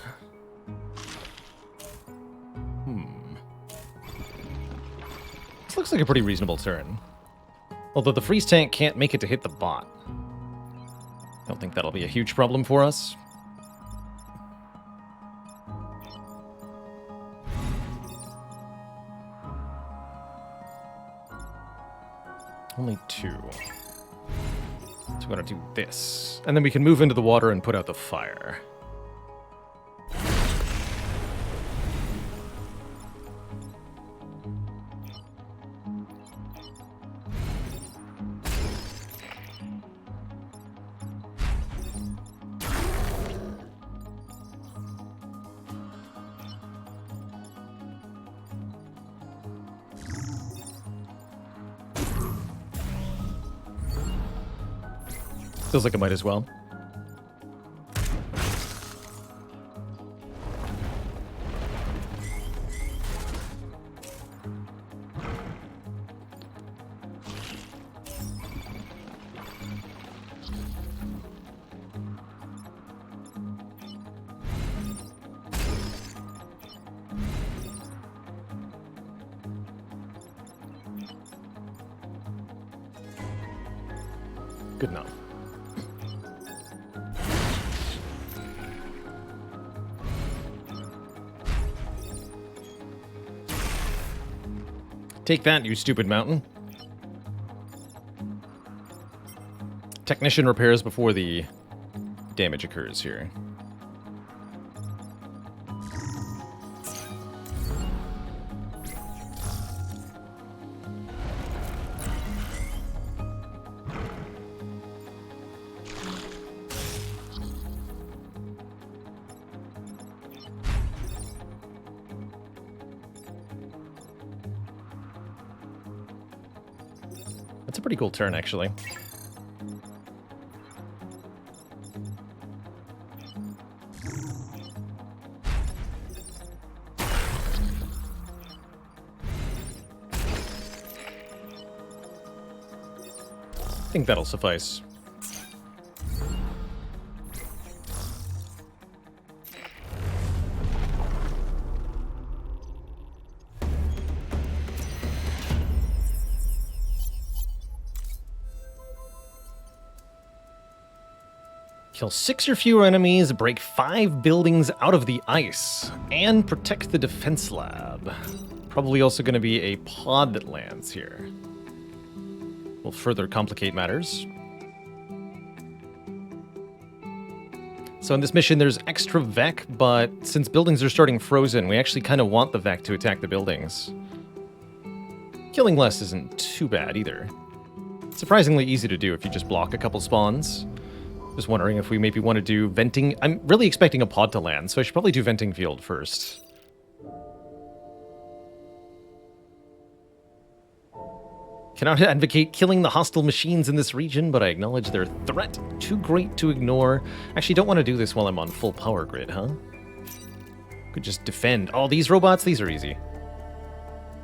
This looks like a pretty reasonable turn. Although the freeze tank can't make it to hit the bot. Don't think that'll be a huge problem for us. Only 2. So we're gonna do this. And then we can move into the water and put out the fire. Feels like I might as well. Good enough. Take that, you stupid mountain. Technician repairs before the damage occurs here. That's a pretty cool turn, actually. I think that'll suffice. Kill 6 or fewer enemies, break 5 buildings out of the ice, and protect the defense lab. Probably also going to be a pod that lands here. Will further complicate matters. So in this mission, there's extra Vec, but since buildings are starting frozen, we actually kind of want the Vec to attack the buildings. Killing less isn't too bad either. Surprisingly easy to do if you just block a couple spawns. Just wondering if we maybe want to do venting. I'm really expecting a pod to land, so I should probably do venting field first. Cannot advocate killing the hostile machines in this region, but I acknowledge their threat too great to ignore. Actually, don't want to do this while I'm on full power grid, huh? Could just defend. Oh, these robots, these are easy.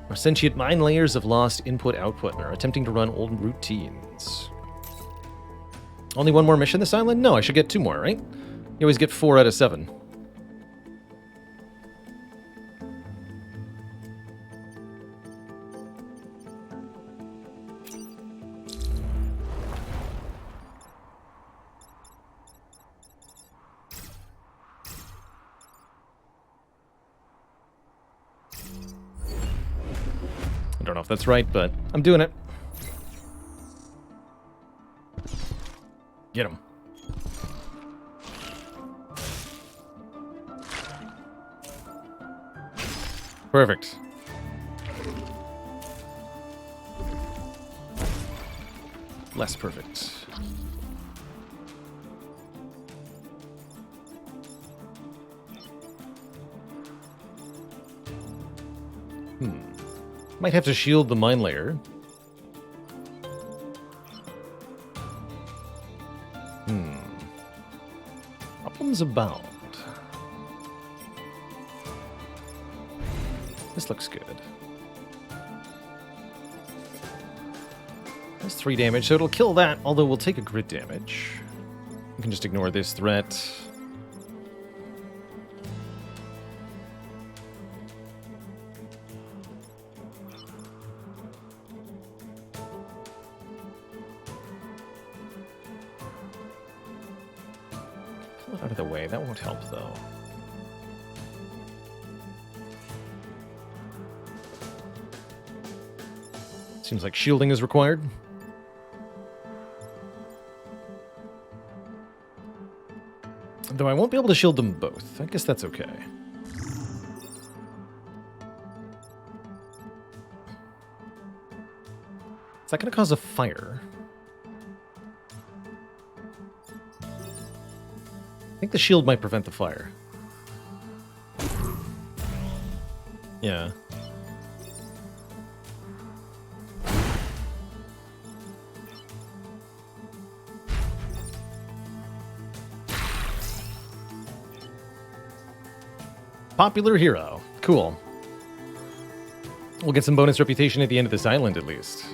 Our sentient mind layers have lost input-output and are attempting to run old routines. Only one more mission this island? No, I should get 2 more, right? You always get 4 out of 7. I don't know if that's right, but I'm doing it. Get him. Perfect. Less perfect. Might have to shield the mine layer. Problems abound. This looks good. That's 3 damage, so it'll kill that, although we'll take a grid damage. We can just ignore this threat. Out of the way. That won't help, though. Seems like shielding is required. Though I won't be able to shield them both. I guess that's okay. Is that going to cause a fire? I think the shield might prevent the fire. Yeah. Popular hero. Cool. We'll get some bonus reputation at the end of this island, at least.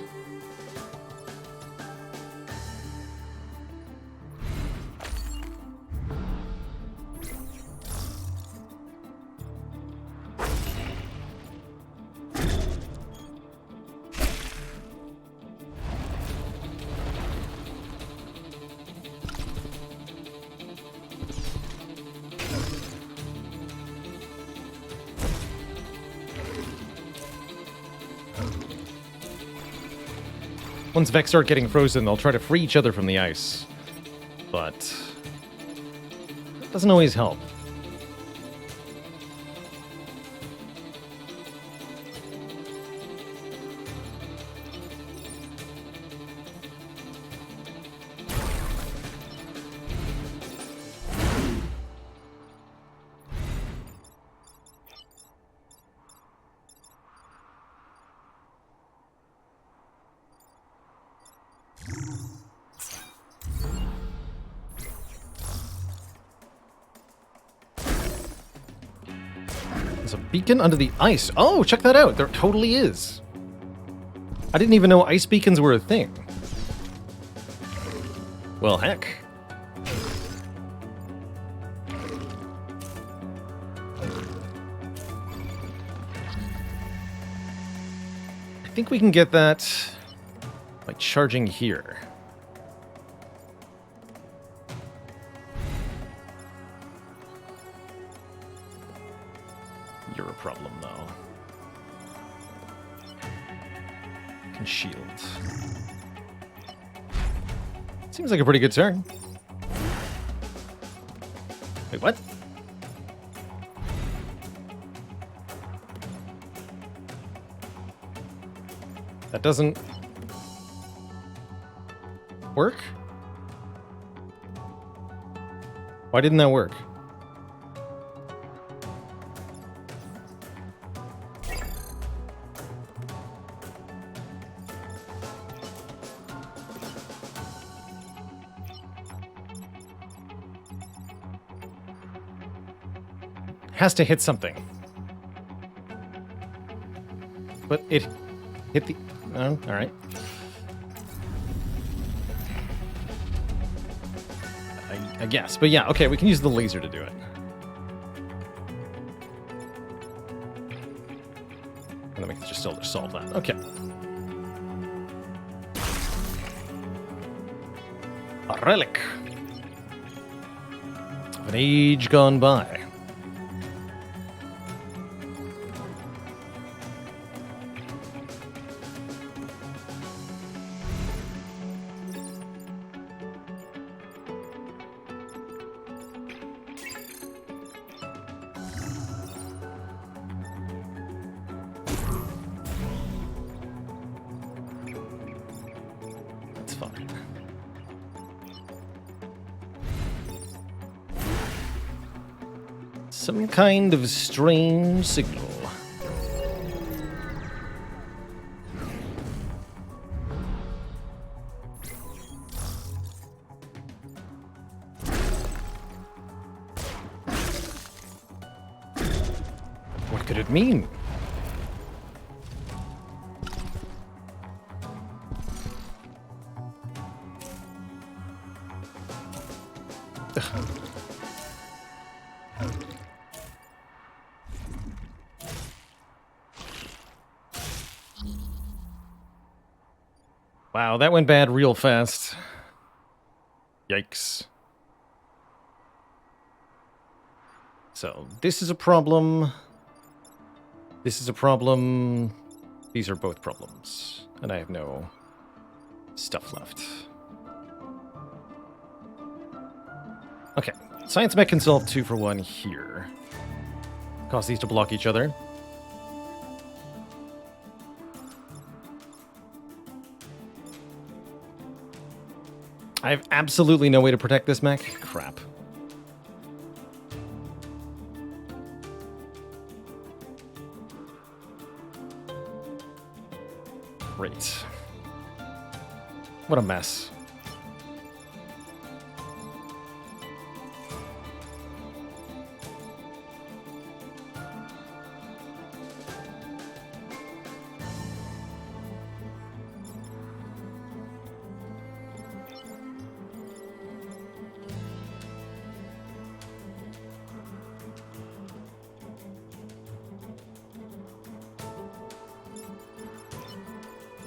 Once Vex start getting frozen, they'll try to free each other from the ice. But it doesn't always help. There's a beacon under the ice. Oh, check that out. There totally is. I didn't even know ice beacons were a thing. Well, heck. I think we can get that by charging here. You're a problem, though. Can shield. Seems like a pretty good turn. Wait, what? That doesn't work? Why didn't that work? Has to hit something. But it hit the... Oh, alright. I guess. But yeah, okay, we can use the laser to do it. And then we can just still solve that. Okay. A relic. Of an age gone by. Some kind of strange signal. What could it mean? Wow, that went bad real fast. Yikes. So this is a problem. This is a problem. These are both problems. And I have no stuff left. Okay. Science Mech can solve 2 for 1 here. Cause these to block each other. I have absolutely no way to protect this mech. Crap. Great. What a mess.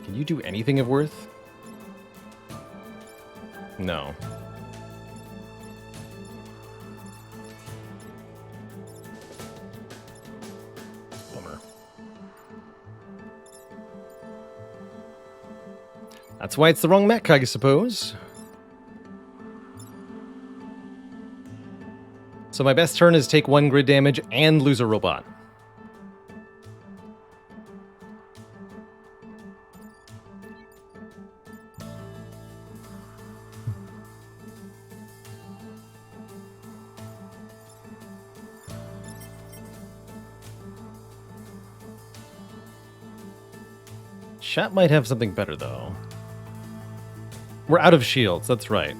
Can you do anything of worth? No. Bummer. That's why it's the wrong mech, I suppose. So my best turn is take 1 grid damage and lose a robot. Chat might have something better, though. We're out of shields, that's right.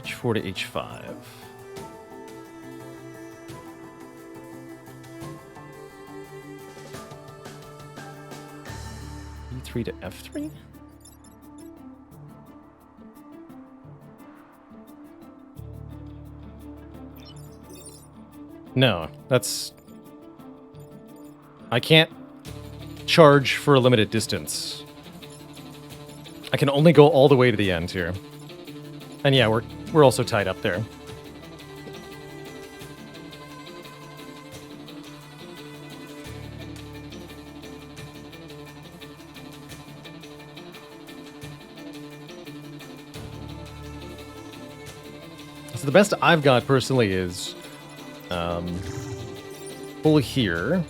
H4 to H5. E3 to F3? No, that's... I can't charge for a limited distance. I can only go all the way to the end here. And yeah, we're also tied up there. So the best I've got personally is pull here.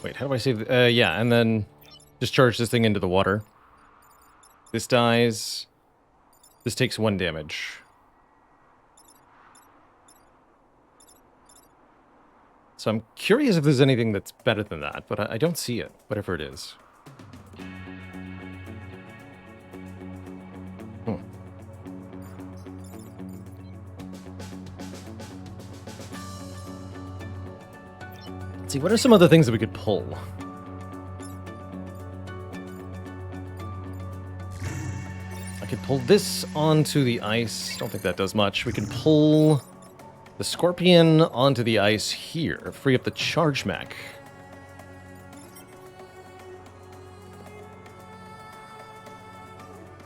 Wait, how do I save? Yeah, and then discharge this thing into the water. This dies. This takes 1 damage. So I'm curious if there's anything that's better than that, but I don't see it, whatever it is. Let's see, what are some other things that we could pull? I could pull this onto the ice. Don't think that does much. We can pull the Scorpion onto the ice here. Free up the charge mech.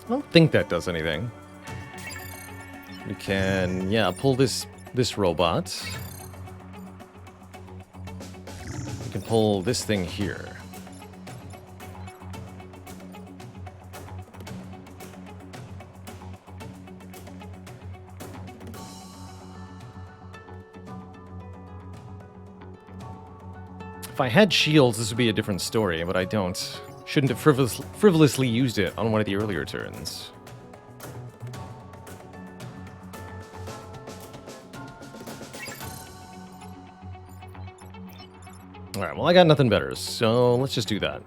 I don't think that does anything. We can, yeah, pull this robot. We can pull this thing here. If I had shields, this would be a different story, but I don't. Shouldn't have frivolously used it on one of the earlier turns. Alright, well I got nothing better, so let's just do that.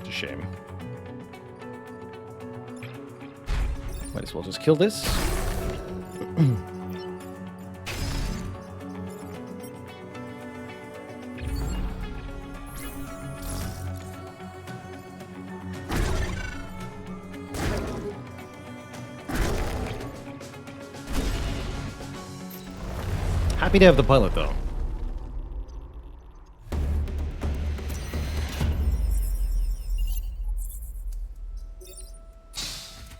It's a shame. Might as well just kill this. Happy to have the pilot, though.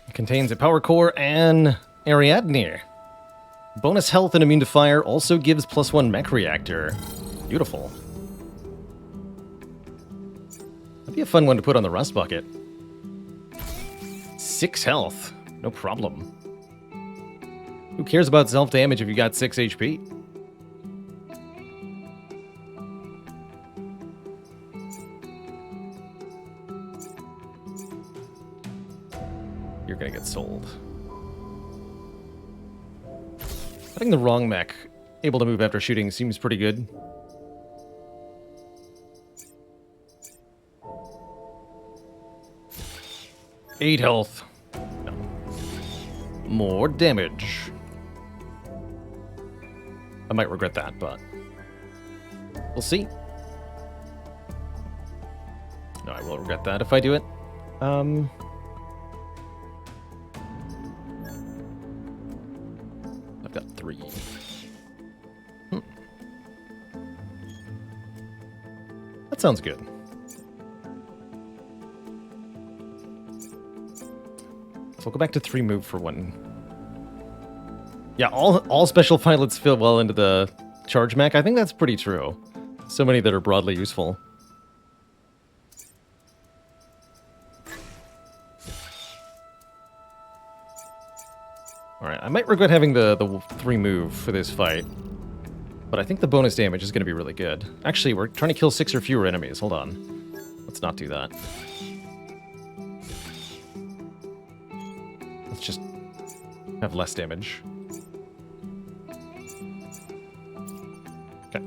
It contains a power core and Ariadne. Bonus health and immune to fire, also gives +1 mech reactor. Beautiful. That'd be a fun one to put on the rust bucket. 6 health, no problem. Who cares about self-damage if you got 6 HP? You're gonna get sold. Having the wrong mech able to move after shooting seems pretty good. Eight health. No. More damage. I might regret that, but we'll see. No, I will regret that if I do it. I've got 3. That sounds good. So we'll go back to 3 move for 1. Yeah, all special pilots fit well into the charge mech. I think that's pretty true. So many that are broadly useful. Alright, I might regret having the 3 move for this fight. But I think the bonus damage is going to be really good. Actually, we're trying to kill 6 or fewer enemies. Hold on. Let's not do that. Let's just have less damage. Okay.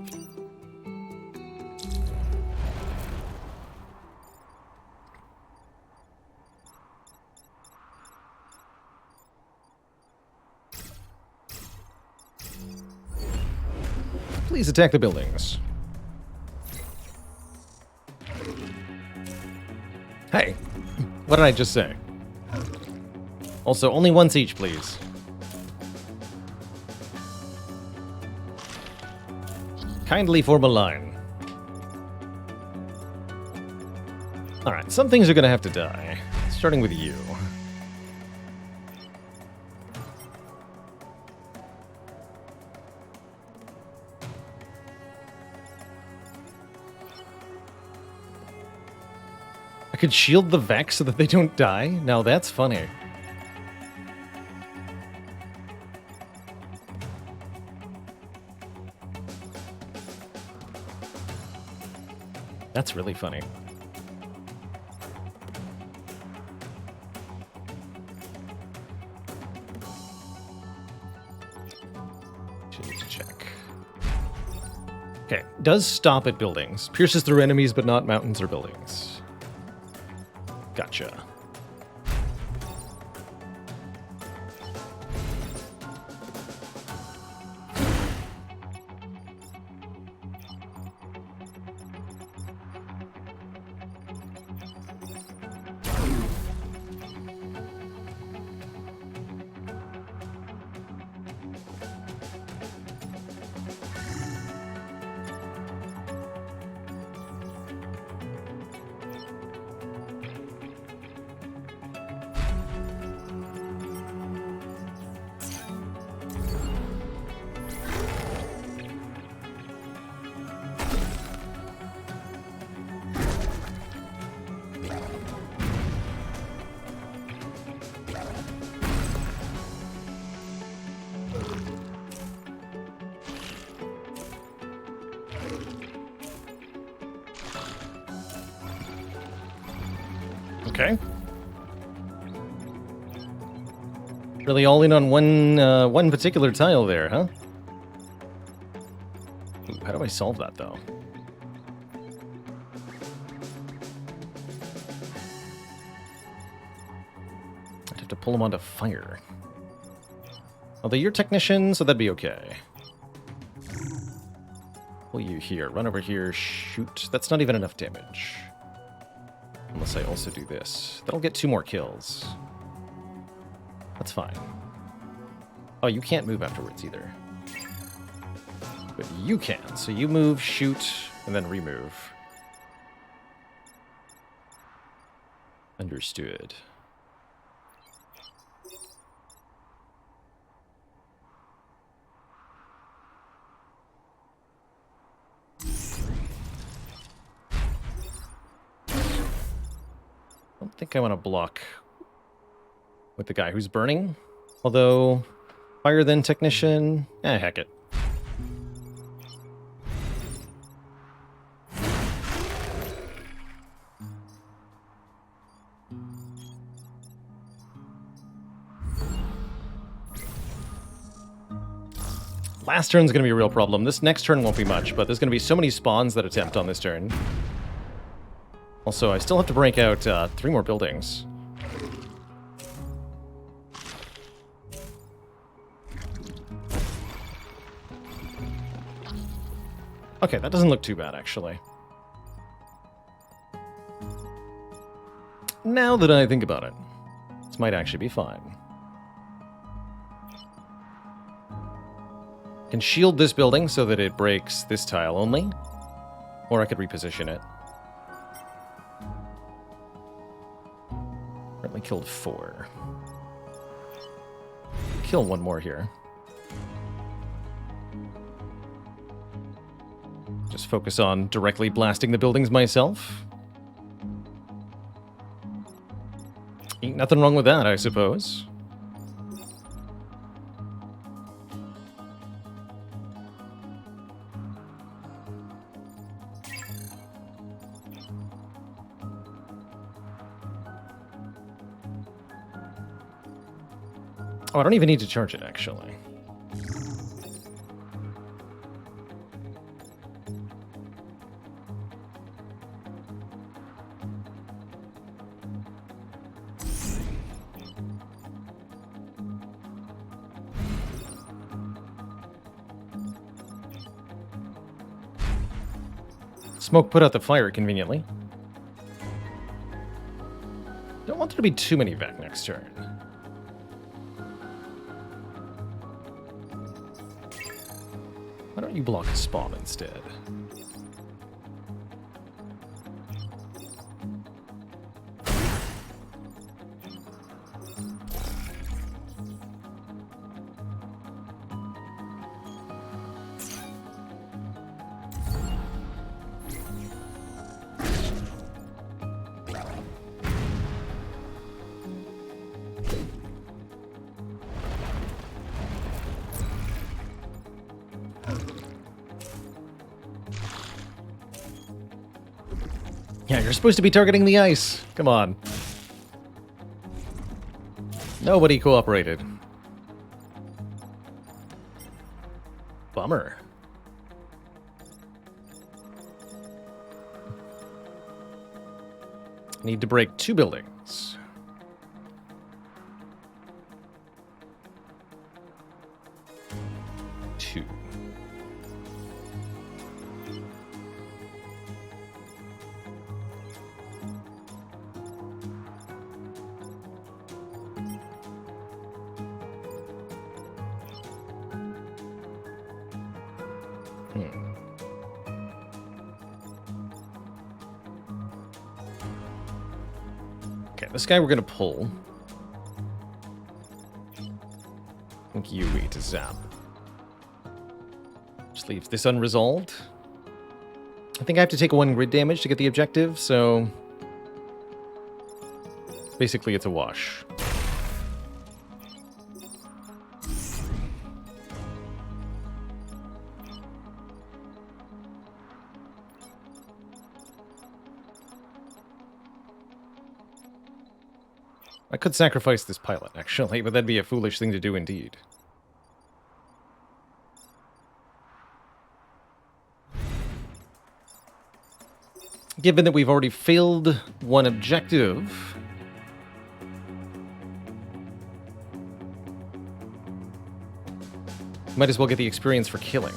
Please attack the buildings. Hey, what did I just say? Also, only once each, please. Kindly form a line. Alright, some things are gonna have to die. Starting with you. I could shield the Vex so that they don't die? Now that's funny. That's really funny. Should need to check. Okay, does stop at buildings. Pierces through enemies, but not mountains or buildings. Gotcha. Okay. Really all in on one particular tile there, huh? Ooh, how do I solve that, though? I'd have to pull them onto fire. Although you're technician, so that'd be okay. Pull you here, run over here, shoot. That's not even enough damage. Unless I also do this. That'll get 2 more kills. That's fine. Oh, you can't move afterwards either. But you can. So you move, shoot, and then remove. Understood. I don't think I want to block with the guy who's burning. Although, fire then technician, heck it. Last turn's going to be a real problem. This next turn won't be much, but there's going to be so many spawns that attempt on this turn. Also, I still have to break out 3 more buildings. Okay, that doesn't look too bad, actually. Now that I think about it, this might actually be fine. Can shield this building so that it breaks this tile only, or I could reposition it. Currently killed 4. Kill 1 more here. Just focus on directly blasting the buildings myself. Ain't nothing wrong with that, I suppose. Oh, I don't even need to charge it, actually. Smoke put out the fire conveniently. Don't want there to be too many back next turn. Why don't you block a spawn instead? Yeah, you're supposed to be targeting the ice. Come on. Nobody cooperated. Bummer. Need to break 2 buildings. Two. Okay, this guy we're gonna pull. I think you need to zap. Just leaves this unresolved. I think I have to take 1 grid damage to get the objective, so basically it's a wash. I could sacrifice this pilot, actually, but that'd be a foolish thing to do indeed. Given that we've already failed 1 objective, might as well get the experience for killing.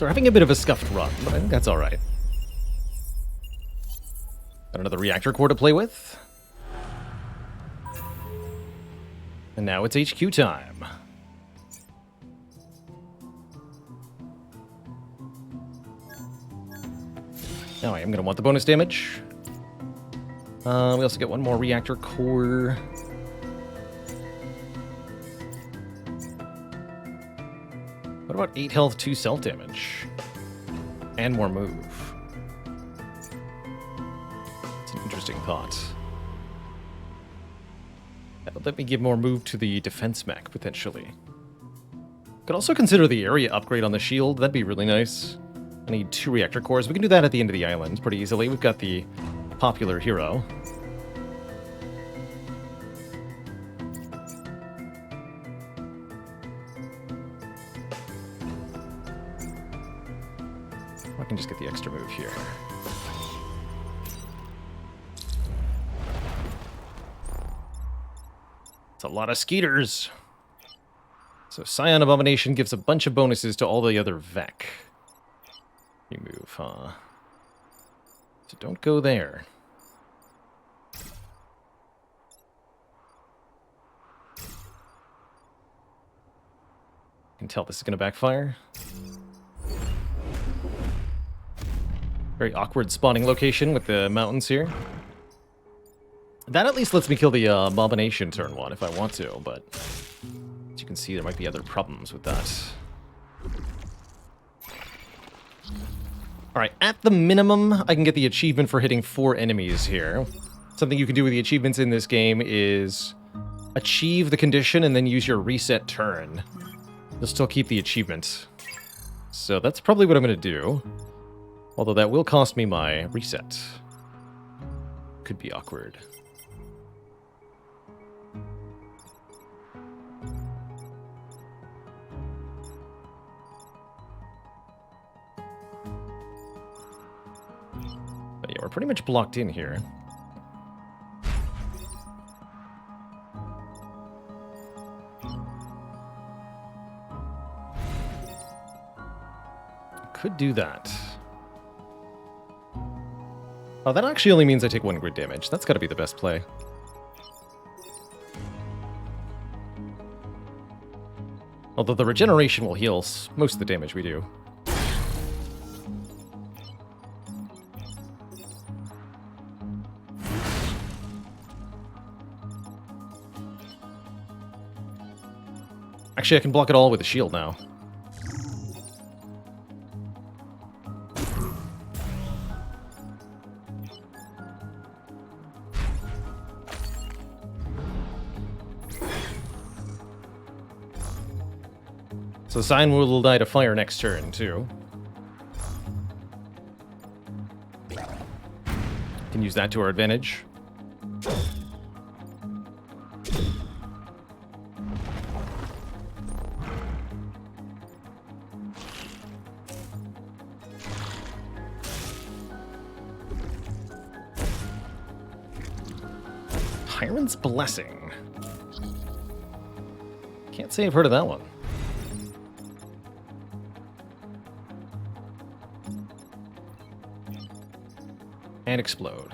So we're having a bit of a scuffed run, but I think that's alright. Got another reactor core to play with. And now it's HQ time. Now I am going to want the bonus damage. We also get one more reactor core. What about 8 health, 2 self damage? And more move. It's an interesting thought. That would let me give more move to the defense mech, potentially. Could also consider the area upgrade on the shield. That'd be really nice. I need 2 reactor cores. We can do that at the end of the island pretty easily. We've got the popular hero. I can just get the extra move here. It's a lot of skeeters. So Scion Abomination gives a bunch of bonuses to all the other Vec. You move, huh? So don't go there. I can tell this is going to backfire. Very awkward spawning location with the mountains here. That at least lets me kill the Abomination turn 1 if I want to, but as you can see, there might be other problems with that. Alright, at the minimum, I can get the achievement for hitting 4 enemies here. Something you can do with the achievements in this game is achieve the condition and then use your reset turn. You'll still keep the achievement. So that's probably what I'm going to do. Although that will cost me my reset. Could be awkward. But yeah, we're pretty much blocked in here. Could do that. Oh, that actually only means I take 1 grid damage. That's got to be the best play. Although the regeneration will heal most of the damage we do. Actually, I can block it all with a shield now. So Sign will die to fire next turn, too. Can use that to our advantage. Tyrant's Blessing. Can't say I've heard of that one. And explode.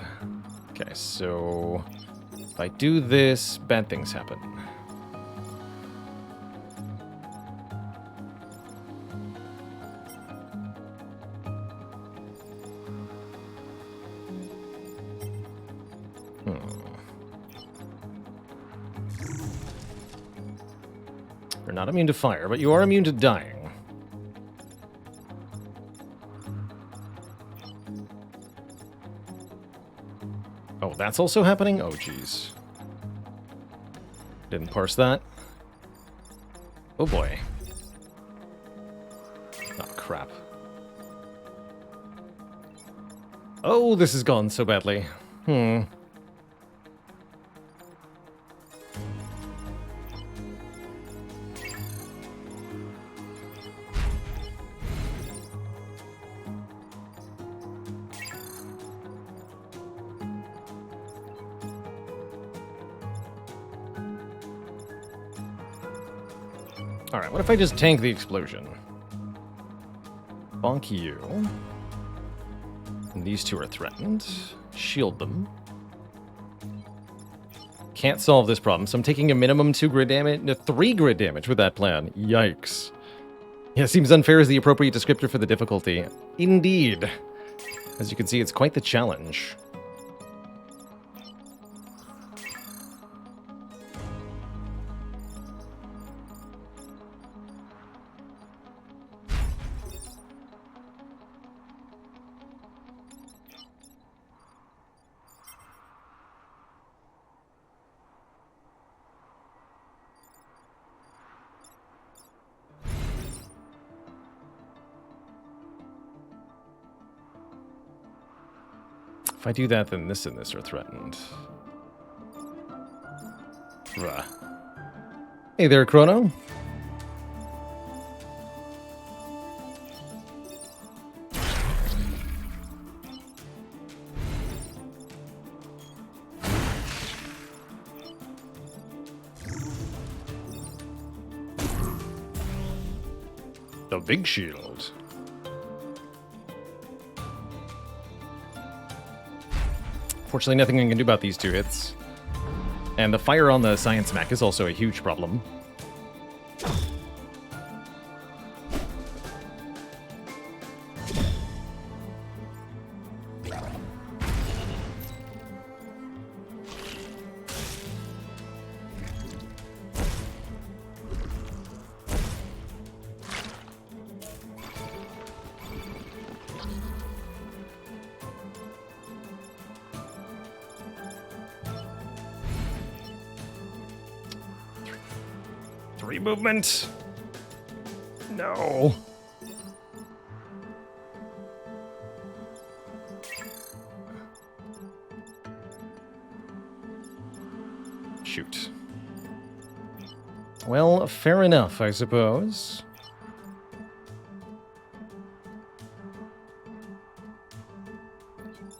Okay, so if I do this, bad things happen. You're not immune to fire, but you are immune to dying. Oh, that's also happening? Oh, jeez. Didn't parse that. Oh, boy. Oh, crap. Oh, this has gone so badly. Alright, what if I just tank the explosion? Bonk you. And these two are threatened. Shield them. Can't solve this problem, so I'm taking a minimum 2 grid damage, no, 3 grid damage with that plan. Yikes. Yeah, seems unfair is the appropriate descriptor for the difficulty. Indeed. As you can see, it's quite the challenge. If I do that, then this and this are threatened. Bruh. Hey there, Chrono. The big shield. Fortunately, nothing I can do about these 2 hits. And the fire on the Science Mech is also a huge problem. Movement. No. Shoot. Well, fair enough, I suppose.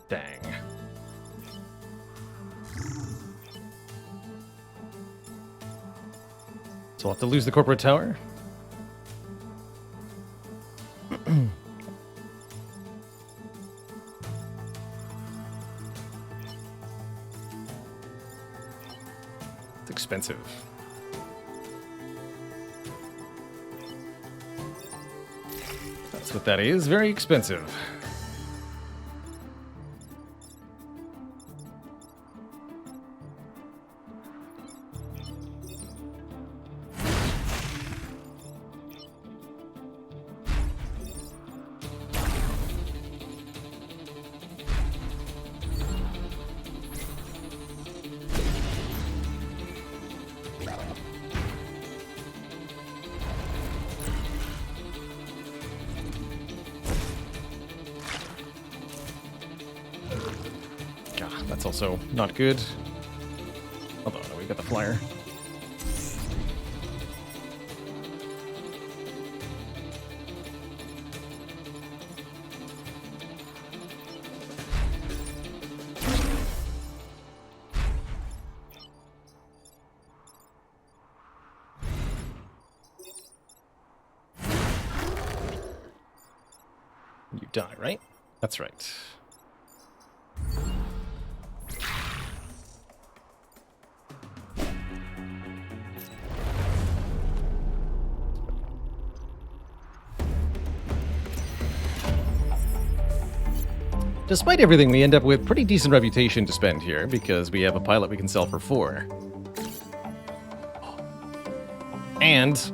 Dang. So I'll have to lose the corporate tower. It's expensive. That's what that is. Very expensive. That's also not good. Although, no, we got the flyer. You die, right? That's right. Despite everything, we end up with pretty decent reputation to spend here, because we have a pilot we can sell for 4. And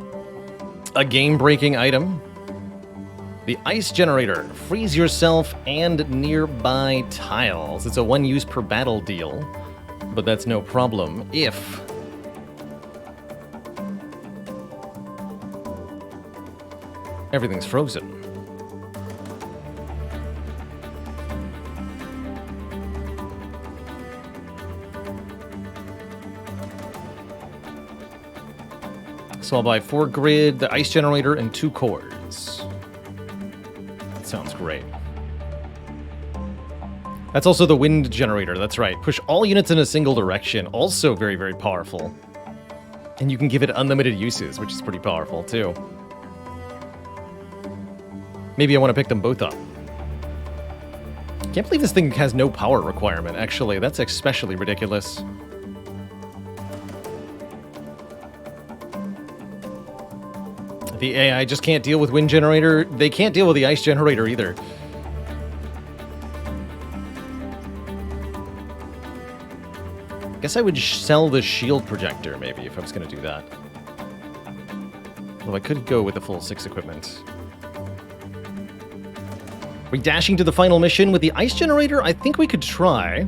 a game-breaking item. The ice generator. Freeze yourself and nearby tiles. It's a 1 use per battle deal, but that's no problem if everything's frozen. So I'll buy 4 grid, the ice generator, and 2 cores. That sounds great. That's also the wind generator, that's right. Push all units in a single direction, also very, very powerful. And you can give it unlimited uses, which is pretty powerful, too. Maybe I want to pick them both up. Can't believe this thing has no power requirement, actually. That's especially ridiculous. The AI just can't deal with wind generator. They can't deal with the ice generator either. Guess I would sell the shield projector, maybe, if I was going to do that. Well, I could go with the full 6 equipment. Are we dashing to the final mission with the ice generator? I think we could try.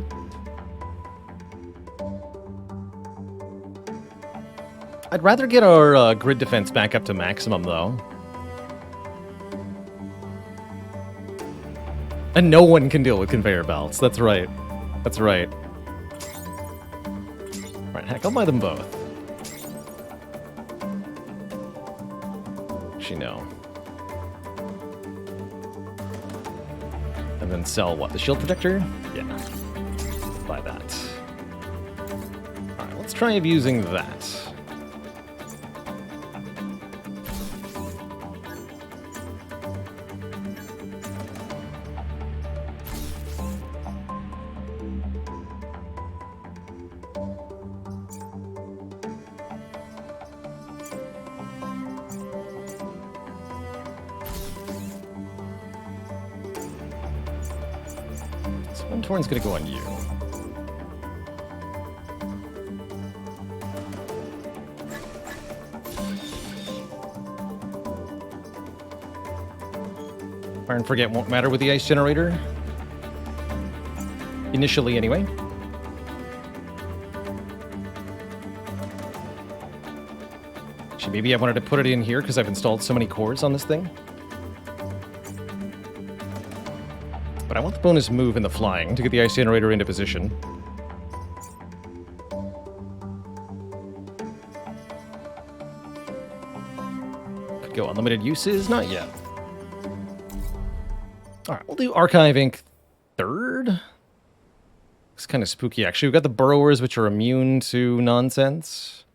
I'd rather get our grid defense back up to maximum, though. And no one can deal with conveyor belts. That's right. That's right. Alright, heck, I'll buy them both. Actually, no. And then sell, what, the shield protector? Yeah. Buy that. Alright, let's try using that. Torn's gonna go on you. Fire and forget won't matter with the ice generator. Initially, anyway. Actually, maybe I wanted to put it in here because I've installed so many cores on this thing. But I want the bonus move in the flying to get the ice generator into position. Could go unlimited uses, not yet. Alright, we'll do Archive Inc. 3rd. It's kind of spooky, actually. We've got the Burrowers, which are immune to nonsense.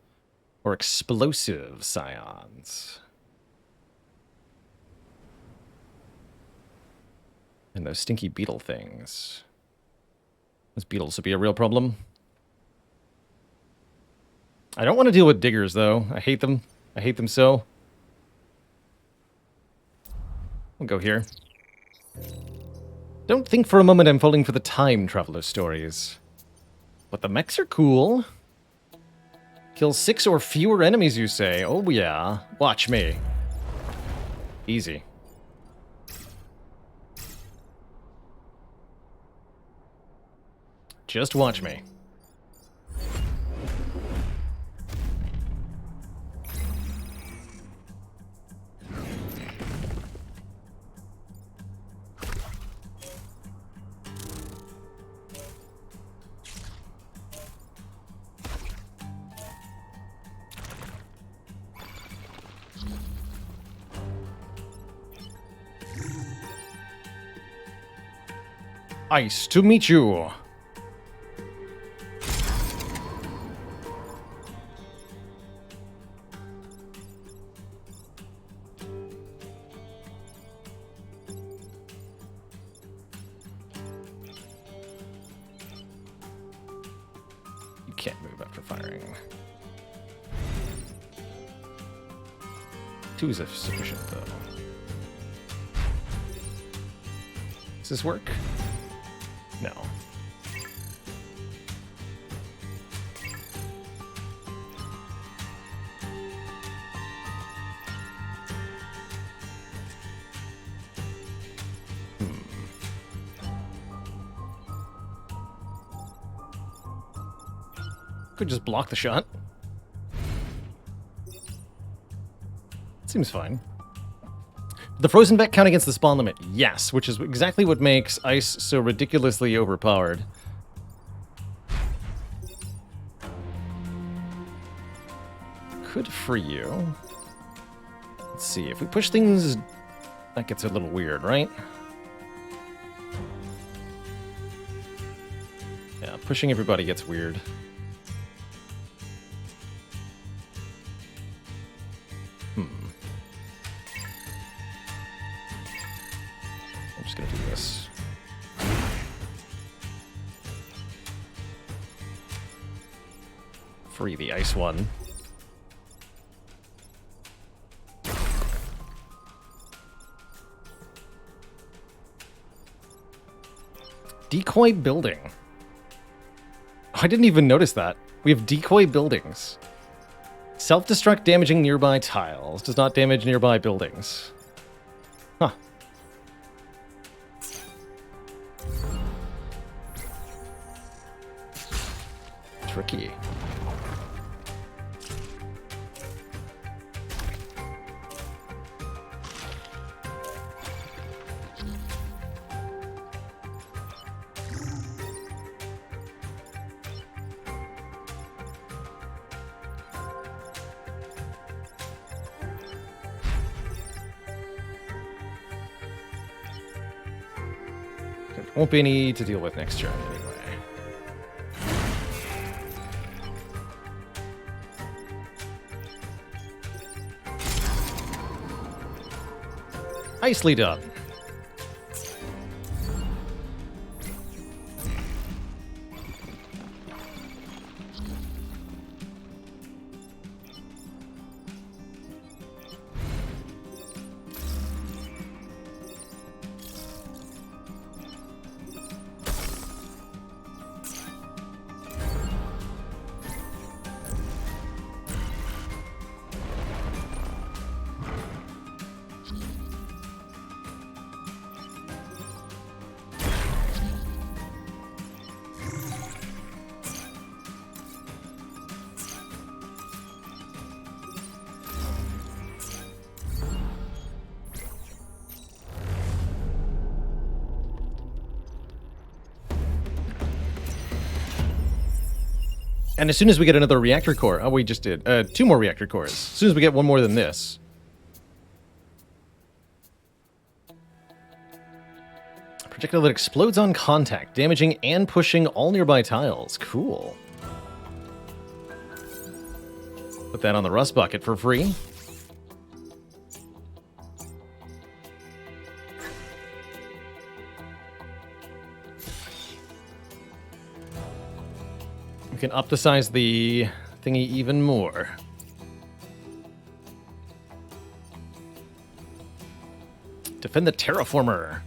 Or explosive scions. And those stinky beetle things. Those beetles would be a real problem. I don't want to deal with diggers, though. I hate them. I hate them so. We'll go here. Don't think for a moment I'm falling for the time traveler stories. But the mechs are cool. Kill 6 or fewer enemies, you say? Oh, yeah. Watch me. Easy. Just watch me. Nice to meet you. You can't move after firing. 2 is sufficient, though. Does this work? No. Could just block the shot. Seems fine. The frozen vet count against the spawn limit? Yes, which is exactly what makes ice so ridiculously overpowered. Could free you. Let's see, if we push things, that gets a little weird, right? Yeah, pushing everybody gets weird. Free the ice one. Decoy building. I didn't even notice that. We have decoy buildings. Self-destruct damaging nearby tiles. Does not damage nearby buildings. Huh. Tricky. Won't be any to deal with next turn anyway. Nicely done. And as soon as we get another reactor core... Oh, we just did. 2 more reactor cores. As soon as we get one more than this... Projectile that explodes on contact, damaging and pushing all nearby tiles. Cool. Put that on the rust bucket for free. We can up the size of the thingy even more. Defend the terraformer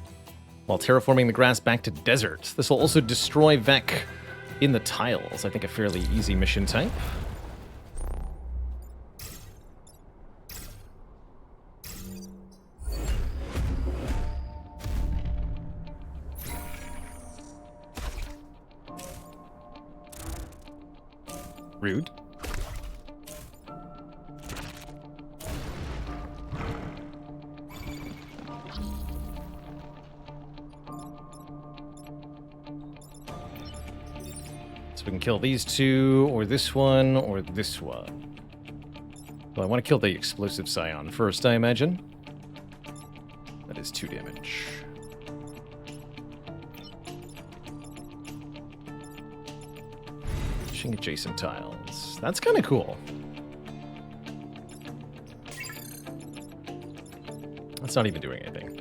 while terraforming the grass back to desert. This will also destroy Vec in the tiles. I think a fairly easy mission type. Rude. So we can kill these two, or this one, or this one. Well, I want to kill the explosive scion first, I imagine. That is 2 damage. Adjacent tiles. That's kind of cool. That's not even doing anything.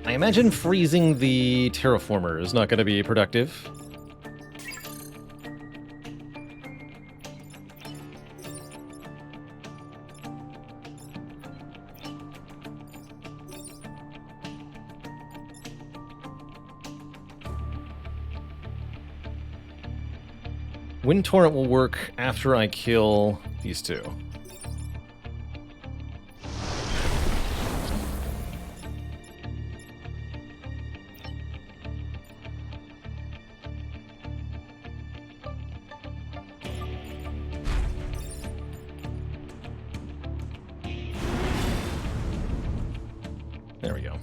I imagine freezing the terraformer is not going to be productive. Wind Torrent will work after I kill these two. There we go.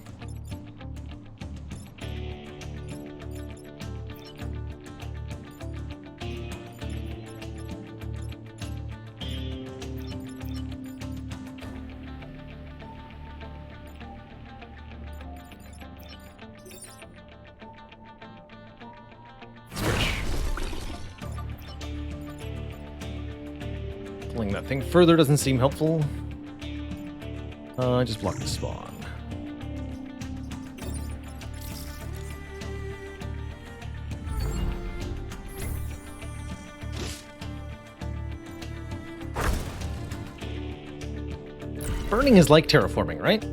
Pulling that thing further doesn't seem helpful. Just block the spawn. Burning is like terraforming, right?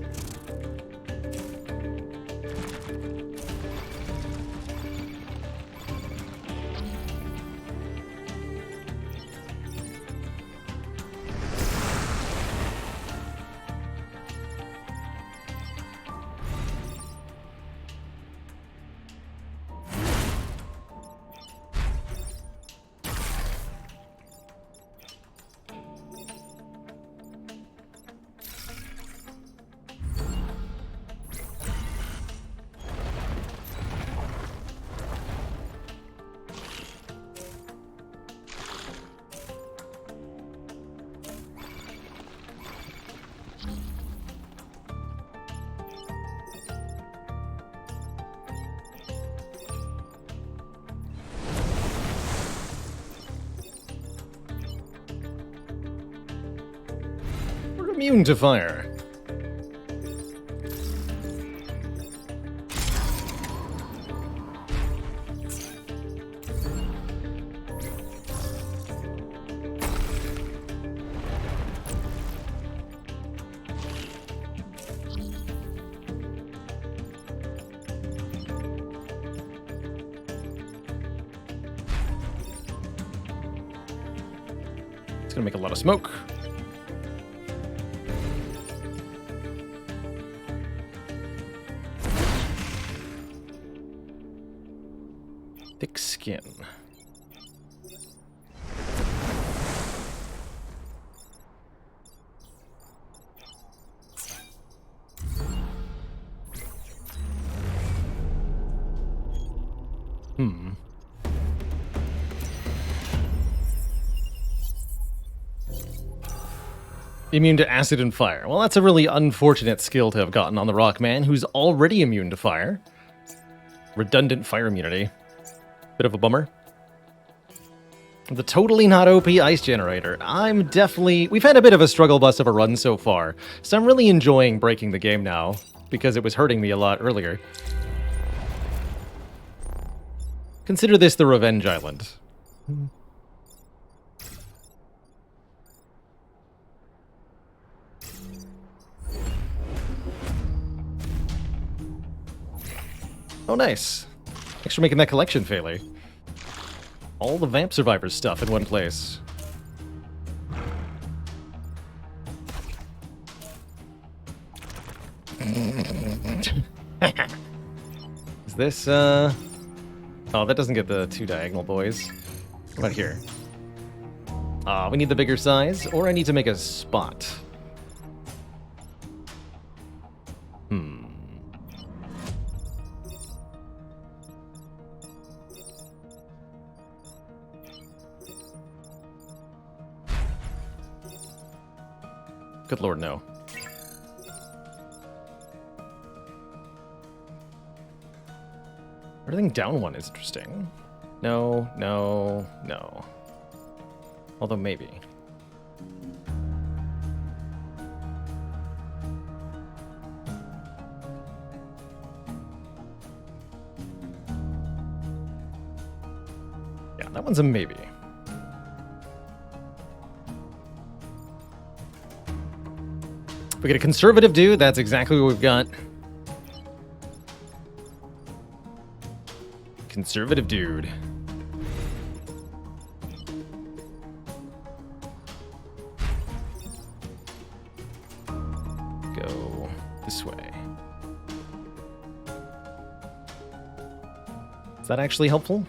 We're immune to fire. It's gonna make a lot of smoke. Thick skin. Immune to acid and fire. Well, that's a really unfortunate skill to have gotten on the Rockman, who's already immune to fire. Redundant fire immunity. Bit of a bummer. The totally not OP ice generator. We've had a bit of a struggle bus of a run so far, so I'm really enjoying breaking the game now, because it was hurting me a lot earlier. Consider this the Revenge Island. Oh, nice. Thanks for making that collection, Faylee. All the Vamp Survivors stuff in one place. Is this, Oh, that doesn't get the 2 diagonal boys. What about here? We need the bigger size, or I need to make a spot. Good lord, no. Everything down 1 is interesting. No, no, no. Although maybe. Yeah, that one's a maybe. If we get a conservative dude, that's exactly what we've got. Conservative dude. Go this way. Is that actually helpful?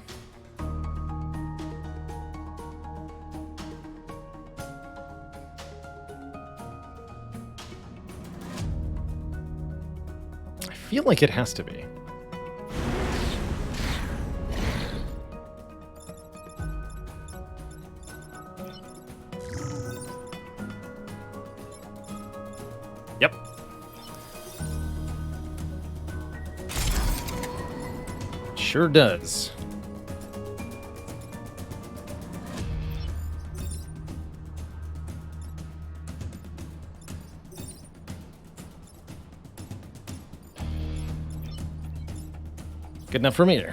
I feel like it has to be. Yep. Sure does. Good enough for me.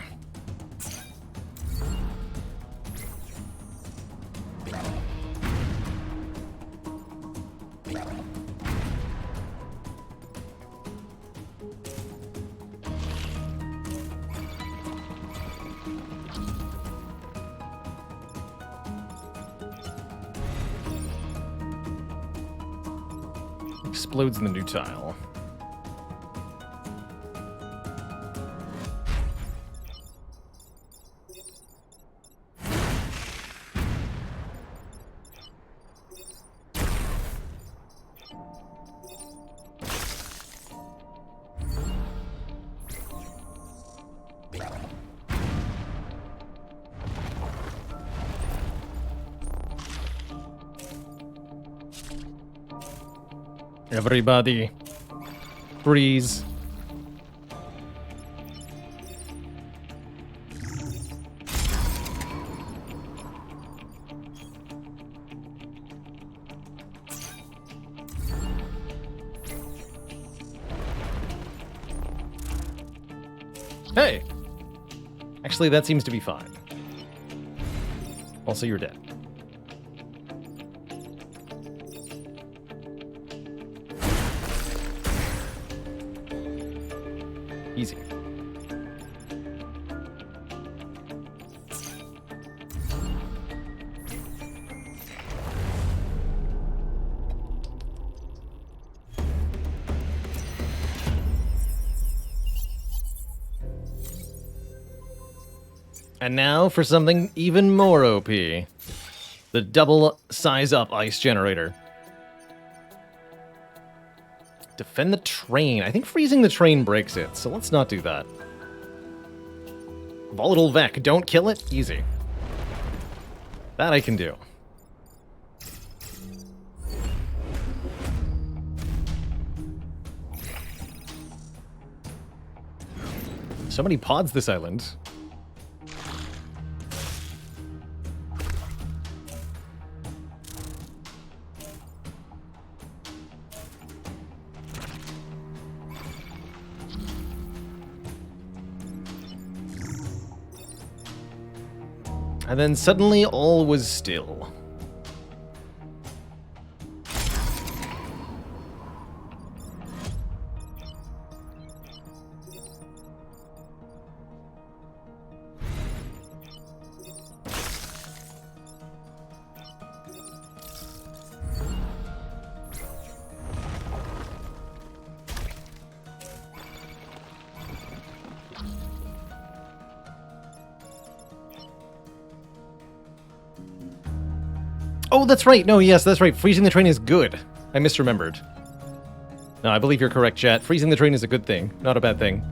explodes in the new tile. Everybody, freeze. Hey! Actually, that seems to be fine. Also, you're dead. Easy. And now for something even more OP. The double size up ice generator. Defend the train. I think freezing the train breaks it, so let's not do that. Volatile Vec. Don't kill it. Easy. That I can do. So many pods this island. And then suddenly all was still. Oh, that's right. No, yes, that's right. Freezing the train is good. I misremembered. No, I believe you're correct, chat. Freezing the train is a good thing, not a bad thing.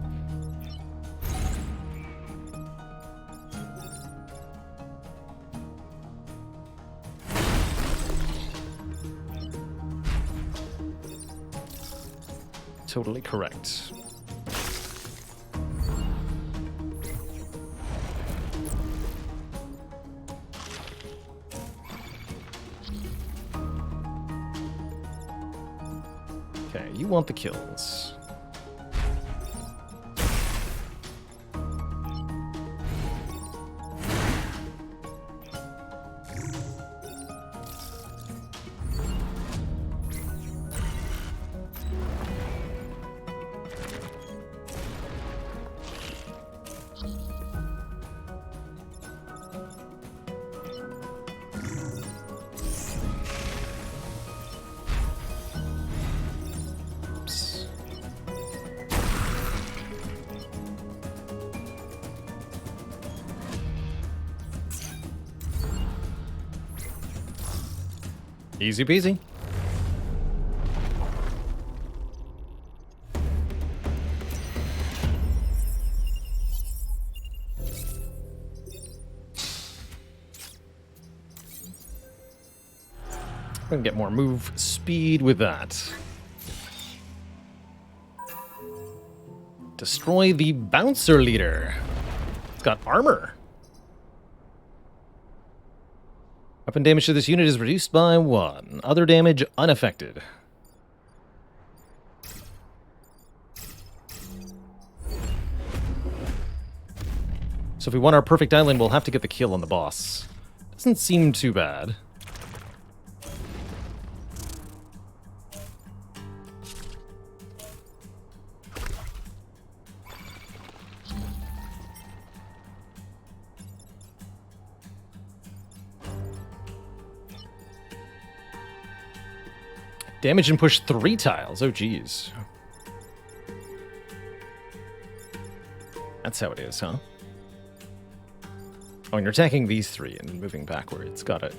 Totally correct. Okay, you want the kills. Easy peasy. I'm gonna get more move speed with that. Destroy the bouncer leader. It's got armor. Weapon damage to this unit is reduced by 1. Other damage unaffected. So if we want our perfect island, we'll have to get the kill on the boss. Doesn't seem too bad. Damage and push 3 tiles. Oh, geez. That's how it is, huh? Oh, and you're attacking these 3 and moving backwards. Got it.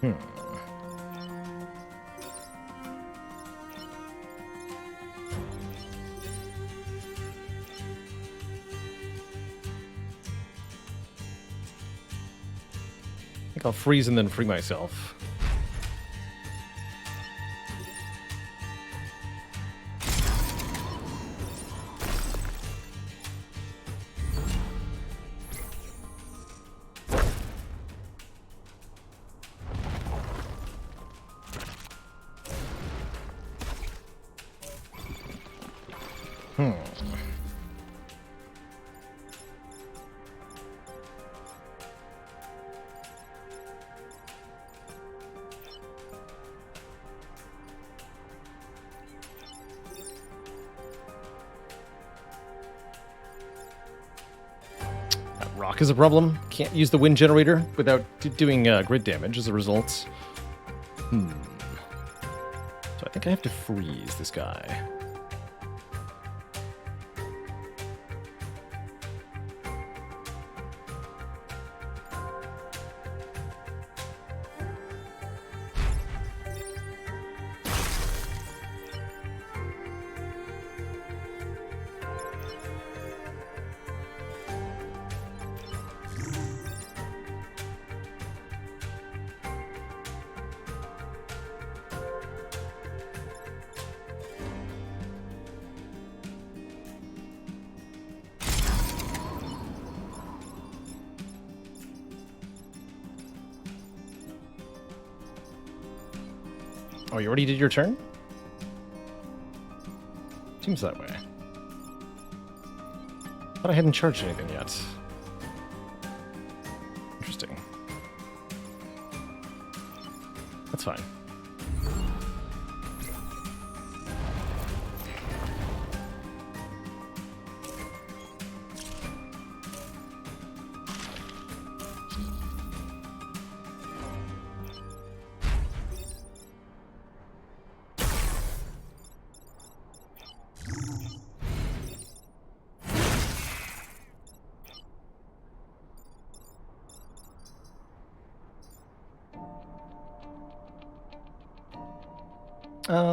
I think I'll freeze and then free myself. Rock is a problem. Can't use the wind generator without doing grid damage as a result. So I think I have to freeze this guy. Oh, you already did your turn? Seems that way. Thought I hadn't charged anything yet. Interesting. That's fine.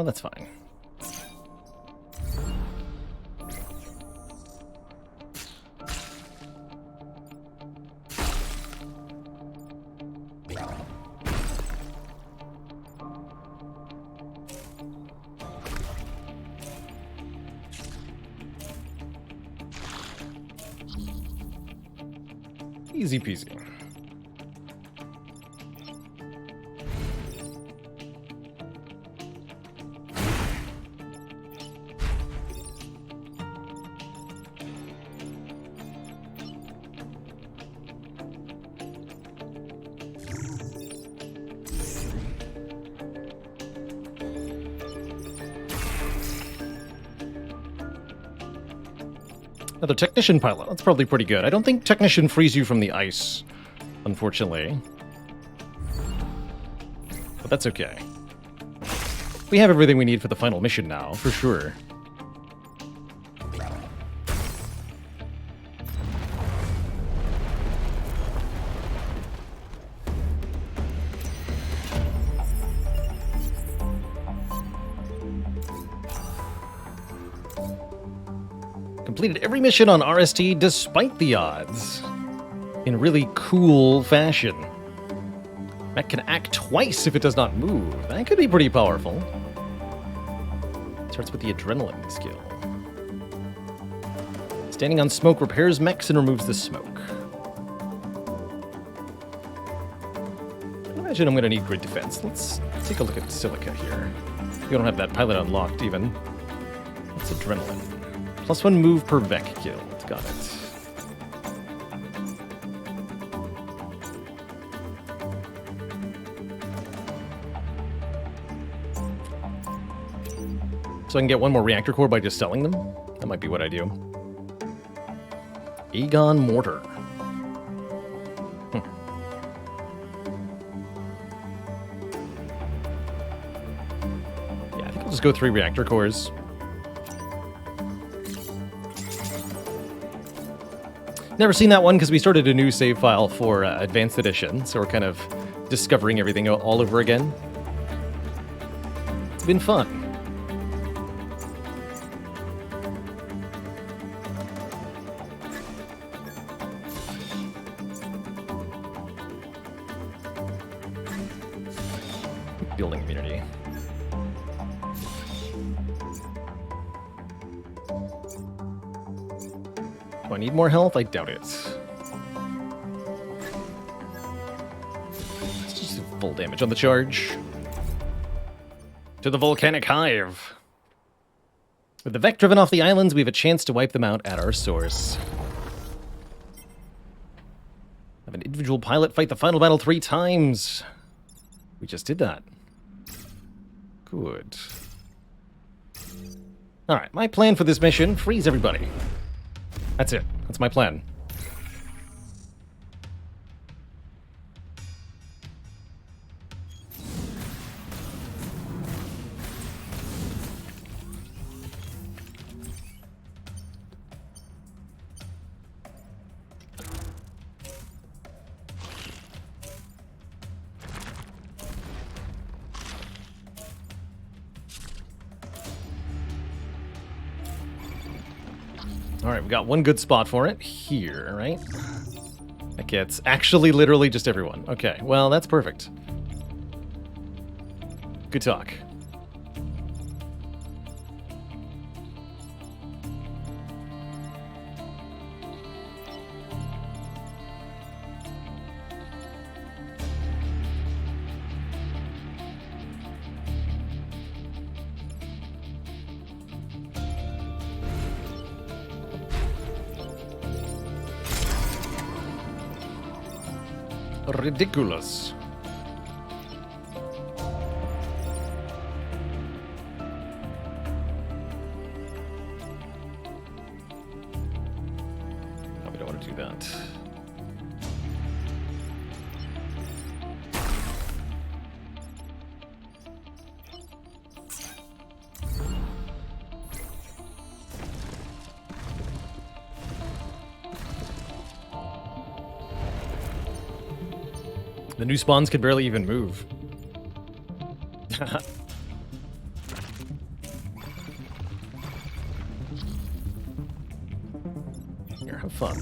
That's fine. Easy peasy. Another Technician pilot. That's probably pretty good. I don't think Technician frees you from the ice, unfortunately. But that's okay. We have everything we need for the final mission now, for sure. completed every mission on RST despite the odds. In really cool fashion. Mech can act twice if it does not move. That could be pretty powerful. Starts with the adrenaline skill. Standing on smoke repairs mechs and removes the smoke. I imagine I'm going to need grid defense. Let's take a look at Silica here. We don't have that pilot unlocked even. That's adrenaline. +1 move per Vec killed. Got it. So I can get one more reactor core by just selling them? That might be what I do. Aegon Mortar. Yeah, I think I'll just go 3 reactor cores. Never seen that one because we started a new save file for Advanced Edition, so we're kind of discovering everything all over again. It's been fun. Building immunity. Do I need more health? I doubt it. Let's just do full damage on the charge. To the volcanic hive. With the Vec driven off the islands, we have a chance to wipe them out at our source. Have an individual pilot fight the final battle 3 times. We just did that. Good. Alright, my plan for this mission, freeze everybody. That's it. That's my plan. Alright, we got one good spot for it. Here, right? That gets actually literally just everyone. Okay, well, that's perfect. Good talk. Ridiculous. No, we don't want to do that. The new spawns can barely even move. Here, have fun.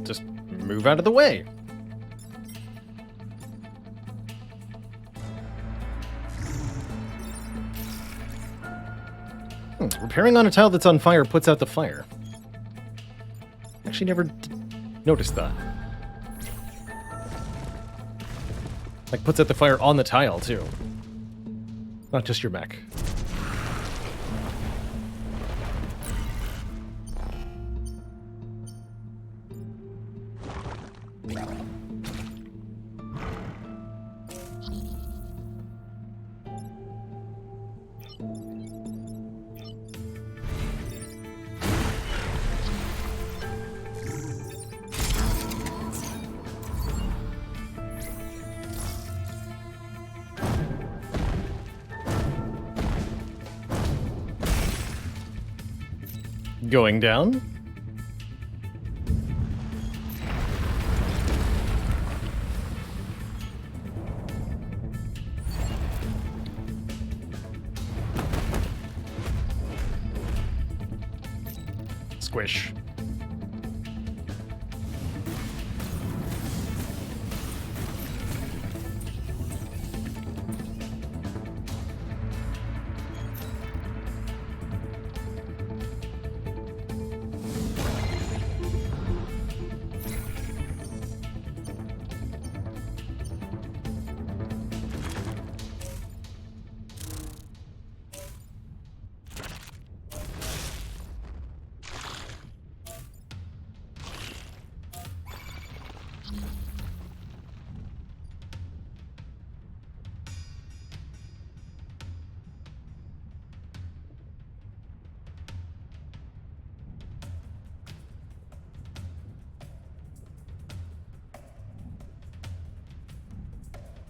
Just move out of the way. Repairing on a tile that's on fire puts out the fire. Actually never noticed that. Like, puts out the fire on the tile, too. Not just your mech. Going down. Squish.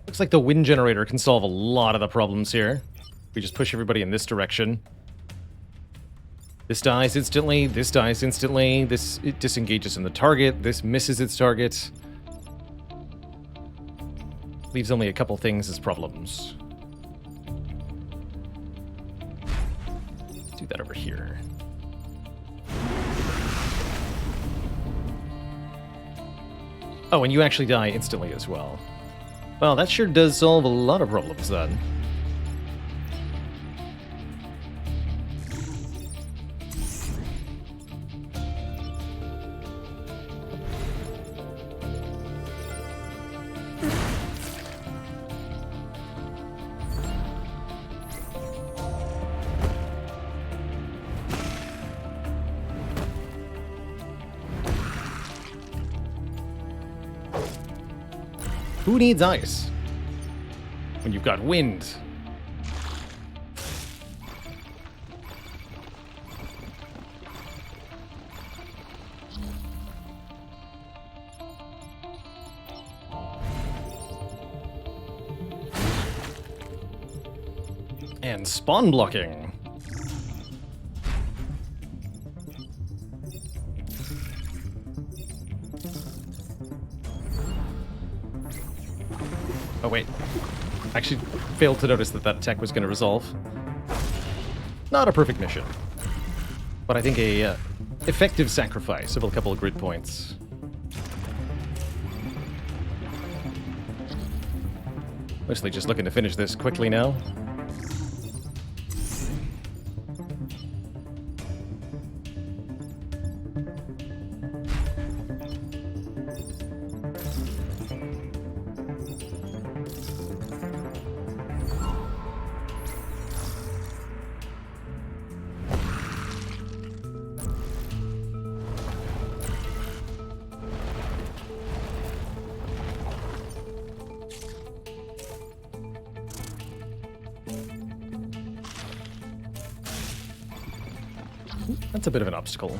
Looks like the wind generator can solve a lot of the problems here. We just push everybody in this direction. This dies instantly, this dies instantly, it disengages from the target, this misses its target. Leaves only a couple things as problems. Let's do that over here. Oh, and you actually die instantly as well. Well, that sure does solve a lot of problems then. Who needs ice when you've got wind? And spawn blocking. Oh wait, I actually failed to notice that that attack was going to resolve. Not a perfect mission, but I think a effective sacrifice of a couple of grid points. Mostly just looking to finish this quickly now. That's a bit of an obstacle.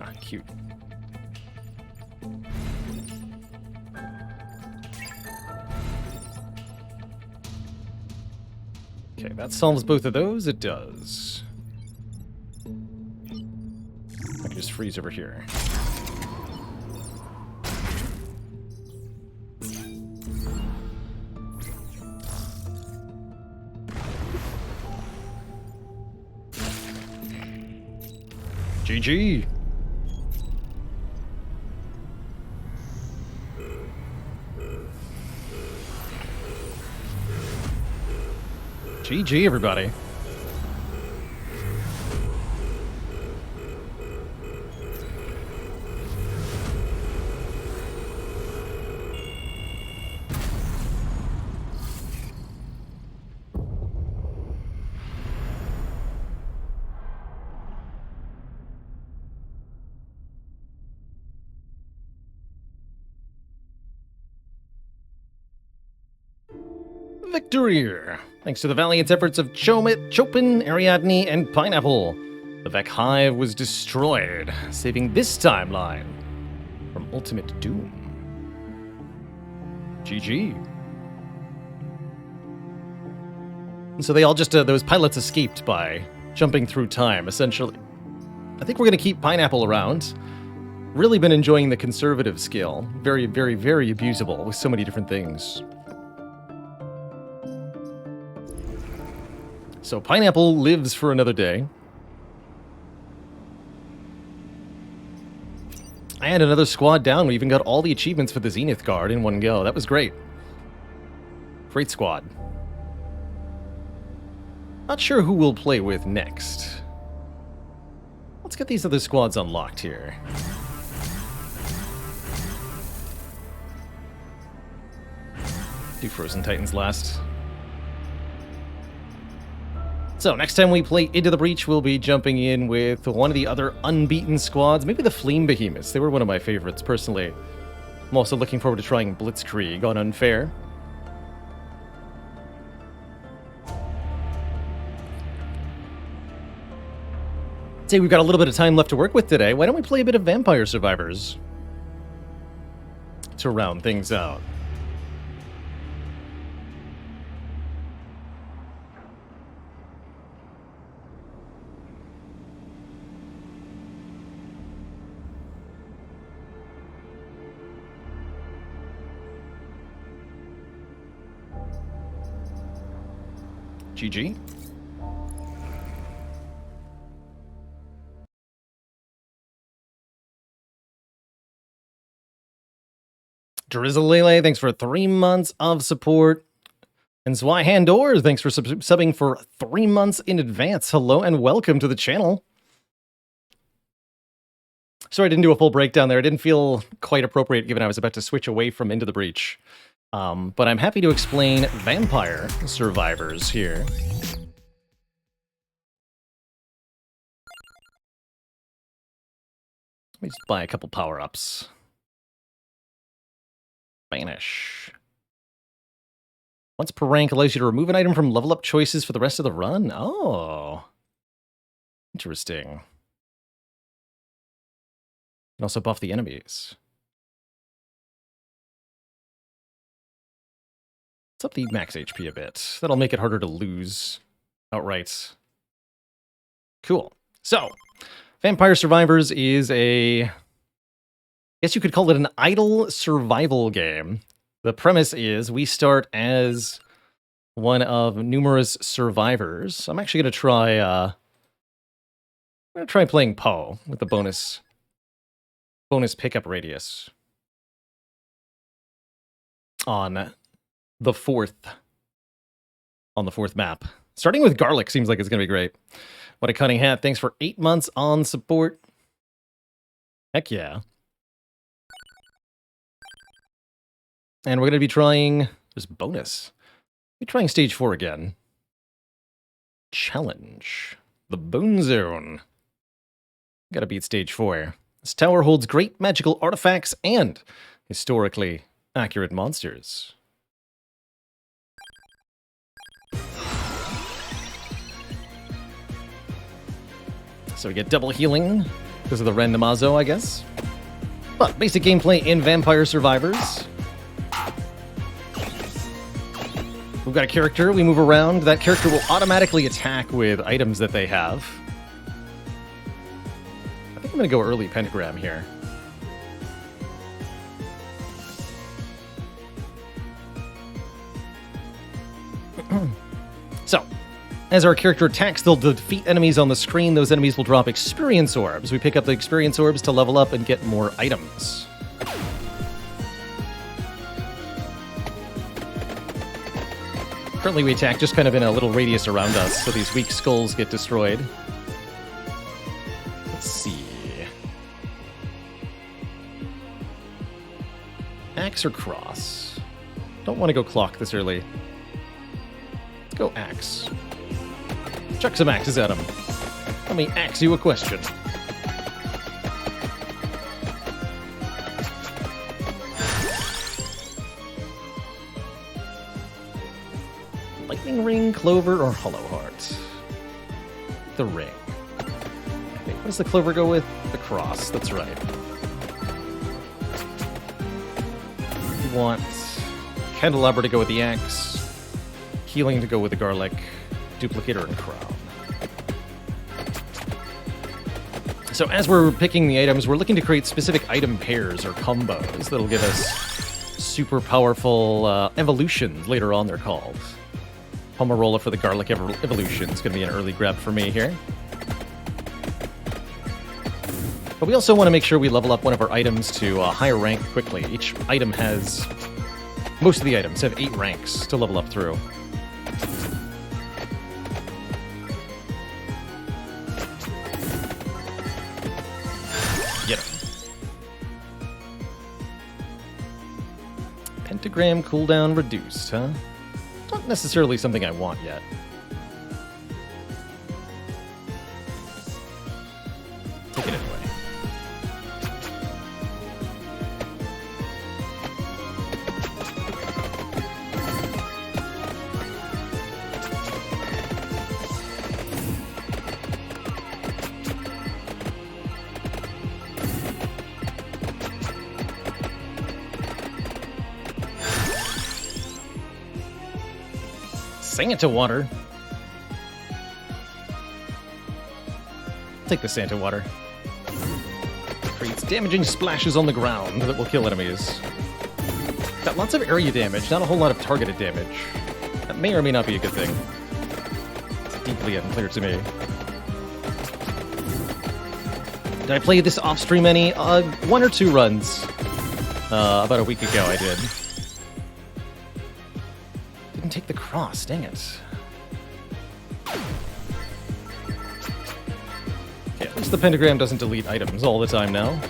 Ah, cute. Okay, that solves both of those. It does. I can just freeze over here. GG. GG, everybody. Victory! Thanks to the valiant efforts of Chopin, Ariadne, and Pineapple, the Vec Hive was destroyed, saving this timeline from ultimate doom. GG. And so they all just, those pilots escaped by jumping through time, essentially. I think we're going to keep Pineapple around. Really been enjoying the conservative skill. Very, very, very abusable with so many different things. So Pineapple lives for another day. I had another squad down. We even got all the achievements for the Zenith Guard in one go. That was great. Great squad. Not sure who we'll play with next. Let's get these other squads unlocked here. Do Frozen Titans last. So, next time we play Into the Breach, we'll be jumping in with one of the other unbeaten squads. Maybe the Flame Behemoths. They were one of my favorites, personally. I'm also looking forward to trying Blitzkrieg on Unfair. Say we've got a little bit of time left to work with today. Why don't we play a bit of Vampire Survivors to round things out? GG. Drizzlele, thanks for 3 months of support. And Zwyhandor, thanks for subbing for 3 months in advance. Hello and welcome to the channel. Sorry I didn't do a full breakdown there. It didn't feel quite appropriate given I was about to switch away from Into the Breach. But I'm happy to explain Vampire Survivors here. Let me just buy a couple power-ups. Banish. Once per rank allows you to remove an item from level up choices for the rest of the run. Oh. Interesting. And also buff the enemies. Let's up the max HP a bit. That'll make it harder to lose outright. Cool. So, Vampire Survivors is a... I guess you could call it an idle survival game. The premise is we start as one of numerous survivors. I'm actually going to try playing Poe with the bonus pickup radius on the fourth map. Starting with Garlic seems like it's going to be great. What a Cunning Hat. Thanks for 8 months on support. Heck yeah. And we're going to be trying... There's bonus. We're trying Stage 4 again. Challenge. The Bone Zone. Gotta beat Stage 4. This tower holds great magical artifacts and historically accurate monsters. So we get double healing because of the randomazo, I guess. But basic gameplay in Vampire Survivors. We've got a character, we move around. That character will automatically attack with items that they have. I think I'm going to go early Pentagram here. So, as our character attacks, they'll defeat enemies on the screen. Those enemies will drop experience orbs. We pick up the experience orbs to level up and get more items. Currently we attack just kind of in a little radius around us, so these weak skulls get destroyed. Let's see. Axe or cross? Don't want to go clock this early. Let's go axe. Chuck some axes at him. Let me axe you a question. Lightning Ring, Clover, or Hollow Heart? The ring. Okay, what does the clover go with? The cross, that's right. You want Candelabra to go with the axe, healing to go with the garlic, duplicator and crown. So as we're picking the items, we're looking to create specific item pairs or combos that'll give us super powerful evolutions later on, they're called. Pomarola for the garlic evolution is going to be an early grab for me here. But we also want to make sure we level up one of our items to a higher rank quickly. Each item has... Most of the items have 8 ranks to level up through. Get him. Pentagram cooldown reduced, huh? Not necessarily something I want yet. Take it anyway. Santa water. Take the Santa water. Creates damaging splashes on the ground that will kill enemies. Got lots of area damage, not a whole lot of targeted damage. That may or may not be a good thing. It's deeply unclear to me. Did I play this off-stream any? 1 or 2 runs. About a week ago I did. Didn't take the cross, dang it. Okay, at least the pentagram doesn't delete items all the time now.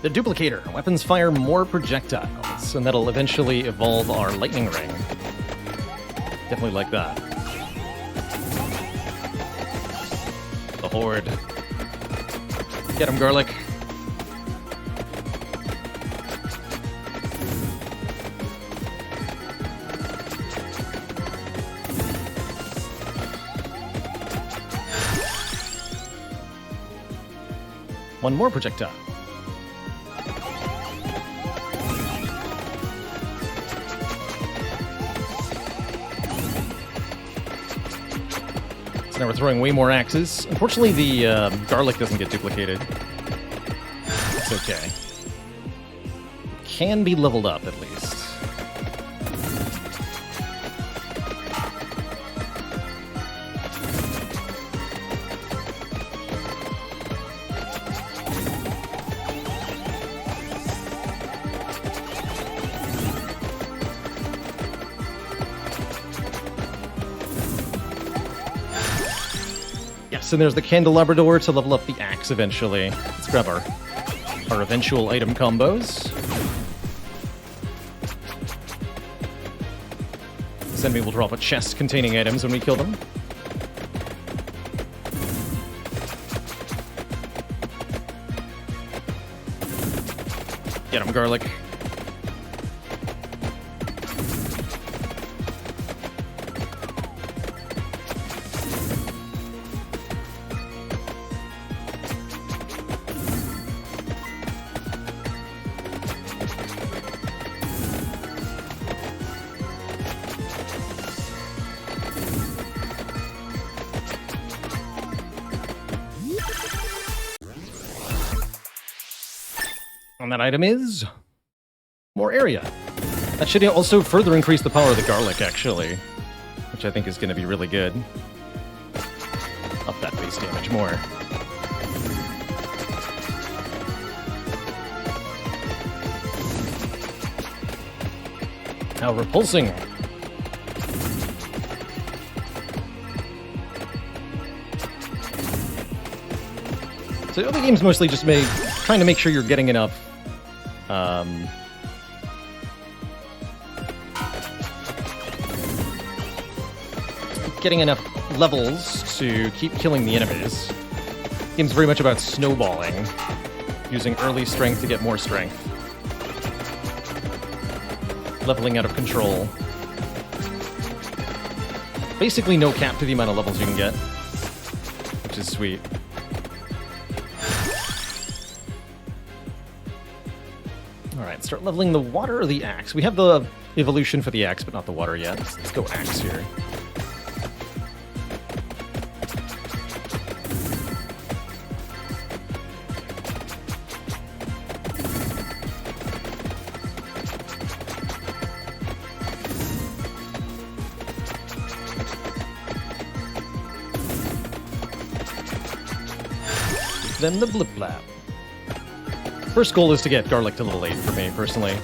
The duplicator. Weapons fire more projectiles, and that'll eventually evolve our lightning ring. Definitely like that. The horde. Get him, garlic. One more projectile. Now we're throwing way more axes. Unfortunately, the garlic doesn't get duplicated. It's okay. It can be leveled up, at least. And there's the candelabra door to level up the axe eventually. Let's grab our eventual item combos. This enemy will drop a chest containing items when we kill them. Get him, garlic. And that item is more area. That should also further increase the power of the garlic, actually, which I think is going to be really good. Up that base damage more. Now repulsing. So the other game's mostly just trying to make sure you're getting enough getting enough levels to keep killing the enemies. Game's very much about snowballing, using early strength to get more strength. Leveling out of control. Basically no cap to the amount of levels you can get, which is sweet. Alright, start leveling the water or the axe. We have the evolution for the axe, but not the water yet. Let's go axe here. Then the blip blap. First goal is to get garlic to level 8 for me, personally.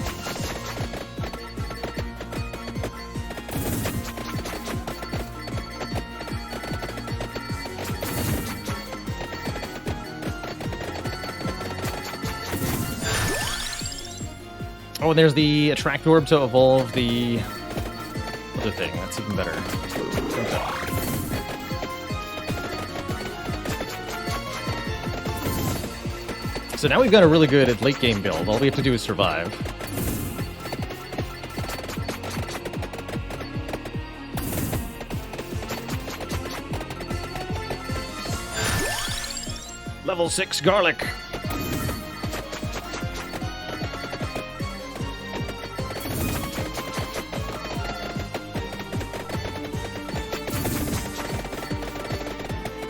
Oh, and there's the attract orb to evolve the other thing. That's even better. So now we've got a really good late game build. All we have to do is survive. Level 6 garlic.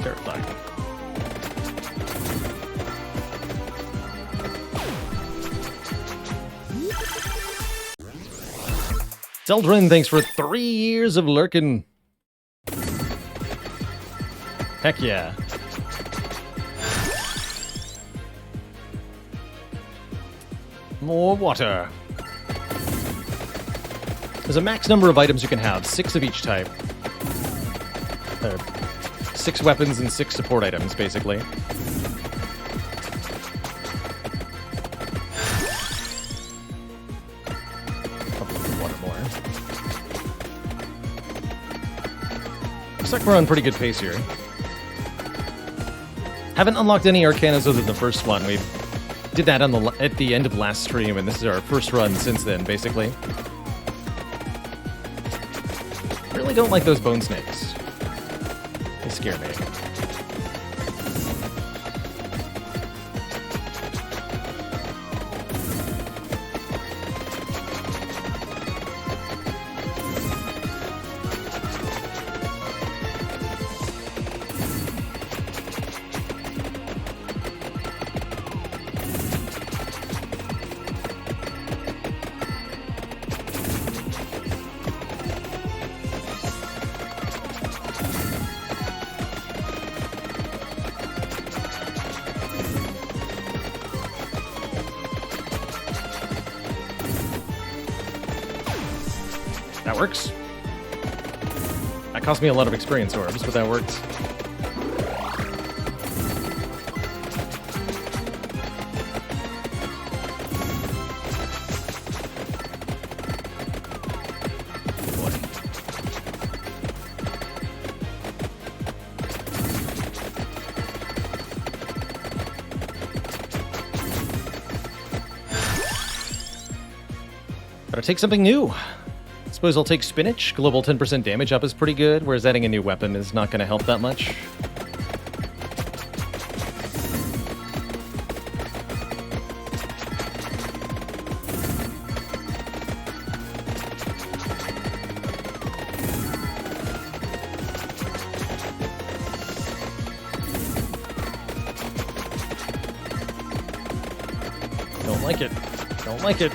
Terrifying. Zeldrin, thanks for 3 years of lurking. Heck yeah. More water. There's a max number of items you can have, 6 of each type. 6 weapons and 6 support items, basically. Looks like we're on pretty good pace here. Haven't unlocked any Arcanas other than the first one. We did that on at the end of last stream, and this is our first run since then, basically. I really don't like those bone snakes. They scare me. That works. That cost me a lot of experience orbs, but that worked. Gotta take something new. Suppose I'll take spinach. Global 10% damage up is pretty good, whereas adding a new weapon is not going to help that much. Don't like it. Don't like it.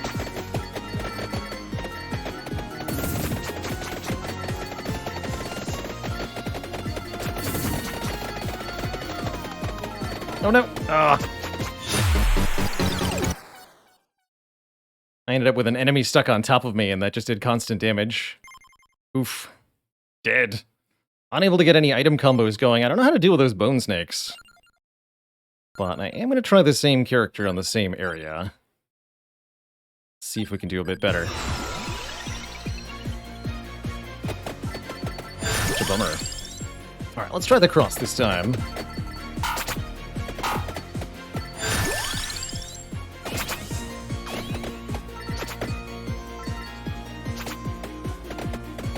Oh no! Ah! I ended up with an enemy stuck on top of me, and that just did constant damage. Oof. Dead. Unable to get any item combos going. I don't know how to deal with those bone snakes. But I am going to try the same character on the same area. See if we can do a bit better. Which a bummer. All right, let's try the cross this time.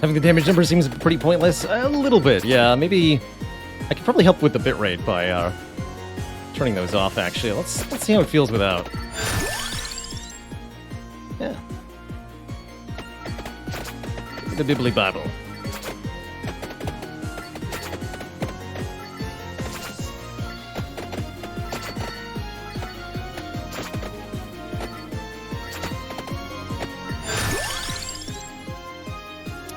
Having the damage number seems pretty pointless. A little bit, yeah. Maybe I could probably help with the bitrate by turning those off, actually. Let's see how it feels without. Yeah. The Bibbly Bible.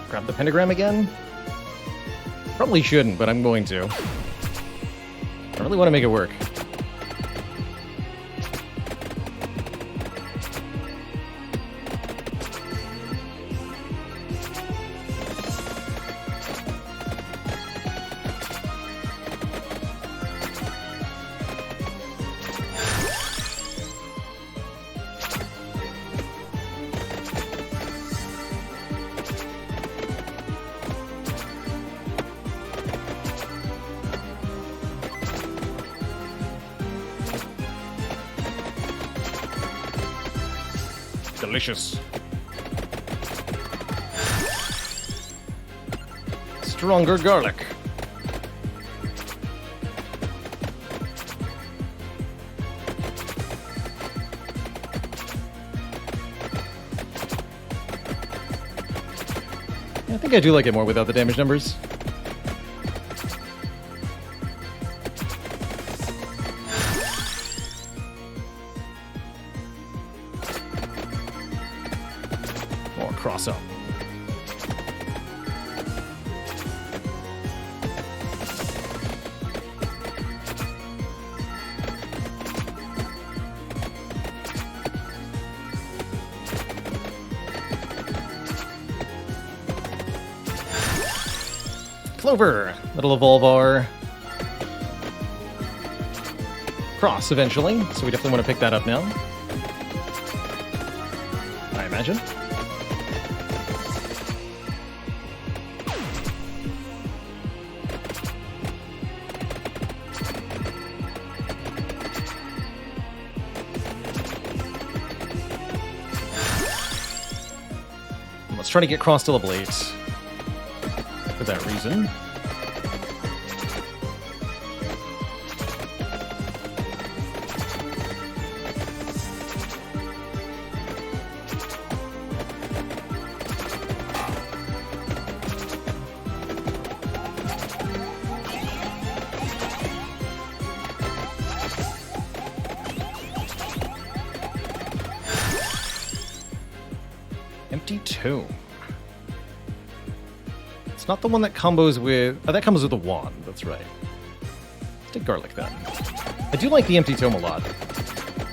Grab the pentagram again? Probably shouldn't, but I'm going to. I really want to make it work. Delicious. Stronger garlic. I think I do like it more without the damage numbers. Or cross up. Clover. That'll evolve our cross eventually, so we definitely want to pick that up now. I imagine. Let's try to get cross to level 8. For that reason. Empty Tome. It's not the one that combos with... Oh, that combos with the wand. That's right. Let's take garlic then. I do like the Empty Tome a lot,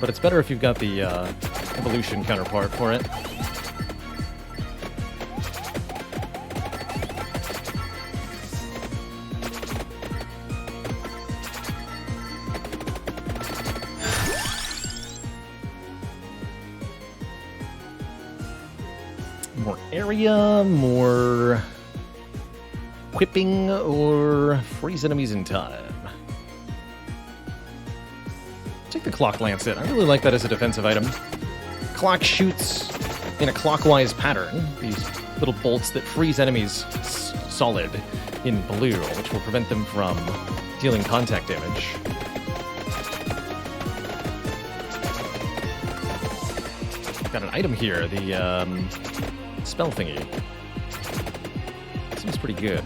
but it's better if you've got the evolution counterpart for it. More area, more whipping, or freeze enemies in time. Take the clock lancet. I really like that as a defensive item. Clock shoots in a clockwise pattern. These little bolts that freeze enemies solid in blue, which will prevent them from dealing contact damage. Got an item here, the spell thingy. Seems pretty good.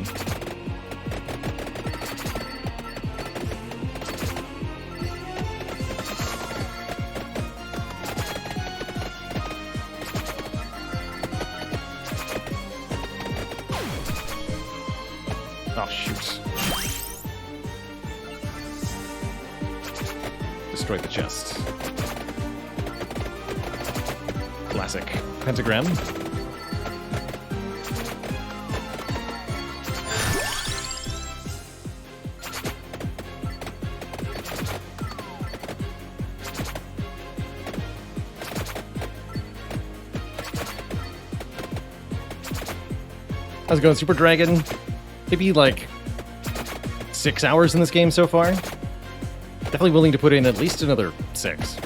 Oh, shoot. Destroyed the chest. Classic. Pentagram. How's it going, Super Dragon? maybe like 6 hours in this game so far. Definitely willing to put in at least another 6.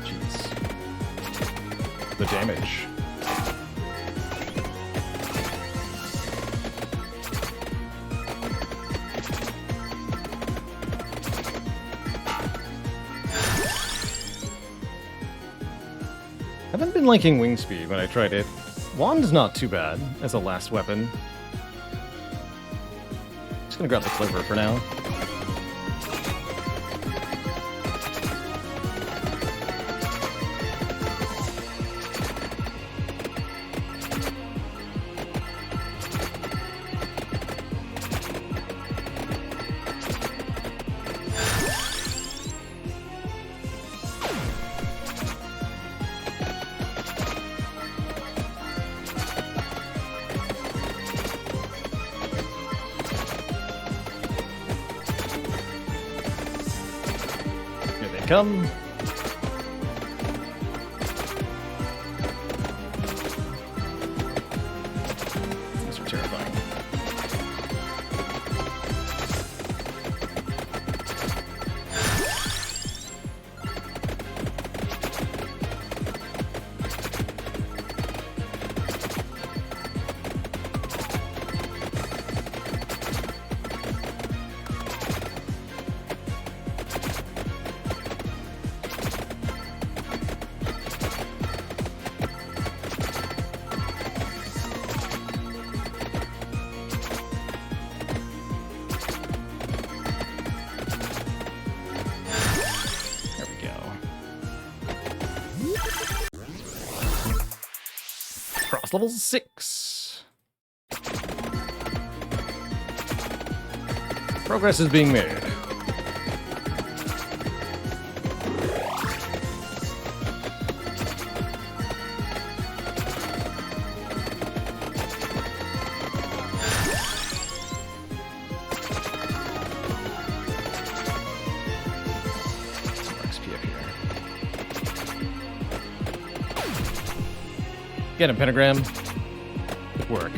Jeez. The damage. Haven't been liking wing speed when I tried it. Wand's not too bad as a last weapon. Just gonna grab the clover for now. Come. These are terrifying. Level 6. Progress is being made. Get him, Pentagram. Good work.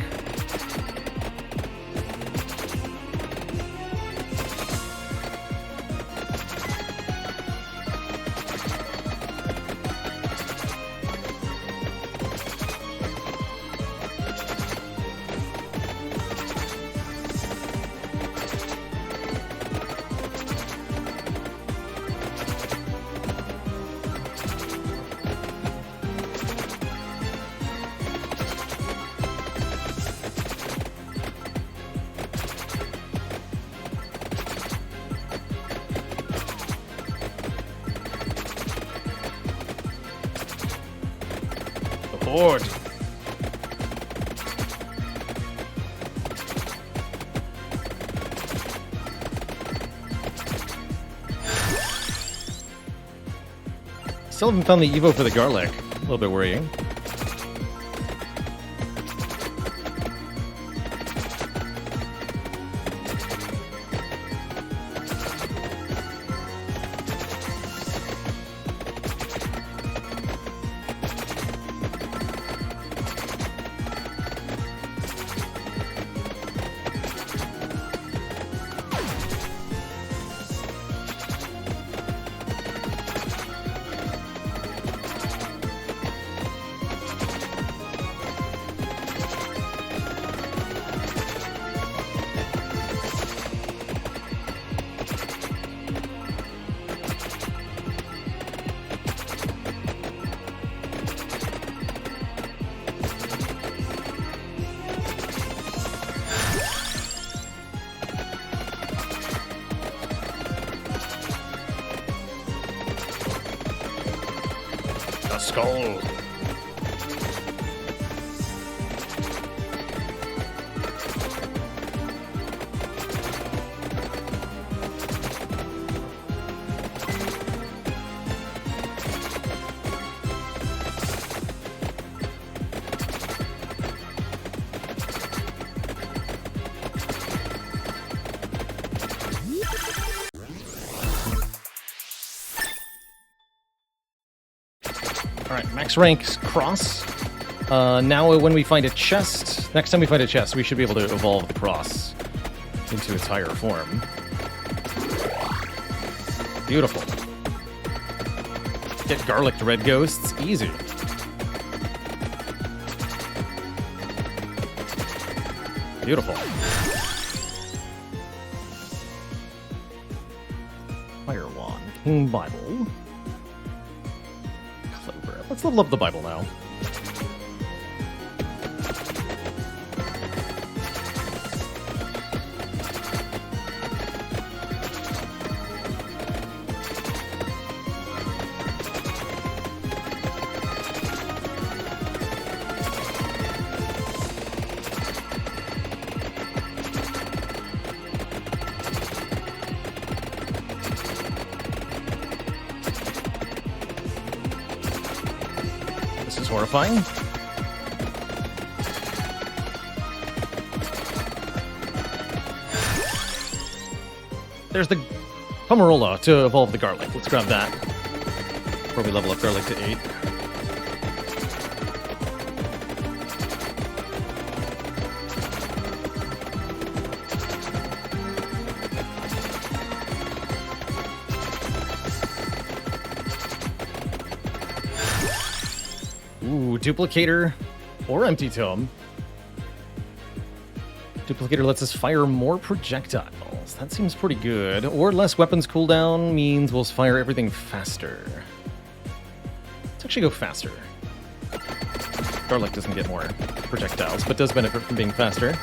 Aboard. Still haven't found the Evo for the garlic. A little bit worrying. Skull. Alright, max ranks cross. Now when we find a chest, next time we find a chest, we should be able to evolve the cross into its higher form. Beautiful. Get garlic to red ghosts, easy. Beautiful. Fire wand, King Bible. Clover. Let's level up the Bible now. This is horrifying. There's the Pomerola to evolve the garlic. Let's grab that before we level up garlic to 8. Ooh, duplicator or empty tome. Duplicator lets us fire more projectiles. That seems pretty good. Or less weapons cooldown means we'll fire everything faster. Let's actually go faster. Garlic doesn't get more projectiles, but does benefit from being faster.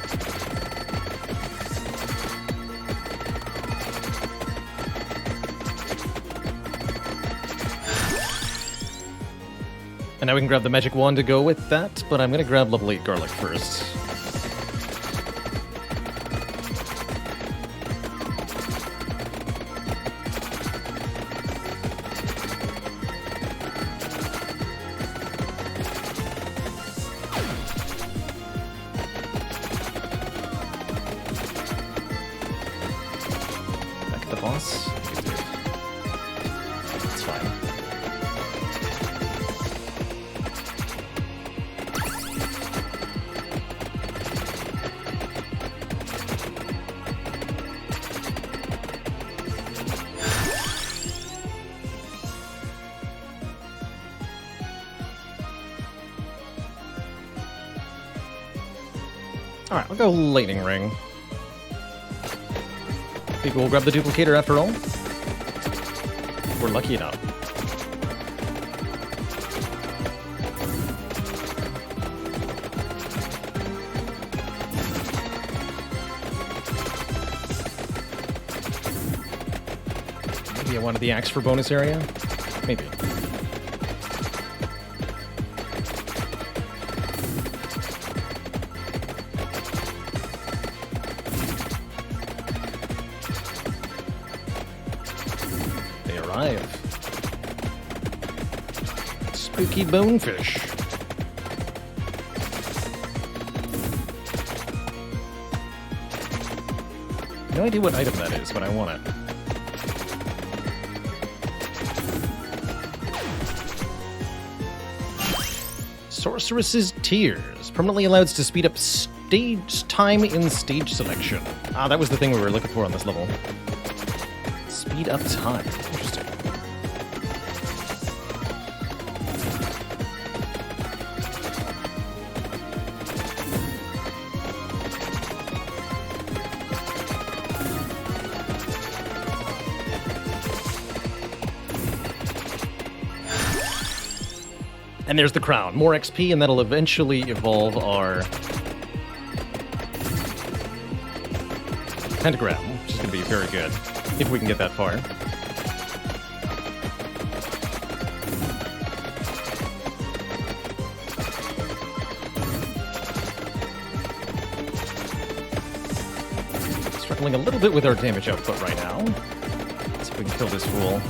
And now we can grab the magic wand to go with that, but I'm going to grab level 8 garlic first. Back at the boss. It's fine. Alright, we'll go lightning ring. Maybe we'll grab the duplicator after all. We're lucky enough. Maybe I wanted the axe for bonus area? Maybe. They arrive. Spooky bonefish. No idea what item that is, but I want it. Sorceress's Tears. Permanently allows to speed up stage time in stage selection. Ah, that was the thing we were looking for on this level. Speed up time. Interesting. And there's the crown. More XP, and that'll eventually evolve our pentagram, which is going to be very good, if we can get that far. Struggling a little bit with our damage output right now. Let's see if we can kill this fool.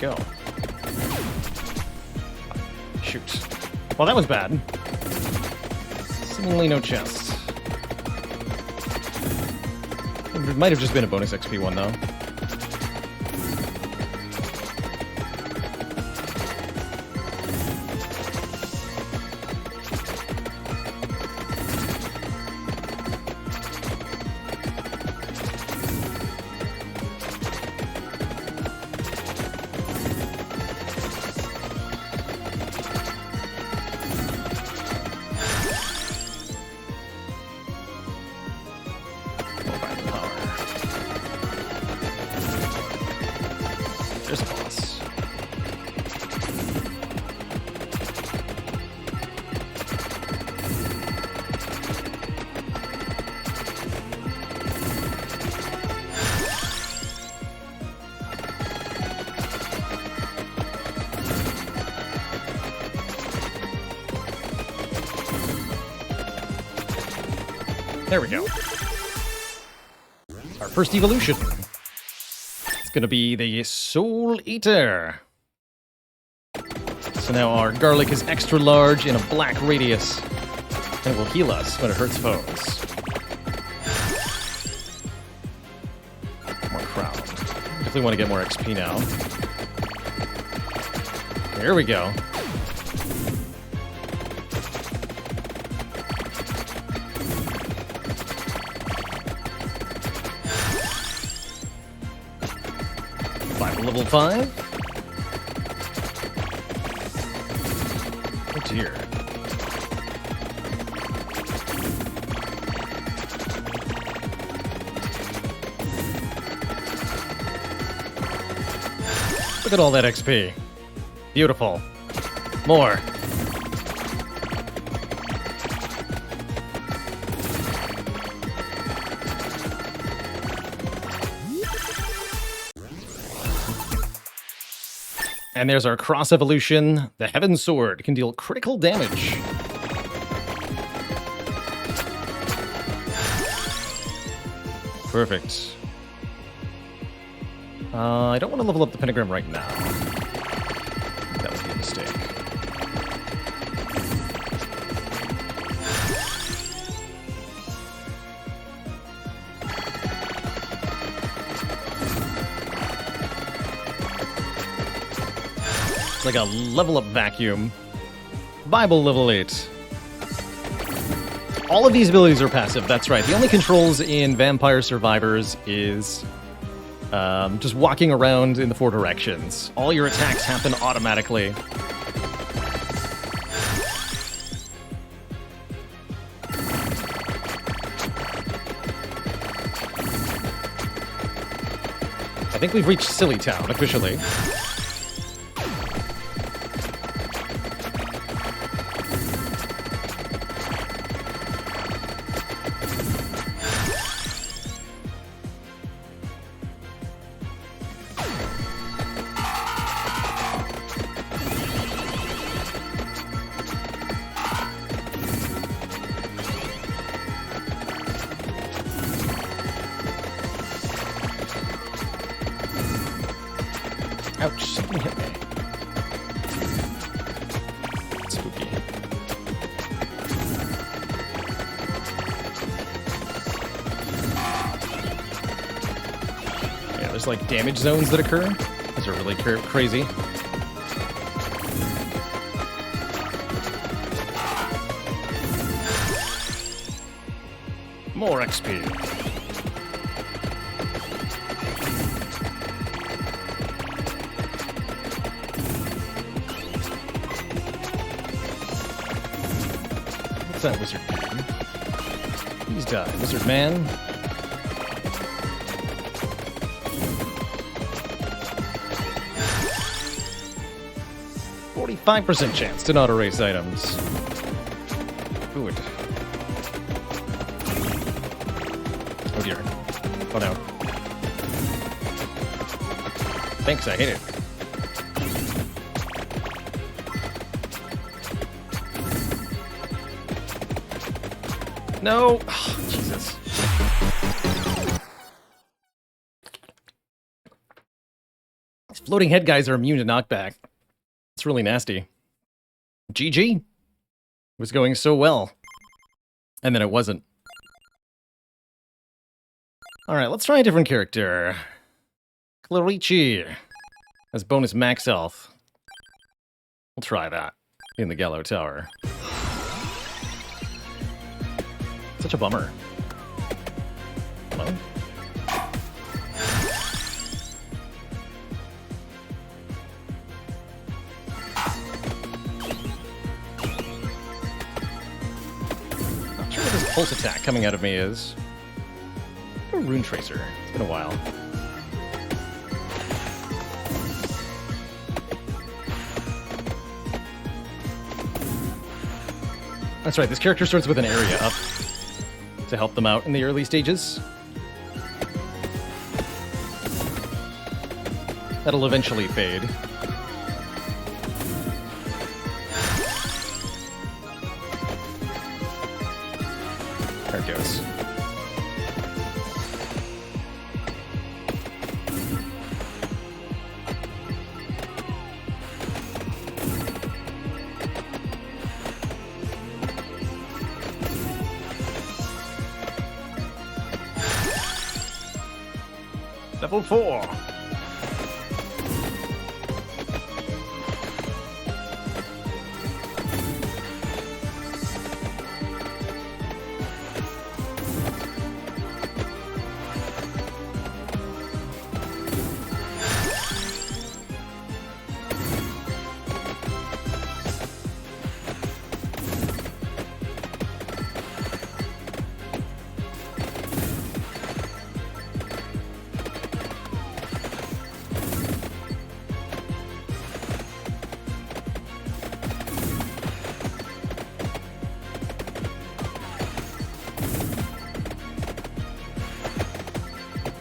go. Shoot. Well, that was bad. Seemingly no chests. It might have just been a bonus XP one, though. There's a boss. There we go. Our first evolution. It's gonna be the Soul Eater. So now our garlic is extra large in a black radius, and it will heal us when it hurts foes. More crown. Definitely want to get more XP now. There we go. Level 5. Oh dear. Look at all that XP. Beautiful. More. And there's our cross evolution. The Heaven Sword can deal critical damage. Perfect. I don't want to level up the pentagram right now. That would be a mistake. It's like a level up vacuum. Bible level 8. All of these abilities are passive, that's right. The only controls in Vampire Survivors is just walking around in the 4 directions. All your attacks happen automatically. I think we've reached Silly Town officially. Ouch, something hit me. Spooky. Yeah, there's like damage zones that occur. Those are really crazy. More XP. What's that wizard man? Please die, wizard man. %45 chance to not erase items. Good. Oh dear. Oh no. Thanks, I hate it. No! Oh, Jesus. Floating head guys are immune to knockback. It's really nasty. GG. It was going so well. And then it wasn't. Alright, let's try a different character. Clarici. As bonus max health. We'll try that in the Gallo Tower. Such a bummer. Hello? Not sure what this pulse attack coming out of me is. A Rune Tracer. It's been a while. That's right, this character starts with an area up to help them out in the early stages. That'll eventually fade. There it goes. Level 4.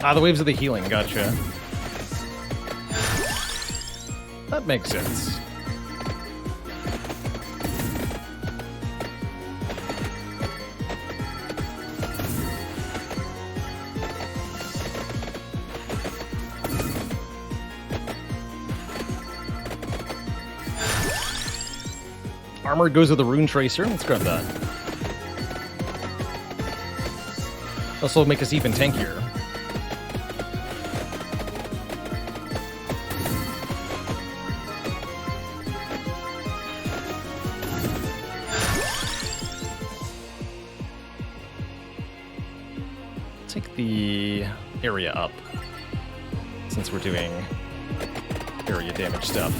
Ah, the waves of the healing, gotcha. That makes sense. Armor goes with the Rune Tracer. Let's grab that. This will make us even tankier. Take the area up, since we're doing area damage stuff.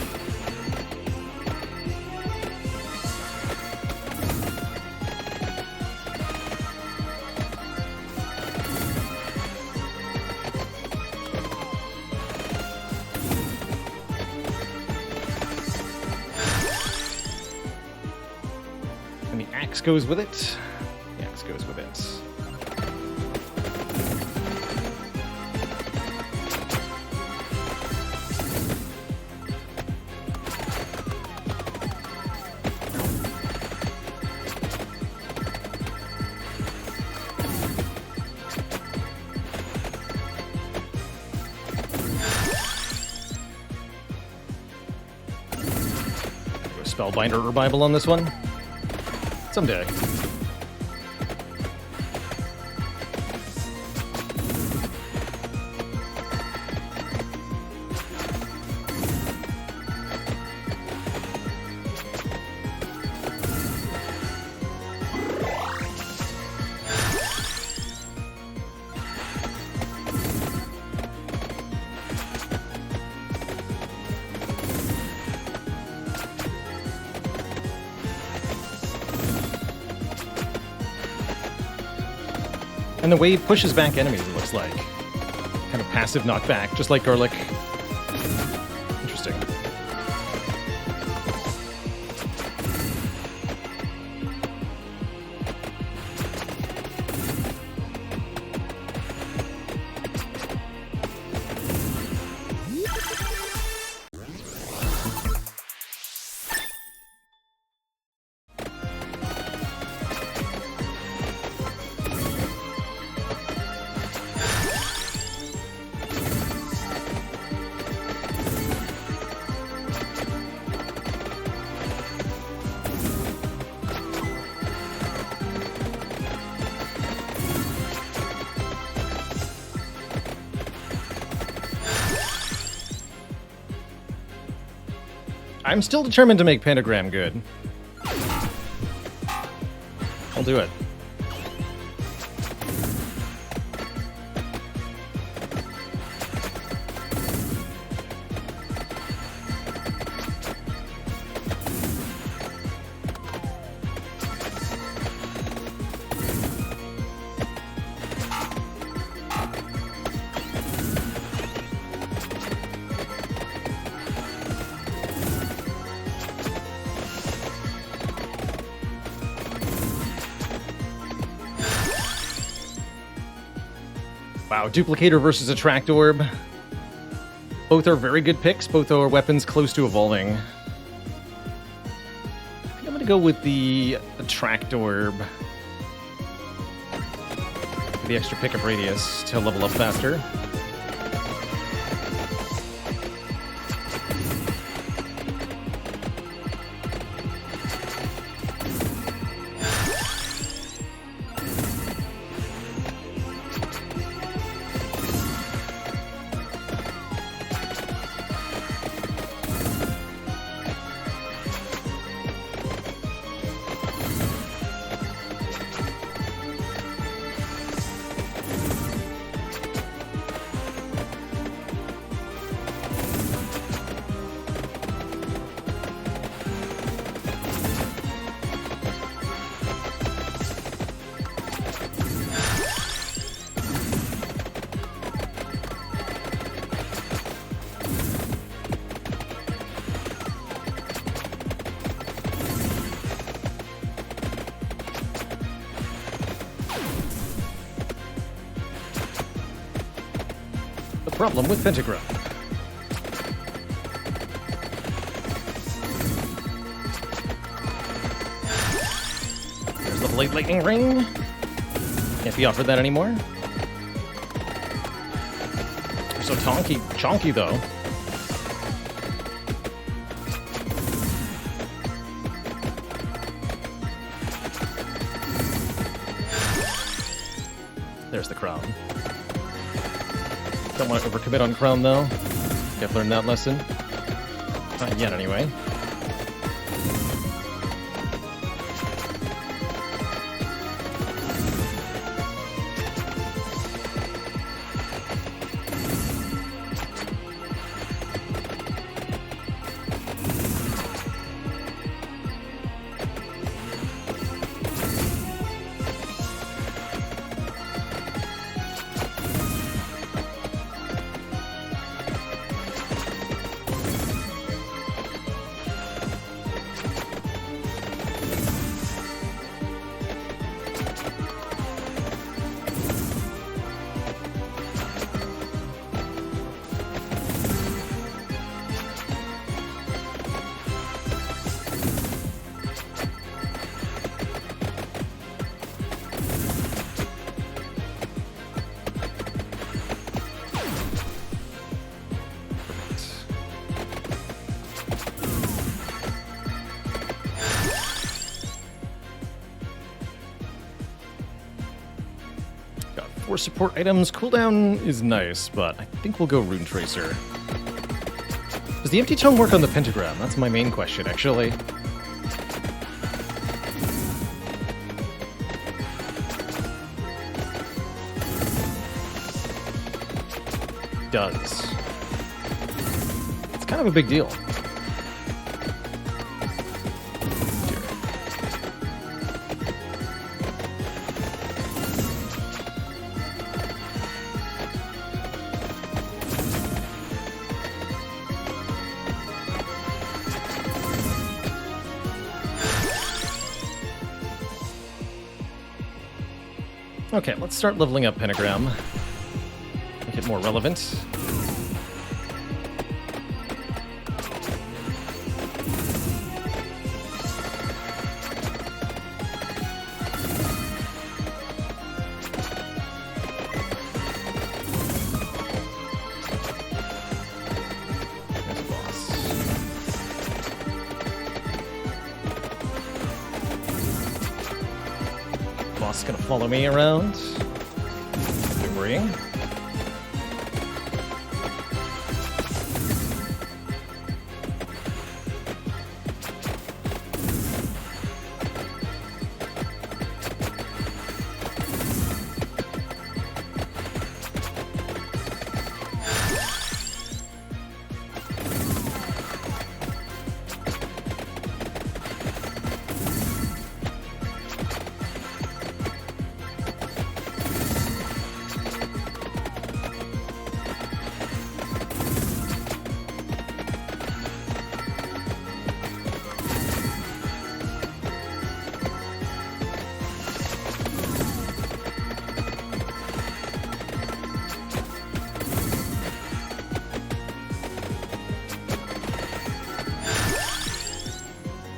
And the axe goes with it. The axe goes with it. Spellbinder revival on this one? Someday. And the wave pushes back enemies, it looks like. Kind of passive knockback, just like Garlic. Interesting. I'm still determined to make Pentagram good. I'll do it. Wow, Duplicator versus Attract Orb. Both are very good picks. Both are weapons close to evolving. I think I'm going to go with the Attract Orb. The extra pickup radius to level up faster. Problem with Pentagram. There's the Blade Lightning Ring. Can't be offered that anymore. So chonky though. There's the crown. Don't want to overcommit on crown though. I've learned that lesson. Not yet anyway. For support items, cooldown is nice, but I think we'll go Rune Tracer. Does the Empty Tome work on the Pentagram? That's my main question, actually. Does. It's kind of a big deal. Okay, let's start leveling up Pentagram. Make it more relevant. There's a boss. Boss is gonna follow me around. Boomerang.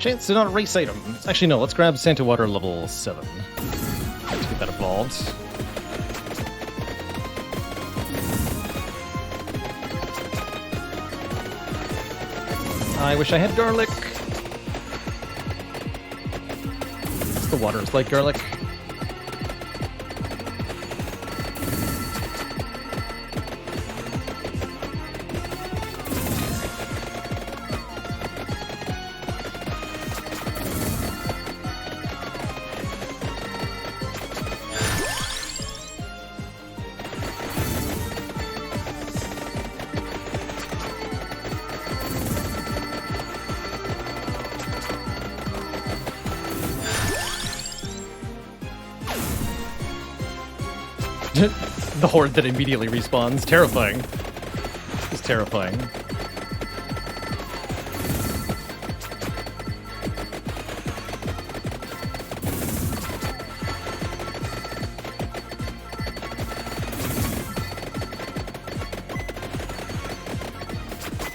Chance to not a race item. Actually, no, let's grab Santa Water level 7. Let's get that evolved. I wish I had garlic. The water is like garlic. The horde that immediately respawns. Terrifying. It's terrifying.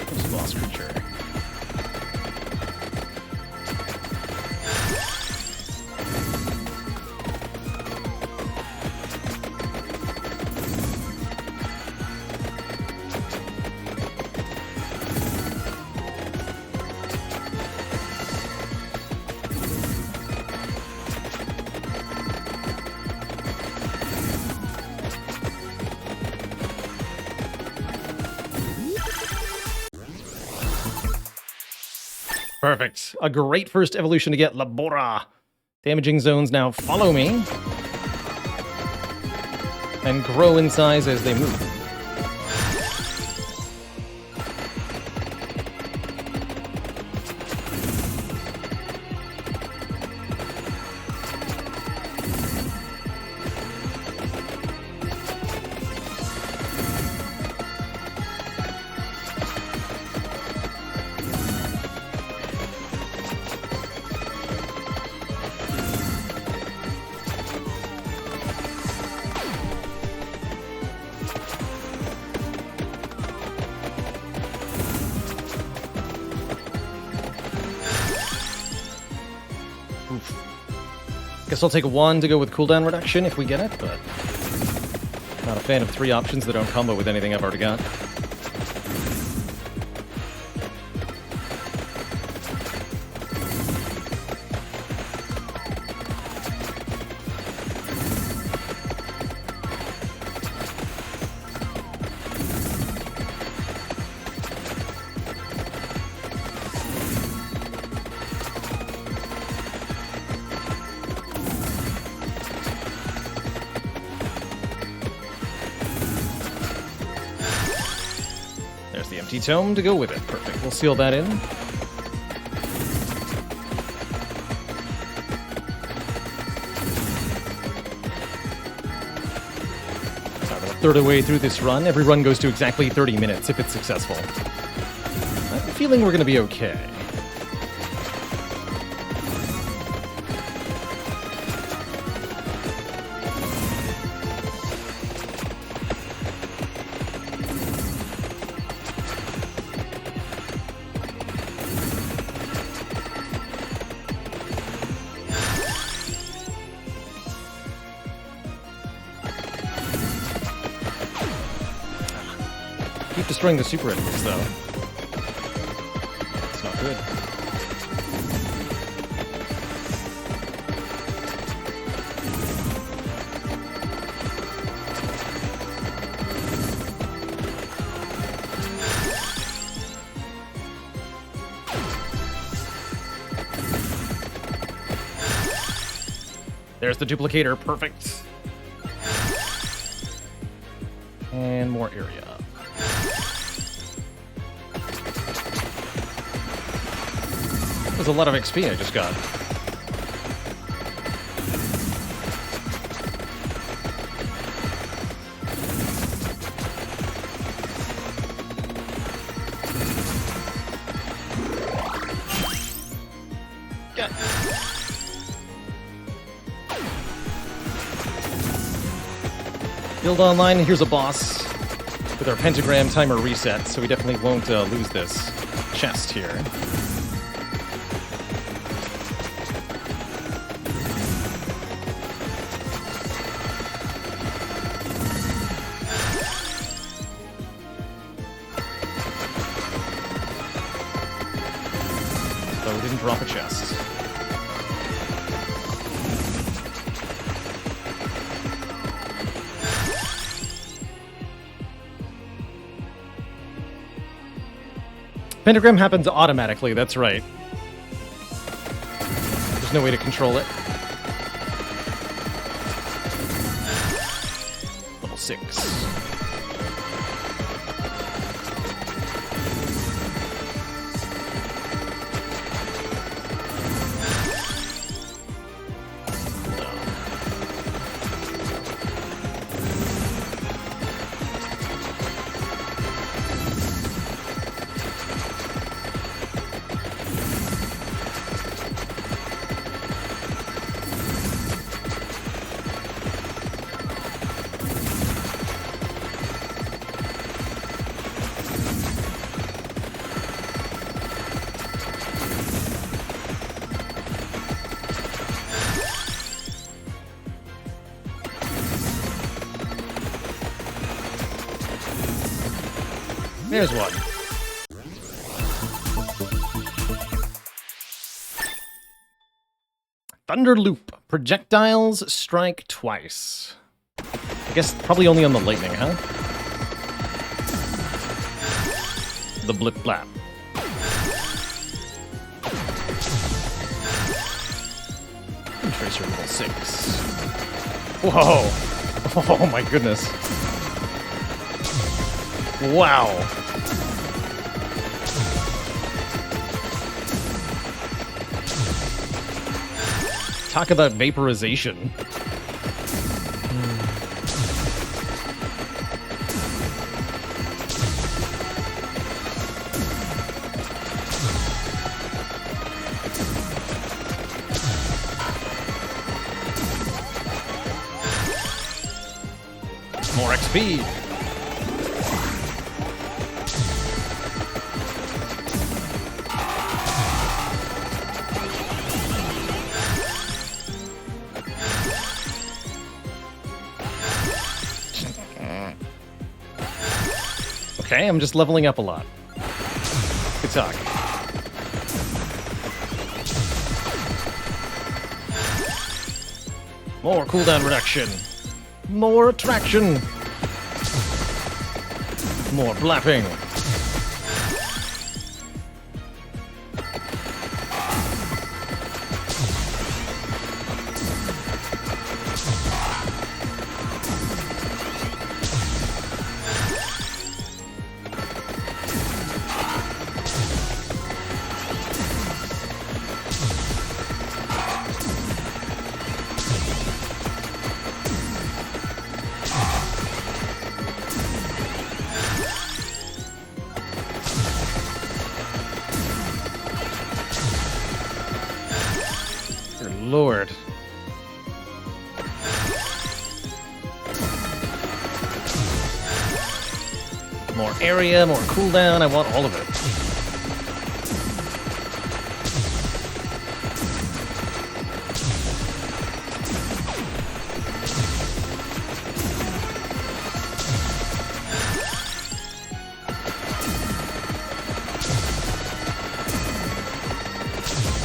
There's a boss creature. Perfect. A great first evolution to get. Labora. Damaging zones now follow me. And grow in size as they move. Guess I'll take a 1 to go with cooldown reduction if we get it, but not a fan of 3 options that don't combo with anything I've already got. There's the empty tome to go with it. Perfect. We'll seal that in. About a third of the way through this run. Every run goes to exactly 30 minutes if it's successful. I have a feeling we're going to be okay. Keep destroying the super enemies, though. It's not good. There's the duplicator. Perfect. And more area. There's a lot of XP I just got. Got it. Build online, here's a boss with our pentagram timer reset, so we definitely won't lose this chest here. a chest. Pentagram happens automatically, that's right. There's no way to control it. Level 6. There's one. Thunder Loop. Projectiles strike twice. I guess probably only on the lightning, huh? The blip blap. Tracer level 6. Whoa! Oh my goodness. Wow. Talk about vaporization. More XP. Okay, I'm just leveling up a lot. Good talk. More cooldown reduction. More attraction. More blapping. Lord. More area, more cooldown. I want all of it.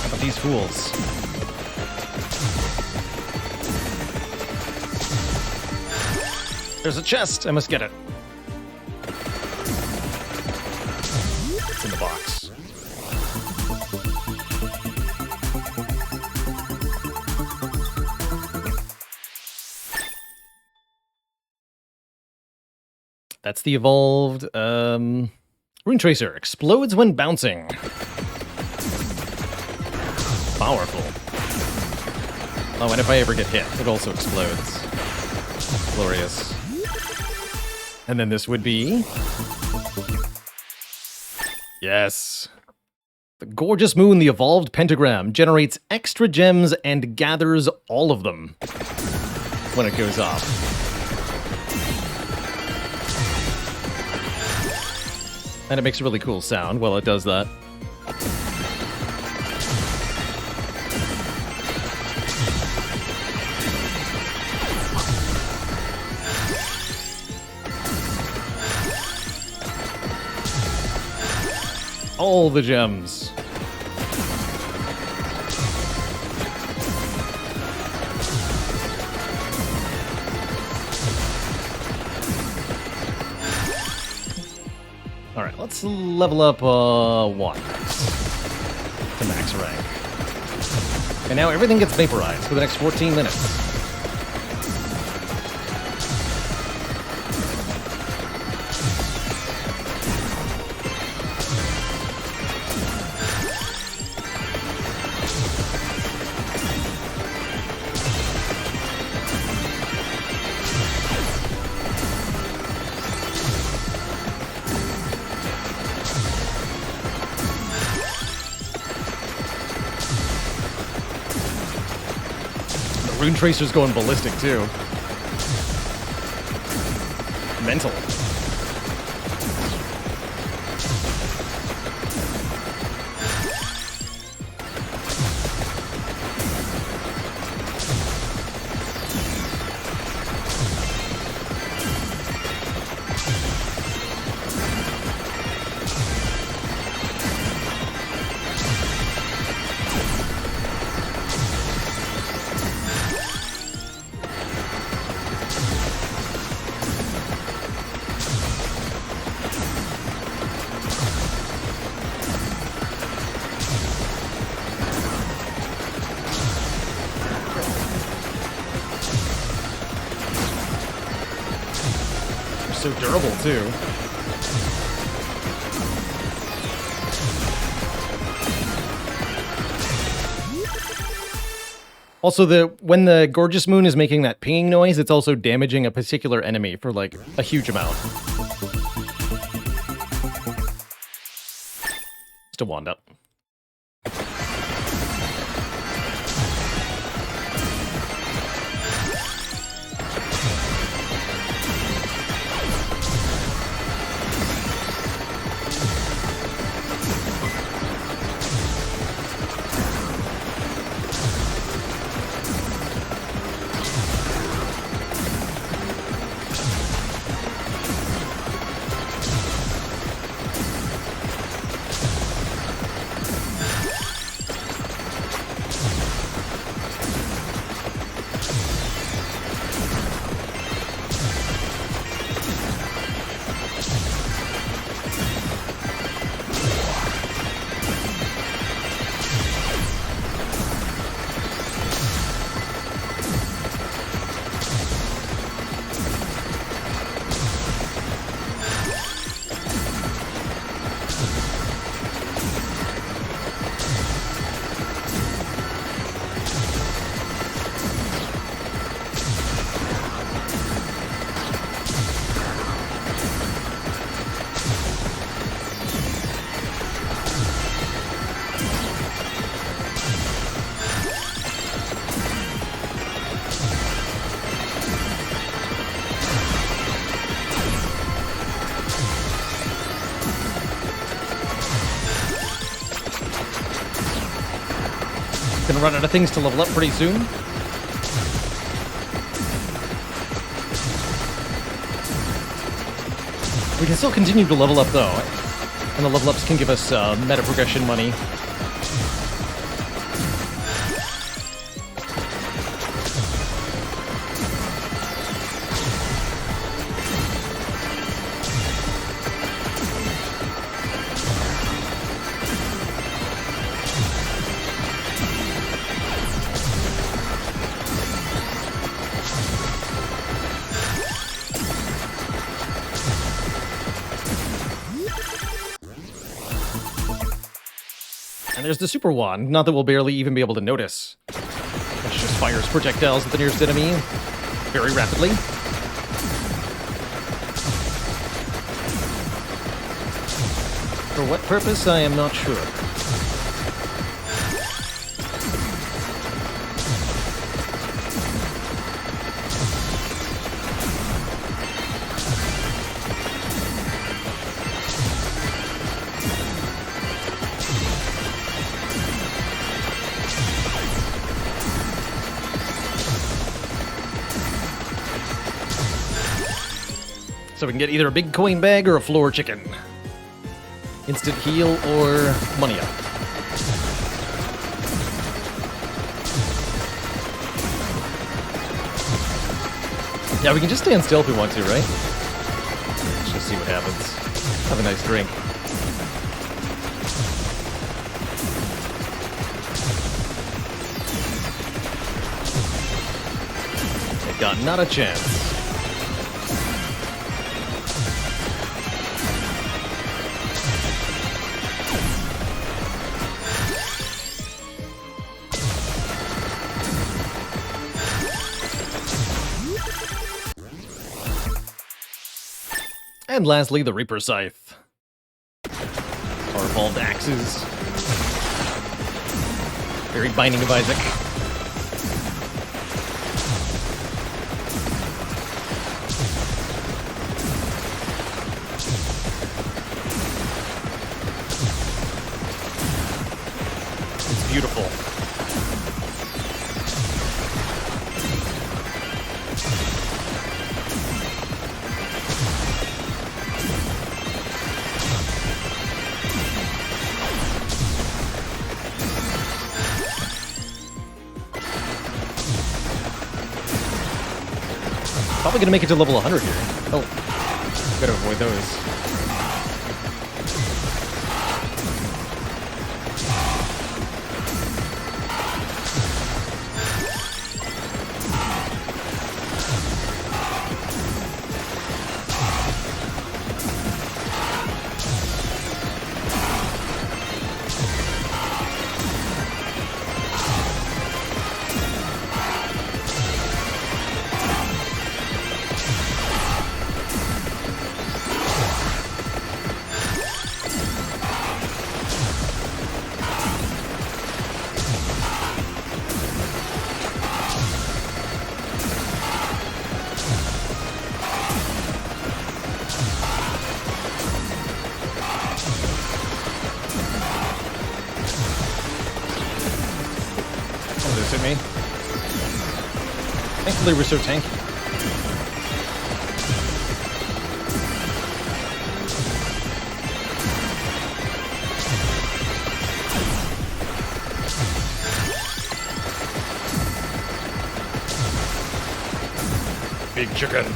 How about these fools? There's a chest! I must get it. It's in the box. That's the evolved, Rune Tracer. Explodes when bouncing. Powerful. Oh, and if I ever get hit, it also explodes. Glorious. And then this would be... Yes. The gorgeous moon, the evolved pentagram, generates extra gems and gathers all of them when it goes off. And it makes a really cool sound while it does that. All the gems. Let's level up 1 to max rank. And now everything gets vaporized for the next 14 minutes. Rune Tracer's going ballistic, too. Mental. So durable, too. Also, when the Gorgeous Moon is making that pinging noise, it's also damaging a particular enemy for, like, a huge amount. Just a wand up. Gonna run out of things to level up pretty soon. We can still continue to level up, though. And the level ups can give us meta progression money. And there's the super wand, not that we'll barely even be able to notice. Which just fires projectiles at the nearest enemy very rapidly. For what purpose, I am not sure. So we can get either a big coin bag or a floor chicken. Instant heal or money up. Yeah, we can just stand still if we want to, right? Let's just see what happens. Have a nice drink. Got not a chance. And lastly, the Reaper Scythe. Our evolved axes. Very Binding of Isaac. It's beautiful. Probably gonna make it to level 100 here. Oh, gotta avoid those. Hit me. Thankfully, we're so tanky. Big chicken.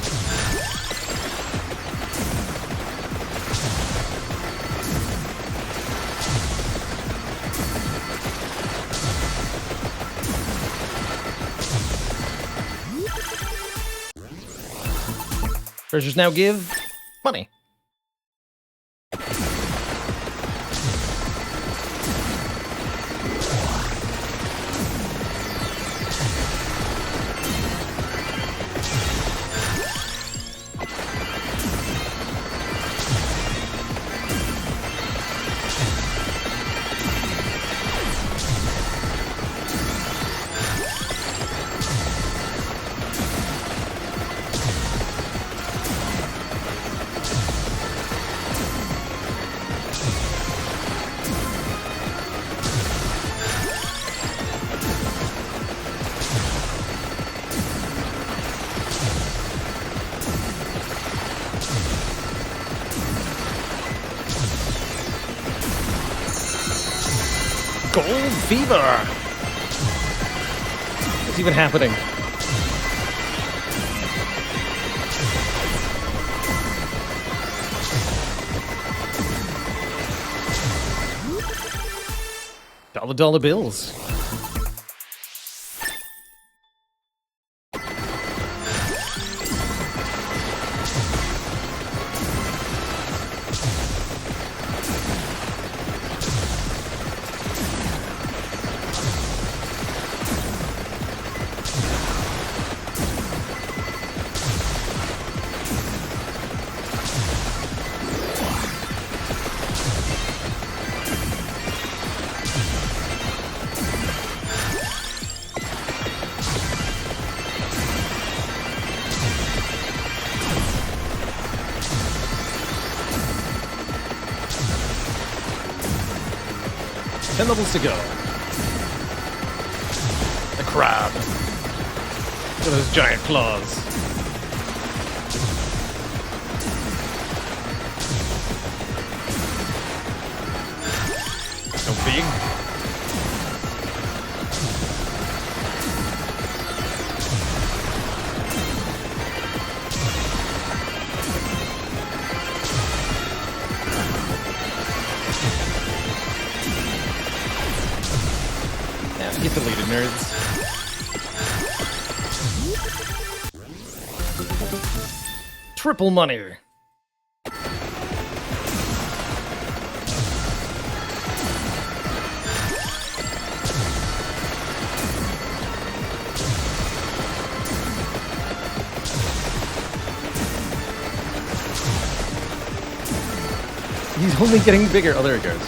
Treasures now give money. Gold fever! What's even happening? $1 bills. Ten levels to go. A crab. Look at those giant claws. So big. Get deleted, nerds. triple money. He's only getting bigger. Oh, there he goes.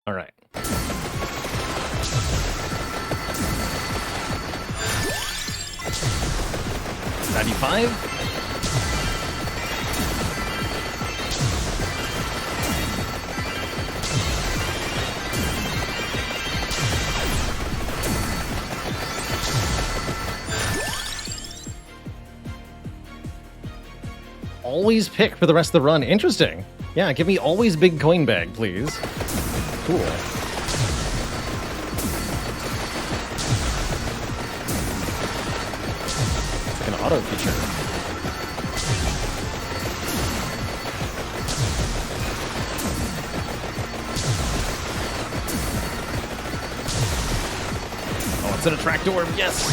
All right. $95. Always pick for the rest of the run. Interesting. Yeah, give me always big coin bag, please. Cool. It's like an auto feature. Oh, it's an attractor. Yes!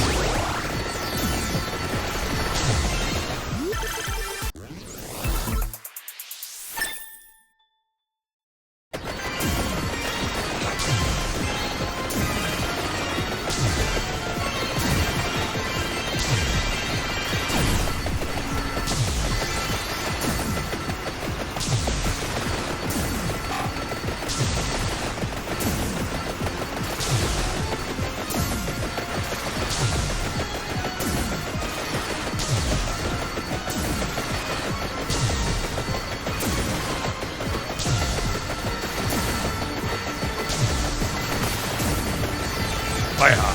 Fire!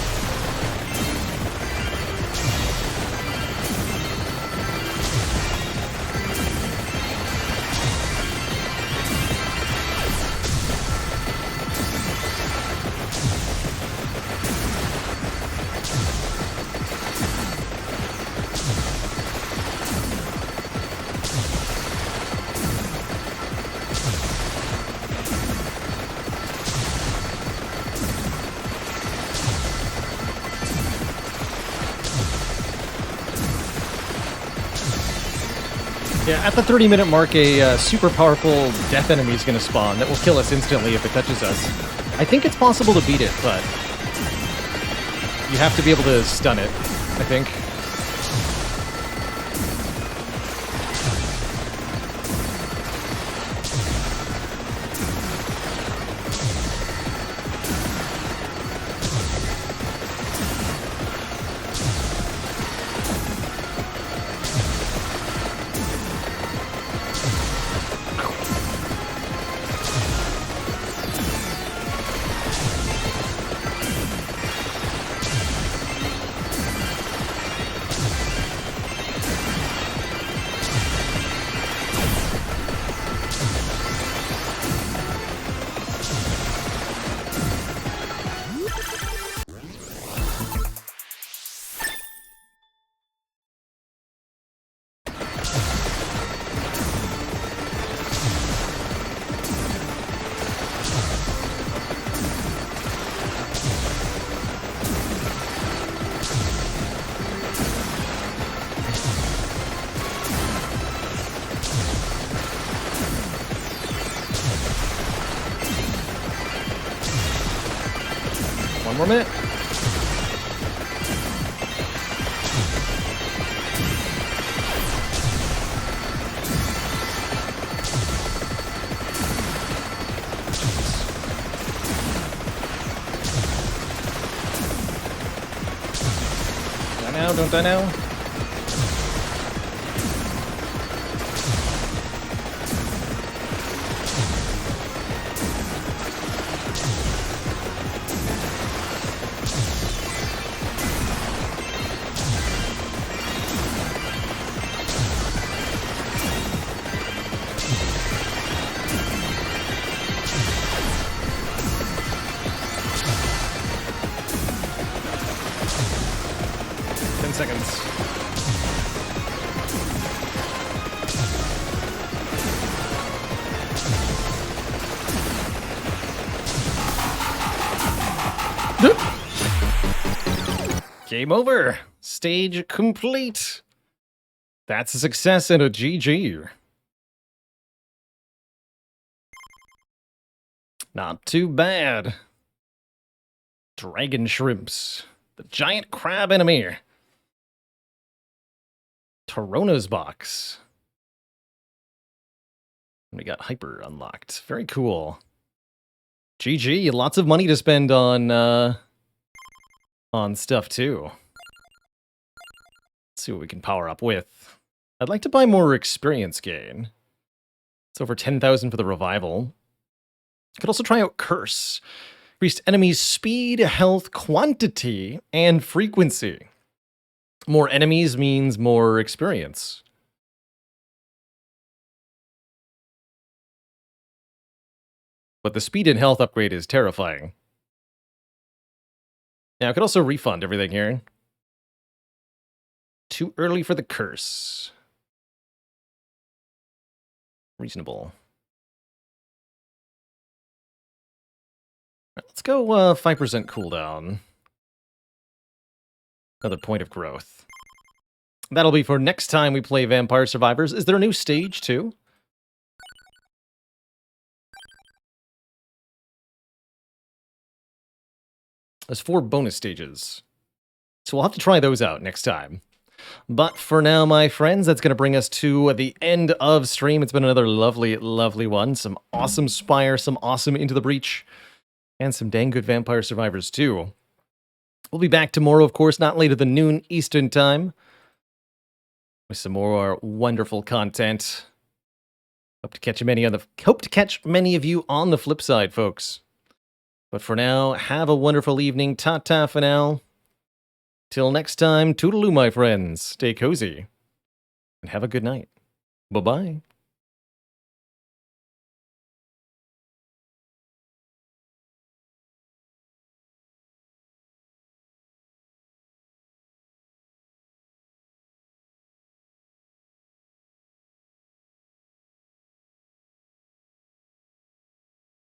Yeah, at the 30-minute mark, a super powerful death enemy is going to spawn that will kill us instantly if it touches us. I think it's possible to beat it, but you have to be able to stun it, I think. One more minute. Die now, don't die now. Seconds. Game over. Stage complete. That's a success and a GG. Not too bad. Dragon shrimps. The giant crab enemy. Torona's box. We got Hyper unlocked. Very cool. GG. Lots of money to spend on stuff too. Let's see what we can power up with. I'd like to buy more experience gain. It's over 10,000 for the revival. Could also try out Curse. Increased enemies' speed, health, quantity, and frequency. More enemies means more experience. But the speed and health upgrade is terrifying. Now, I could also refund everything here. Too early for the Curse. Reasonable. Right, let's go 5% cooldown. Another point of growth. That'll be for next time we play Vampire Survivors. Is there a new stage too? There's 4 bonus stages. So we'll have to try those out next time. But for now, my friends, that's going to bring us to the end of stream. It's been another lovely, lovely one. Some awesome Spire, some awesome Into the Breach, and some dang good Vampire Survivors too. We'll be back tomorrow, of course, not later than noon Eastern time, with some more wonderful content. Hope to catch many of you on the flip side, folks. But for now, have a wonderful evening. Ta-ta for now. Till next time, toodaloo, my friends. Stay cozy. And have a good night. Bye-bye.